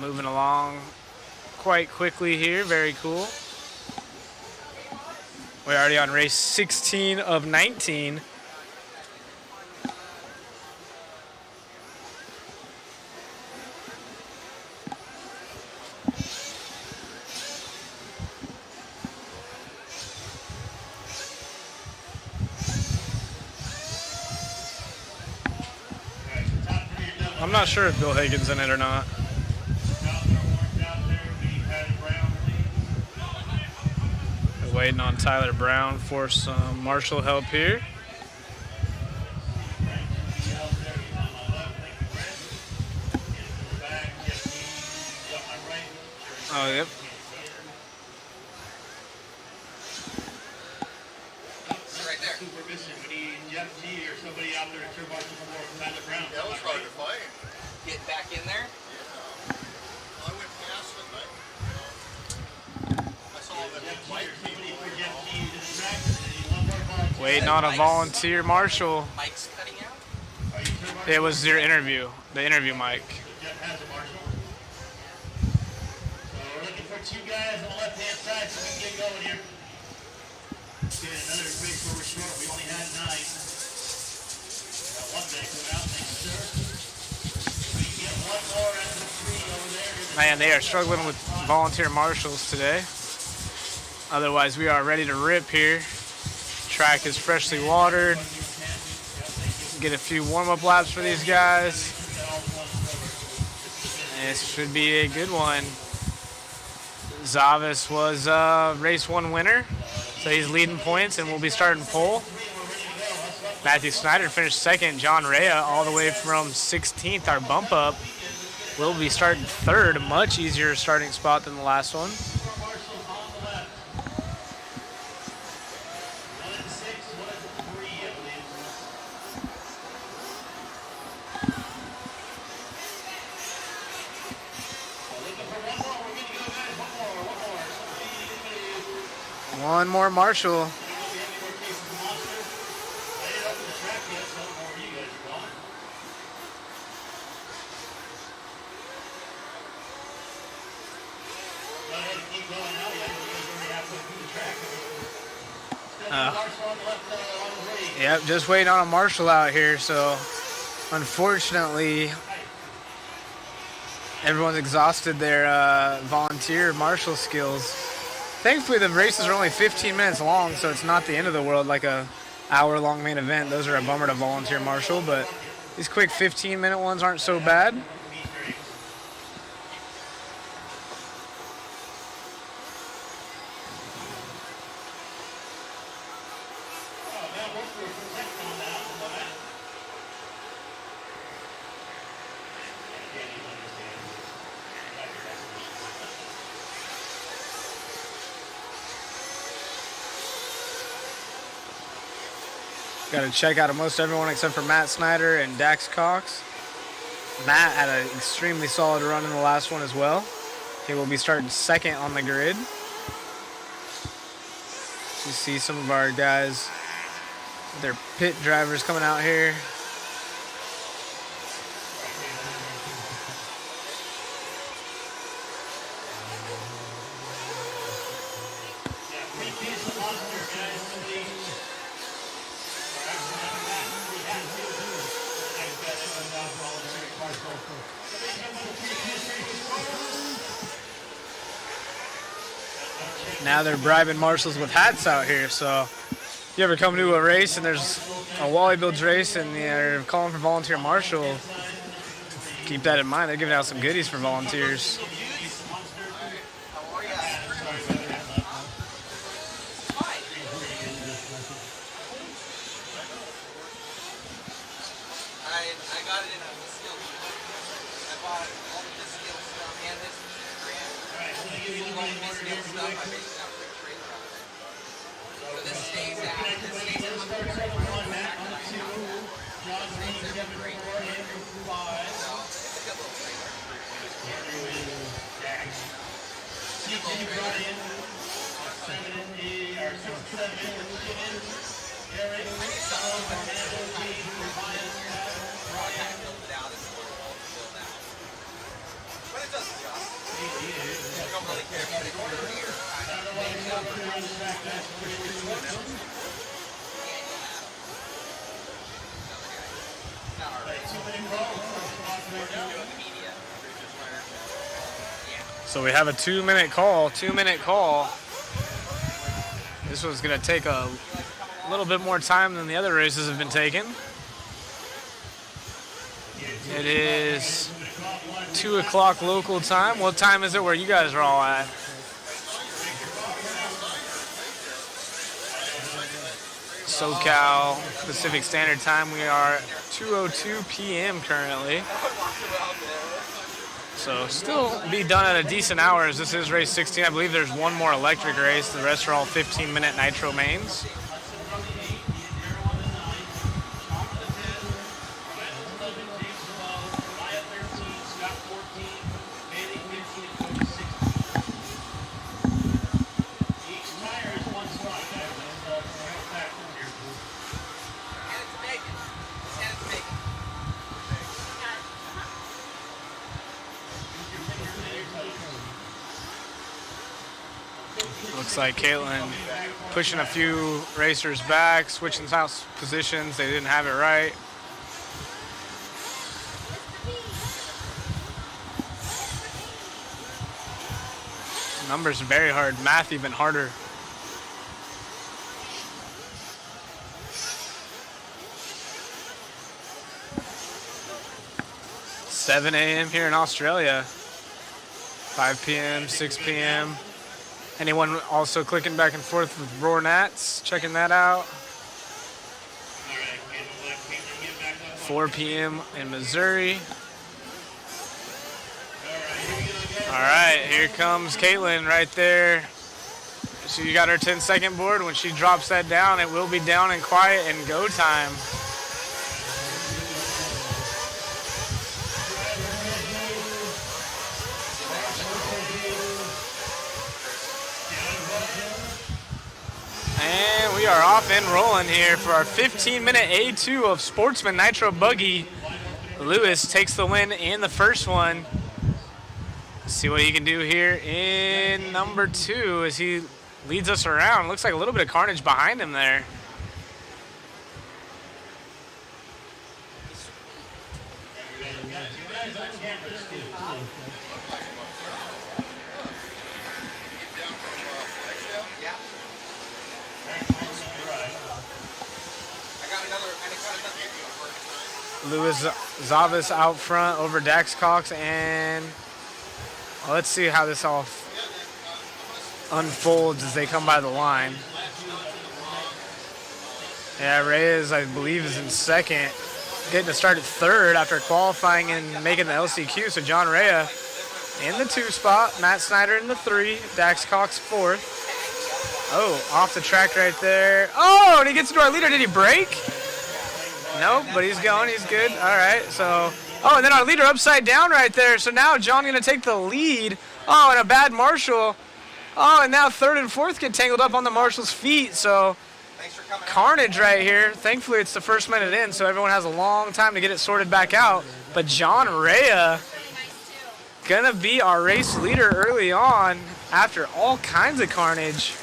Moving along quite quickly here. Very cool. We're already on race 16 of 19. I'm not sure if Bill Hagen's in it or not. We're waiting on Tyler Brown for some marshal help here. Oh, yep. Right there. Supermission. We need Jeff G or somebody out there to marshal for Tyler Brown. That was hard to find. Get back in there. Yeah. I went past it, I saw that bike. Waiting on a volunteer marshal. Mike's cutting out? It was your interview, the interview mic. Jeff has a marshal. So we're looking for 2 guys on the left-hand side so we can get going here. Okay, another race where we're short. We only had 9. Got one day coming out. Thank you, sir. We can get one more out of the 3 over there. Man, they are struggling with volunteer marshals today. Otherwise, we are ready to rip here. Track is freshly watered. Get a few warm-up laps for these guys. This should be a good one. Zavis was race 1 winner, so he's leading points and will be starting pole. Matthew Snyder finished 2nd. John Rea all the way from 16th, our bump up, will be starting 3rd. A much easier starting spot than the last one. One more marshal. Yep, just waiting on a marshal out here. So, unfortunately, everyone's exhausted their volunteer marshal skills. Thankfully, the races are only 15 minutes long, so it's not the end of the world like a hour-long main event. Those are a bummer to volunteer marshal, but these quick 15-minute ones aren't so bad. Got to check out most everyone except for Matt Snyder and Dax Cox. Matt had an extremely solid run in the last one as well. He will be starting second on the grid. You see some of our guys, their pit drivers coming out here. Now they're bribing marshals with hats out here, so if you ever come to a race and there's a Wallie Builds race and they're calling for volunteer marshal, keep that in mind. They're giving out some goodies for volunteers. So we have a 2-minute call. This one's going to take a little bit more time than the other races have been taking. It is 2 o'clock local time. What time is it where you guys are all at? SoCal Pacific Standard Time. We are 2:02 p.m. currently. So still be done at a decent hour as this is race 16. I believe there's one more electric race. The rest are all 15-minute nitro mains. Looks like Caitlin pushing a few racers back, switching house positions. They didn't have it right. Numbers are very hard. Math even harder. $7 a.m. here in Australia. 5 p.m., 6 p.m. Anyone also clicking back and forth with Roar Nats, checking that out. 4 p.m. in Missouri. All right, here comes Caitlin right there. She got her 10-second board. When she drops that down, it will be down and quiet and go time. And we are off and rolling here for our 15-minute A2 of Sportsman Nitro Buggy. Lewis takes the win in the first one. See what he can do here in number 2 as he leads us around. Looks like a little bit of carnage behind him there. Louis Zavas out front over Dax Cox, and well, let's see how this all unfolds as they come by the line. Yeah, Reyes, I believe, is in second, getting to start at third after qualifying and making the LCQ. So John Rea in the 2 spot, Matt Snyder in the 3, Dax Cox 4th. Oh, off the track right there. Oh, and he gets into our leader. Did he brake? Nope, but he's going. He's good. All right, so... Oh, and then our leader upside down right there. So now John going to take the lead. Oh, and a bad Marshall. Oh, and now 3rd and 4th get tangled up on the Marshall's feet. So carnage right here. Thankfully, it's the first minute in, so everyone has a long time to get it sorted back out. But John Rea going to be our race leader early on after all kinds of carnage.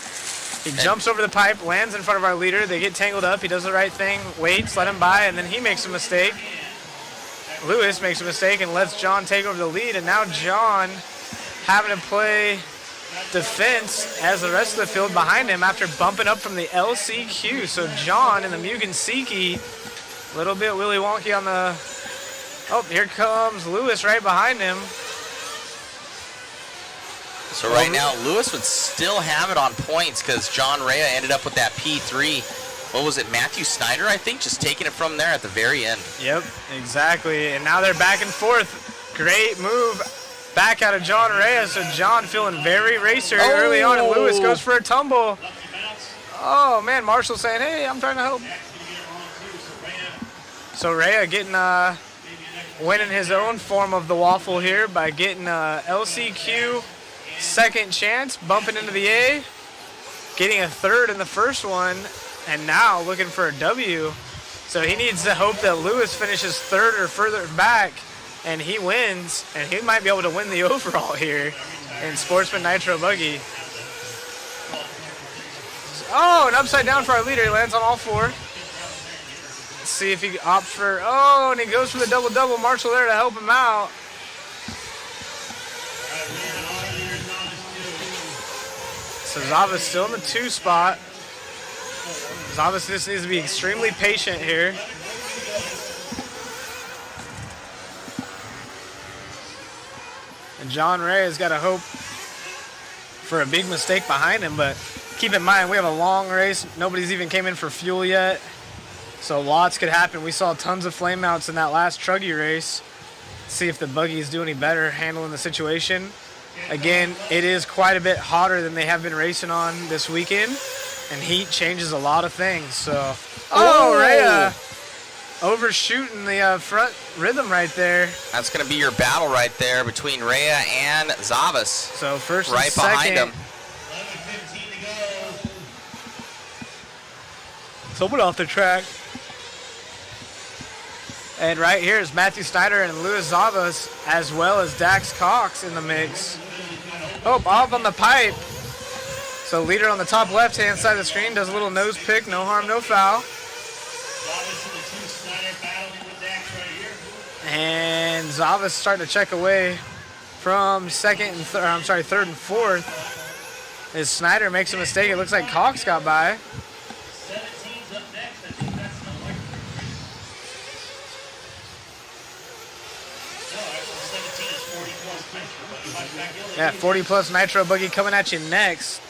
He jumps over the pipe, lands in front of our leader. They get tangled up. He does the right thing, waits, let him by, and then he makes a mistake. Lewis makes a mistake and lets John take over the lead, and now John having to play defense as the rest of the field behind him after bumping up from the LCQ. So John in the Mugen Seiki, a little bit willy wonky on the... Oh, here comes Lewis right behind him. So right now, Lewis would still have it on points because John Rea ended up with that P3. What was it, Matthew Snyder, I think, just taking it from there at the very end. Yep, exactly. And now they're back and forth. Great move back out of John Rea. So John feeling very racer early on, and Lewis goes for a tumble. Oh, man, Marshall saying, hey, I'm trying to help. So Rea getting winning his own form of the waffle here by getting LCQ. Second chance, bumping into the A, getting a 3rd in the first one, and now looking for a W. So he needs to hope that Lewis finishes 3rd or further back, and he wins, and he might be able to win the overall here in Sportsman Nitro Buggy. Oh, and upside down for our leader. He lands on all 4. Let's see if he opts for, oh, and he goes for the double-double. Marshall there to help him out. So Zavas still in the 2 spot. Zavas just needs to be extremely patient here. And John Ray has got to hope for a big mistake behind him, but keep in mind, we have a long race. Nobody's even came in for fuel yet. So lots could happen. We saw tons of flameouts in that last Truggy race. See if the buggies do any better handling the situation. Again, it is quite a bit hotter than they have been racing on this weekend, and heat changes a lot of things. So, Rhea overshooting the front rhythm right there. That's going to be your battle right there between Rhea and Zavas. So first right and second. behind him. Someone off the track. And right here is Matthew Snyder and Louis Zavas, as well as Dax Cox in the mix. Oh, off on the pipe. So leader on the top left-hand side of the screen does a little nose pick, no harm, no foul. And Zavas starting to check away from third and fourth. As Snyder makes a mistake, it looks like Cox got by. Yeah, 40 plus Nitro buggy coming at you next.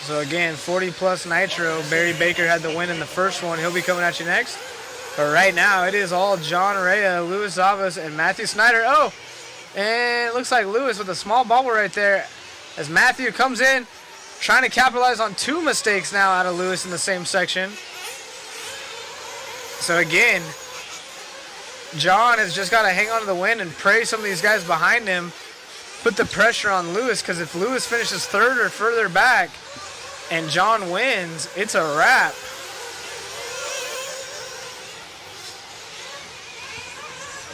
So again, 40 plus Nitro. Barry Baker had the win in the first one. He'll be coming at you next. But right now, it is all John Rea, Louis Zavas, and Matthew Snyder. Oh, and it looks like Louis with a small bobble right there as Matthew comes in, trying to capitalize on 2 mistakes now out of Louis in the same section. So again, John has just got to hang on to the win and pray some of these guys behind him put the pressure on Lewis, because if Lewis finishes third or further back and John wins, it's a wrap.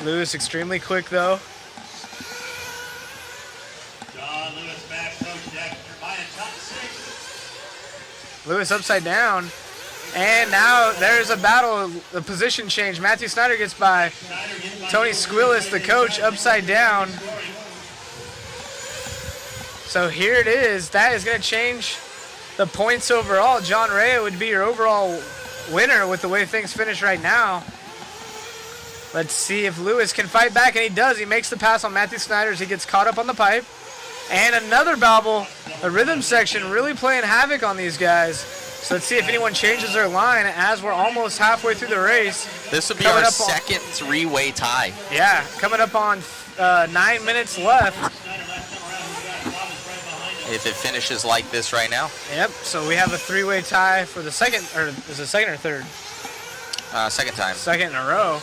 Lewis extremely quick though. John Lewis back, Coach Dexter by a top 6. Lewis upside down. And now there's a battle, a position change. Matthew Snyder gets by Tony Squillis, the coach, upside down. So here it is. That is going to change the points overall. John Rea would be your overall winner with the way things finish right now. Let's see if Lewis can fight back, and he does. He makes the pass on Matthew Snyder as he gets caught up on the pipe. And another bobble, the rhythm section really playing havoc on these guys. So let's see if anyone changes their line as we're almost halfway through the race. This would be our second three-way tie. Yeah, coming up on 9 minutes left. If it finishes like this right now. Yep, so we have a three-way tie for the second, or is it second or third? Second time. Second in a row.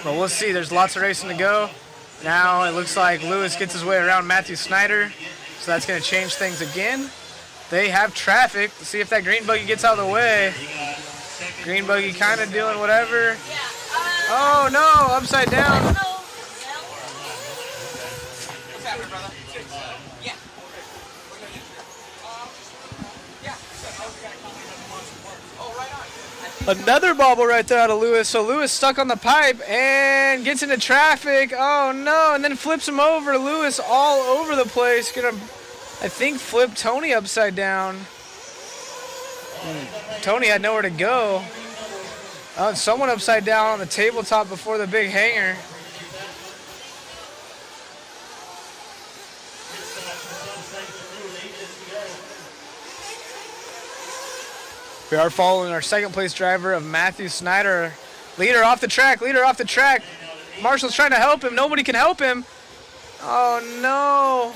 But we'll see, there's lots of racing to go. Now it looks like Lewis gets his way around Matthew Snyder, so that's going to change things again. They have traffic. Let's see if that green buggy gets out of the way. Green buggy kind of doing whatever. Oh no, upside down. Another bobble right there out of Lewis. So Lewis stuck on the pipe and gets into traffic. Oh no, and then flips him over. Lewis all over the place. Gonna, I think, flip Tony upside down. Tony had nowhere to go. Oh, someone upside down on the tabletop before the big hanger. We are following our second place driver of Matthew Snyder. Leader off the track, leader off the track. Marshall's trying to help him. Nobody can help him. Oh no.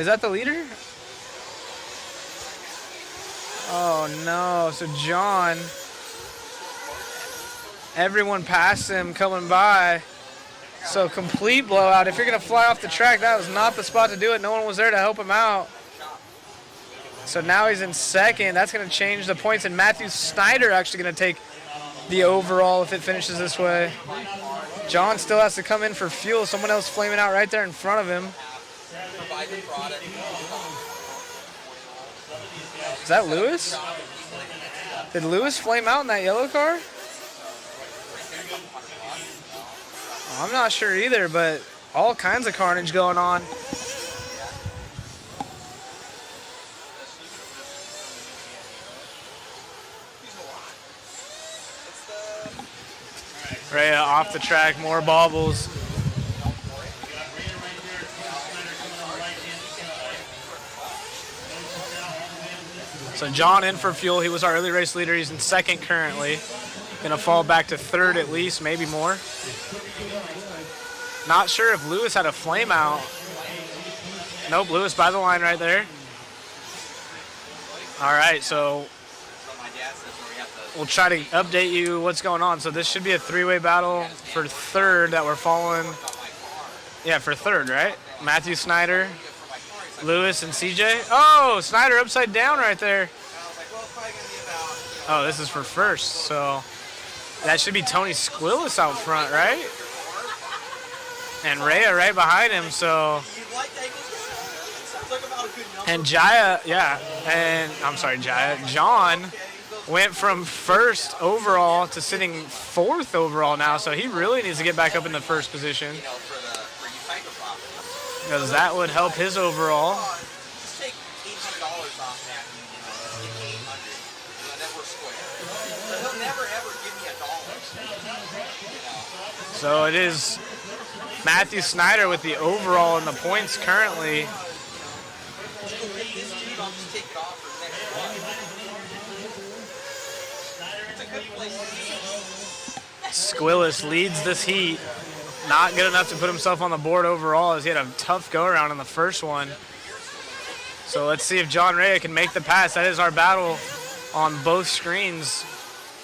Is that the leader? Oh no, so John, everyone past him coming by. So complete blowout. If you're gonna fly off the track, that was not the spot to do it. No one was there to help him out. So now he's in second. That's going to change the points, and Matthew Snyder actually going to take the overall if it finishes this way. John still has to come in for fuel. Someone else flaming out right there in front of him. Is that Lewis? Did Lewis flame out in that yellow car? I'm not sure either, but all kinds of carnage going on. Rhea off the track, more bobbles. So John in for fuel. He was our early race leader. He's in second currently. Gonna fall back to third at least, maybe more. Not sure if Lewis had a flame out. Nope, Lewis by the line right there. All right, so we'll try to update you what's going on. So this should be a three-way battle for third that we're following. Yeah, for third, right? Matthew Snyder, Lewis, and CJ. Oh, Snyder upside down right there. Oh, this is for first. So that should be Tony Squillis out front, right? And Rhea right behind him, so. And Jaya, yeah, and I'm sorry, Jaya. John went from first overall to sitting fourth overall now, so he really needs to get back up in the first position because that would help his overall. So it is Matthew Snyder with the overall in the points currently. Squillis leads this heat. Not good enough to put himself on the board overall as he had a tough go-around in the first one. So let's see if John Rea can make the pass. That is our battle on both screens.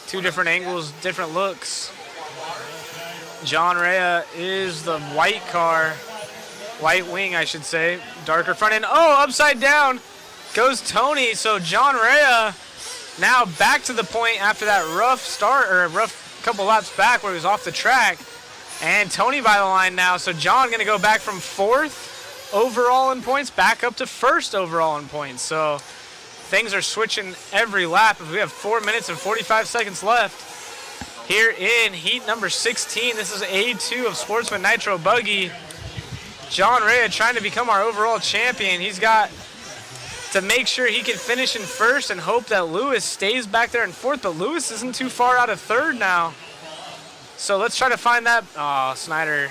Two different angles, different looks. John Rea is the white car. White wing, I should say. Darker front end. Oh, upside down goes Tony. So John Rea now back to the point after that rough start, or a rough couple laps back where he was off the track. And Tony by the line now. So John going to go back from fourth overall in points back up to first overall in points. So things are switching every lap. We have 4 minutes and 45 seconds left here in heat number 16. This is A2 of Sportsman Nitro Buggy. John Rea trying to become our overall champion. He's got to make sure he can finish in first and hope that Lewis stays back there in fourth, but Lewis isn't too far out of third now. So let's try to find that. Oh, Snyder.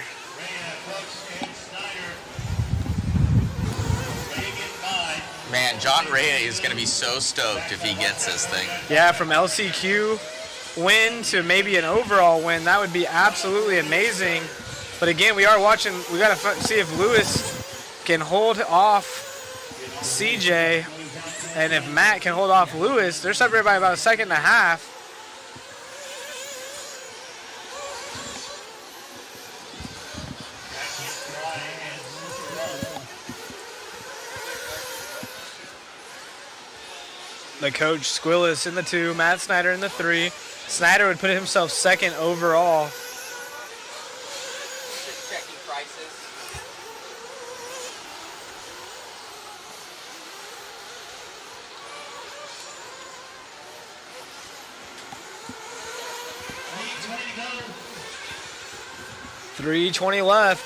Man, John Rea is going to be so stoked if he gets this thing. Yeah, from LCQ win to maybe an overall win, that would be absolutely amazing. But again, we are watching. We got to see if Lewis can hold off CJ, and if Matt can hold off Lewis. They're separated by about a second and a half. The coach, Squillis in the 2, Matt Snyder in the 3. Snyder would put himself second overall. Checking prices. .320 left.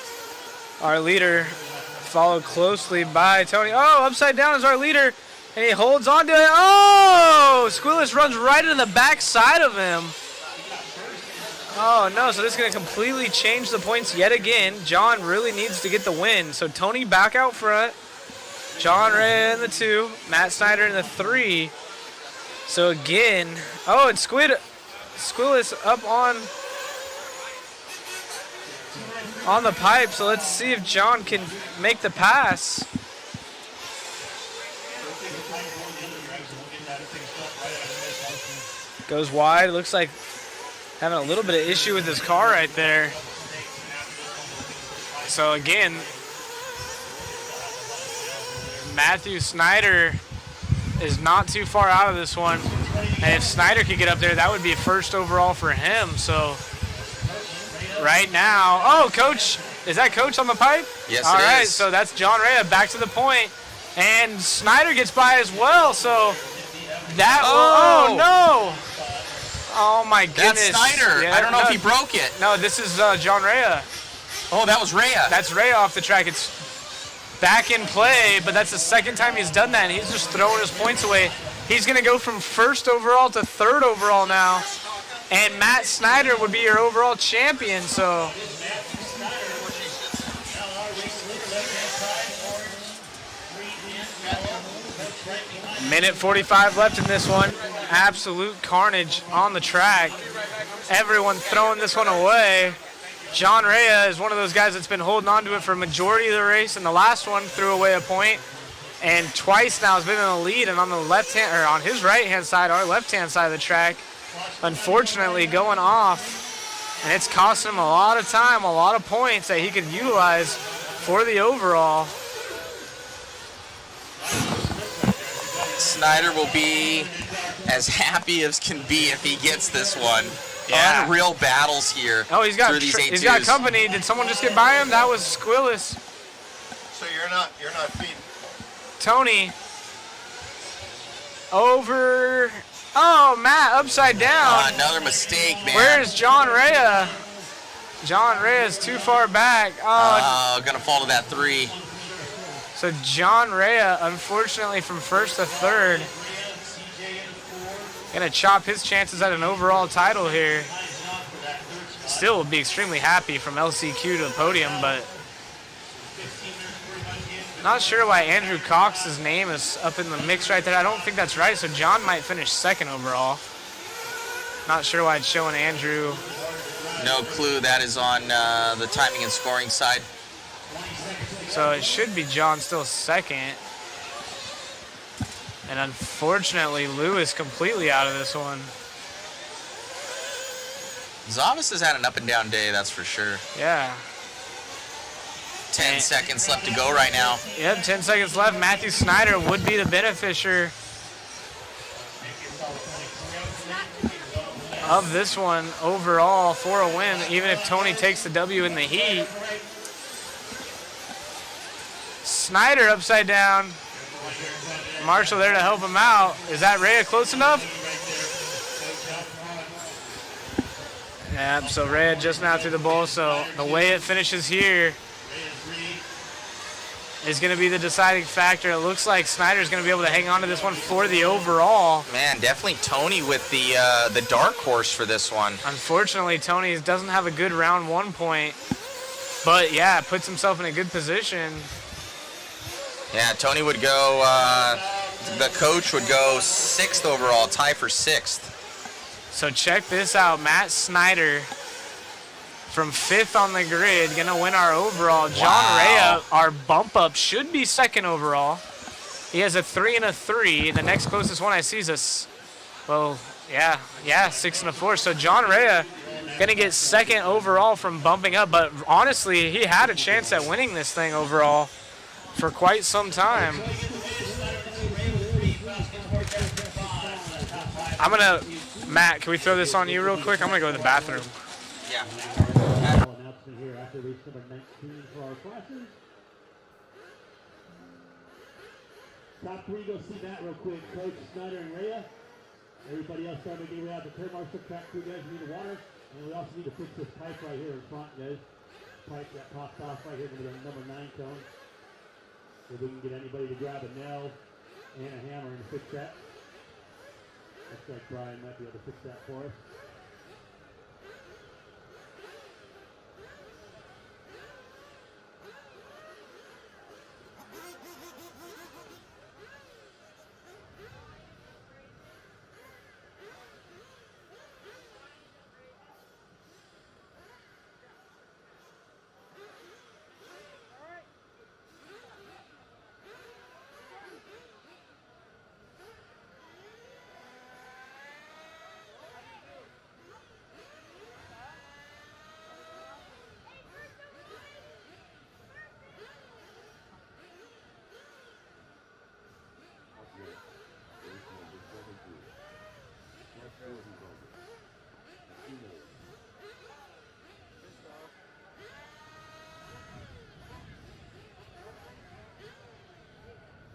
Our leader, followed closely by Tony. Oh, upside down is our leader, and he holds on to it. Oh, Squillis runs right into the back side of him. Oh no, so this is going to completely change the points yet again. John really needs to get the win. So Tony back out front. John Rea in the 2, Matt Snyder in the 3. So again, oh, and Squillis up on the pipe. So let's see if John can make the pass. Goes wide. Looks like having a little bit of issue with his car right there. So again, Matthew Snyder is not too far out of this one. And if Snyder could get up there, that would be a first overall for him. So right now, oh, Coach, is that Coach on the pipe? Yes, All it right, is. so that's John Rea back to the point. And Snyder gets by as well, so that oh no. Oh my goodness. That's Snyder. I don't know if he broke it. No, this is John Rea. Oh, that was Rea. That's Rea off the track. It's back in play, but that's the second time he's done that, and he's just throwing his points away. He's going to go from first overall to third overall now, and Matt Snyder would be your overall champion, so. Minute 45 left in this one. Absolute carnage on the track. Everyone throwing this one away. John Rea is one of those guys that's been holding on to it for a majority of the race, and the last one threw away a point. And twice now has been in the lead, and on the left hand, or on his right hand side, our left hand side of the track, unfortunately going off. And it's costing him a lot of time, a lot of points that he could utilize for the overall. Snyder will be as happy as can be if he gets this one. Yeah. Unreal battles here. Oh, he's got through these he's got company. Did someone just get by him? That was Squillis. So you're not feeding. Tony over. Oh, Matt upside down. Another mistake, man. Where's John Rea? John Rea is too far back. Gonna fall to that 3. So John Rea, unfortunately, from first to third, gonna chop his chances at an overall title here. Still will be extremely happy from LCQ to the podium, but not sure why Andrew Cox's name is up in the mix right there. I don't think that's right, so John might finish second overall. Not sure why it's showing Andrew. No clue. That is on the timing and scoring side. So it should be John still second. And unfortunately, Lewis completely out of this one. Zavis has had an up and down day, that's for sure. Yeah. 10 seconds left to go right now. Yep, 10 seconds left. Matthew Snyder would be the beneficiary of this one overall for a win, even if Tony takes the W in the heat. Snyder upside down. Marshall there to help him out. Is that Rhea close enough? Yeah, so Rhea just now through the bowl. So the way it finishes here is going to be the deciding factor. It looks like Snyder's going to be able to hang on to this one for the overall. Man, definitely Tony with the dark horse for this one. Unfortunately, Tony doesn't have a good round 1 point, but yeah, puts himself in a good position. Yeah, Tony would go, the coach would go 6th overall, tie for 6th. So check this out, Matt Snyder from 5th on the grid, gonna win our overall. John Rea, our bump up, should be 2nd overall. He has a 3 and a 3. The next closest one I see is 6 and a 4. So John Rea gonna get 2nd overall from bumping up, but honestly, he had a chance at winning this thing overall for quite some time. Matt, can we throw this on you real quick? I'm gonna go to the bathroom. Yeah. Announcement here after race number 19 for our classes. Top 3, go see that real quick. Coach Snyder and Rhea. Everybody else starting to get out the turn marshal. Track 2 guys need the water. And we also need to fix this pipe right here in front, guys. Pipe that popped off right here with the number 9 cone. If we can get anybody to grab a nail and a hammer and fix that. Looks like Brian might be able to fix that for us.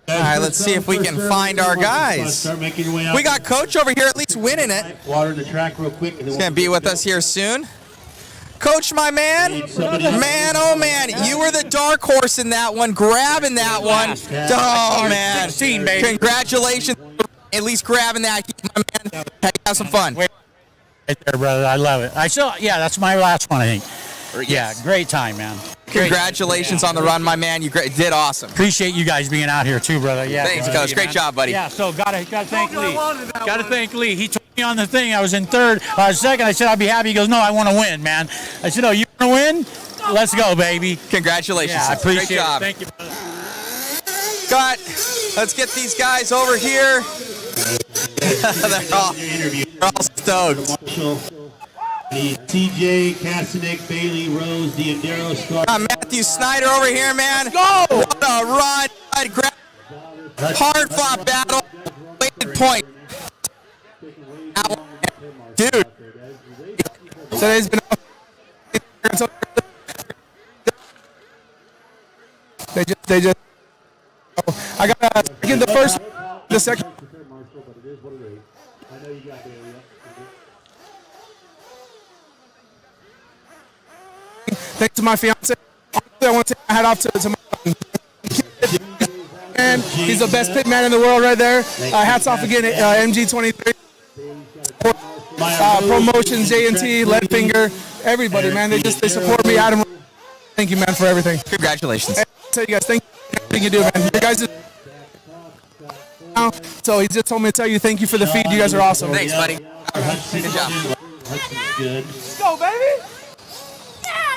All right, let's see if we can find our guys. We got Coach over here at least winning it. Water the track real quick. He's going to be with us here soon. Coach, my man, oh man, you were the dark horse in that one, grabbing that one. Oh man, 16, baby. Congratulations, at least grabbing that, my man. Have some fun. Right there, brother. I love it. That's my last one, I think. Yeah, great time, man. Congratulations on the run, my man. You did awesome. Appreciate you guys being out here too, brother. Yeah. Thanks, Coach. Great job, buddy. Yeah. So gotta thank Lee. Gotta thank Lee. He told me on the thing I was in 3rd. I was 2nd. I said I'd be happy. He goes, no, I want to win, man. I said, oh, you want to win? Let's go, baby. Congratulations. Yeah, I appreciate Great job. it. Thank you, brother. Let's get these guys over here. They're all stoked. TJ, Kasanik, Bailey, Rose, Diandero, Scar. Matthew Snyder over here, man. Let's go! What a run. Hard fought battle. Weighted point. Dude. Today's been they just I got to get the first, the second. Thanks to my fiance. I want to take my hat off to my man. He's the best pit man in the world right there. Hats off again, MG23. Promotions, J&T, Leadfinger, everybody, man. They support me. Adam, thank you, man, for everything. Congratulations. I'll tell you guys, thank you for everything you do, man. You guys so he just told me to tell you thank you for the feed. You guys are awesome. Thanks, buddy. Good job. Let's go, baby.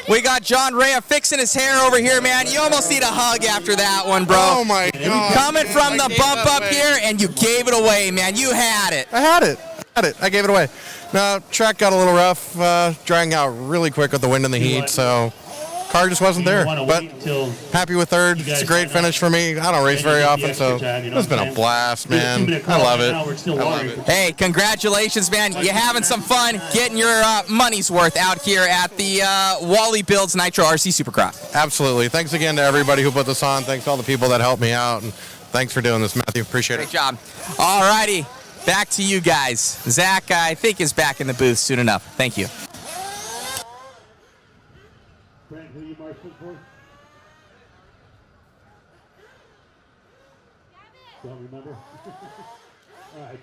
We got John Rea fixing his hair over here, man. You almost need a hug after that one, bro. Oh, my God. Coming from the bump up here, and you gave it away, man. You had it. I had it. I gave it away. Now, track got a little rough, drying out really quick with the wind and the heat, so car just wasn't there. But happy with third. It's a great finish for me. I don't race very often, so it's been a blast, man. I love it. I love it. Hey, congratulations, man. You're having some fun, getting your money's worth out here at the Wallie Builds Nitro RC Supercross. Absolutely. Thanks again to everybody who put this on. Thanks to all the people that helped me out. And thanks for doing this, Matthew. Appreciate it. Great job. All righty. Back to you guys. Zach, I think, is back in the booth soon enough. Thank you. Brent, who you marshalling for? Don't remember? All right.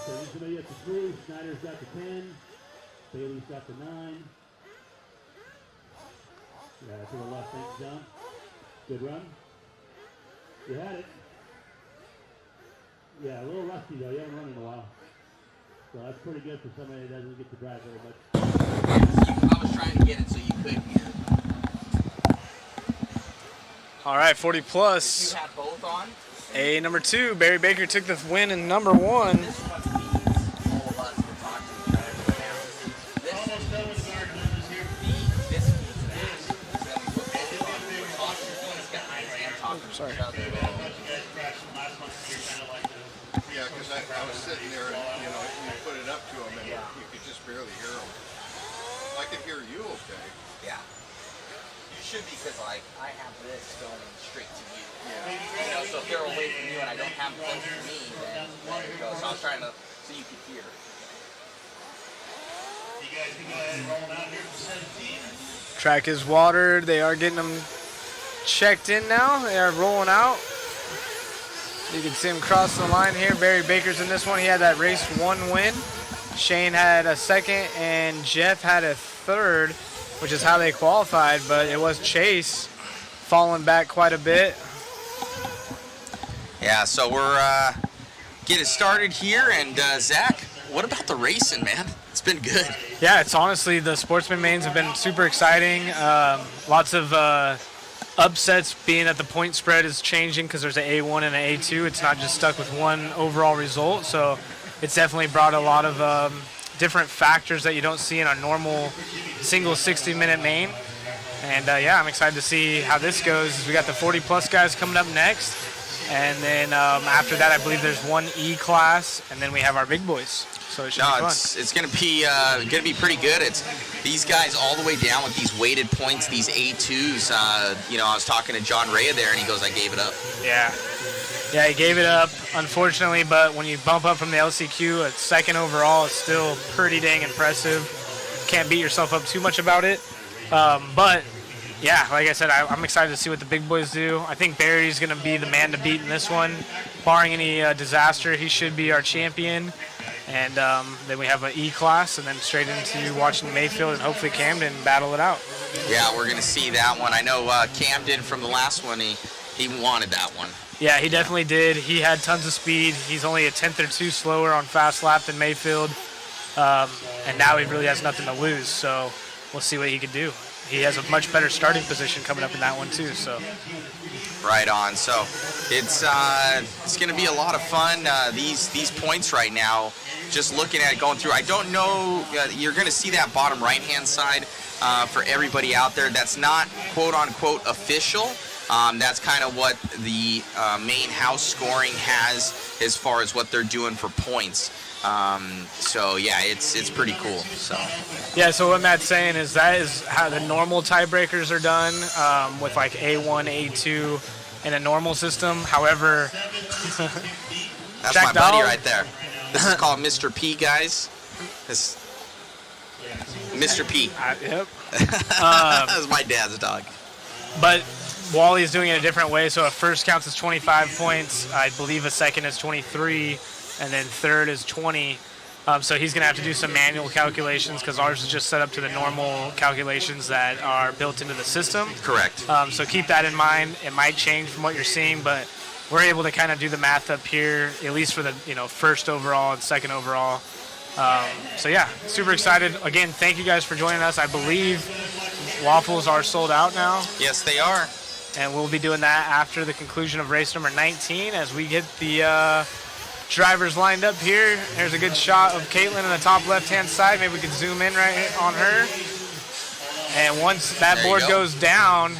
So Isabel at the 3, Snyder's got the 10, Bailey's got the 9. Yeah, to the left, thanks, John. Good run. You had it. Yeah, a little rusty though. You haven't run in a while. So that's pretty good for somebody that doesn't get to drive very much. I was trying to get it so you could hear. All right, 40 plus. You have both on? A number 2, Barry Baker took the win in number 1. Sorry. Yeah, because I was sitting there and, you know, you put it up to him and you could just barely hear him. I could hear you okay. Yeah. You should be, because, like, I have this going straight to you. Yeah. You know, so if they're away from you and I don't have them close to me, then there you go. So I was trying to, so you could hear. You guys can go ahead and roll out here for 17. Track is watered. They are getting them checked in now. They are rolling out. You can see him cross the line here. Barry Baker's in this one. He had that race 1 win. Shane had a 2nd, and Jeff had a 3rd, which is how they qualified, but it was Chase falling back quite a bit. Yeah, so we're getting started here, and Zach, what about the racing, man? It's been good. Yeah, it's honestly, the Sportsman mains have been super exciting. Lots of upsets, being that the point spread is changing because there's an A1 and an A2. It's not just stuck with one overall result, so it's definitely brought a lot of different factors that you don't see in a normal single 60-minute main. And yeah, I'm excited to see how this goes. We got the 40-plus guys coming up next, and then after that, I believe there's one E class, and then we have our big boys. So it should be fun. It's gonna be pretty good. It's these guys all the way down with these weighted points, these A2s. You know, I was talking to John Rea there, and he goes, "I gave it up." Yeah, he gave it up, unfortunately. But when you bump up from the LCQ, a 2nd overall, it's still pretty dang impressive. Can't beat yourself up too much about it. But yeah, like I said, I'm excited to see what the big boys do. I think Barry's gonna be the man to beat in this one, barring any disaster. He should be our champion. And then we have an E class, and then straight into watching Mayfield and hopefully Camden battle it out. Yeah, we're gonna see that one. I know Camden from the last one, he wanted that one. Yeah, he definitely did. He had tons of speed. He's only a 10th or 2 slower on fast lap than Mayfield, and now he really has nothing to lose. So we'll see what he can do. He has a much better starting position coming up in that one too. So. Right on. So it's going to be a lot of fun. These points right now, just looking at it going through, I don't know, you're going to see that bottom right-hand side for everybody out there. That's not quote-unquote official. That's kind of what the main house scoring has as far as what they're doing for points. So yeah, it's pretty cool. So yeah, so what Matt's saying is that is how the normal tiebreakers are done, with like A1, A2 in a normal system. However, that's my buddy right there. This is called Mr. P, guys. This Mr. P. Yep. That was my dad's dog. But Wally is doing it a different way. So a first counts as 25 points. I believe a second is 23. And then 3rd is 20. So he's going to have to do some manual calculations because ours is just set up to the normal calculations that are built into the system. Correct. So keep that in mind. It might change from what you're seeing, but we're able to kind of do the math up here, at least for the first overall and second overall. So yeah, super excited. Again, thank you guys for joining us. I believe waffles are sold out now. Yes, they are. And we'll be doing that after the conclusion of race number 19 as we get the drivers lined up here. There's a good shot of Caitlin in the top left-hand side. Maybe we could zoom in right on her. And once that board goes down,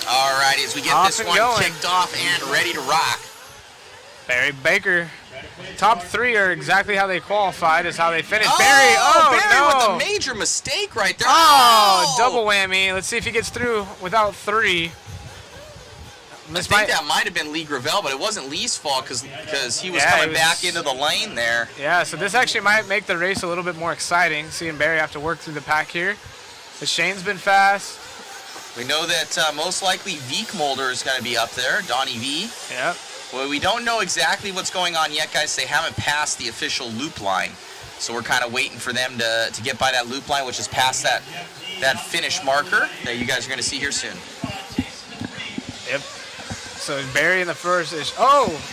all righty, as we get this one kicked off and ready to rock. Barry Baker. Top 3 are exactly how they qualified, is how they finished. Oh, Barry with a major mistake right there. Oh, double whammy. Let's see if he gets through without 3. I think that might have been Lee Gravel, but it wasn't Lee's fault because he was coming back into the lane there. Yeah, so this actually might make the race a little bit more exciting, seeing Barry have to work through the pack here. But Shane's been fast. We know that most likely Viek Mulder is going to be up there, Donnie V. Yep. Well, we don't know exactly what's going on yet, guys. They haven't passed the official loop line. So we're kind of waiting for them to get by that loop line, which is past that finish marker that you guys are going to see here soon. Yep. So Barry in the first is,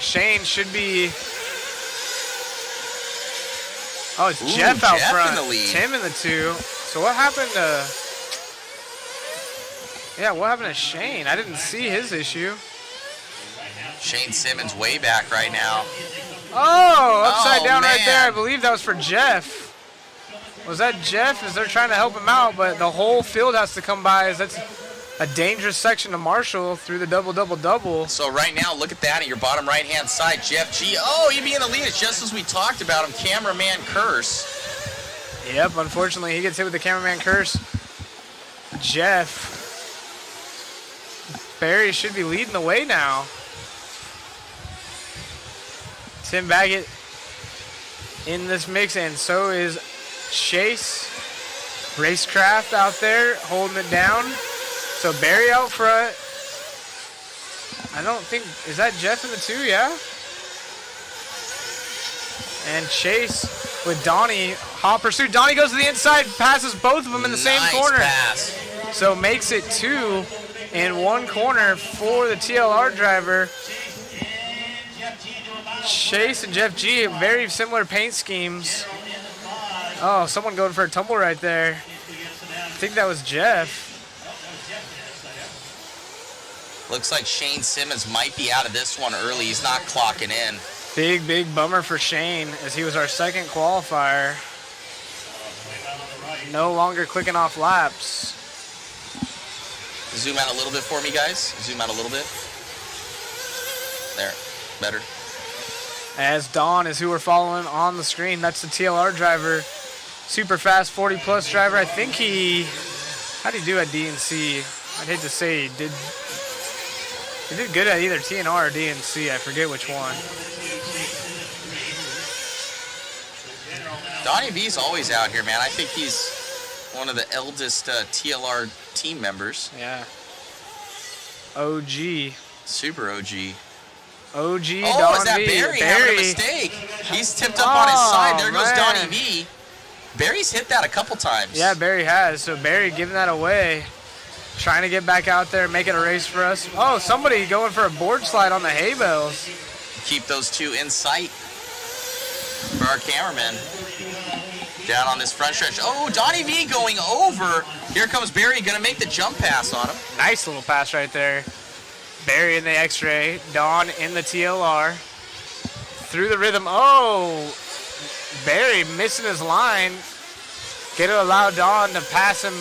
Shane should be, it's Jeff out front. In the lead. Tim in the 2. So what happened to, what happened to Shane? I didn't see his issue. Shane Simmons way back right now. Upside down right there. I believe that was for Jeff. Was that Jeff? As they're trying to help him out, but the whole field has to come by. That's a dangerous section to marshal through the double. So right now, look at that on your bottom right-hand side. Jeff G. Oh, he'd be in the lead. It's just as we talked about him. Cameraman curse. Yep, unfortunately, he gets hit with the cameraman curse. Jeff. Barry should be leading the way now. Tim Baggett in this mix, and so is Chase. Racecraft out there holding it down. So Barry out front. I don't think, is that Jeff in the 2? Yeah. And Chase with Donnie. Hot pursuit. Donnie goes to the inside, passes both of them in the same corner. Pass. So makes it 2 in one corner for the TLR driver. Chase and Jeff G, very similar paint schemes. Oh, someone going for a tumble right there. I think that was Jeff. Looks like Shane Simmons might be out of this one early. He's not clocking in. Big bummer for Shane, as he was our second qualifier. No longer clicking off laps. Zoom out a little bit for me, guys. Zoom out a little bit. There, better. As Don is who we're following on the screen. That's the TLR driver. Super fast 40-plus driver. I think how did he do at DNC? I'd hate to say he did good at either TNR or DNC. I forget which one. Donnie V's always out here, man. I think he's one of the eldest TLR team members. Yeah. OG. Super OG. OG, oh, Don is that V. Barry having a mistake? He's tipped up on his side. There goes Donnie V. Barry's hit that a couple times. Yeah, Barry has. So Barry giving that away. Trying to get back out there, make it a race for us. Oh, somebody going for a board slide on the hay bales. Keep those 2 in sight for our cameraman. Down on this front stretch. Oh, Donnie V going over. Here comes Barry, gonna make the jump pass on him. Nice little pass right there. Barry in the X-ray, Don in the TLR. Through the rhythm, Barry missing his line. Gonna allow Don to pass him.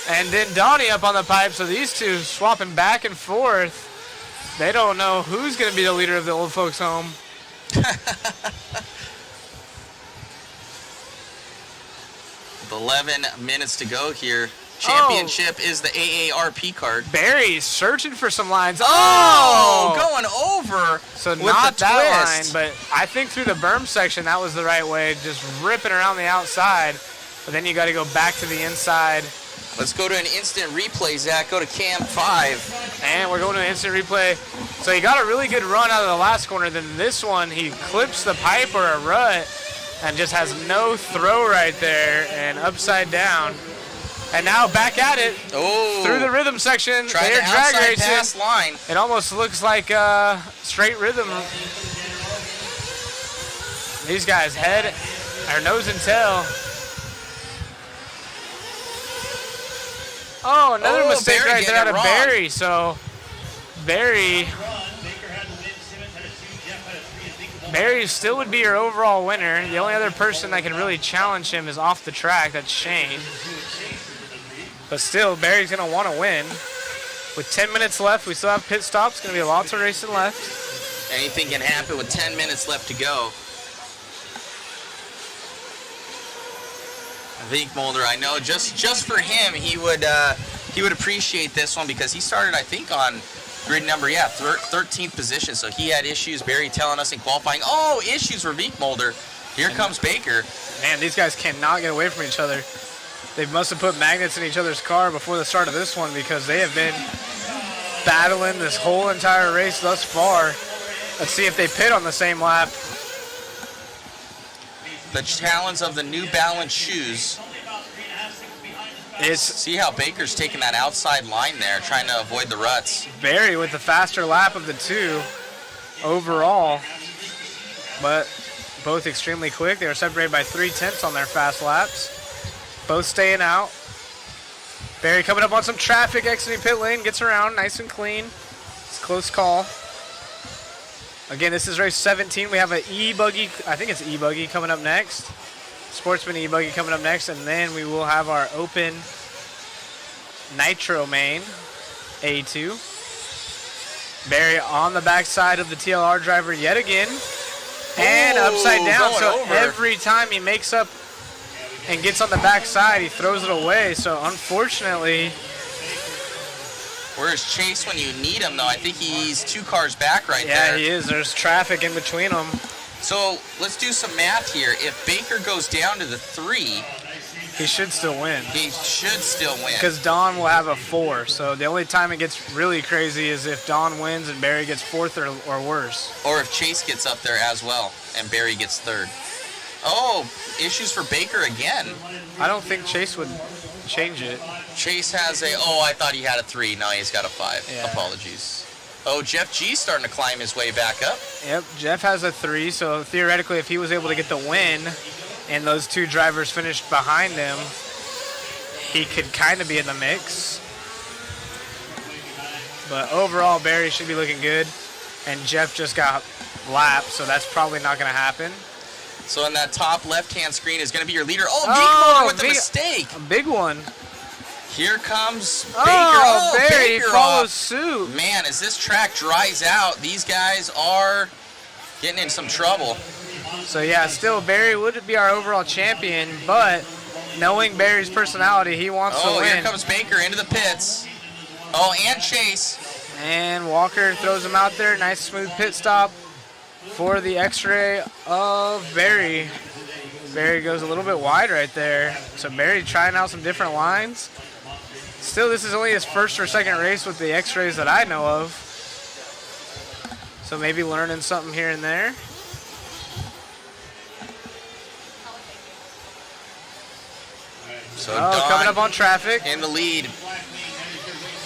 And then Donnie up on the pipe, so these two swapping back and forth. They don't know who's gonna be the leader of the old folks home. 11 minutes to go here. Championship is the AARP card. Barry's searching for some lines. Going over. So with not the that twist. line, but I think through the berm section, that was the right way, just ripping around the outside. But then you got to go back to the inside. Let's go to an instant replay, Zach. Go to cam 5. And we're going to an instant replay. So he got a really good run out of the last corner. Then this one, he clips the pipe or a rut. and just has no throw right there and upside down. And now back at it through the rhythm section. Try They're the drag outside racing. pass line. It almost looks like straight rhythm. These guys head or nose and tail. Oh, another mistake Barry right there out getting of it wrong. Barry. So Barry still would be your overall winner. The only other person that can really challenge him is off the track. That's Shane. But still, Barry's going to want to win. With 10 minutes left, we still have pit stops. Going to be lots of racing left. Anything can happen with 10 minutes left to go. Vinkmolder, I know, just for him, he would appreciate this one because he started, I think, on grid number 13th position. So he had issues. Barry telling us in qualifying, issues for Vinkmolder. Here comes Baker. Man, these guys cannot get away from each other. They must have put magnets in each other's car before the start of this one because they have been battling this whole entire race thus far. Let's see if they pit on the same lap. The challenge of the New Balance shoes. See how Baker's taking that outside line there, trying to avoid the ruts. Barry with the faster lap of the two overall, but both extremely quick. They were separated by 3/10 on their fast laps. Both staying out. Barry coming up on some traffic, exiting pit lane, gets around nice and clean. It's a close call. Again, this is race 17. We have an e-buggy, I think it's e-buggy coming up next. Sportsman e-buggy coming up next, and then we will have our open Nitro main, A2. Barry on the backside of the TLR driver yet again, and upside down. So every time he makes up and gets on the backside, he throws it away. So unfortunately, where's Chase when you need him, though? I think he's 2 cars back right there. Yeah, he is. There's traffic in between them. So let's do some math here. If Baker goes down to the 3, he should still win. He should still win. Because Don will have a 4. So the only time it gets really crazy is if Don wins and Barry gets 4th or worse. Or if Chase gets up there as well and Barry gets 3rd. Oh, issues for Baker again. I don't think Chase would change it. Chase has I thought he had a 3. No, he's got a 5. Yeah. Apologies. Oh, Jeff G's starting to climb his way back up. Yep, Jeff has a 3, so theoretically if he was able to get the win and those 2 drivers finished behind him, he could kind of be in the mix. But overall, Barry should be looking good, and Jeff just got lapped, so that's probably not going to happen. So in that top left-hand screen is going to be your leader. Vinkmolder with a mistake. A big one. Here comes Baker. Barry Baker follows off. suit. Man, as this track dries out, these guys are getting in some trouble. So yeah, still Barry would be our overall champion, but knowing Barry's personality, he wants to win. Here comes Baker into the pits. And Chase. And Walker throws him out there. Nice smooth pit stop for the X-ray of Barry. Barry goes a little bit wide right there. So Barry trying out some different lines. Still, this is only his first or second race with the X-rays that I know of. So maybe learning something here and there. So coming up on traffic. In the lead.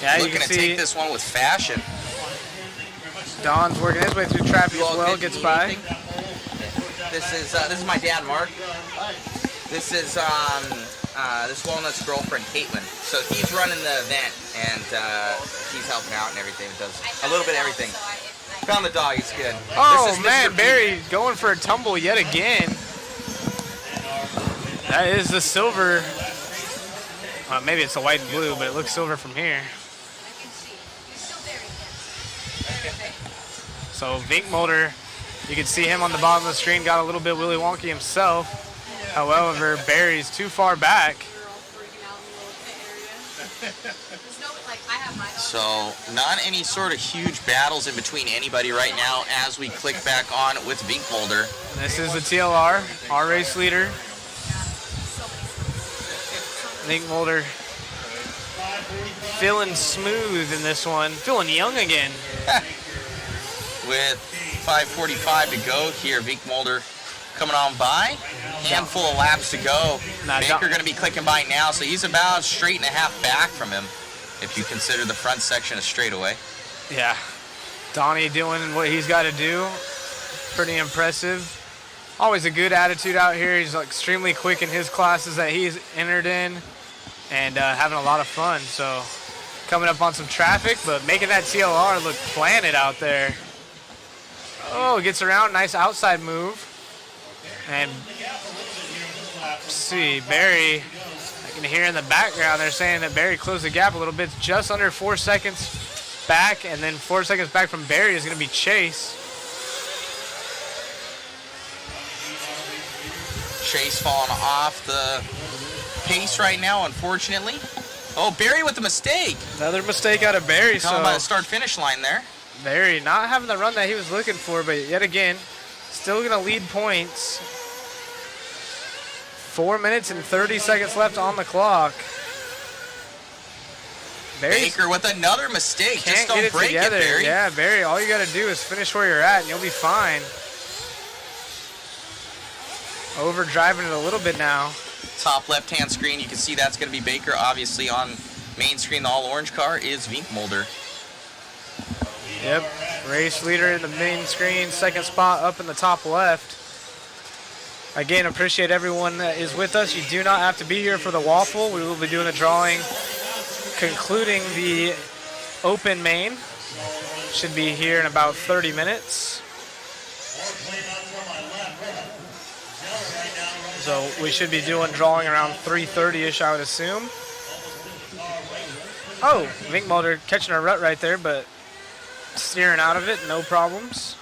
Yeah, looking you can to see take this one with fashion. Don's working his way through traffic as well, gets by. This is my dad, Mark. This is this Walnut's girlfriend, Caitlin. So he's running the event, and he's helping out and everything. Does a little bit of everything. Found the dog, he's good. Oh, man, Barry going for a tumble yet again. That is the silver. Maybe it's a white and blue, but it looks silver from here. So Vinkmolder, you can see him on the bottom of the screen, got a little bit Willy Wonky himself. However, Barry's too far back. So not any sort of huge battles in between anybody right now as we click back on with Vinkmolder. This is the TLR, our race leader. Vinkmolder feeling smooth in this one, feeling young again. With 5:45 to go here, Vinkmolder coming on by. handful of laps to go. Baker going to be clicking by now, so he's about straight and a half back from him, if you consider the front section a straightaway. Yeah. Donnie doing what he's got to do. Pretty impressive. Always a good attitude out here. He's extremely quick in his classes that he's entered in and having a lot of fun. So coming up on some traffic, but making that TLR look planted out there. Oh, gets around. Nice outside move. And see, Barry, I can hear in the background they're saying that Barry closed the gap a little bit, just under 4 seconds back, and then 4 seconds back from Barry is going to be Chase. Chase falling off the pace right now, unfortunately. Oh, Barry with a mistake. Another mistake out of Barry. Coming by the start-finish line there. Barry not having the run that he was looking for, but yet again, still going to lead points. 4 minutes and 30 seconds left on the clock. Baker with another mistake. Just don't break it, Barry. Yeah, Barry, all you got to do is finish where you're at, and you'll be fine. Overdriving it a little bit now. Top left-hand screen, you can see that's going to be Baker. Obviously, on main screen, the all-orange car is Vinkmolder. Yep, race leader in the main screen, second spot up in the top left. Again, appreciate everyone that is with us. You do not have to be here for the waffle. We will be doing a drawing concluding the open main. Should be here in about 30 minutes. So we should be doing drawing around 3:30-ish, I would assume. Oh, Vinkmolder catching a rut right there, but steering out of it, no problems.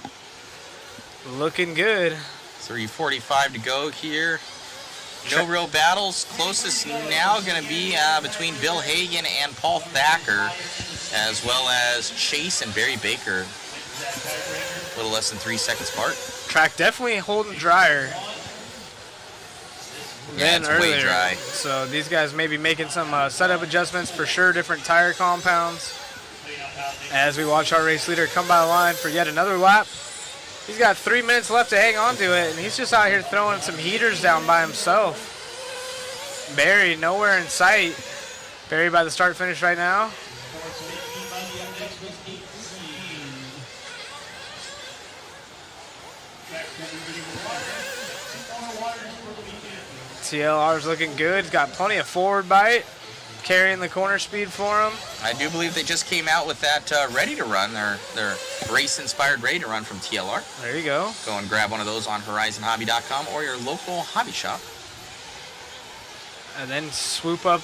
Looking good. 3:45 to go here. No real battles. Closest now going to be between Bill Hagan and Paul Thacker, as well as Chase and Barry Baker. A little less than 3 seconds apart. Track definitely holding drier than it's earlier. way dry. So these guys may be making some setup adjustments for sure, different tire compounds. As we watch our race leader come by the line for yet another lap. He's got 3 minutes left to hang on to it, and he's just out here throwing some heaters down by himself. Barry nowhere in sight. Barry by the start finish right now. TLR's looking good. He's got plenty of forward bite, carrying the corner speed for him. I do believe they just came out with that ready to run, their race-inspired ready to run from TLR. There you go. Go and grab one of those on horizonhobby.com or your local hobby shop. And then swoop up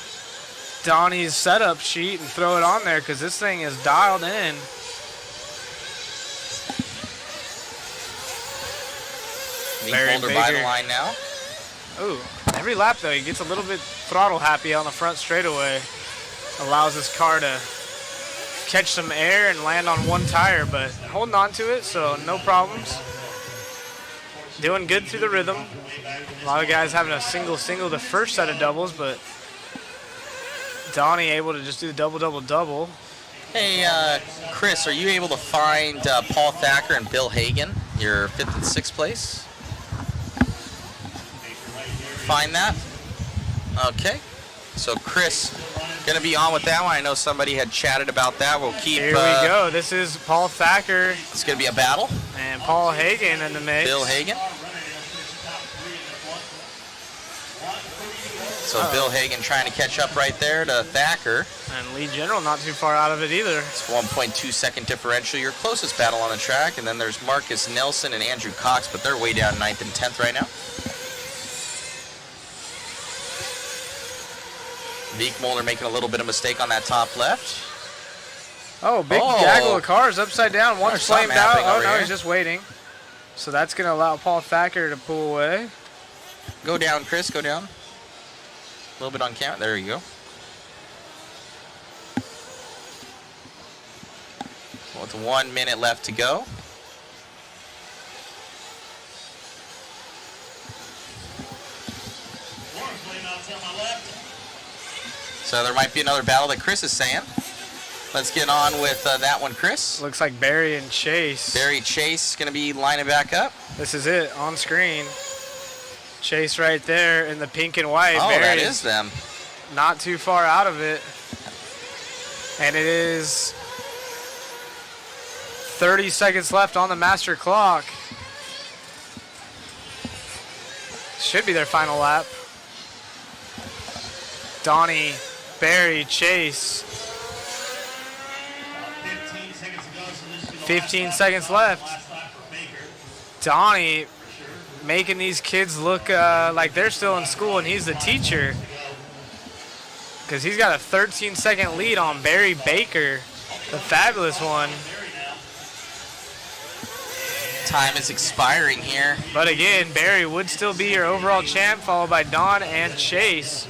Donnie's setup sheet and throw it on there because this thing is dialed in. Vinkmolder by the line now. Ooh, every lap though, he gets a little bit throttle happy on the front straightaway. Allows his car to catch some air and land on one tire, but holding on to it, so no problems. Doing good through the rhythm. A lot of guys having a single the first set of doubles, but Donnie able to just do the double. Hey, Chris, are you able to find Paul Thacker and Bill Hagan, your 5th and 6th place? Find that? Okay. So Chris, going to be on with that one. I know somebody had chatted about that. We'll keep... Here we go. This is Paul Thacker. It's going to be a battle. And Paul Hagan in the mix. Bill Hagan. So Bill Hagan trying to catch up right there to Thacker. And Lee General not too far out of it either. It's 1.2 second differential. Your closest battle on the track. And then there's Marcus Nelson and Andrew Cox, but they're way down 9th and 10th right now. Vinkmolder making a little bit of mistake on that top left. Oh, big gaggle of cars upside down. One's flamed out. Oh, no, he's just waiting. So that's going to allow Paul Thacker to pull away. Go down, Chris. Go down. A little bit on count. There you go. With 1 minute left to go. So there might be another battle that Chris is saying. Let's get on with that one, Chris. Looks like Barry and Chase. Barry Chase is going to be lining back up. This is it on screen. Chase right there in the pink and white. Oh, that Barry's is them. not too far out of it. And it is 30 seconds left on the master clock. Should be their final lap. Donnie, Barry, Chase. 15 seconds left. Donnie making these kids look like they're still in school and he's the teacher. Because he's got a 13-second lead on Barry Baker, the fabulous one. Time is expiring here. But again, Barry would still be your overall champ, followed by Don and Chase.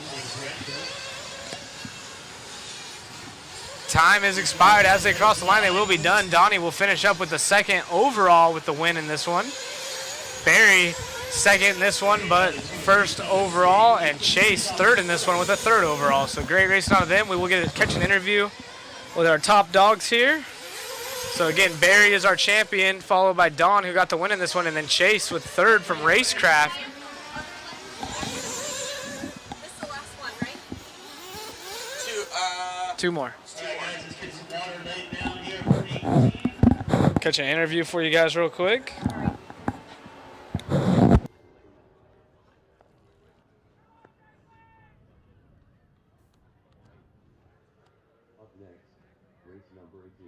Time is expired. As they cross the line, they will be done. Donnie will finish up with the second overall with the win in this one. Barry second in this one, but first overall, and Chase third in this one with a third overall. So great racing out of them. We will catch an interview with our top dogs here. So again, Barry is our champion, followed by Don, who got the win in this one, and then Chase with third from Racecraft. Two more. Catch an interview for you guys real quick. Up next, race number 2.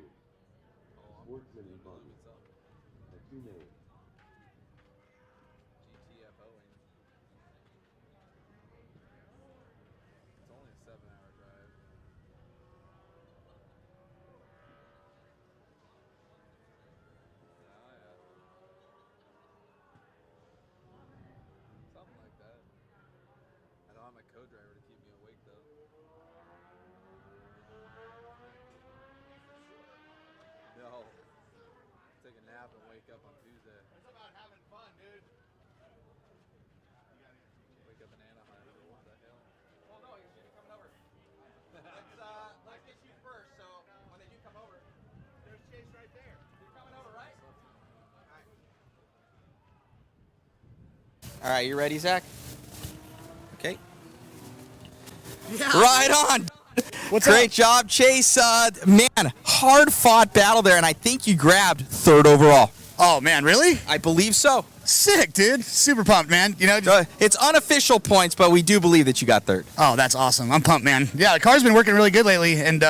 Sportsman e-buggy. A 2-name. It's only a 7-hour drive. Something like that. I don't have my co-driver to keep me awake though. No. Take a nap and wake up on Tuesday. It's about having fun, dude. Wake up in Anaheim. What the hell? Well, no, you're coming over. Let's get you first, so when they do come over, there's Chase right there. You're coming over, right? All right, you ready, Zach? Okay. Yeah. Right on. What's Great job, Chase. Man, hard-fought battle there, and I think you grabbed third overall. Oh, man, really? I believe so. Sick, dude. Super pumped, man. You know, it's unofficial points, but we do believe that you got third. Oh, that's awesome. I'm pumped, man. Yeah, the car's been working really good lately, and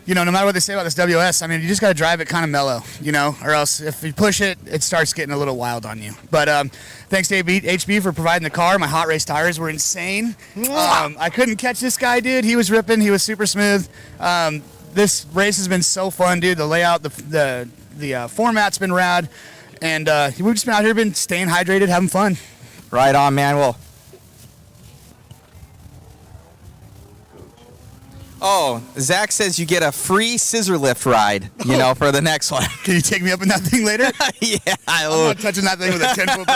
you know, no matter what they say about this WS, I mean, you just got to drive it kind of mellow, you know, or else if you push it, it starts getting a little wild on you. But thanks to HB for providing the car. My hot race tires were insane. I couldn't catch this guy, dude. He was ripping. He was super smooth. This race has been so fun, dude. The layout, the format's been rad, and we've just been out here, been staying hydrated, having fun. Right on, man. Well, oh, Zach says you get a free scissor lift ride, you know, for the next one. Can you take me up in that thing later? Yeah, I'm not touching that thing with a 10-foot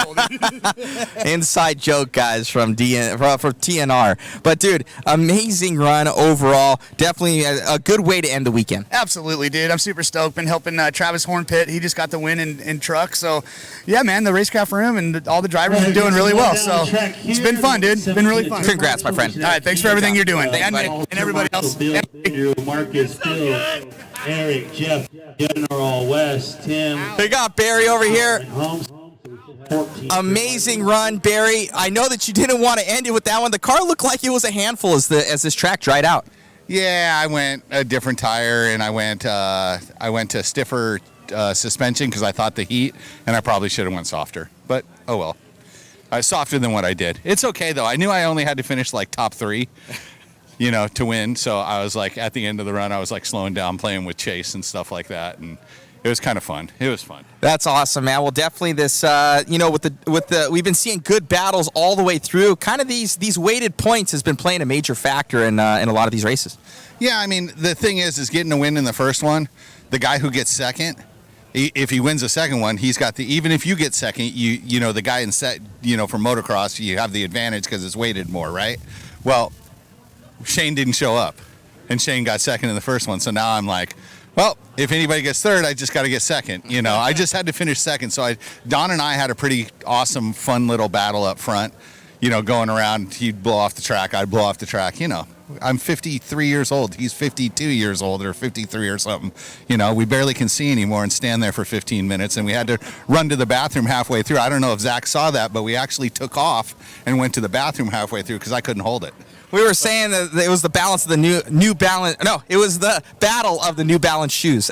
pole. Inside joke, guys, from TNR. But, dude, amazing run overall. Definitely a good way to end the weekend. Absolutely, dude. I'm super stoked. Been helping Travis Hornpitt. He just got the win in truck. So, yeah, man, the Racecraft room and all the drivers are doing really well. So, it's been fun, dude. It's been really fun. Congrats, my friend. All right, thanks for everything you're doing. Thank you, And everybody else. Bill, Andrew, Marcus, Bill, Eric, Jeff, General, Wes, Tim. We got Barry over here. Amazing run, Barry. I know that you didn't want to end it with that one. The car looked like it was a handful as this track dried out. Yeah, I went a different tire, and I went to stiffer suspension because I thought the heat, and I probably should have went softer. But oh well, softer than what I did. It's okay though. I knew I only had to finish like top 3. You know, to win. So I was like, at the end of the run, I was like slowing down, playing with Chase and stuff like that, and it was kind of fun. It was fun. That's awesome, man. Well, definitely this, you know, with the we've been seeing good battles all the way through. Kind of these weighted points has been playing a major factor in a lot of these races. Yeah, I mean, the thing is getting a win in the first one. The guy who gets second, if he wins the second one, he's got even if you get second, you know, the guy in set, you know, for motocross, you have the advantage because it's weighted more, right? Well, Shane didn't show up, and Shane got second in the first one. So now I'm like, Well, if anybody gets third, I just got to get second. You know, I just had to finish second. So Don and I had a pretty awesome, fun little battle up front. You know, going around, he'd blow off the track, I'd blow off the track. You know, I'm 53 years old. He's 52 years old or 53 or something. You know, we barely can see anymore and stand there for 15 minutes. And we had to run to the bathroom halfway through. I don't know if Zach saw that, but we actually took off and went to the bathroom halfway through because I couldn't hold it. We were saying that it was the balance of the New Balance. No, it was the battle of the New Balance shoes.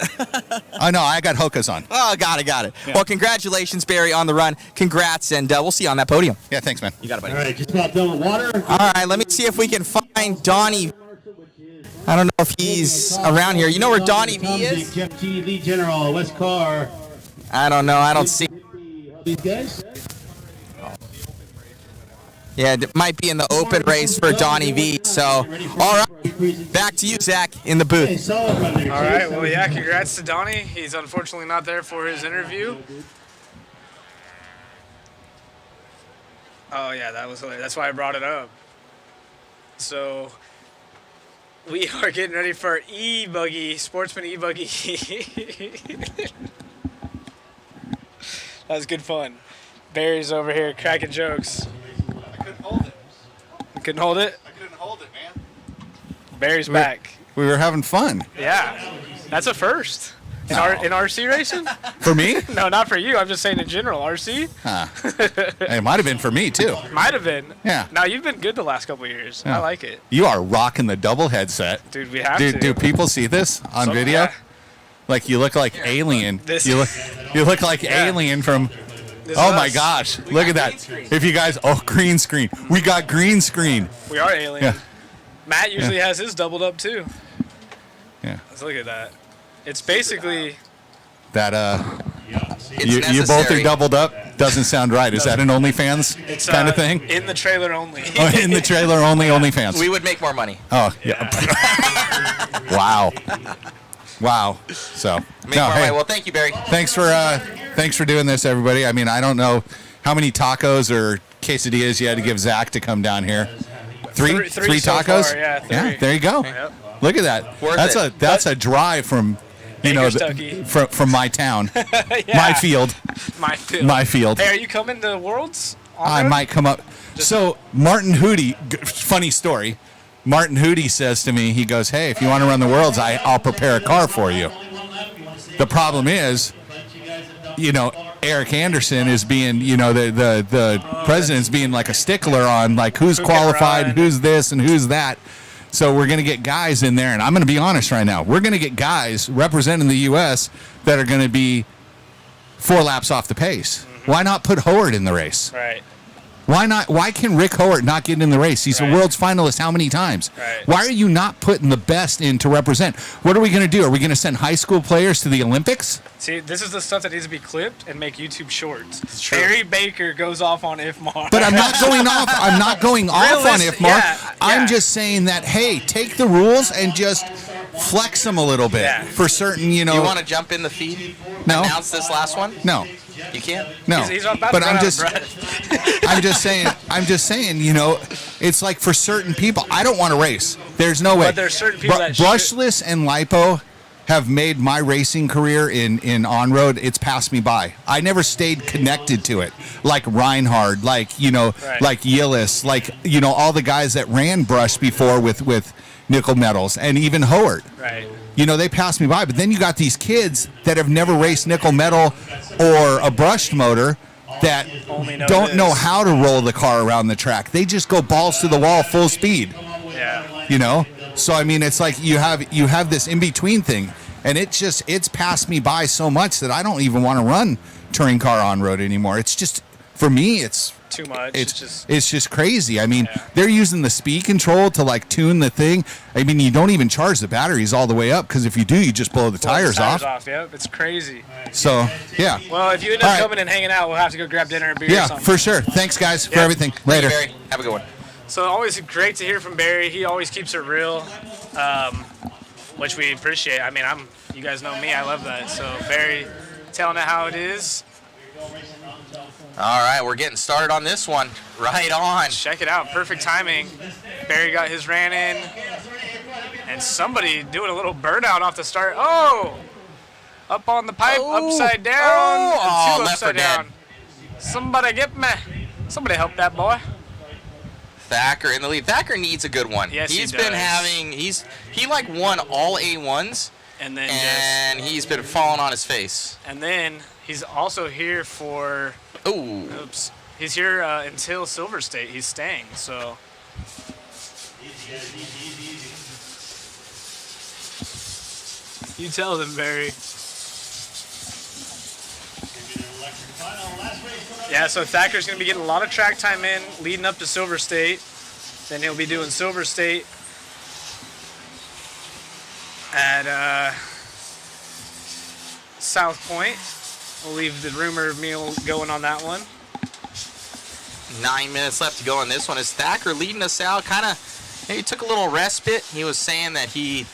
Oh, no, I got Hoka's on. Oh, got it. Yeah. Well, congratulations, Barry, on the run. Congrats, and we'll see you on that podium. Yeah, thanks, man. You got it, buddy. All right, just about done with water. All right, let me see if we can find Donnie. I don't know if he's around here. You know where Donnie V is? Jeff G, lead general, West Car. I don't know. I don't see. These guys? Yeah, it might be in the open race for Donnie V. So, all right, back to you, Zach, in the booth. All right, well, yeah, congrats to Donnie. He's unfortunately not there for his interview. Oh, yeah, that was hilarious. That's why I brought it up. So, we are getting ready for our e-buggy, Sportsman e-buggy. That was good fun. Barry's over here cracking jokes. Couldn't hold it. Couldn't hold it? I couldn't hold it, man. Barry's back. We were having fun. Yeah, that's a first. In RC racing? For me? No, not for you. I'm just saying in general. RC? It might have been for me, too. Might have been. Yeah. No, you've been good the last couple of years. Yeah. I like it. You are rocking the double headset. Dude, we have to. Do people see this on video? Yeah. Like, you look like Alien. You look like Alien from... This Oh is my us. gosh, look at that. If you guys, green screen. We got green screen. We are alien. Yeah. Matt usually has his doubled up too. Yeah. Let's look at that. It's basically That, you both are doubled up? Doesn't sound right. Is that an OnlyFans kind of thing? in the trailer only. Oh, in the trailer only, OnlyFans. We would make more money. Oh, yeah. Wow. Wow. So, Well, thank you, Barry. Thanks for doing this, everybody. I mean, I don't know how many tacos or quesadillas you had to give Zach to come down here. Three so tacos? far, yeah, three. Yeah, there you go. Yep. Look at that. Worth That's a drive from, Bakerstucky. from my town, Yeah. my field. My field. Hey, Hey, are you coming to Worlds? I might come up. So Martin Hootie, funny story. Martin Hootie says to me, he goes, "Hey, if you want to run the Worlds, I'll prepare a car for you." The problem is, Eric Anderson is being, the president's being like a stickler on like who's qualified, and who's this and who's that. So we're going to get guys in there, and I'm going to be honest right now. We're going to get guys representing the U.S. that are going to be 4 laps off the pace. Why not put Howard in the race? Right. Why not? Why can Rick Howard not get in the race? He's a world's finalist how many times? Right. Why are you not putting the best in to represent? What are we going to do? Are we going to send high school players to the Olympics? See, this is the stuff that needs to be clipped and make YouTube shorts. Barry Baker goes off on IFMAR. But I'm not going off. I'm not going off on IFMAR. Yeah. I'm just saying that, hey, take the rules and just flex them a little bit for certain, You want to jump in the feed? No. Announce this last one? No. You can't? No. He's about But to run I'm out of just breath. I'm just saying, it's like for certain people, I don't want to race. There's no way. But there's certain people that brushless and lipo have made my racing career in on-road, it's passed me by. I never stayed connected to it. Like Reinhard, like Yillis, like, all the guys that ran brush before with nickel metals, and even Howard. Right. They passed me by. But then you got these kids that have never raced nickel metal or a brushed motor that don't know how to roll the car around the track. They just go balls to the wall full speed. Yeah. So I mean, it's like you have this in between thing, and it's passed me by so much that I don't even want to run touring car on road anymore. It's just, for me, it's too much. It's just crazy. I mean, they're using the speed control to like tune the thing. I mean, you don't even charge the batteries all the way up, because if you do, you just blow the tires off. Yep, it's crazy. So yeah. Well, if you end up coming and hanging out, we'll have to go grab dinner and beer or something. For sure. Thanks, guys, for everything. Later. Thank you, Barry. Have a good one. So always great to hear from Barry. He always keeps it real, which we appreciate. I mean, you guys know me. I love that. So Barry, telling it how it is. All right, we're getting started on this one. Right on. Check it out. Perfect timing. Barry got his ran in. And somebody doing a little burnout off the start. Oh! Up on the pipe, upside down, and two left upside for dead. down. Somebody get me. Somebody help that boy. Thacker in the lead. Thacker needs a good one. Yes, he's he been does. having, he like won all A1s, And then he's been falling on his face. And then he's also here for. Oops. He's here until Silver State. He's staying, so. You tell them, Barry. Yeah, so Thacker's going to be getting a lot of track time in leading up to Silver State. Then he'll be doing Silver State at South Point. We'll leave the rumor meal going on that one. 9 minutes left to go on this one. Is Thacker leading us out? Kind of, he took a little respite. He was saying that he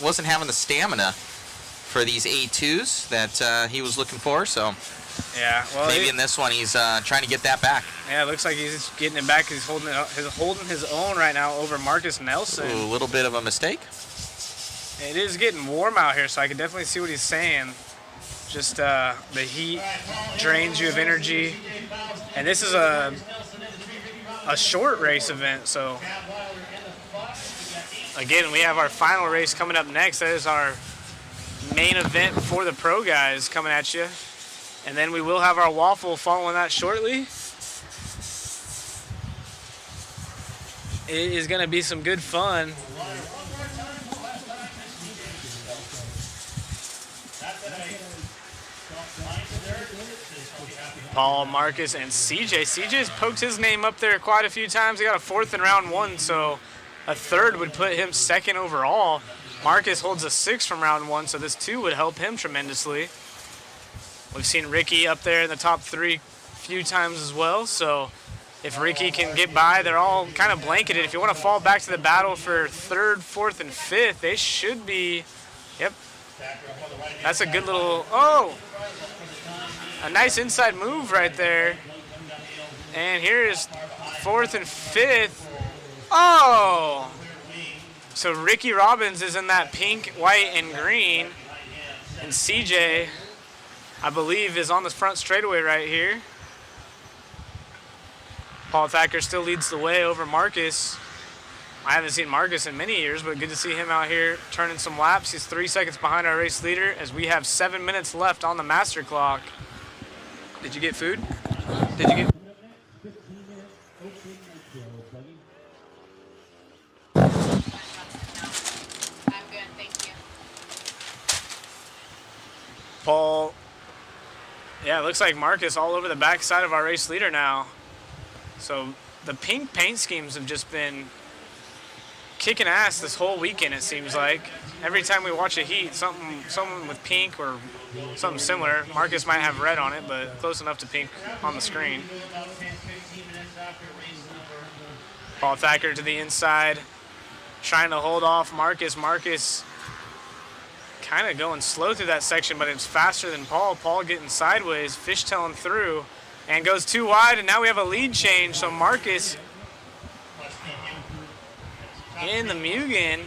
wasn't having the stamina for these A2s that he was looking for. So yeah, well, maybe in this one he's trying to get that back. Yeah, it looks like he's getting it back. He's holding his own right now over Marcus Nelson. Ooh, a little bit of a mistake. It is getting warm out here, so I can definitely see what he's saying. Just the heat drains you of energy, and this is a short race event. So again, we have our final race coming up next. That is our main event for the pro guys coming at you, and then we will have our waffle following that shortly. It is going to be some good fun. Paul, Marcus, and CJ. CJ's poked his name up there quite a few times. He got a fourth in round one, so a third would put him second overall. Marcus holds a 6 from round one, so this 2 would help him tremendously. We've seen Ricky up there in the top 3 a few times as well, so if Ricky can get by, they're all kind of blanketed. If you want to fall back to the battle for 3rd, 4th, and 5th, they should be, yep. That's a good little, a nice inside move right there. And here's 4th and 5th. Oh! So Ricky Robbins is in that pink, white, and green. And CJ, I believe, is on the front straightaway right here. Paul Thacker still leads the way over Marcus. I haven't seen Marcus in many years, but good to see him out here turning some laps. He's 3 seconds behind our race leader as we have 7 minutes left on the master clock. Did you get food? Did you get... Paul, yeah, it looks like Marcus all over the backside of our race leader now. So the pink paint schemes have just been kicking ass this whole weekend, it seems like. Every time we watch a heat, something with pink or something similar. Marcus might have red on it, but close enough to pink on the screen. Paul Thacker to the inside, trying to hold off Marcus. Marcus kind of going slow through that section, but it's faster than Paul. Paul getting sideways, fishtailing through, and goes too wide, and now we have a lead change. So Marcus in the Mugen,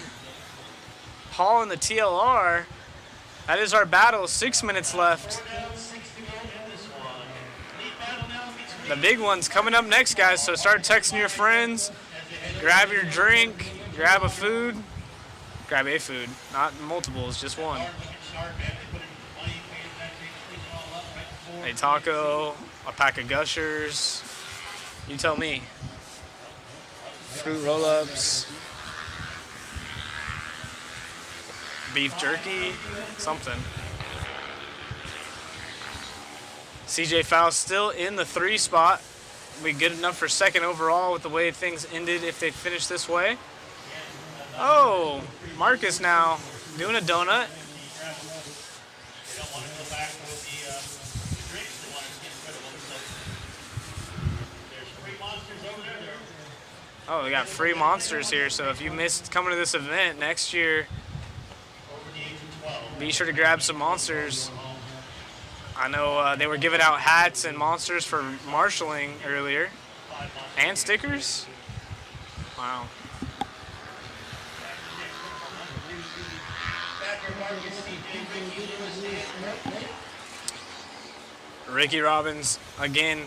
Paul in the TLR. That is our battle. 6 minutes left. The big one's coming up next, guys, so start texting your friends. Grab your drink, grab a food. Grab a food, not multiples, just one. A taco, a pack of Gushers. You tell me. Fruit roll-ups. Beef jerky, something. CJ Faust still in the 3 spot. Be good enough for second overall with the way things ended if they finish this way. Oh, Marcus now doing a donut. Oh, we got free monsters here, so if you missed coming to this event next year, be sure to grab some monsters. I know they were giving out hats and monsters for marshalling earlier. And stickers? Wow. Ricky Robbins, again,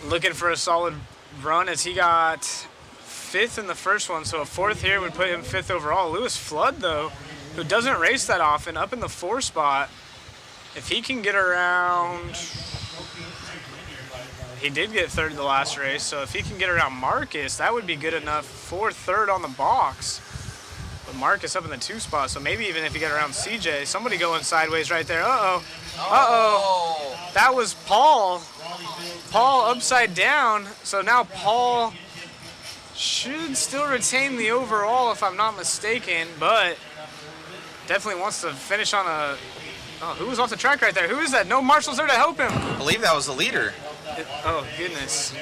looking for a solid run as he got 5th in the first one, so a 4th here would put him 5th overall. Lewis Flood, though, who doesn't race that often, up in the 4 spot. If he can get around, he did get 3rd the last race, so if he can get around Marcus, that would be good enough for 3rd on the box. But Marcus up in the 2 spot, so maybe even if you get around CJ, somebody going sideways right there. Uh-oh. Uh-oh. That was Paul. Paul upside down, so now Paul should still retain the overall if I'm not mistaken, but definitely wants to finish on a... Oh, who was off the track right there? Who is that? No marshals there to help him. I believe that was the leader. Oh, goodness.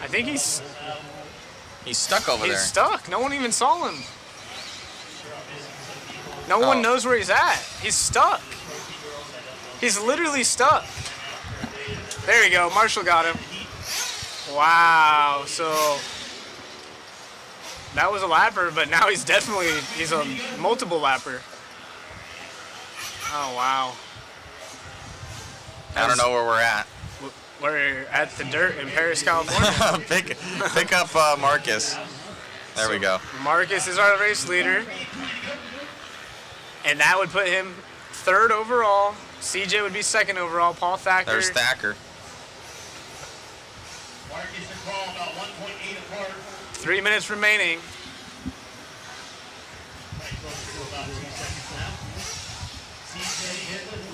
I think he's stuck over there. He's stuck. No one even saw him. No one knows where he's at. He's stuck. He's literally stuck. There you go. Marshall got him. Wow. So that was a lapper, but now he's a multiple lapper. Oh, wow. I don't know where we're at. We're at the dirt in Perris, California. pick up Marcus. There we go. Marcus is our race leader. And that would put him 3rd overall. CJ would be 2nd overall. Paul Thacker. There's Thacker. 3 minutes remaining.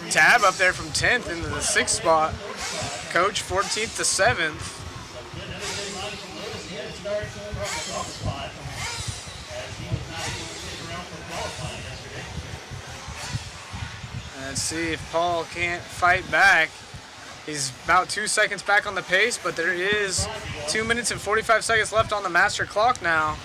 Tab up there from 10th into the 6th spot. Coach 14th to 7th. Let's see if Paul can't fight back. He's about 2 seconds back on the pace, but there is 2 minutes and 45 seconds left on the master clock now.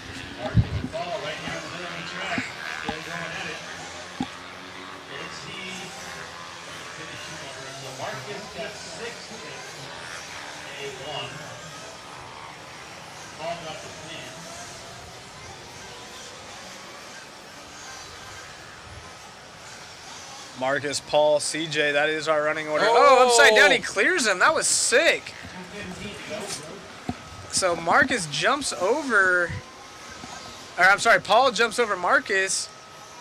Marcus, Paul, CJ, that is our running order. Oh, upside down, he clears him. That was sick. So Marcus jumps over, or I'm sorry, Paul jumps over Marcus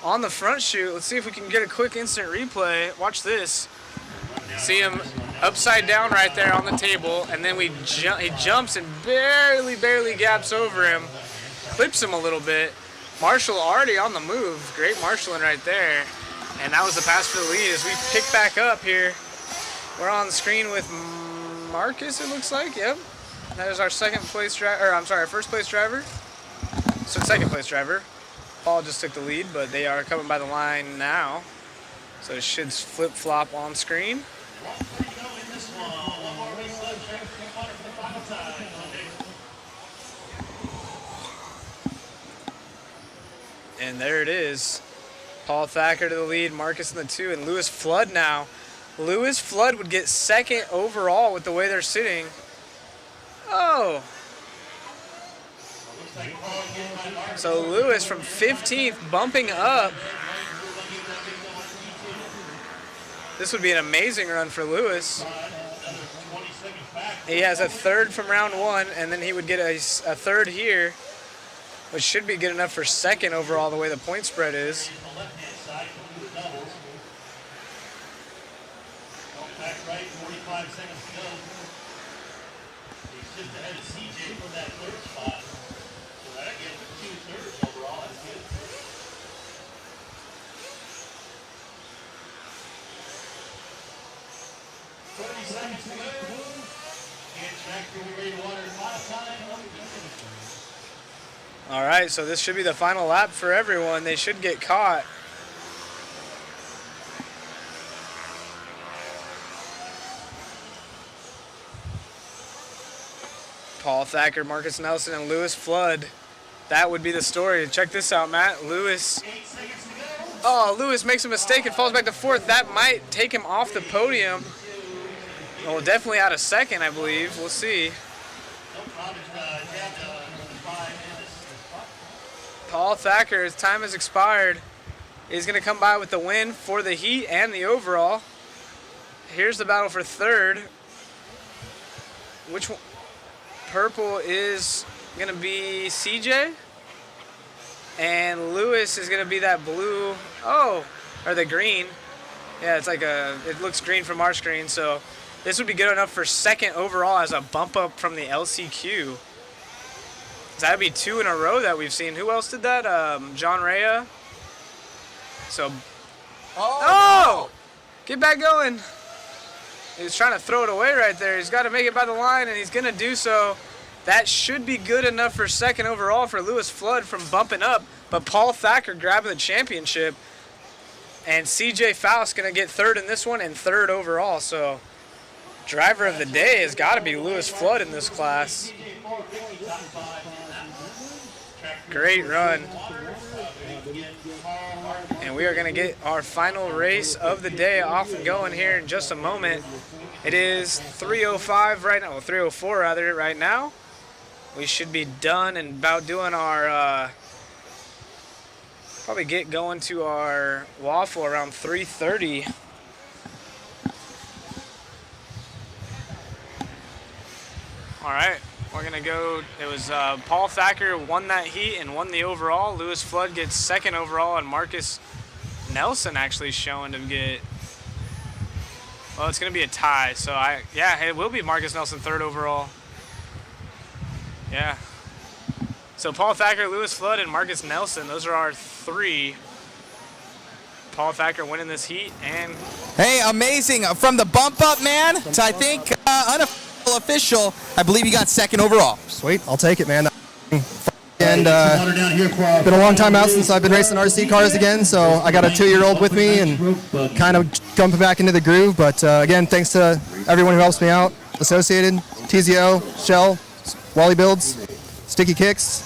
on the front chute. Let's see if we can get a quick instant replay. Watch this. See him upside down right there on the table, and then he jumps and barely gaps over him, clips him a little bit. Marshall already on the move. Great marshalling right there. And that was the pass for the lead as we pick back up here. We're on the screen with Marcus, it looks like. Yep. That is our second place driver, or I'm sorry, our first place driver. So second place driver. Paul just took the lead, but they are coming by the line now. So it should flip-flop on screen. And there it is. Paul Thacker to the lead, Marcus in the 2, and Lewis Flood now. Lewis Flood would get 2nd overall with the way they're sitting. Oh. So Lewis from 15th bumping up. This would be an amazing run for Lewis. He has a 3rd from round 1, and then he would get a 3rd here, which should be good enough for 2nd overall the way the point spread is. Right, 45 seconds to go. He's just ahead of CJ for that 3rd spot. So that gives him 2 thirds overall. That's good. 30 seconds to go. Can't track to ready to water last time. All right, so this should be the final lap for everyone. They should get caught. Paul Thacker, Marcus Nelson, and Lewis Flood. That would be the story. Check this out, Matt. Lewis makes a mistake and falls back to 4th. That might take him off the podium. Well, definitely out of 2nd, I believe. We'll see. Paul Thacker, his time has expired. He's going to come by with the win for the heat and the overall. Here's the battle for third. Which one? Purple is going to be CJ. And Lewis is going to be that blue. Oh, or the green. Yeah, it's like it looks green from our screen. So this would be good enough for second overall as a bump up from the LCQ. That'd be 2 in a row that we've seen. Who else did that? John Rea. So, oh! Get back going. He was trying to throw it away right there. He's got to make it by the line, and he's going to do so. That should be good enough for second overall for Lewis Flood from bumping up, but Paul Thacker grabbing the championship. And CJ Faust going to get third in this one and third overall. So, driver of the day has got to be Lewis Flood in this class. Great run. And we are going to get our final race of the day off and going here in just a moment. It is 3:05 right now, well, 3:04 rather right now. We should be done and about doing our, probably get going to our waffle around 3:30. All right. We're going to go, it was Paul Thacker won that heat and won the overall. Lewis Flood gets second overall, and Marcus Nelson actually showing to get, well, it's going to be a tie. So, yeah, it will be Marcus Nelson third overall. Yeah. So, Paul Thacker, Lewis Flood, and Marcus Nelson, those are our 3. Paul Thacker winning this heat. And hey, amazing. From the bump up, man, to I think official, I believe you got second overall. Sweet, I'll take it, man. And been a long time out since I've been racing RC cars again, so I got a 2-year-old with me and kind of jumping back into the groove. But again, thanks to everyone who helps me out, Associated, TZO, Shell, Wallie Builds, Sticky Kicks.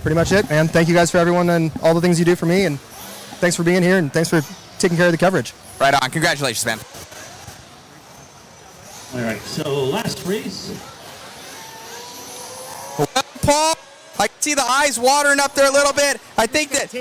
Pretty much it, man. Thank you guys for everyone and all the things you do for me, and thanks for being here, and thanks for taking care of the coverage. Right on. Congratulations, man. All right, so last race. Well, Paul, I can see the eyes watering up there a little bit. I think that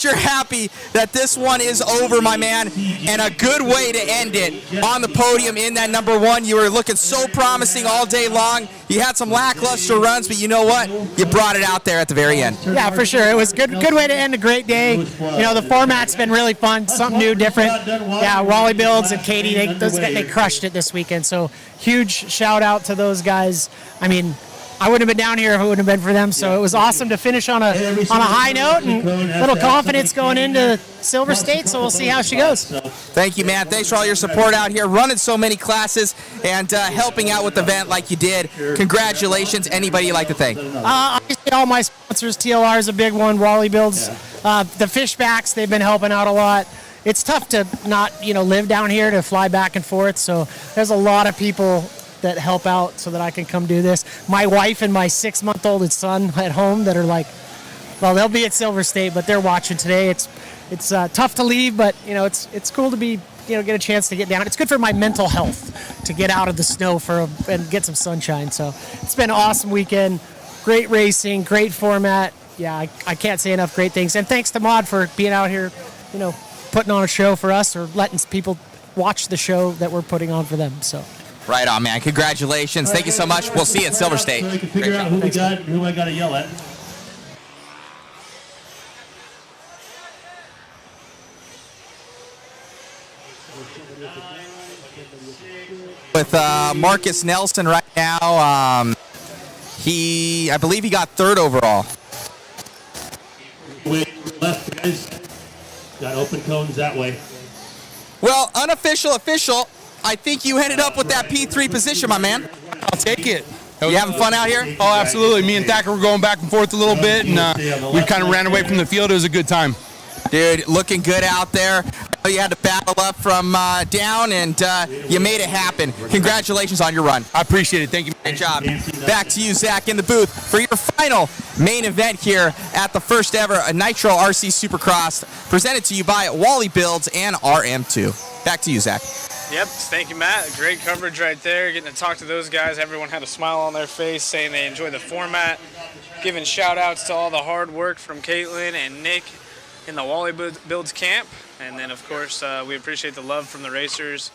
you're happy that this one is over, my man, and a good way to end it on the podium in that number 1. You were looking so promising all day long. You had some lackluster runs, but you know what? You brought it out there at the very end. Yeah, for sure. It was good way to end a great day. You know, the format's been really fun, something new, different. Yeah, Wallie Builds and Katie, they crushed it this weekend. So huge shout out to those guys. I mean, I wouldn't have been down here if it wouldn't have been for them. So it was awesome to finish on a high note and a little confidence going into Silver State. So we'll see how she goes. Thank you, man. Thanks for all your support out here, running so many classes and helping out with the event like you did. Congratulations. Anybody you'd like to thank? Obviously, all my sponsors. TLR is a big one. Wallie Builds, the Fishbacks. They've been helping out a lot. It's tough to not, live down here to fly back and forth. So there's a lot of people that help out so that I can come do this. My wife and my 6-month-old son at home that are like, well, they'll be at Silver State, but they're watching today. It's tough to leave, but it's cool to be get a chance to get down. It's good for my mental health to get out of the snow and get some sunshine. So it's been an awesome weekend. Great racing, great format. Yeah, I can't say enough great things. And thanks to Mod for being out here, putting on a show for us or letting people watch the show that we're putting on for them. So. Right on, man. Congratulations. Thank you so much. We'll see you at Silver State. So we can figure out who I got to yell at. With Marcus Nelson right now, I believe he got third overall. Left, guys. Got open cones that way. Well, unofficial, official. I think you ended up with that P3 position, my man. I'll take it. You having fun out here? Oh, absolutely. Me and Thacker were going back and forth a little bit, and we kind of ran away from the field. It was a good time. Dude, looking good out there. I know you had to battle up from down, and you made it happen. Congratulations on your run. I appreciate it. Thank you. Great job. Back to you, Zach, in the booth for your final main event here at the first ever Nitro RC Supercross, presented to you by Wallie Builds and RM2. Back to you, Zach. Yep, thank you, Matt. Great coverage right there. Getting to talk to those guys. Everyone had a smile on their face saying they enjoy the format. Giving shout outs to all the hard work from Caitlin and Nick in the Wallie Builds camp. And then, of course, we appreciate the love from the racers,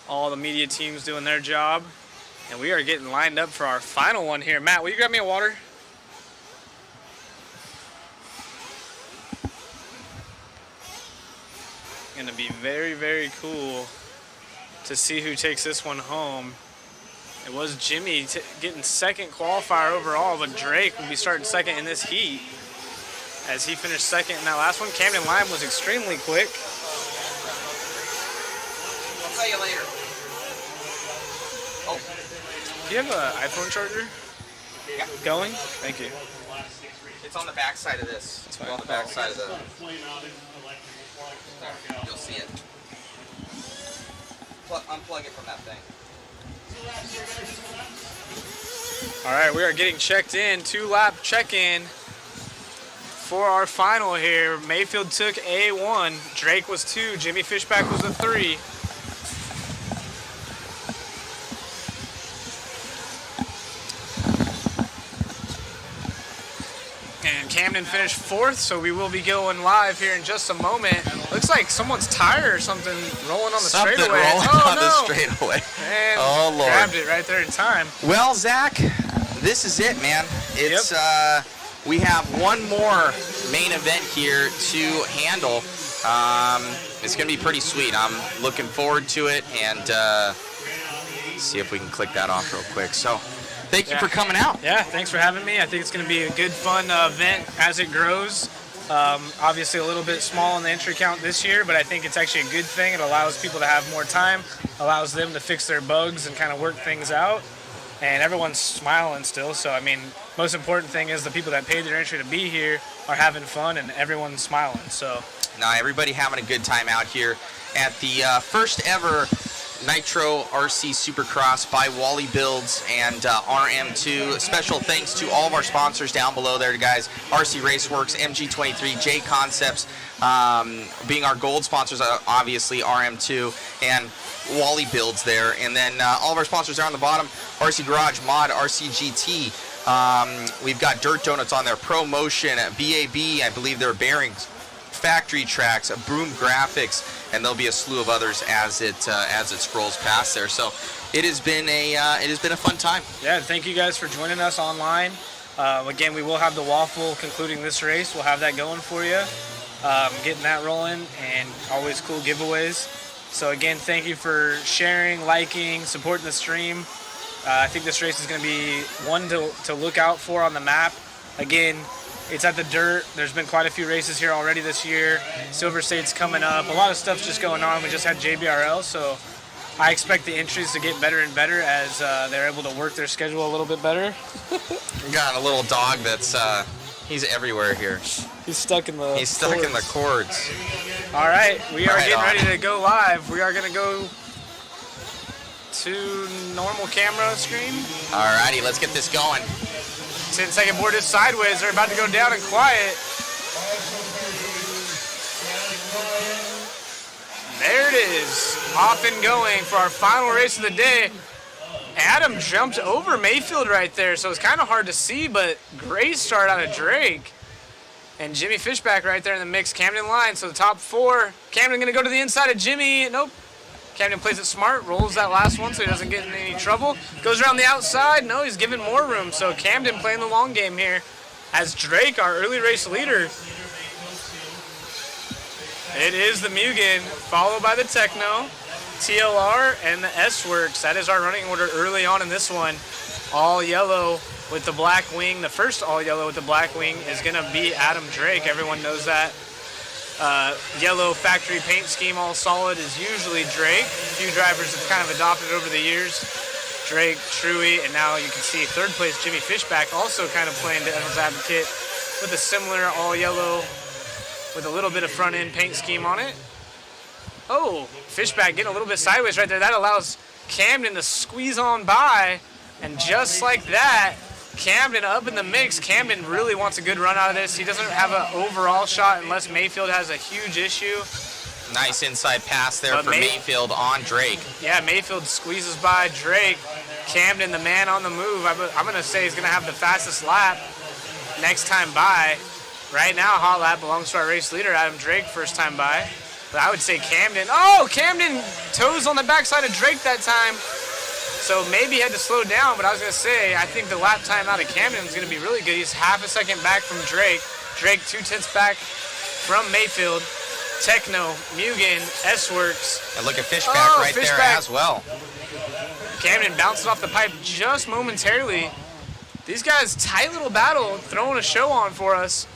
all the media teams doing their job. And we are getting lined up for our final one here. Matt, will you grab me a water? Going to be very, very cool to see who takes this one home. It was Jimmy getting second qualifier overall, but Drake will be starting second in this heat as he finished second in that last one. Camden Lime was extremely quick. I'll tell you later. Oh, do you have an iPhone charger? Yeah. Going? Thank you. It's on the back side of this. It's on the back side of the... There, you'll see it. Unplug it from that thing. All right, we are getting checked in. 2-lap check-in for our final here. Mayfield took A1. Drake was 2. Jimmy Fishback was a 3. And Camden finished 4th, so we will be going live here in just a moment. Looks like someone's tire or something rolling on the straightaway. Rolling on the straightaway. And oh, Lord. Grabbed it right there in time. Well, Zach, this is it, man. It's we have one more main event here to handle. It's going to be pretty sweet. I'm looking forward to it, and see if we can click that off real quick. So, thank you for coming out. Yeah, thanks for having me. I think it's going to be a good, fun event as it grows. Obviously a little bit small in the entry count this year, but I think it's actually a good thing. It allows people to have more time, allows them to fix their bugs and kind of work things out. And everyone's smiling still. So, I mean, most important thing is the people that paid their entry to be here are having fun and everyone's smiling. So, now everybody having a good time out here at the first ever Nitro RC Supercross by Wallie Builds and RM2. Special thanks to all of our sponsors down below there, guys. RC Raceworks, MG23, J Concepts, being our gold sponsors, obviously RM2 and Wallie Builds there. And then all of our sponsors are on the bottom. RC Garage, Mod, RC GT. We've got Dirt Donuts on there, Pro Motion, BAB, I believe they're bearings, Factory Tracks, Broom Graphics, and there'll be a slew of others as it scrolls past there. So it has been a fun time. Yeah, thank you guys for joining us online. Again, we will have the waffle concluding this race. We'll have that going for you, getting that rolling, and always cool giveaways. So again, thank you for sharing, liking, supporting the stream. I think this race is going to be one to look out for on the map. Again, it's at the dirt. There's been quite a few races here already this year. Silver State's coming up. A lot of stuff's just going on. We just had JBRL, so I expect the entries to get better and better as they're able to work their schedule a little bit better. We got a little dog that's he's everywhere here. He's stuck in the cords. All right, we are getting ready to go live. We are going to go to normal camera screen. All righty, let's get this going. 10-second board is sideways. They're about to go down and quiet. There it is. Off and going for our final race of the day. Adam jumped over Mayfield right there, so it's kind of hard to see, but great start out of Drake. And Jimmy Fishback right there in the mix. Camden line, so the top 4. Camden going to go to the inside of Jimmy. Nope. Camden plays it smart, rolls that last one so he doesn't get in any trouble. Goes around the outside. No, he's giving more room. So Camden playing the long game here as Drake, our early race leader. It is the Mugen, followed by the Techno, TLR, and the S-Works. That is our running order early on in this one. All yellow with the black wing. The first all yellow with the black wing is going to be Adam Drake. Everyone knows that. Yellow factory paint scheme, all solid, is usually Drake. A few drivers have kind of adopted over the years. Drake, Truey, and now you can see third place Jimmy Fishback also kind of playing devil's advocate with a similar all yellow with a little bit of front end paint scheme on it. Oh, Fishback getting a little bit sideways right there. That allows Camden to squeeze on by, and just like that, Camden up in the mix. Camden really wants a good run out of this. He doesn't have an overall shot unless Mayfield has a huge issue. Nice inside pass there But for Mayfield on Drake. Yeah, Mayfield squeezes by Drake. Camden, the man on the move. I'm going to say he's going to have the fastest lap next time by. Right now, hot lap belongs to our race leader, Adam Drake, first time by. But I would say Camden. Oh, Camden toes on the backside of Drake that time. So maybe he had to slow down, but I was going to say, I think the lap time out of Camden is going to be really good. He's half a second back from Drake. Drake 2/10 back from Mayfield. Techno, Mugen, S-Works. And look at Fishback right there Fishback. as well. Camden bouncing off the pipe just momentarily. These guys, tight little battle, throwing a show on for us.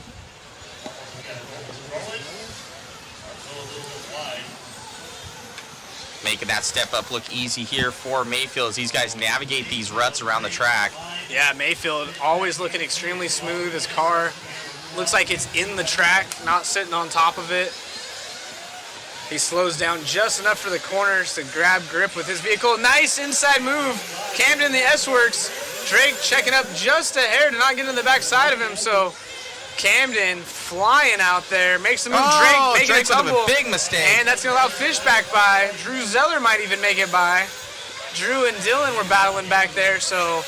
Making that step up look easy here for Mayfield as these guys navigate these ruts around the track. Yeah, Mayfield always looking extremely smooth. His car looks like it's in the track, not sitting on top of it. He slows down just enough for the corners to grab grip with his vehicle. Nice inside move. Camden, the S-Works. Drake checking up just a hair to not get in the backside of him. So Camden flying out there. Makes the move. Oh, Drake making Drake's a with a tumble. big mistake. And that's going to allow Fishback by. Drew Zeller might even make it by. Drew and Dylan were battling back there. So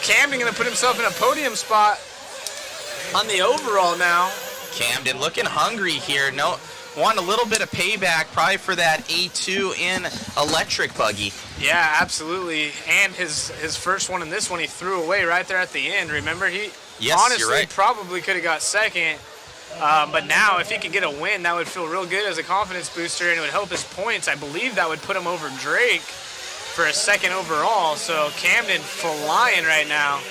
Camden going to put himself in a podium spot on the overall now. Camden looking hungry here. Want a little bit of payback probably for that A2 in electric buggy. Yeah, absolutely. And his first one in this one he threw away right there at the end. Remember, he Yes, honestly you're right. probably could have got second. But now if he could get a win, that would feel real good as a confidence booster, and it would help his points. I believe that would put him over Drake for a second overall. So Camden flying right now.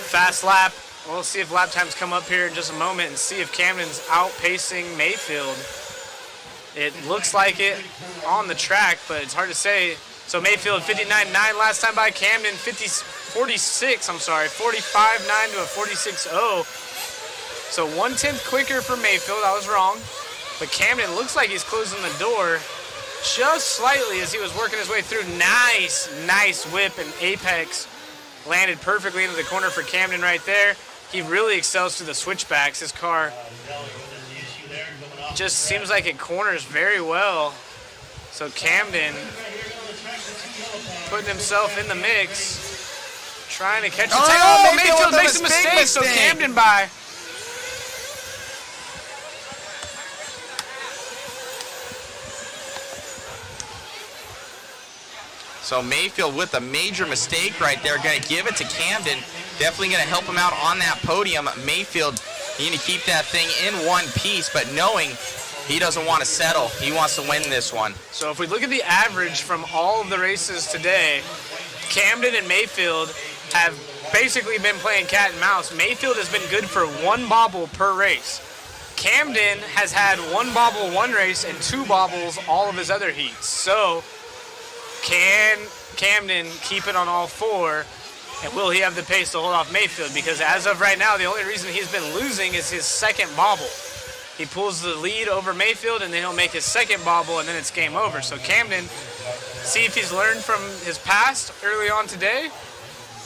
Fast lap. We'll see if lap times come up here in just a moment and see if Camden's outpacing Mayfield. It looks like it on the track, but it's hard to say. So Mayfield 59.9 last time by. Camden 45.9 to a 46.0. So 1/10 quicker for Mayfield. I was wrong. But Camden looks like he's closing the door just slightly as he was working his way through. Nice whip and apex. Landed perfectly into the corner for Camden right there. He really excels through the switchbacks. His car just seems like it corners very well. So Camden putting himself in the mix, trying to catch the tail. Oh, Mayfield makes a mistake, so Camden by. So Mayfield with a major mistake right there. Going to give it to Camden. Definitely going to help him out on that podium. Mayfield needing to keep that thing in one piece, but knowing he doesn't want to settle. He wants to win this one. So if we look at the average from all of the races today, Camden and Mayfield have basically been playing cat and mouse. Mayfield has been good for one bobble per race. Camden has had one bobble one race and two bobbles all of his other heats. So can Camden keep it on all four? And will he have the pace to hold off Mayfield? Because as of right now, the only reason he's been losing is his second bobble. He pulls the lead over Mayfield, and then he'll make his second bobble, and then it's game over. So Camden, see if he's learned from his past early on today,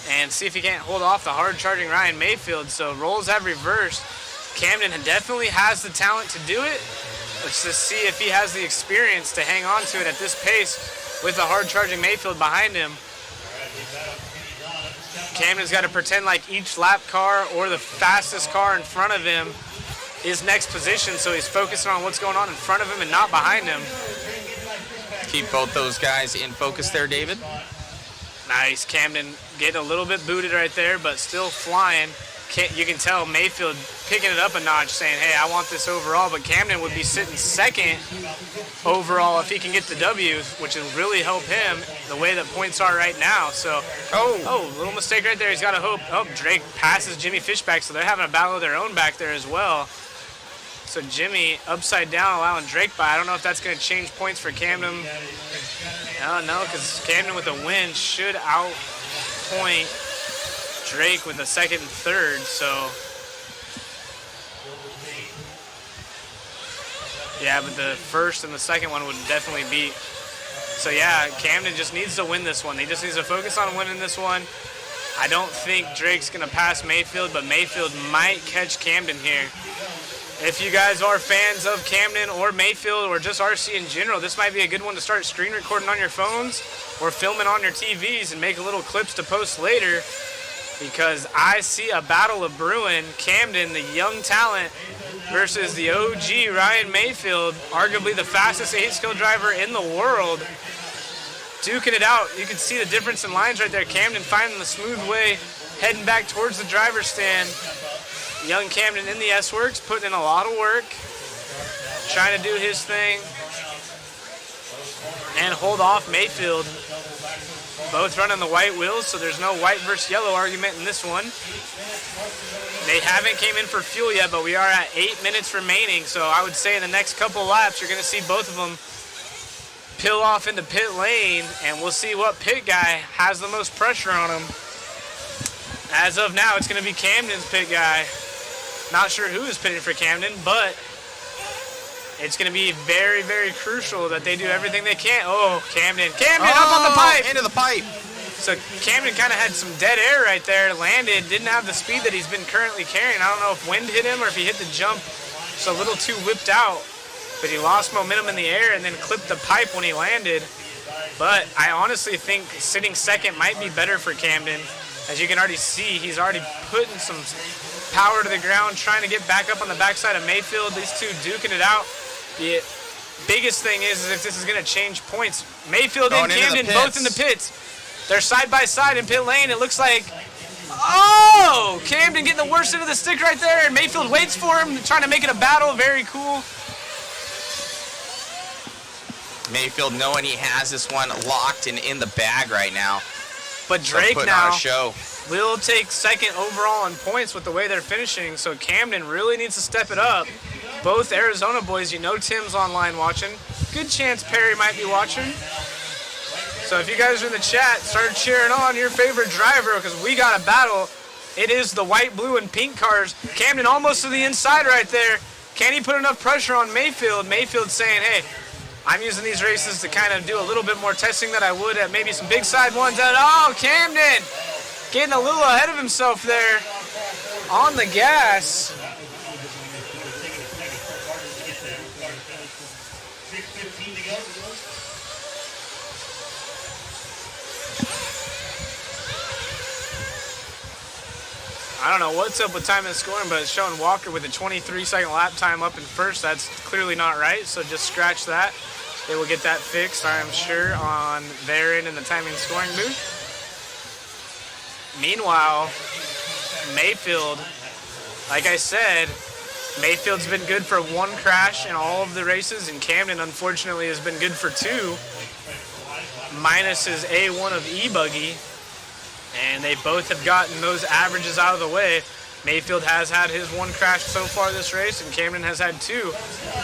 and see if he can't hold off the hard-charging Ryan Mayfield. So roles have reversed. Camden definitely has the talent to do it. Let's just see if he has the experience to hang on to it at this pace with the hard-charging Mayfield behind him. Camden's got to pretend like each lap car or the fastest car in front of him is next position, so he's focusing on what's going on in front of him and not behind him. Keep both those guys in focus there, David. Nice. Camden getting a little bit booted right there, but still flying. You can tell Mayfield picking it up a notch, saying, hey, I want this overall, but Camden would be sitting second overall if he can get the W, which will really help him the way that points are right now. So, little mistake right there. He's got to hope. Oh, Drake passes Jimmy Fishback, so they're having a battle of their own back there as well. So Jimmy upside down, allowing Drake by. I don't know if that's going to change points for Camden. I don't know, because Camden with a win should outpoint Drake with a second and third, so yeah, but the first and the second one would definitely beat. So yeah, Camden just needs to win this one. He just needs to focus on winning this one. I don't think Drake's gonna pass Mayfield, but Mayfield might catch Camden here. If you guys are fans of Camden or Mayfield or just RC in general, this might be a good one to start screen recording on your phones or filming on your TVs and make little clips to post later, because I see a battle of brewing. Camden, the young talent, versus the OG Ryan Mayfield, arguably the fastest 8-skill driver in the world, duking it out. You can see the difference in lines right there. Camden finding the smooth way, heading back towards the driver's stand. Young Camden in the S-Works, putting in a lot of work, trying to do his thing and hold off Mayfield. Both running the white wheels, so there's no white versus yellow argument in this one. They haven't came in for fuel yet, but we are at 8 minutes remaining, so I would say in the next couple laps, you're going to see both of them peel off into pit lane, and we'll see what pit guy has the most pressure on him. As of now, it's going to be Camden's pit guy. Not sure who is pitting for Camden, but it's going to be very, very crucial that they do everything they can. Oh, Camden up on the pipe. Into the pipe. So Camden kind of had some dead air right there, landed, didn't have the speed that he's been currently carrying. I don't know if wind hit him or if he hit the jump just a little too whipped out, but he lost momentum in the air and then clipped the pipe when he landed. But I honestly think sitting second might be better for Camden. As you can already see, he's already putting some power to the ground, trying to get back up on the backside of Mayfield. These two duking it out. The biggest thing is if this is going to change points. Mayfield and Camden both in the pits. They're side by side in pit lane. It looks like, oh, Camden getting the worst end of the stick right there, and Mayfield waits for him, trying to make it a battle. Very cool. Mayfield knowing he has this one locked and in the bag right now. But Drake putting now on a show. will take second overall in points with the way they're finishing, so Camden really needs to step it up. Both Arizona boys, you know Tim's online watching. Good chance Perry might be watching. So if you guys are in the chat, start cheering on your favorite driver, because we got a battle. It is the white, blue, and pink cars. Camden almost to the inside right there. Can he put enough pressure on Mayfield? Mayfield's saying, hey, I'm using these races to kind of do a little bit more testing than I would at maybe some big side ones. Oh, Camden getting a little ahead of himself there on the gas. I don't know what's up with time and scoring, but it's showing Walker with a 23-second lap time up in first. That's clearly not right, so just scratch that. They will get that fixed, I am sure, on their end in the timing scoring booth. Meanwhile, Mayfield, like I said, Mayfield's been good for one crash in all of the races, and Camden, unfortunately, has been good for two, minus his A1 of e-buggy. And they both have gotten those averages out of the way. Mayfield has had his one crash so far this race, and Camden has had two.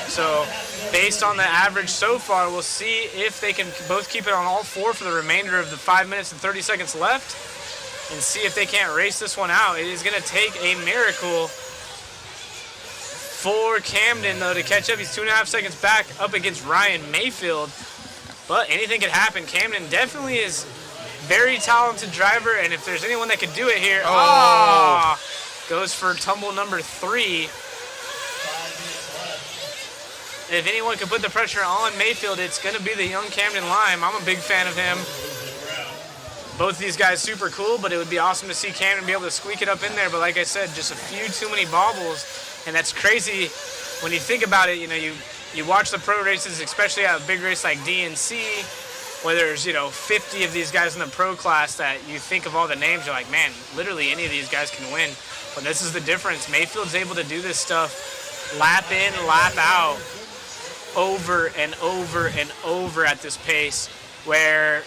So based on the average so far, we'll see if they can both keep it on all four for the remainder of the 5 minutes and 30 seconds left, and see if they can't race this one out. It is going to take a miracle for Camden, though, to catch up. He's 2.5 seconds back up against Ryan Mayfield. But anything could happen. Camden definitely is very talented driver, and if there's anyone that could do it here, goes for tumble number 3. If anyone could put the pressure on Mayfield, it's going to be the young Camden Lime. I'm a big fan of him. Both of these guys super cool, but it would be awesome to see Camden be able to squeak it up in there. But like I said, just a few too many bobbles, and that's crazy when you think about it. You know, you watch the pro races, especially at a big race like DNC, where there's, 50 of these guys in the pro class that you think of all the names, you're like, man, literally any of these guys can win. But this is the difference. Mayfield's able to do this stuff lap in, lap out, over and over and over at this pace, where,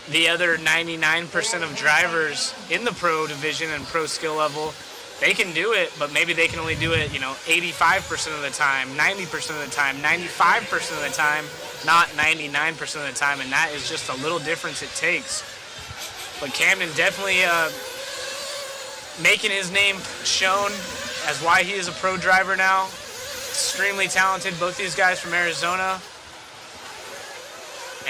the other 99% of drivers in the pro division and pro skill level, they can do it, but maybe they can only do it, 85% of the time, 90% of the time, 95% of the time, not 99% of the time, and that is just a little difference it takes. But Camden definitely making his name shown as why he is a pro driver now. Extremely talented, both these guys from Arizona.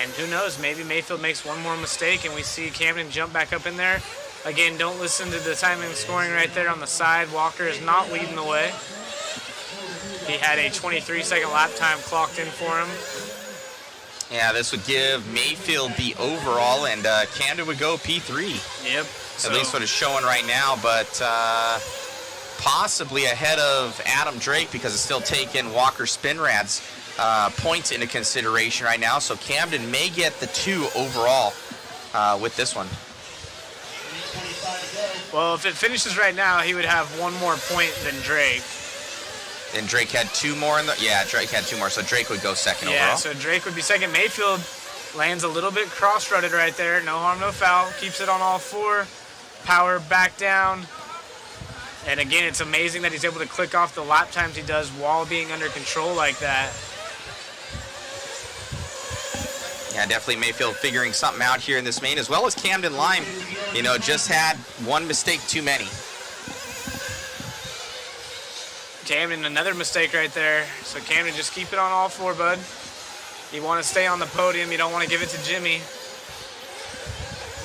And who knows, maybe Mayfield makes one more mistake and we see Camden jump back up in there. Again, don't listen to the timing and scoring right there on the side. Walker is not leading the way. He had a 23-second lap time clocked in for him. Yeah, this would give Mayfield the overall, and Camden would go P3. Yep. At least what it's showing right now, but possibly ahead of Adam Drake because it's still taking Walker Spinrad's points into consideration right now. So Camden may get the 2 overall with this one. Well, if it finishes right now, he would have 1 more point than Drake. And Drake had 2 more in the. Yeah, Drake had 2 more, so Drake would go second overall. Yeah, so Drake would be second. Mayfield lands a little bit cross-rutted right there. No harm, no foul. Keeps it on all 4. Power back down. And again, it's amazing that he's able to click off the lap times he does while being under control like that. Yeah, definitely Mayfield figuring something out here in this main, as well as Camden Lime, just had 1 mistake too many. Camden, another mistake right there. So Camden, just keep it on all 4, bud. You want to stay on the podium. You don't want to give it to Jimmy.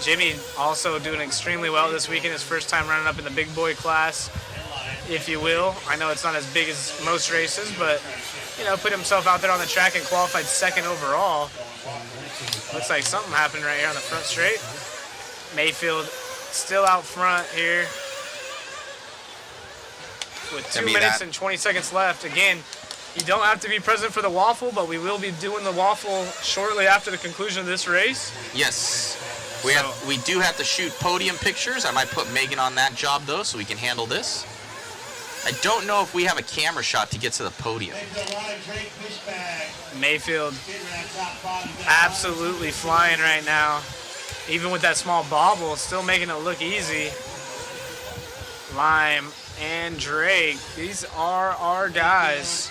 Jimmy also doing extremely well this weekend. His first time running up in the big boy class, if you will. I know it's not as big as most races, but, put himself out there on the track and qualified second overall. Looks like something happened right here on the front straight. Mayfield still out front here with 2 minutes and 20 seconds left. Again, you don't have to be present for the waffle, but we will be doing the waffle shortly after the conclusion of this race. Yes. We do have to shoot podium pictures. I might put Megan on that job, though, so we can handle this. I don't know if we have a camera shot to get to the podium. Mayfield absolutely flying right now. Even with that small bobble, still making it look easy. Lime and Drake, these are our guys.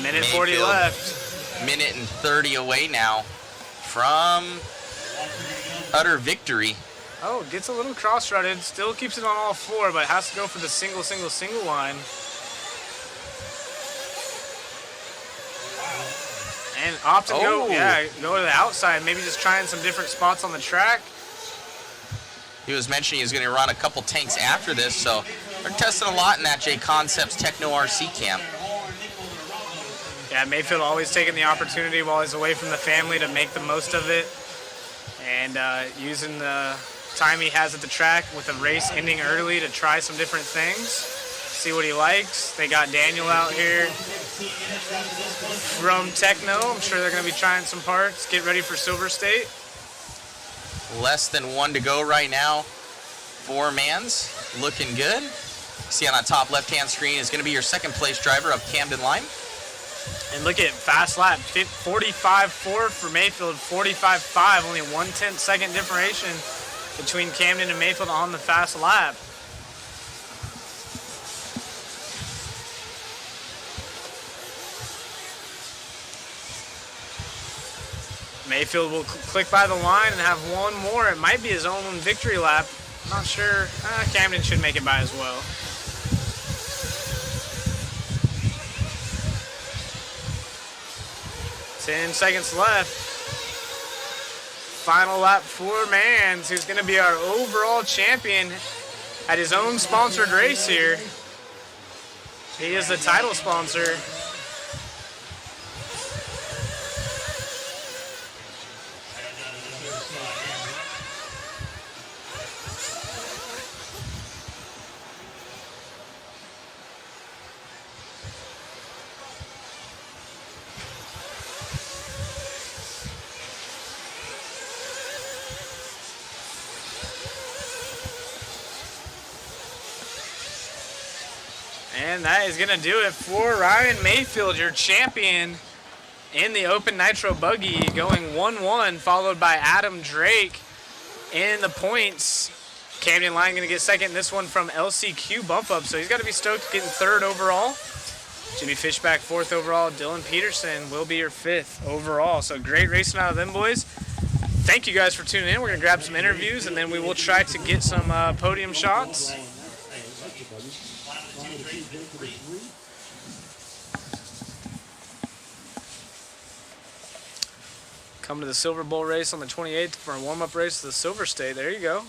Minute 40 left. Minute and 30 away now from utter victory. Oh, gets a little cross-rutted. Still keeps it on all 4, but has to go for the single line. And opt to go to the outside. Maybe just trying some different spots on the track. He was mentioning he's going to run a couple tanks after this, so they're testing a lot in that J Concepts Techno RC camp. Yeah, Mayfield always taking the opportunity while he's away from the family to make the most of it, and using the time he has at the track with the race ending early to try some different things, see what he likes. They got Daniel out here from Techno. I'm sure they're going to be trying some parts. Get ready for Silver State. Less than 1 to go right now. 4 mans, looking good. See on that top left-hand screen is going to be your second place driver of Camden Lime. And look at fast lap, 45.4 for Mayfield, 45.5, only 1/10 second differentiation between Camden and Mayfield on the fast lap. Mayfield will click by the line and have 1 more. It might be his own victory lap. I'm not sure. Camden should make it by as well. Ten seconds left. Final lap for Mans, who's going to be our overall champion at his own sponsored race here. He is the title sponsor. And that is going to do it for Ryan Mayfield, your champion in the Open Nitro Buggy, going 1-1, followed by Adam Drake in the points. Camden Lime going to get second in this one from LCQ bump up, so he's got to be stoked getting 3rd overall. Jimmy Fishback 4th overall. Dylan Peterson will be your 5th overall. So great racing out of them boys. Thank you guys for tuning in. We're going to grab some interviews, and then we will try to get some podium shots. Come to the Silver Bowl race on the 28th for a warm-up race to the Silver State. There you go.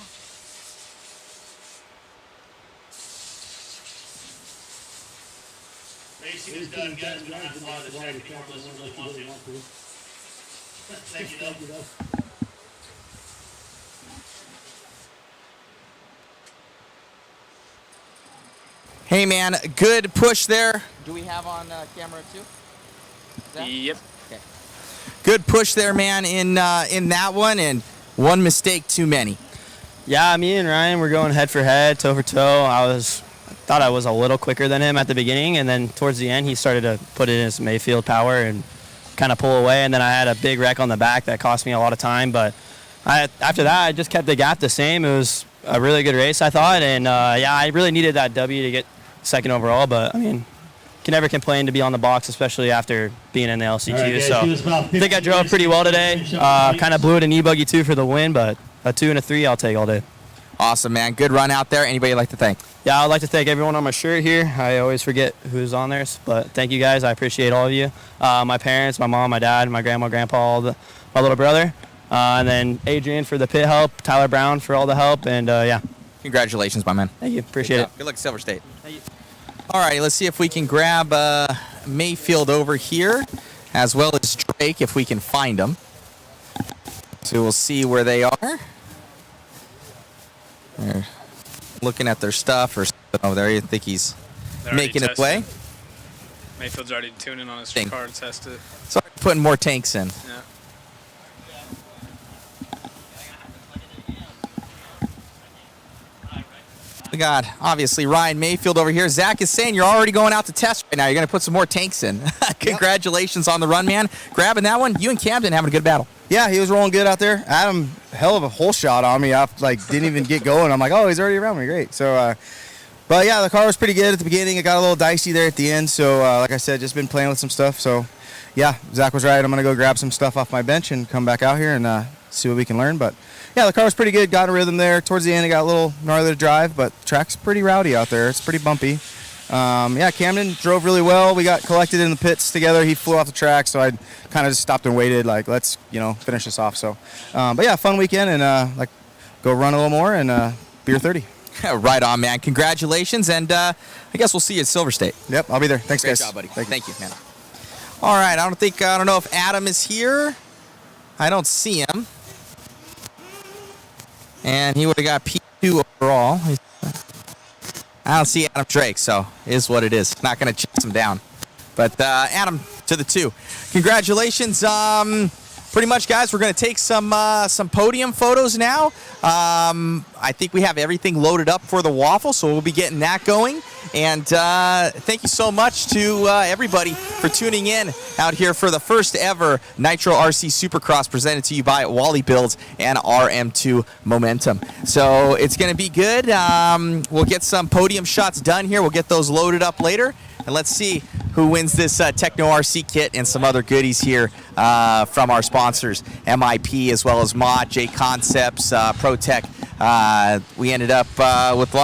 Racing is done, guys. We don't have a lot of track anymore unless you really want to. Thank you, though. Hey, man, good push there. Do we have on camera too? Yep. Okay. Good push there, man, in that one, and one mistake too many. Yeah, me and Ryan were going head for head, toe for toe. I thought I was a little quicker than him at the beginning, and then towards the end, he started to put in his Mayfield power and kind of pull away, and then I had a big wreck on the back that cost me a lot of time, but after that, I just kept the gap the same. It was a really good race, I thought, and yeah, I really needed that W to get second overall, but I mean, can never complain to be on the box, especially after being in the LCQ. Right, so I think I drove pretty well today. Kind of blew it in e-buggy too for the win, but a 2 and a 3 I'll take all day. Awesome, man. Good run out there. Anybody you'd like to thank? Yeah, I'd like to thank everyone on my shirt here. I always forget who's on there, but thank you guys. I appreciate all of you. My parents, my mom, my dad, my grandma, grandpa, my little brother, and then Adrian for the pit help, Tyler Brown for all the help, and yeah. Congratulations, my man. Thank you. Appreciate it. Good luck, Silver State. Thank you. All right, let's see if we can grab Mayfield over here, as well as Drake, if we can find them. So we'll see where they are. They're looking at their stuff or something over there. I think he's making his way. Mayfield's already tuning on his car to test it. So putting more tanks in. Yeah. We got, obviously, Ryan Mayfield over here. Zach is saying you're already going out to test right now. You're going to put some more tanks in. Congratulations on the run, man. Grabbing that one. You and Camden having a good battle. Yeah, he was rolling good out there. Adam, hell of a hole shot on me. I didn't even get going. I'm like, oh, he's already around me. Great. So, but yeah, the car was pretty good at the beginning. It got a little dicey there at the end. So, like I said, just been playing with some stuff. So, yeah, Zach was right. I'm going to go grab some stuff off my bench and come back out here and see what we can learn. But yeah, the car was pretty good. Got a rhythm there. Towards the end, it got a little gnarly to drive, but the track's pretty rowdy out there. It's pretty bumpy. Yeah, Camden drove really well. We got collected in the pits together. He flew off the track, so I kind of just stopped and waited, like, let's, finish this off. So, but yeah, fun weekend, and go run a little more and beer 30. Right on, man. Congratulations, and I guess we'll see you at Silver State. Yep, I'll be there. Thanks, guys. Great job, buddy. Thank you, man. All right, I don't know if Adam is here. I don't see him. And he would have got P2 overall. I don't see Adam Drake, so it is what it is. Not going to chase him down. But Adam to the 2. Congratulations. Pretty much, guys, we're going to take some podium photos now. I think we have everything loaded up for the waffle, so we'll be getting that going. And thank you so much to everybody for tuning in out here for the first ever Nitro RC Supercross presented to you by Wallie Builds and RM2 Momentum. So it's going to be good. We'll get some podium shots done here. We'll get those loaded up later. And let's see who wins this Techno RC kit and some other goodies here from our sponsors, MIP as well as Mod, J Concepts, ProTech. We ended up with a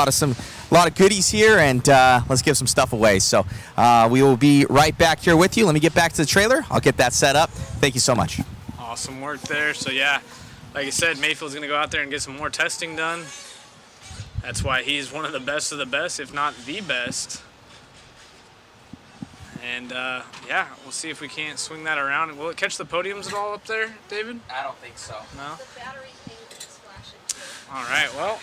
lot of goodies here, and let's give some stuff away. So we will be right back here with you. Let me get back to the trailer. I'll get that set up. Thank you so much. Awesome work there. So yeah, like I said, Mayfield's going to go out there and get some more testing done. That's why he's one of the best, if not the best. And yeah, we'll see if we can't swing that around. Will it catch the podiums at all up there, David? I don't think so. No? All right, well,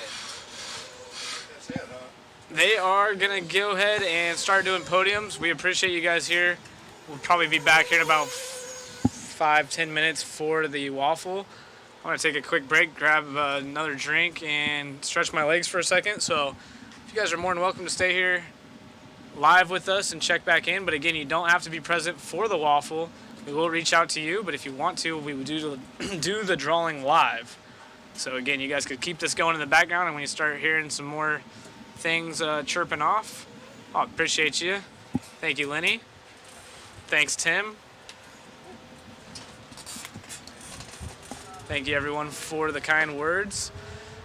they are going to go ahead and start doing podiums. We appreciate you guys here. We'll probably be back here in about 5-10 minutes for the waffle. I'm going to take a quick break, grab another drink, and stretch my legs for a second. So if you guys are more than welcome to stay here live with us and check back in. But again, you don't have to be present for the waffle. We will reach out to you, but if you want to, we will do the drawing live. So again, you guys could keep this going in the background, and when you start hearing some more things chirping off, I appreciate you. Thank you, Lenny. Thanks, Tim. Thank you, everyone, for the kind words.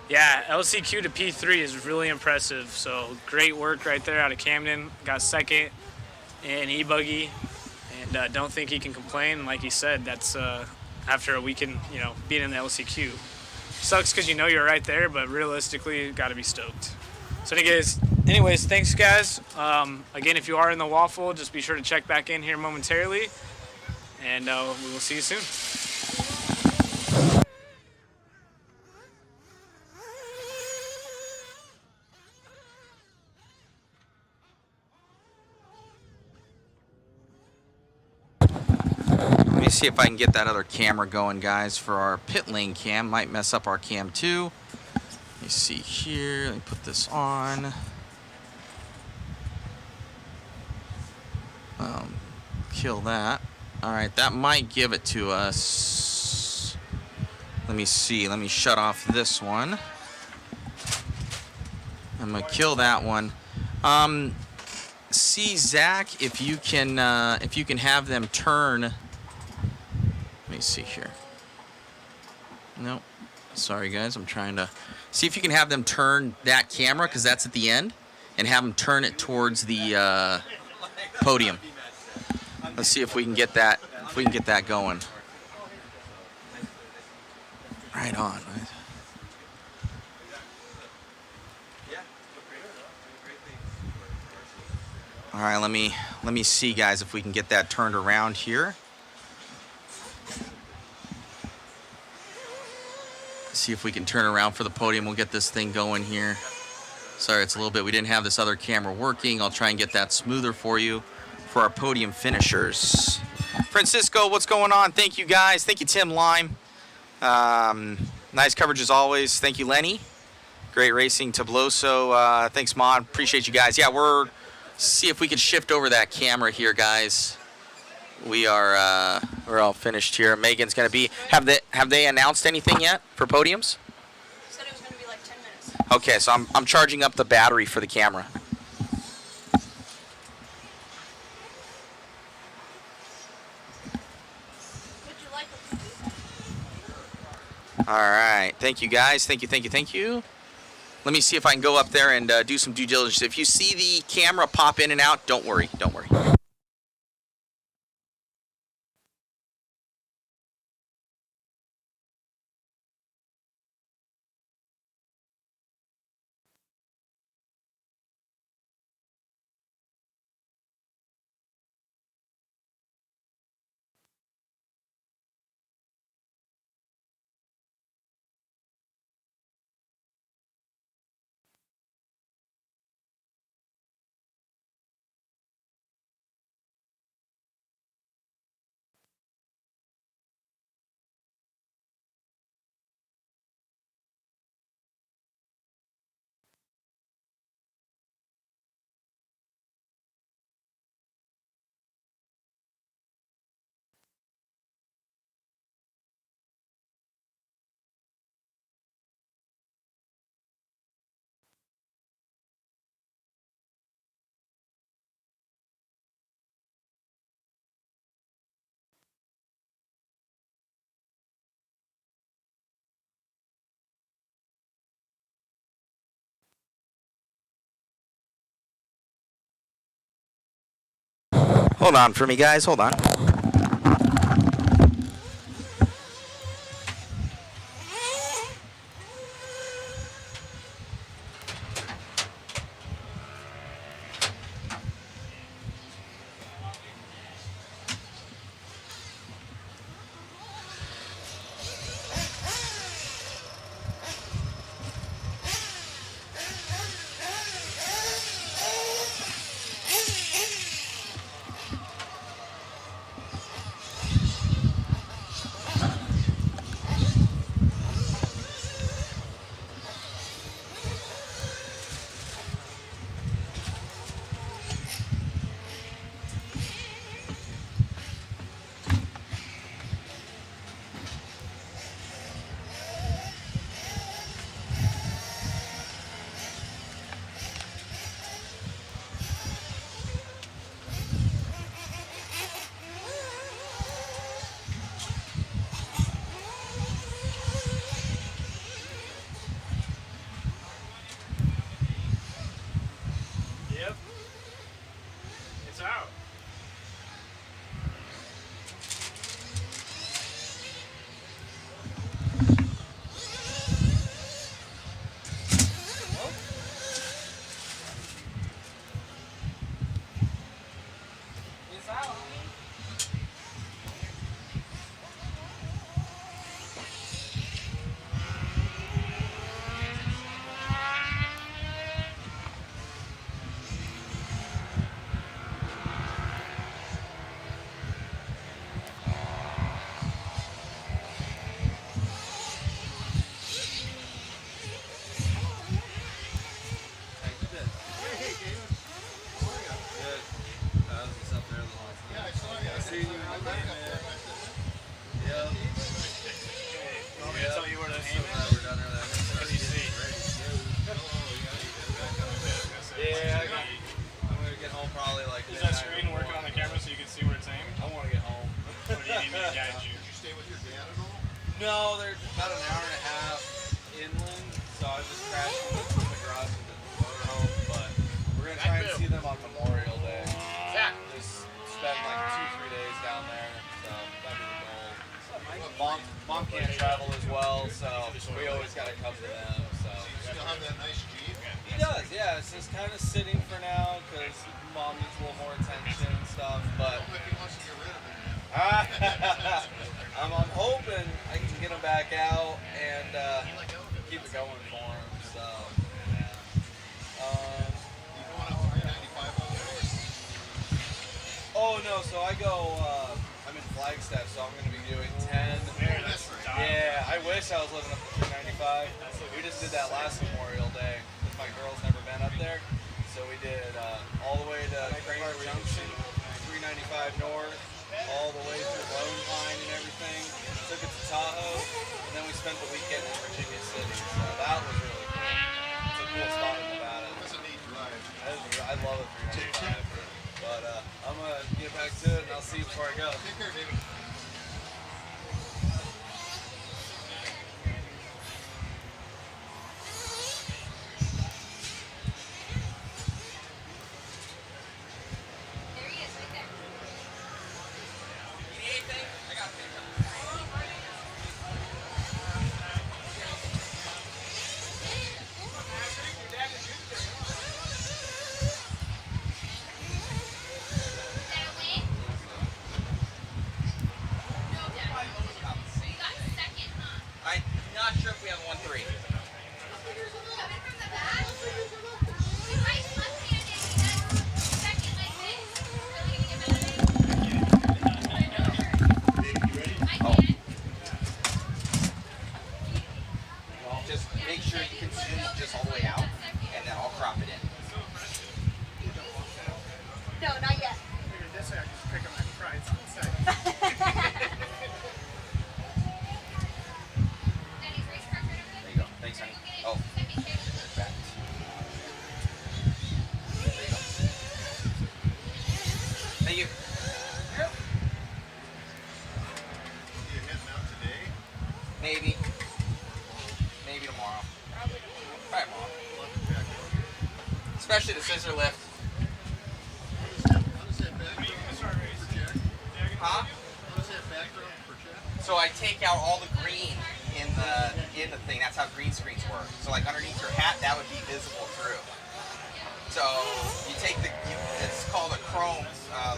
Yeah, LCQ to P3 is really impressive. So great work right there out of Camden. Got second in e-buggy, and don't think he can complain. Like he said, that's after a weekend, being in the LCQ. Sucks because you're right there, but realistically, got to be stoked. So anyways, thanks guys. Again, if you are in the Waffle, just be sure to check back in here momentarily, and we will see you soon. Let me see if I can get that other camera going, guys, for our pit lane cam. Might mess up our cam too. Let me see here. Let me put this on. Kill that. All right, that might give it to us. Let me see. Let me shut off this one. I'm gonna kill that one. See, Zach, if you can have them turn. Let me see here. Nope. Sorry, guys. I'm trying to see if you can have them turn that camera, because that's at the end, and have them turn it towards the podium. Let's see if we can get that. If we can get that going. Right on. Right. All right. Let me see, guys, if we can get that turned around here. See if we can turn around for the podium. We'll get this thing going here. Sorry, it's a little bit. We didn't have this other camera working. I'll try and get that smoother for you for our podium finishers. Francisco, what's going on? Thank you, guys. Thank you, Tim Lime. Nice coverage as always. Thank you, Lenny. Great racing, Tabloso. Thanks, Mon. Appreciate you guys. Yeah, we're see if we can shift over that camera here, guys. We're all finished here. Megan's gonna be. Have they announced anything yet for podiums? Said it was gonna be like 10 minutes. Okay, so I'm charging up the battery for the camera. All right, thank you guys. Thank you. Let me see if I can go up there and do some due diligence. If you see the camera pop in and out, don't worry. Hold on for me, guys. Hold on. No, they're about an hour and a half inland, so I was just crashing in the garage with the motorhome, but we're going to try and see them on Memorial Day. Just spend like 2-3 days down there, so that'd be the goal. Mom can't travel as well, so we always got to come to them. So. You still have that nice Jeep? He does, yeah. It's just kind of sitting for now because Mom needs a little more attention and stuff, but... He wants to get rid of it. I'm hoping I can get him back out and keep it going for him. So, yeah. You going up 395 on there? Oh no, so I go. I'm in Flagstaff, so I'm going to be doing 10. Yeah, I wish I was living up to 395. We just did that last Memorial Day because my girl's never been up there. So we did all the way to Kramer Junction, 395 north. All the way through Lone Pine and everything. Took it to Tahoe, and then we spent the weekend in Virginia City. So that was really cool. It's a cool spot in Nevada. That's a neat drive. I love it 395. But I'm going to get back to it, and I'll see you before I go. Take care, David. I'm not sure if we have a 1-3. Just make sure you can zoom just all the way out, and then I'll crop it in. No, not yet. This way I can just pick up my fries on the side. There you go. Thanks, honey. Oh. Back. There you go. Thank you. You heading out today? Maybe. Maybe tomorrow. Probably tomorrow. Especially the scissor lift. Huh? How does that background project? So I take out all the green in the thing. That's how green screens work. So like underneath your hat, that would be visible through. So you take it's called a chrome,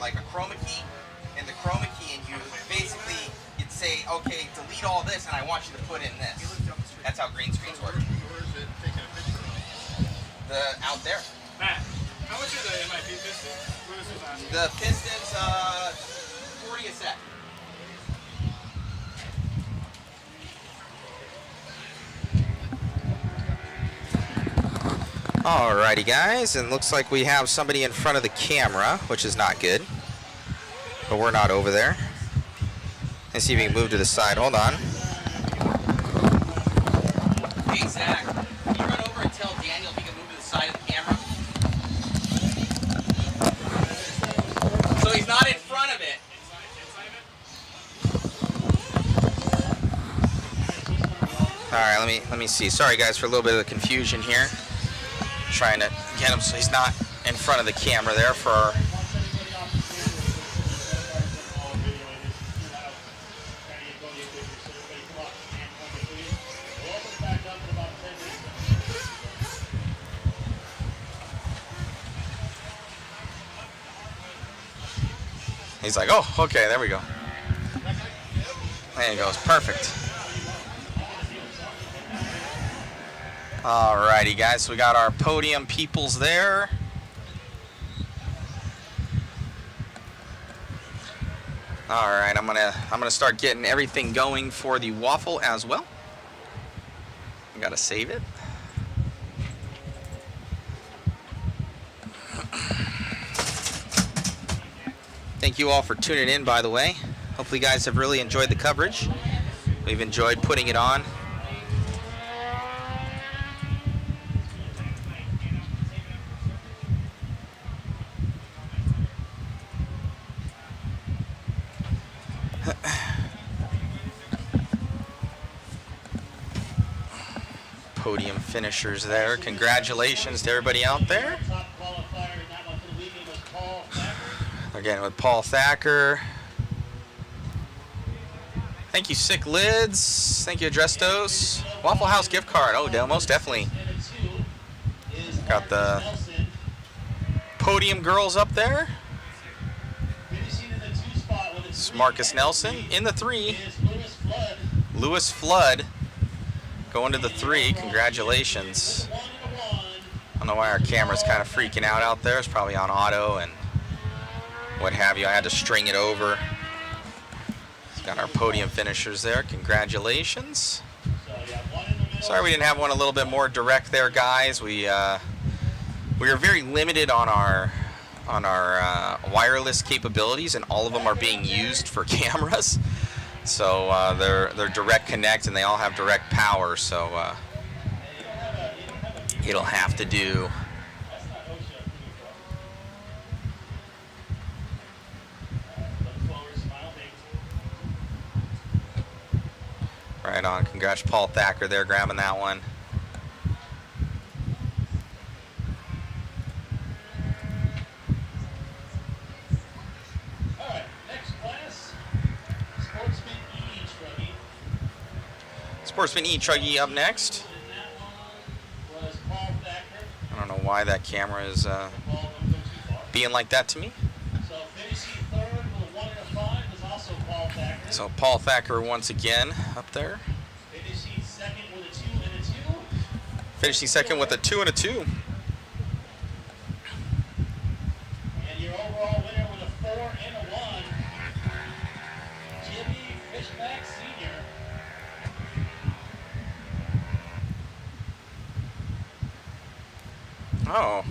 like a chroma key, and the chroma key, and you basically you'd say, okay, delete all this, and I want you to put in this. That's how green screens work. Where is it taking a picture of? Out there. Matt, how much are the MIP pistons? The pistons, 40 a set. Alrighty, guys, and looks like we have somebody in front of the camera, which is not good. But we're not over there. Let's see if we can move to the side. Hold on. Hey, Zach, can you run over and tell Daniel if he can move to the side of the camera? So he's not in front of it. Alright, let me see. Sorry, guys, for a little bit of the confusion here. Trying to get him so he's not in front of the camera there for our... He's like, oh, okay, there we go. There he goes, perfect. Alrighty, guys, so we got our podium peoples there. Alright, I'm gonna start getting everything going for the waffle as well. I gotta save it. Thank you all for tuning in, by the way. Hopefully you guys have really enjoyed the coverage. We've enjoyed putting it on. podium finishers there. Congratulations to everybody out there. Again with Paul Thacker. Thank you, Sick Lids. Thank you, Adrestos. Waffle House gift card. Oh, most definitely. Got the podium girls up there. It's Marcus Nelson in the 3. Lewis Flood going to the 3. Congratulations. I don't know why our camera's kind of freaking out there. It's probably on auto and what have you. I had to string it over. Got our podium finishers there. Congratulations. Sorry we didn't have one a little bit more direct there, guys. We are very limited on our wireless capabilities, and all of them are being used for cameras. So they're direct connect, and they all have direct power. So it'll have to do. Right on. Congrats, Paul Thacker there, grabbing that one. All right, next class, Sportsman e-truggy. Sportsman e-truggy up next. I don't know why that camera is being like that to me. So finishing third with a 1 and a 5 is also Paul Thacker. So Paul Thacker once again up there. Finishing second with a 2 and a 2. Finishing second with a 2 and a 2. And your overall winner with a 4 and a 1, Jimmy Fishback Sr. Oh.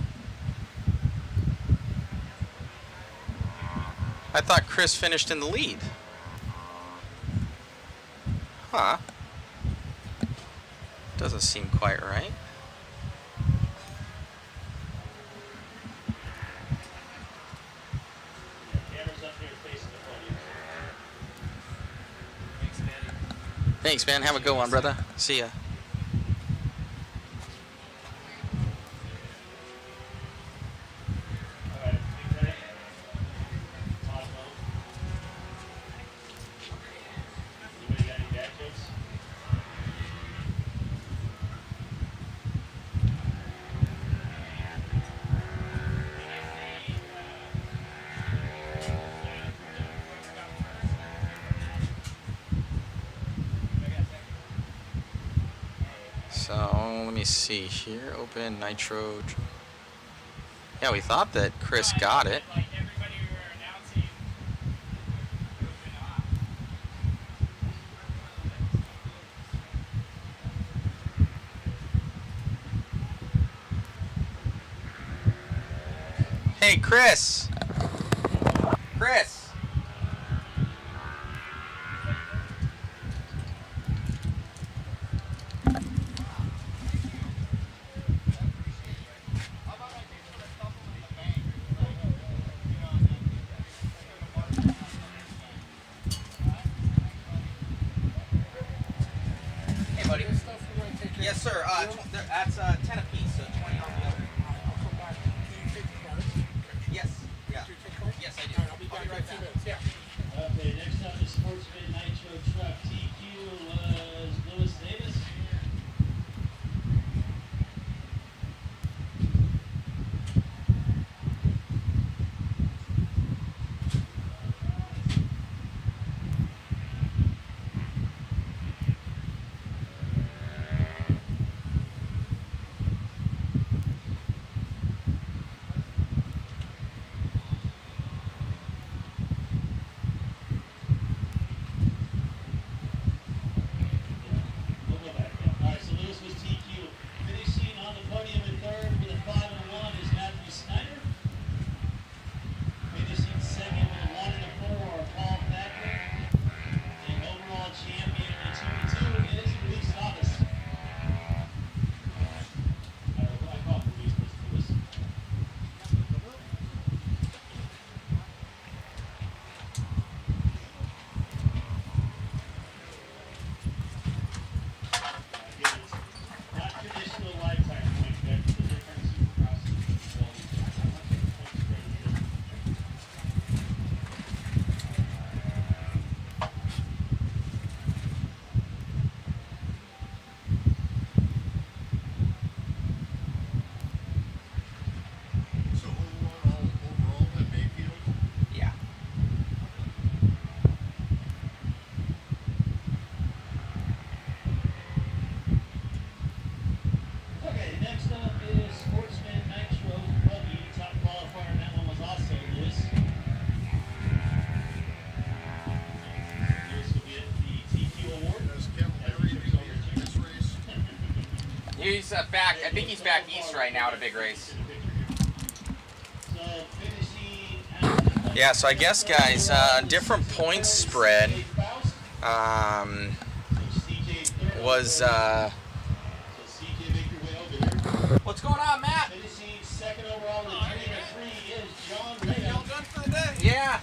I thought Chris finished in the lead. Huh. Doesn't seem quite right. Thanks, man. Have a good one, brother. See ya. So let me see here. Open Nitro. Yeah, we thought that Chris got it. Hey, Chris. Chris. Yes, sir. That's 10 apiece, so 20 on the other. Yes. Yeah. Yes, I do. I'll be right back. Yeah. Okay, next up is Sportsman Nitro Truck. TQ was Lewis Davis. He's back. I think he's back east right now at a big race. Yeah, so I guess, guys, different points spread was. What's going on, Matt? Yeah.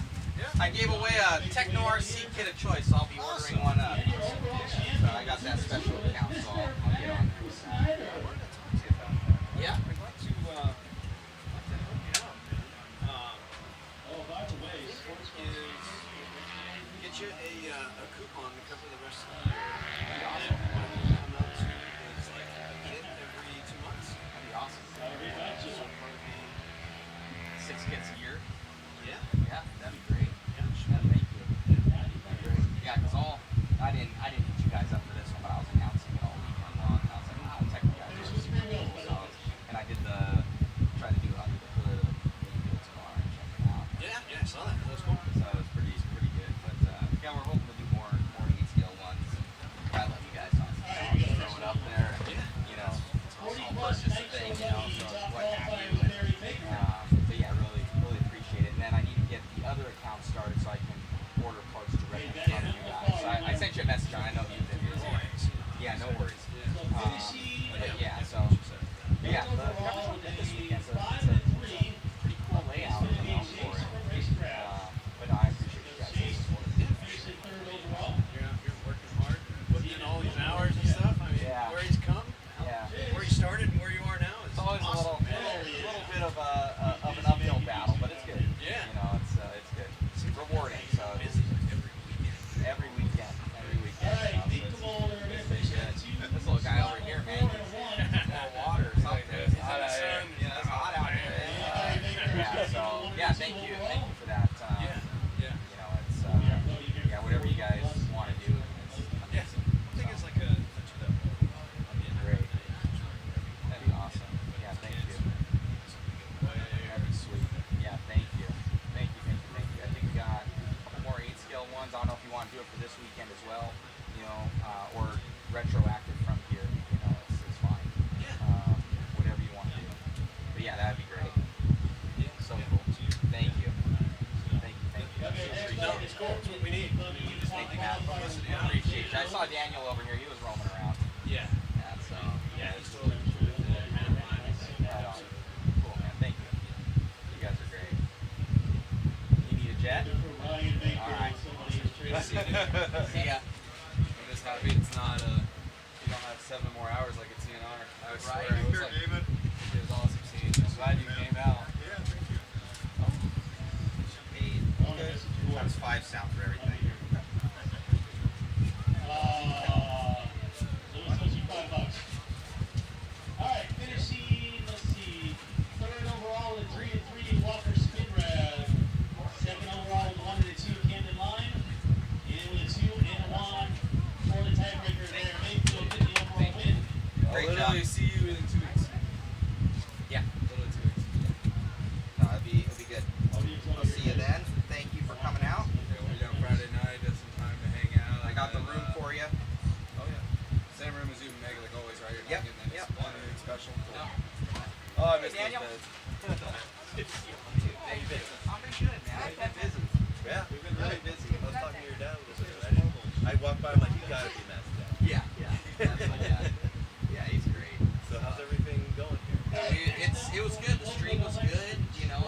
I gave away a Techno RC kit of choice, so I'll be ordering one up. So I got that special account, so I'll get on there. Yeah. I'd like to help you out. Oh, by the way, Sportsman get you a coupon to cover the rest of the year. That'd be awesome. Come out to it's like a kit every 2 months. That'd be awesome. So part of the 6 kits a year. yeah. Yeah, that'd be great. Yeah, thank you. Yeah, because I didn't hit you guys up for this one, but I was announcing it all weekend long. I was like, I'll check you guys out. And I did try to do it under the hood of the car and check it out. Yeah, I saw that. That was cool. So it was pretty good. But yeah, we're hoping to do more 8-scale ones. Try to let you guys on. Throw it up there. You know, all purchase a thing, you know, so what have you. But yeah, really appreciate it. And then I need to get the other account started so I can order parts directly from you guys. So I sent you a message on. I know you did this. Yeah, no worries. But yeah, so yeah, the coverage this weekend. So it's a pretty cool layout for it. But no, I appreciate you guys' support. You're working hard, putting in all these hours and stuff. I mean, where he's come, where he started, and where you are now. It's always awesome, a little bit of an uphill battle, but it's good. Yeah. You know, it's good. It's rewarding. So every weekend. This little guy over here, man, he's more water or something. It's hot out here. Yeah, it's hot out here. Yeah. So yeah, thank you for that. You know, it's yeah, whatever you guys want to do. I think it's like a 2-level. Great. That'd be awesome. Yeah, thank you. That'd be sweet. Yeah, thank you. Thank you. I think we got a couple more 8-scale ones. I don't know if you want to do it for this weekend as well, you know, or retroactive from here. You know, it's fine. Whatever you want to do. But yeah, that'd be great. So cool. Thank you. No, it's cool. It's what we need. Thank you, Matt. Appreciate you. I saw Daniel over here. He was roaming around. Yeah. So. Yeah, he's totally Right on. Cool, man. Thank you. You guys are great. You need a jet? All right. See ya. I'm just happy it's not you don't have 7 more hours like a TNR. I swear Right. it was like it was awesome seeing you. I'm glad you came out. Yeah, thank you. Times 5 sound for everything. Alright, finishing, let's see, 3rd overall with 3-3, Walker Spin Rev. 2nd overall with 1-2, Camden Line. And with a 2 and a 1 for the tiebreaker there. Mayfield get the overall win. I'll literally see you in 2 weeks. Yeah. Literally 2 weeks. No, it'll be good. I'll see you then. Thank you for coming out. Yeah, we'll be down Friday night, have some time to hang out. I got the room for you. Oh yeah. Same room as you and Meg, like always, right? You're Yep. not getting anything special. Cool. No. Oh, I missed Daniel. those I've beds. been good, man. I've been busy. Yeah, we've been really busy. I was talking to your dad a little bit. I walked by, I'm like, you gotta be messed up. Yeah. That's my dad. Yeah, he's great. So how's everything going here? It was good. The stream was good. You know,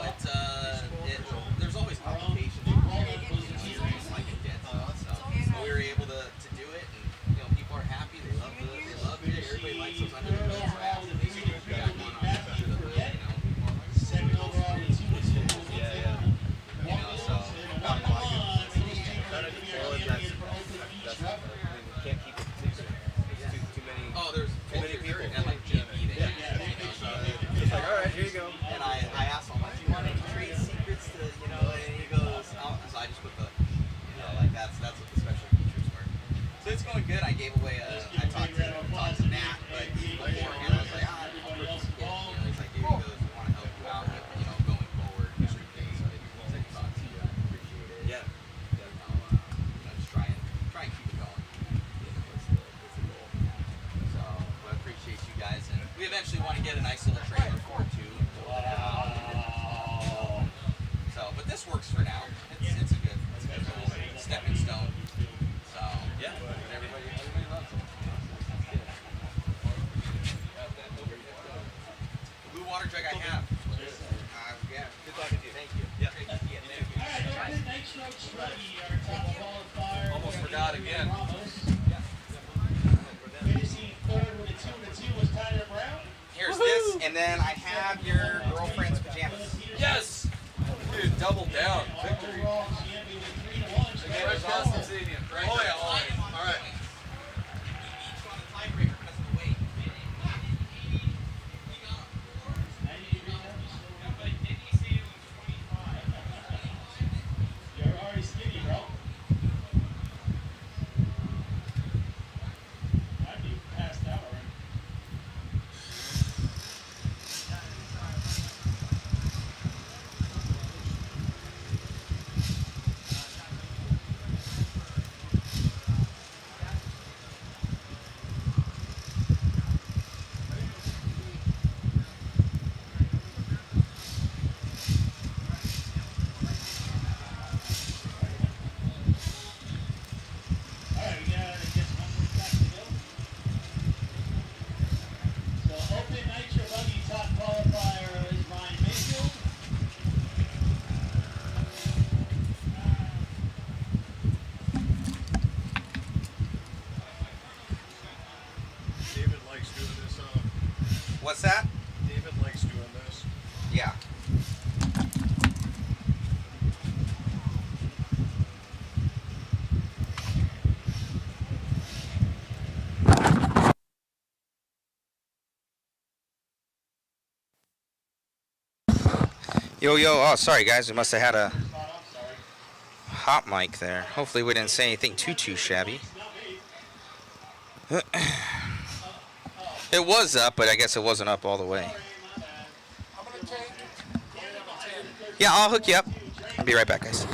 there's always complications. Like it gets. So we were able to do it, and you know, people are happy. They loved it. Everybody likes those under the hood tracks. And they see what we got going on under the hood. You know, people are like, 2nd overall with 2-2. Yeah. you know, so I've got a lot of good things. Trying to control it, that's I mean, we can't keep it secret. There's too many. Oh, there's too many people. and like GP. It's like, all right, here you go. And I asked him, like, do you want any trade secrets to, you know, and he goes, oh, so I just put the, you know, like that's what the special features were. So it's going good. I gave away I talked to Matt, but even beforehand, I was like, I don't know what you know, he's like, dude, he goes, we want to help you out, you know, going forward and everything. So he said he talked to you, I appreciate it. Yeah. You know, just try and keep it going. You know, it's the goal. So, but I appreciate you guys. We eventually want to get a nice little trailer for it too. So, but this works for now. It's a good little stepping stone. So, yeah, everybody loves it. The blue water jug I have. Yeah, good talking to you. Thank you. Yeah. Almost forgot again. Here's this, and then I have your girlfriend's pajamas. Yes! Dude, double down. Victory. Again, it was awesome seeing you. Oh, yeah. All right. You're already skinny, bro. I'd be passed out already. David likes doing this. What's that? David likes doing this. Yeah. Yo, oh, sorry guys, we must have had a hot mic there. Hopefully we didn't say anything too shabby. It was up, but I guess it wasn't up all the way. Yeah, I'll hook you up. I'll be right back, guys.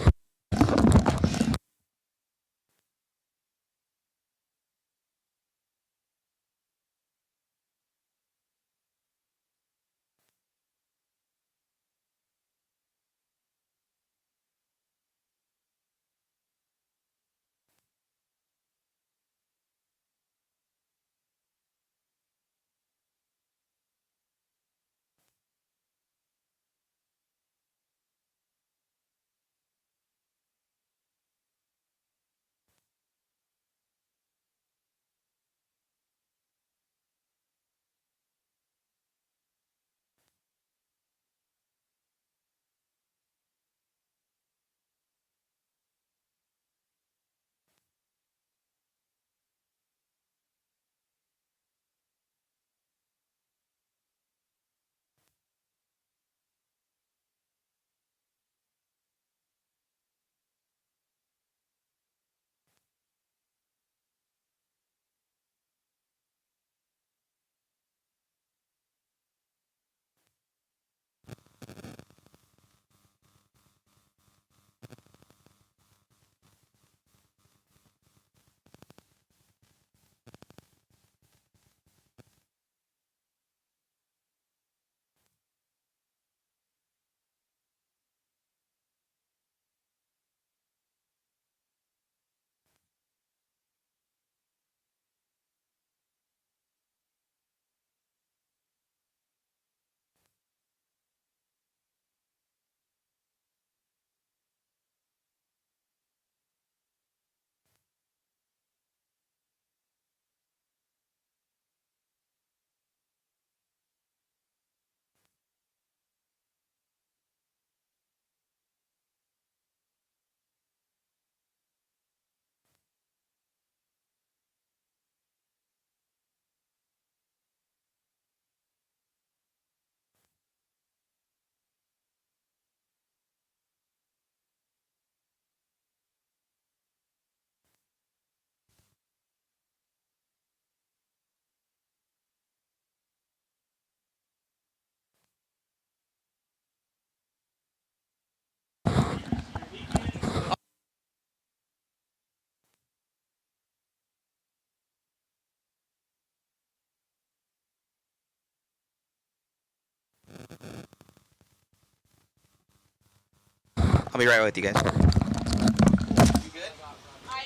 I'll be right with you guys. I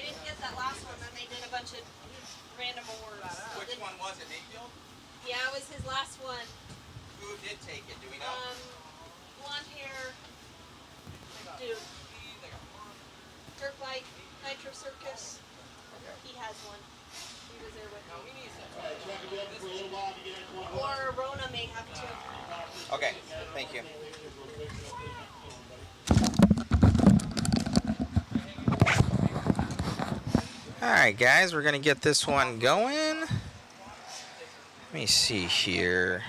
didn't get that last one, then they did a bunch of random awards. Which one was it, Mayfield? Yeah, it was his last one. Who did take it? Do we know? Blonde hair dude. Dirt bike, Nitro Circus. He has one. He was there with me. Or Rona may have two. Okay, thank you. Alright guys, we're gonna get this one going. Let me see here.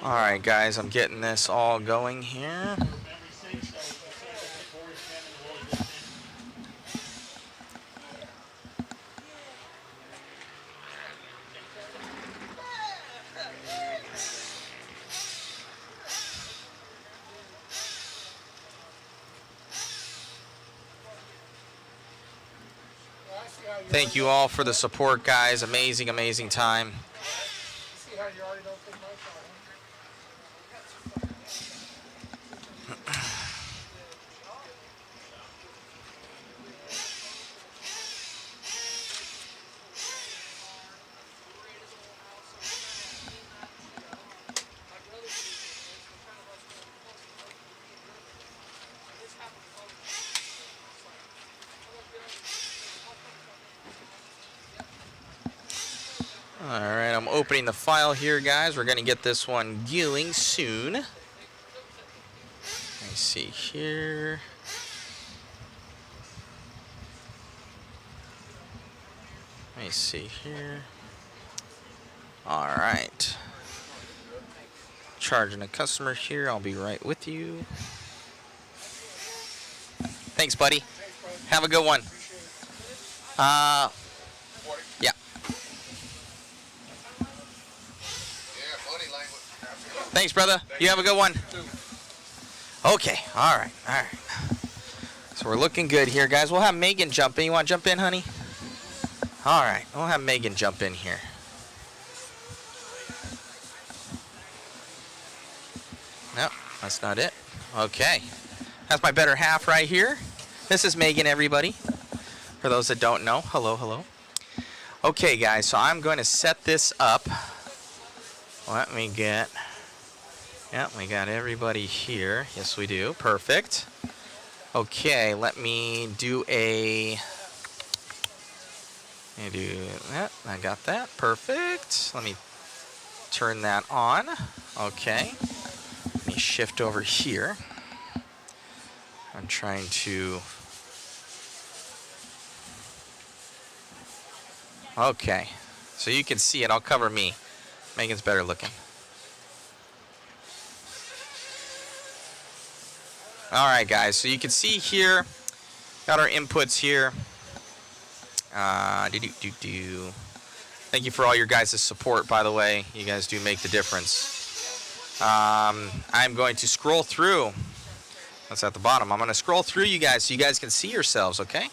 Alright guys, I'm getting this all going here. Thank you all for the support, guys. Amazing, amazing time. Alright, I'm opening the file here, guys. We're going to get this one going soon. Let me see here. Let me see here. Alright. Charging a customer here. I'll be right with you. Thanks, buddy. Have a good one. Yeah. Thanks, brother. You have a good one. Okay. All right. All right. So we're looking good here, guys. We'll have Megan jump in. You want to jump in, honey? All right. We'll have Megan jump in here. No, that's not it. Okay. That's my better half right here. This is Megan, everybody. For those that don't know, hello, hello. Okay, guys, so I'm going to set this up. Let me get... Yep, we got everybody here. Yes, we do. Perfect. Okay, let me do a... Let me do that. I got that. Perfect. Let me turn that on. Okay. Let me shift over here. I'm trying to... Okay. So you can see it. I'll cover me. Megan's better looking. Alright guys, so you can see here, got our inputs here. Thank you for all your guys' support, by the way. You guys do make the difference. I'm going to scroll through. That's at the bottom. I'm going to scroll through you guys so you guys can see yourselves, okay?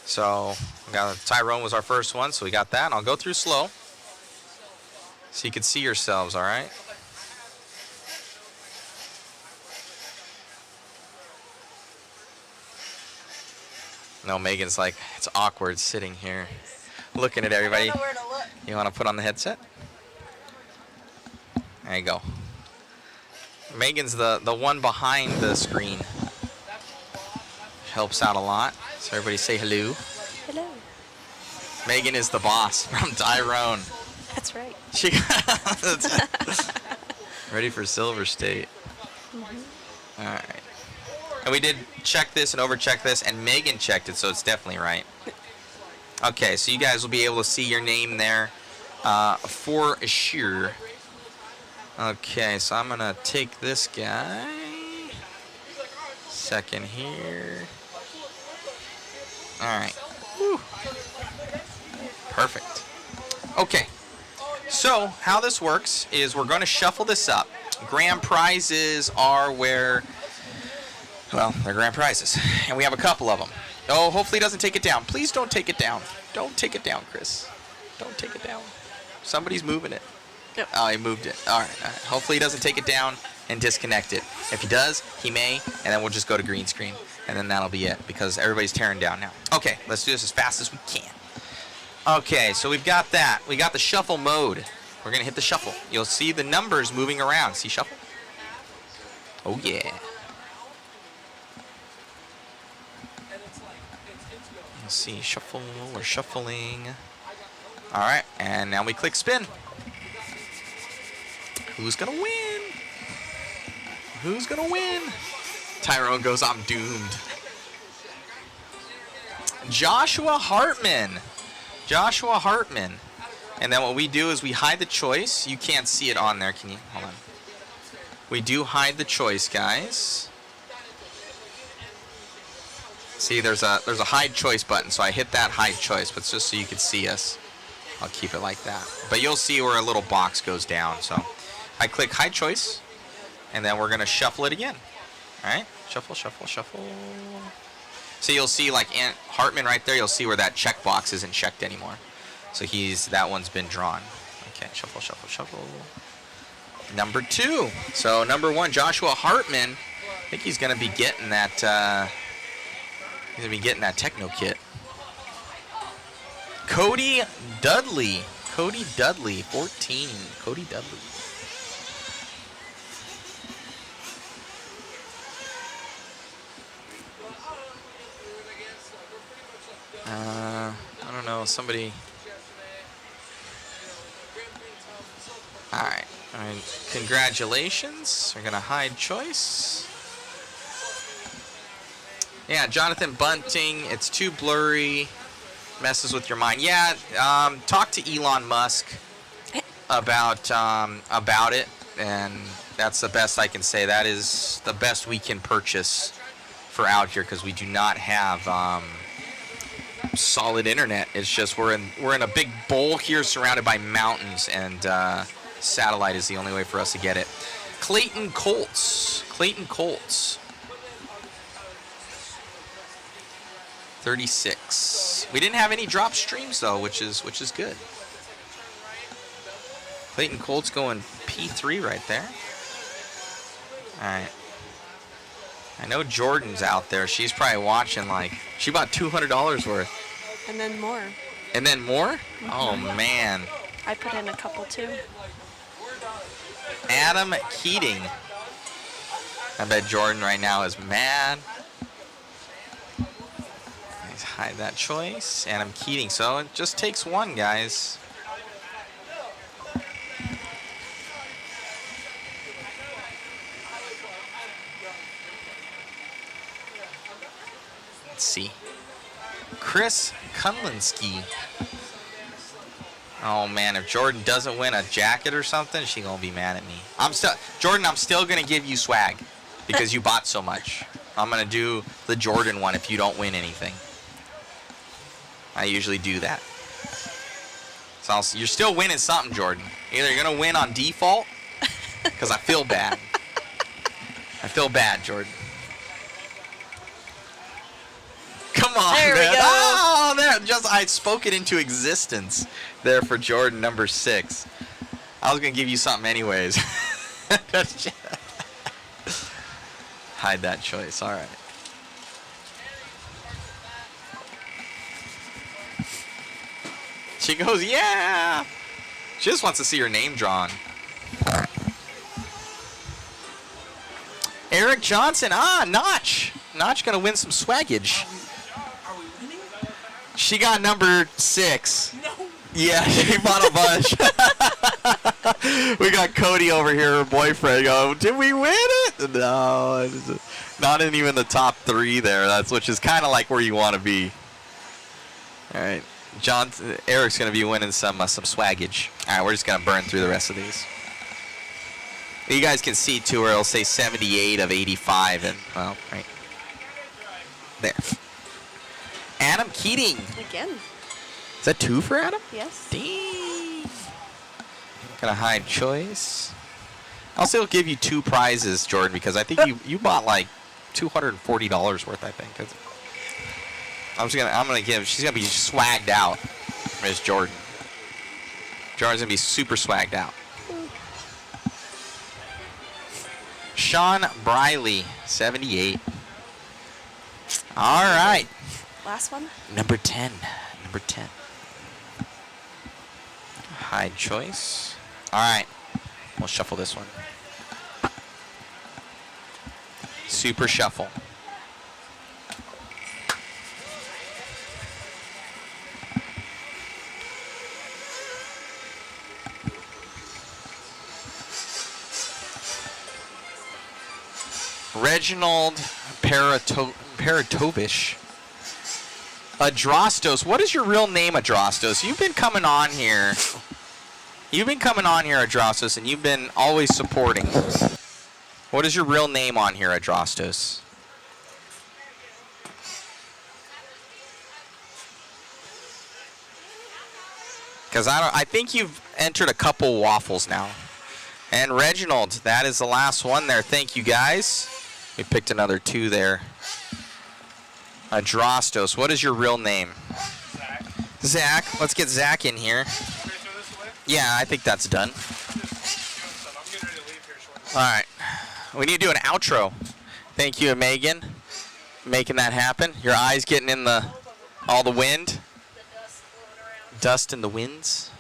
So, we got Tyrone was our first one, so we got that. And I'll go through slow so you can see yourselves, alright? No, Megan's like, it's awkward sitting here looking at everybody. I don't know where to look. You want to put on the headset? There you go. Megan's the one behind the screen. Helps out a lot. So everybody say hello. Hello. Megan is the boss from Tyrone. That's right. She ready for Silver State. All right. And we did check this and overcheck this, and Megan checked it, so it's definitely right. Okay, so you guys will be able to see your name there for sure. Okay, so I'm going to take this guy. Second here. All right. Whew. Perfect. Okay. So how this works is we're going to shuffle this up. Grand prizes are where, well, they're grand prizes. And we have a couple of them. Oh, hopefully he doesn't take it down. Please don't take it down. Don't take it down, Chris. Don't take it down. Somebody's moving it. Yep. Oh, he moved it. All right. Hopefully he doesn't take it down and disconnect it. If he does, he may, and then we'll just go to green screen. And then that'll be it, because everybody's tearing down now. Okay, let's do this as fast as we can. Okay, so we've got that. We got the shuffle mode. We're going to hit the shuffle. You'll see the numbers moving around. See shuffle? Oh, yeah. Let's see, shuffle. We're shuffling. All right, and now we click spin. Who's going to win? Who's going to win? Tyrone goes, I'm doomed. Joshua Hartman. Joshua Hartman. And then what we do is we hide the choice. You can't see it on there, can you? Hold on. We do hide the choice, guys. See, there's a hide choice button, so I hit that hide choice, but it's just so you can see us. I'll keep it like that. But you'll see where a little box goes down. So I click hide choice, and then we're going to shuffle it again. All right? Shuffle, shuffle, shuffle. So you'll see, like Hartman right there, you'll see where that check box isn't checked anymore. So that one's been drawn. Okay, shuffle, shuffle, shuffle. Number 2. So number 1, Joshua Hartman. I think he's going to be getting that. He's going to be getting that techno kit. Cody Dudley. Cody Dudley, 14. Cody Dudley. I don't know, somebody. All right. Congratulations. We're going to hide choice. Yeah, Jonathan Bunting. It's too blurry. Messes with your mind. Yeah, talk to Elon Musk about it, and that's the best I can say. That is the best we can purchase for out here, because we do not have solid internet. It's just we're in a big bowl here surrounded by mountains, and satellite is the only way for us to get it. Clayton Colts. 36. We didn't have any drop streams though, which is good. Clayton Colts going P3 right there. All right. I know Jordan's out there. She's probably watching. She bought $200 worth. And then more. And then more? Oh man. I put in a couple too. Adam Keating. I bet Jordan right now is mad. Let's hide that choice. Adam Keating. So it just takes one, guys. Let's see. Chris Kunlinski. Oh man, if Jordan doesn't win a jacket or something, she's gonna be mad at me. Jordan, I'm still gonna give you swag because you bought so much. I'm gonna do the Jordan one if you don't win anything. I usually do that. So you're still winning something, Jordan. Either you're gonna win on default, because I feel bad. I feel bad, Jordan. Come on, there man. We go. Oh, there. I spoke it into existence there for Jordan, number 6. I was going to give you something anyways. Hide that choice. All right. She goes, yeah. She just wants to see her name drawn. Eric Johnson. Notch. Notch going to win some swaggage. She got number 6. No. Yeah, she bought a bunch. We got Cody over here, her boyfriend. Did we win it? No, not in even the top 3 there. Which is kind of like where you want to be. All right, Eric's gonna be winning some swaggage. All right, we're just gonna burn through the rest of these. You guys can see too, where it'll say 78 of 85, and well, right there. Adam Keating. Again. Is that 2 for Adam? Yes. Dang. Gonna hide choice. I'll still give you 2 prizes, Jordan, because I think you bought like $240 worth. I think. I'm gonna give. She's gonna be swagged out, Miss Jordan. Jordan's gonna be super swagged out. Sean Briley, 78. All right. Last one. Number 10. Number 10. Hide choice. All right. We'll shuffle this one. Super shuffle. Reginald Paratovich. Adrastos. What is your real name, Adrastos? You've been coming on here. Adrastos, and you've been always supporting. What is your real name on here, Adrastos? Because I think you've entered a couple waffles now. And Reginald, that is the last one there. Thank you, guys. We picked another 2 there. Adrastos, what is your real name? Zach. Let's get Zach in here. Yeah, I think that's done. All right. We need to do an outro. Thank you, Megan, making that happen. Your eyes getting in all the wind. Dust in the winds.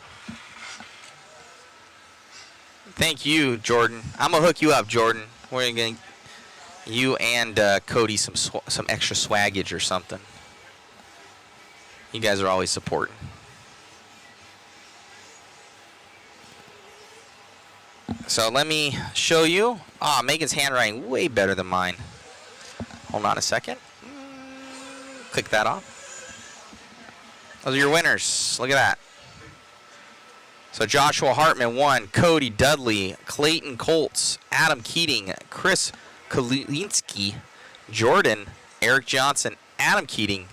Thank you, Jordan. I'm gonna hook you up, Jordan. We're gonna you and Cody some extra swaggage or something. You guys are always supporting. So let me show you. Ah, Megan's handwriting way better than mine. Hold on a second. Click that off. Those are your winners. Look at that. So Joshua Hartman won. Cody Dudley, Clayton Colts, Adam Keating, Chris Kulinski, Jordan, Eric Johnson, Adam Keating,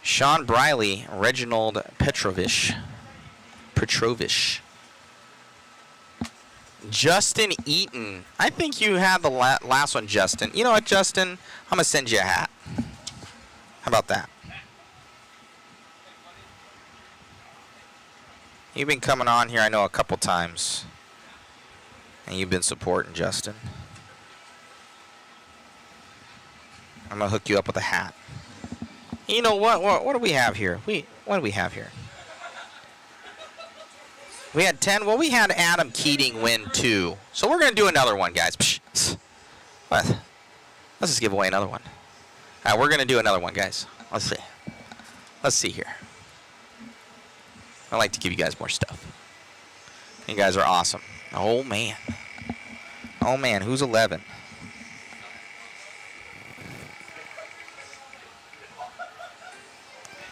Sean Briley, Reginald Petrovich, Justin Eaton. I think you had the last one, Justin. You know what, Justin? I'm going to send you a hat. How about that? You've been coming on here, I know, a couple times. And you've been supporting Justin. I'm going to hook you up with a hat. You know what? What do we have here? What do we have here? We had 10. Well, we had Adam Keating win 2. So we're going to do another one, guys. What? Let's just give away another one. All right, we're going to do another one, guys. Let's see. Let's see here. I like to give you guys more stuff. You guys are awesome. Oh, man. Oh, man. Who's 11?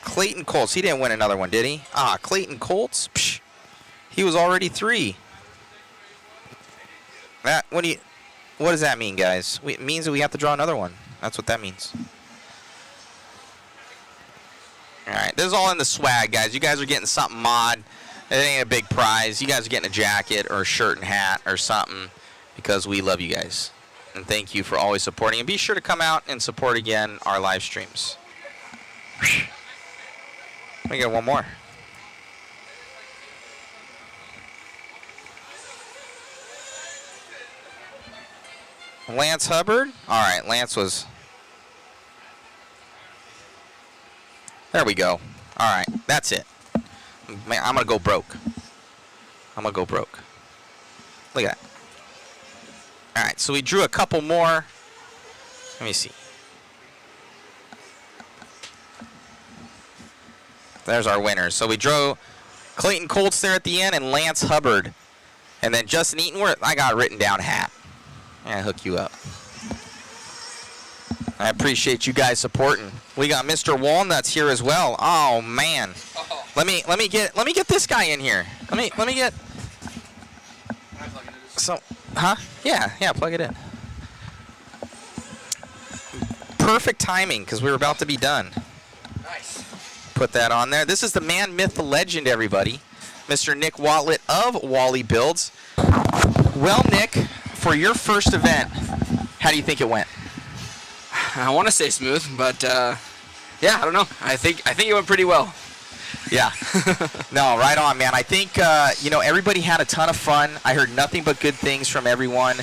Clayton Colts. He didn't win another one, did he? Ah, Clayton Colts. Psh, he was already 3. What does that mean, guys? It means that we have to draw another one. That's what that means. All right, this is all in the swag, guys. You guys are getting something mod. It ain't a big prize. You guys are getting a jacket or a shirt and hat or something because we love you guys. And thank you for always supporting. And be sure to come out and support again our live streams. Let me get one more. Lance Hubbard. All right, Lance was... There we go. All right, that's it. Man, I'm going to go broke. I'm going to go broke. Look at that. All right, so we drew a couple more. Let me see. There's our winners. So we drew Clayton Colts there at the end and Lance Hubbard. And then Justin Eaton, I got a written down hat. And I hook you up. I appreciate you guys supporting. We got Mr. Walnuts here as well. Oh man. Let me get this guy in here. Let me get so yeah, plug it in. Perfect timing because we were about to be done. Nice. Put that on there. This is the man, myth, the legend, everybody. Mr. Nick Watlett of Wallie Builds. Well, Nick, for your first event, how do you think it went? I want to say smooth, but yeah, I don't know. I think it went pretty well. Yeah. No, right on, man. I think, everybody had a ton of fun. I heard nothing but good things from everyone.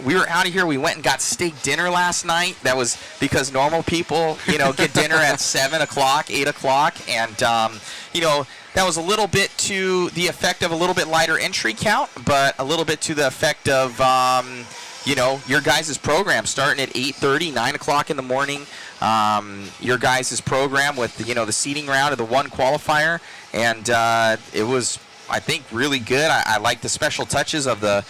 We were out of here. We went and got steak dinner last night. That was because normal people, get dinner at 7 o'clock, 8 o'clock. And, that was a little bit to the effect of a little bit lighter entry count, but a little bit to the effect of, your guys' program starting at 8:30, 9 o'clock in the morning. Your guys' program with, the seating round of the one qualifier. And it was, I think, really good. I like the special touches of the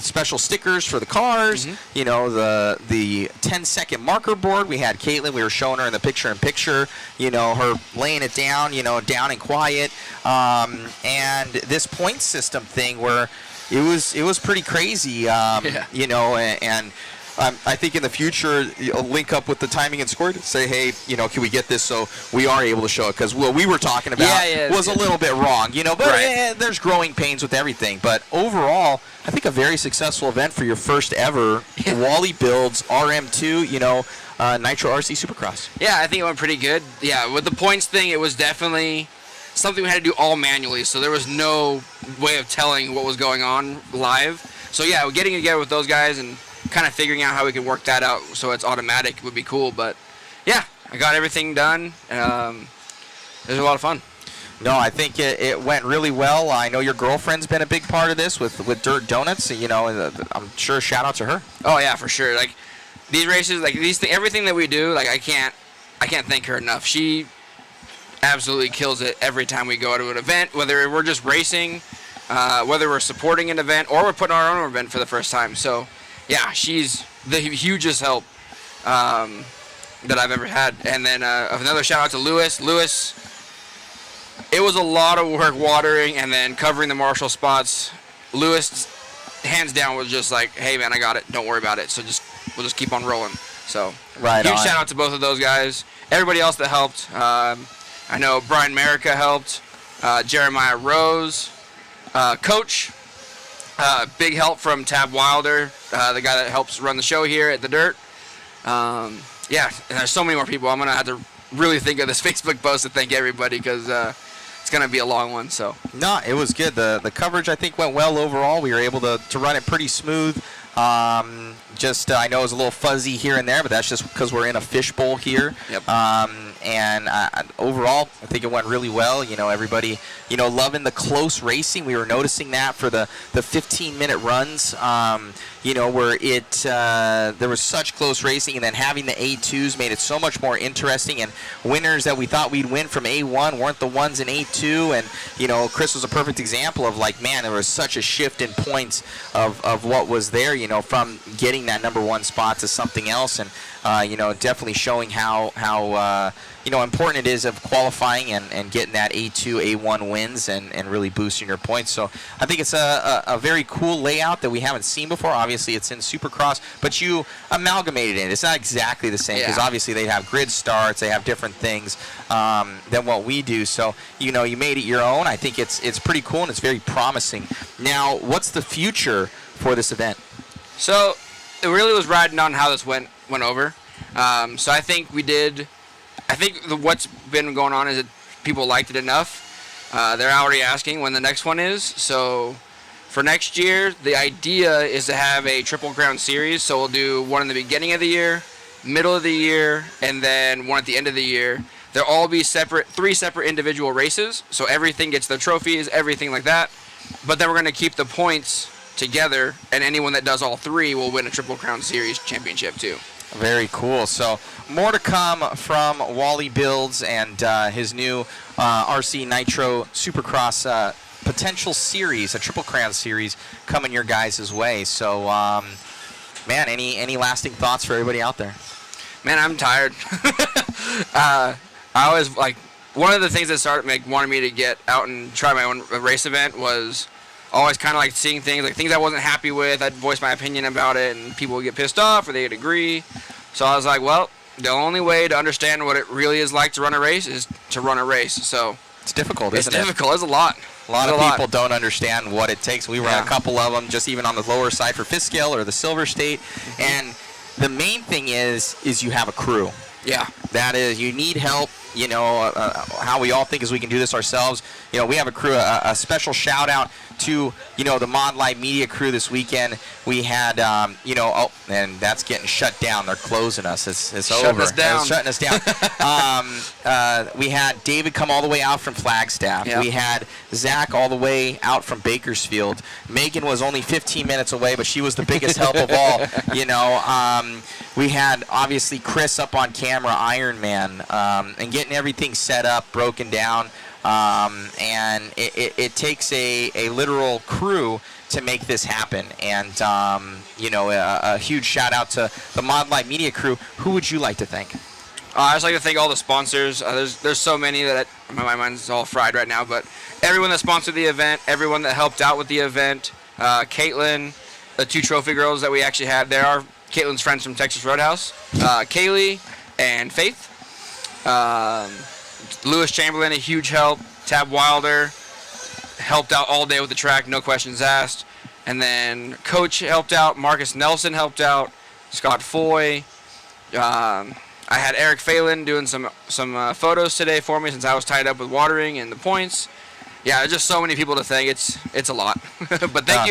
special stickers for the cars. Mm-hmm. The 10-second marker board. We had Caitlin. We were showing her in the picture-in-picture. Her laying it down. Down and quiet. And this point system thing where it was pretty crazy. And I think in the future, you'll link up with the timing and score to say, hey, can we get this so we are able to show it? Because what we were talking about was a little bit wrong, but right. There's growing pains with everything. But overall, I think a very successful event for your first ever Wallie builds RM2, Nitro RC Supercross. Yeah, I think it went pretty good. Yeah, with the points thing, it was definitely something we had to do all manually, so there was no way of telling what was going on live. So yeah, getting together with those guys and kind of figuring out how we can work that out so it's automatic would be cool. But yeah, I got everything done. It was a lot of fun. No, I think it went really well. I know your girlfriend's been a big part of this with Dirt Donuts. I'm sure shout out to her. Oh yeah, for sure. Like these races, like everything that we do, like I can't thank her enough. She absolutely kills it every time we go to an event, whether we're just racing, whether we're supporting an event, or we're putting our own event for the first time. So yeah, she's the hugest help that I've ever had. And then another shout out to Lewis. Lewis, it was a lot of work watering and then covering the marshal spots. Lewis, hands down, was just like, hey man, I got it. Don't worry about it. So we'll just keep on rolling. So right huge on. Shout out to both of those guys. Everybody else that helped. I know Brian Merica helped. Jeremiah Rose, Coach. Big help from Tab Wilder, the guy that helps run the show here at the Dirt. Yeah, and there's so many more people. I'm going to have to really think of this Facebook post to thank everybody because it's going to be a long one. So no, it was good. The coverage, I think, went well overall. We were able to run it pretty smooth. I know it was a little fuzzy here and there, but that's just because we're in a fishbowl here. Yep. And overall, I think it went really well. Everybody, loving the close racing. We were noticing that for the 15-minute runs, where there was such close racing, and then having the A2s made it so much more interesting. And winners that we thought we'd win from A1 weren't the ones in A2. And, Chris was a perfect example of there was such a shift in points of what was there, from getting that number one spot to something else. And, definitely showing how important it is of qualifying and getting that A2, A1 wins and really boosting your points. So I think it's a very cool layout that we haven't seen before. Obviously, it's in Supercross, but you amalgamated it. It's not exactly the same because obviously they have grid starts, they have different things than what we do. So, you made it your own. I think it's pretty cool and it's very promising. Now, what's the future for this event? So it really was riding on how this went over. So I think what's been going on is that people liked it enough. They're already asking when the next one is. So for next year, the idea is to have a Triple Crown series. So we'll do one in the beginning of the year, middle of the year, and then one at the end of the year. They'll all be three separate individual races. So everything gets their trophies, everything like that. But then we're going to keep the points together, and anyone that does all three will win a Triple Crown Series championship too. Very cool. So more to come from Wallie Builds and his new RC Nitro Supercross potential series, a Triple Crown series coming your guys' way. So, man, any lasting thoughts for everybody out there? Man, I'm tired. I always one of the things that wanted me to get out and try my own race event was always kind of seeing things I wasn't happy with. I'd voice my opinion about it, and people would get pissed off or they'd agree. So I was like, well, the only way to understand what it really is like to run a race is to run a race. So It's difficult, isn't it? It's difficult. There's a lot. A lot of people don't understand what it takes. We run a couple of them, just even on the lower side for fifth scale or the Silver State. And the main thing is you have a crew. Yeah. That is, you need help. You know, how we all think is we can do this ourselves. You know, we have a crew. A special shout out to, you know, the Mod Live Media crew this weekend. We had, you know, oh, and that's getting shut down. They're closing us. It's shutting over. Us down. It's shutting us down. We had David come all the way out from Flagstaff. Yep. We had Zach all the way out from Bakersfield. Megan was only 15 minutes away, but she was the biggest help of all. You know, we had obviously Chris up on camera, Iron Man, and getting everything set up, broken down. And it takes a literal crew to make this happen. And, you know, a huge shout out to the Mod Live Media crew. Who would you like to thank? I'd just like to thank all the sponsors. There's so many that my mind's all fried right now, but everyone that sponsored the event, everyone that helped out with the event, Caitlin, the 2 trophy girls that we actually had there are Caitlin's friends from Texas Roadhouse, Kaylee and Faith. Lewis Chamberlain, a huge help. Tab Wilder helped out all day with the track, no questions asked. And then Coach helped out. Marcus Nelson helped out. Scott Foy. I had Eric Phelan doing some photos today for me since I was tied up with watering and the points. Yeah, there's just so many people to thank. It's a lot. But thank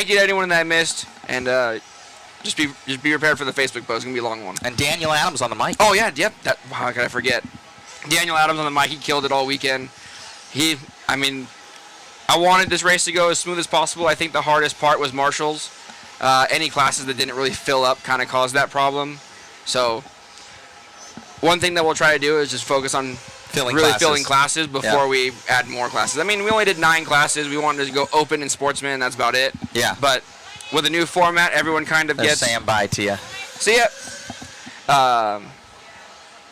you to anyone that I missed, and just be prepared for the Facebook post. It's gonna be a long one. And Daniel Adams on the mic. Oh yeah, yep. How could I forget? Daniel Adams on the mic. He killed it all weekend. I mean, I wanted this race to go as smooth as possible. I think the hardest part was marshals. Any classes that didn't really fill up kind of caused that problem. So one thing that we'll try to do is just focus on filling classes before we add more classes. I mean, we only did 9 classes. We wanted to go open and Sportsman. That's about it. Yeah. But with a new format, everyone kind of gets... They're saying bye to you. See ya.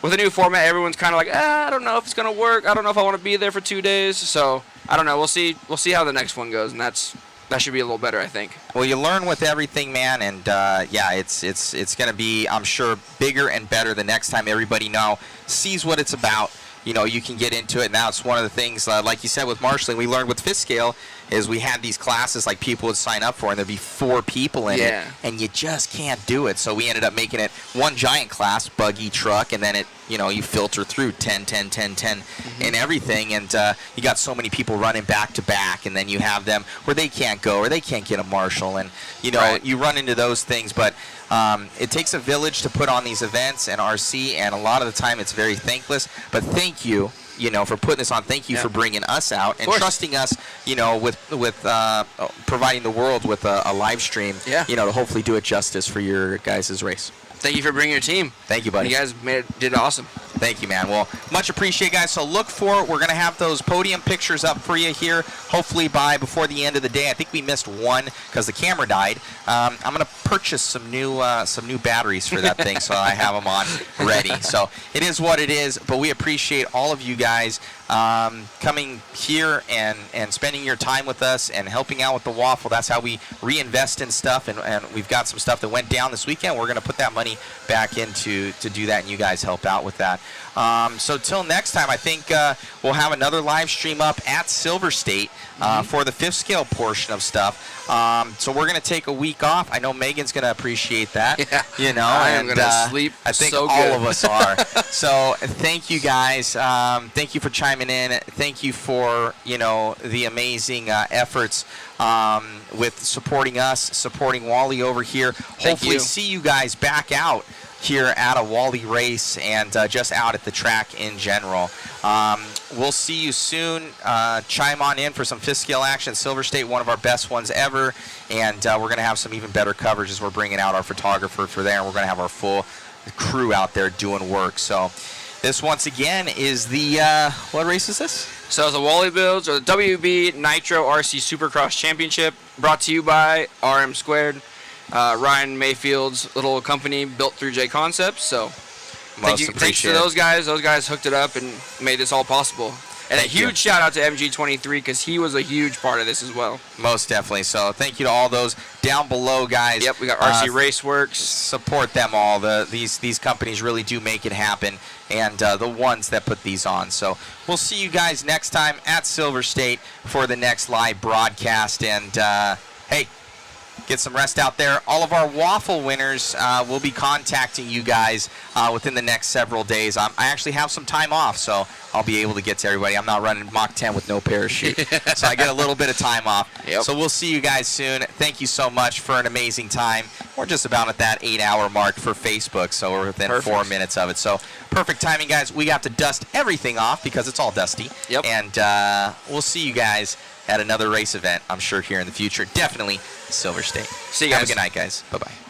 With a new format, everyone's kind of like, I don't know if it's going to work. I don't know if I want to be there for 2 days. So, I don't know. We'll see how the next one goes, and that should be a little better, I think. Well, you learn with everything, man, and yeah, it's going to be, I'm sure, bigger and better the next time everybody now sees what it's about. You know, you can get into it. Now it's one of the things, like you said, with marshalling, we learned with fifth scale is we had these classes like people would sign up for, and there'd be 4 people in it, and you just can't do it. So we ended up making it one giant class, buggy, truck, and then it, you know, you filter through 10, 10, 10, 10, and everything, and you got so many people running back to back, and then you have them where they can't go or they can't get a marshal, and you know, you run into those things, but it takes a village to put on these events and RC, and a lot of the time it's very thankless. But thank you, you know, for putting this on. Thank you for bringing us out and trusting us, you know, with providing the world with a live stream, you know, to hopefully do it justice for your guys' race. Thank you for bringing your team. Thank you, buddy. You guys did awesome. Thank you, man. Well, much appreciated, guys. So look for it. We're going to have those podium pictures up for you here, hopefully before the end of the day. I think we missed one because the camera died. I'm going to purchase some new batteries for that thing, so I have them on ready. So it is what it is, but we appreciate all of you guys coming here and spending your time with us and helping out with the waffle. That's how we reinvest in stuff, and we've got some stuff that went down this weekend. We're going to put that money back into to do that, and you guys help out with that. So till next time, I think we'll have another live stream up at Silver State for the fifth scale portion of stuff. So we're going to take a week off. I know Megan's going to appreciate that. Yeah, you know, I am going to sleep. I think so all good. of us are. So thank you guys. Thank you for chiming in. Thank you for, you know, the amazing efforts with supporting us, supporting Wallie over here. Hopefully see you guys back out here at a Wallie race and just out at the track in general. We'll see you soon. Chime on in for some fifth scale action. Silver State, one of our best ones ever, and we're going to have some even better coverage as we're bringing out our photographer for there, and we're going to have our full crew out there doing work. So this, once again, is the, what race is this? So it's the Wallie Builds, or the WB Nitro RC Supercross Championship, brought to you by RM2. Ryan Mayfield's little company built through J Concepts. So thanks to those guys. Those guys hooked it up and made this all possible. And Thank a huge you. shout out to MG23 because he was a huge part of this as well. Most definitely. So thank you to all those down below, guys. Yep, we got RC Raceworks. Support them all. These companies really do make it happen, and the ones that put these on. So we'll see you guys next time at Silver State for the next live broadcast. And hey, get some rest out there. All of our waffle winners will be contacting you guys within the next several days. I actually have some time off, so I'll be able to get to everybody. I'm not running Mach 10 with no parachute, so I get a little bit of time off. Yep. So we'll see you guys soon. Thank you so much for an amazing time. We're just about at that 8-hour mark for Facebook, so we're within Perfect. 4 minutes of it. So perfect timing, guys. We got to dust everything off because it's all dusty. Yep. And we'll see you guys at another race event, I'm sure, here in the future. Definitely Silver State. See you guys. Have a good night, guys. Bye-bye.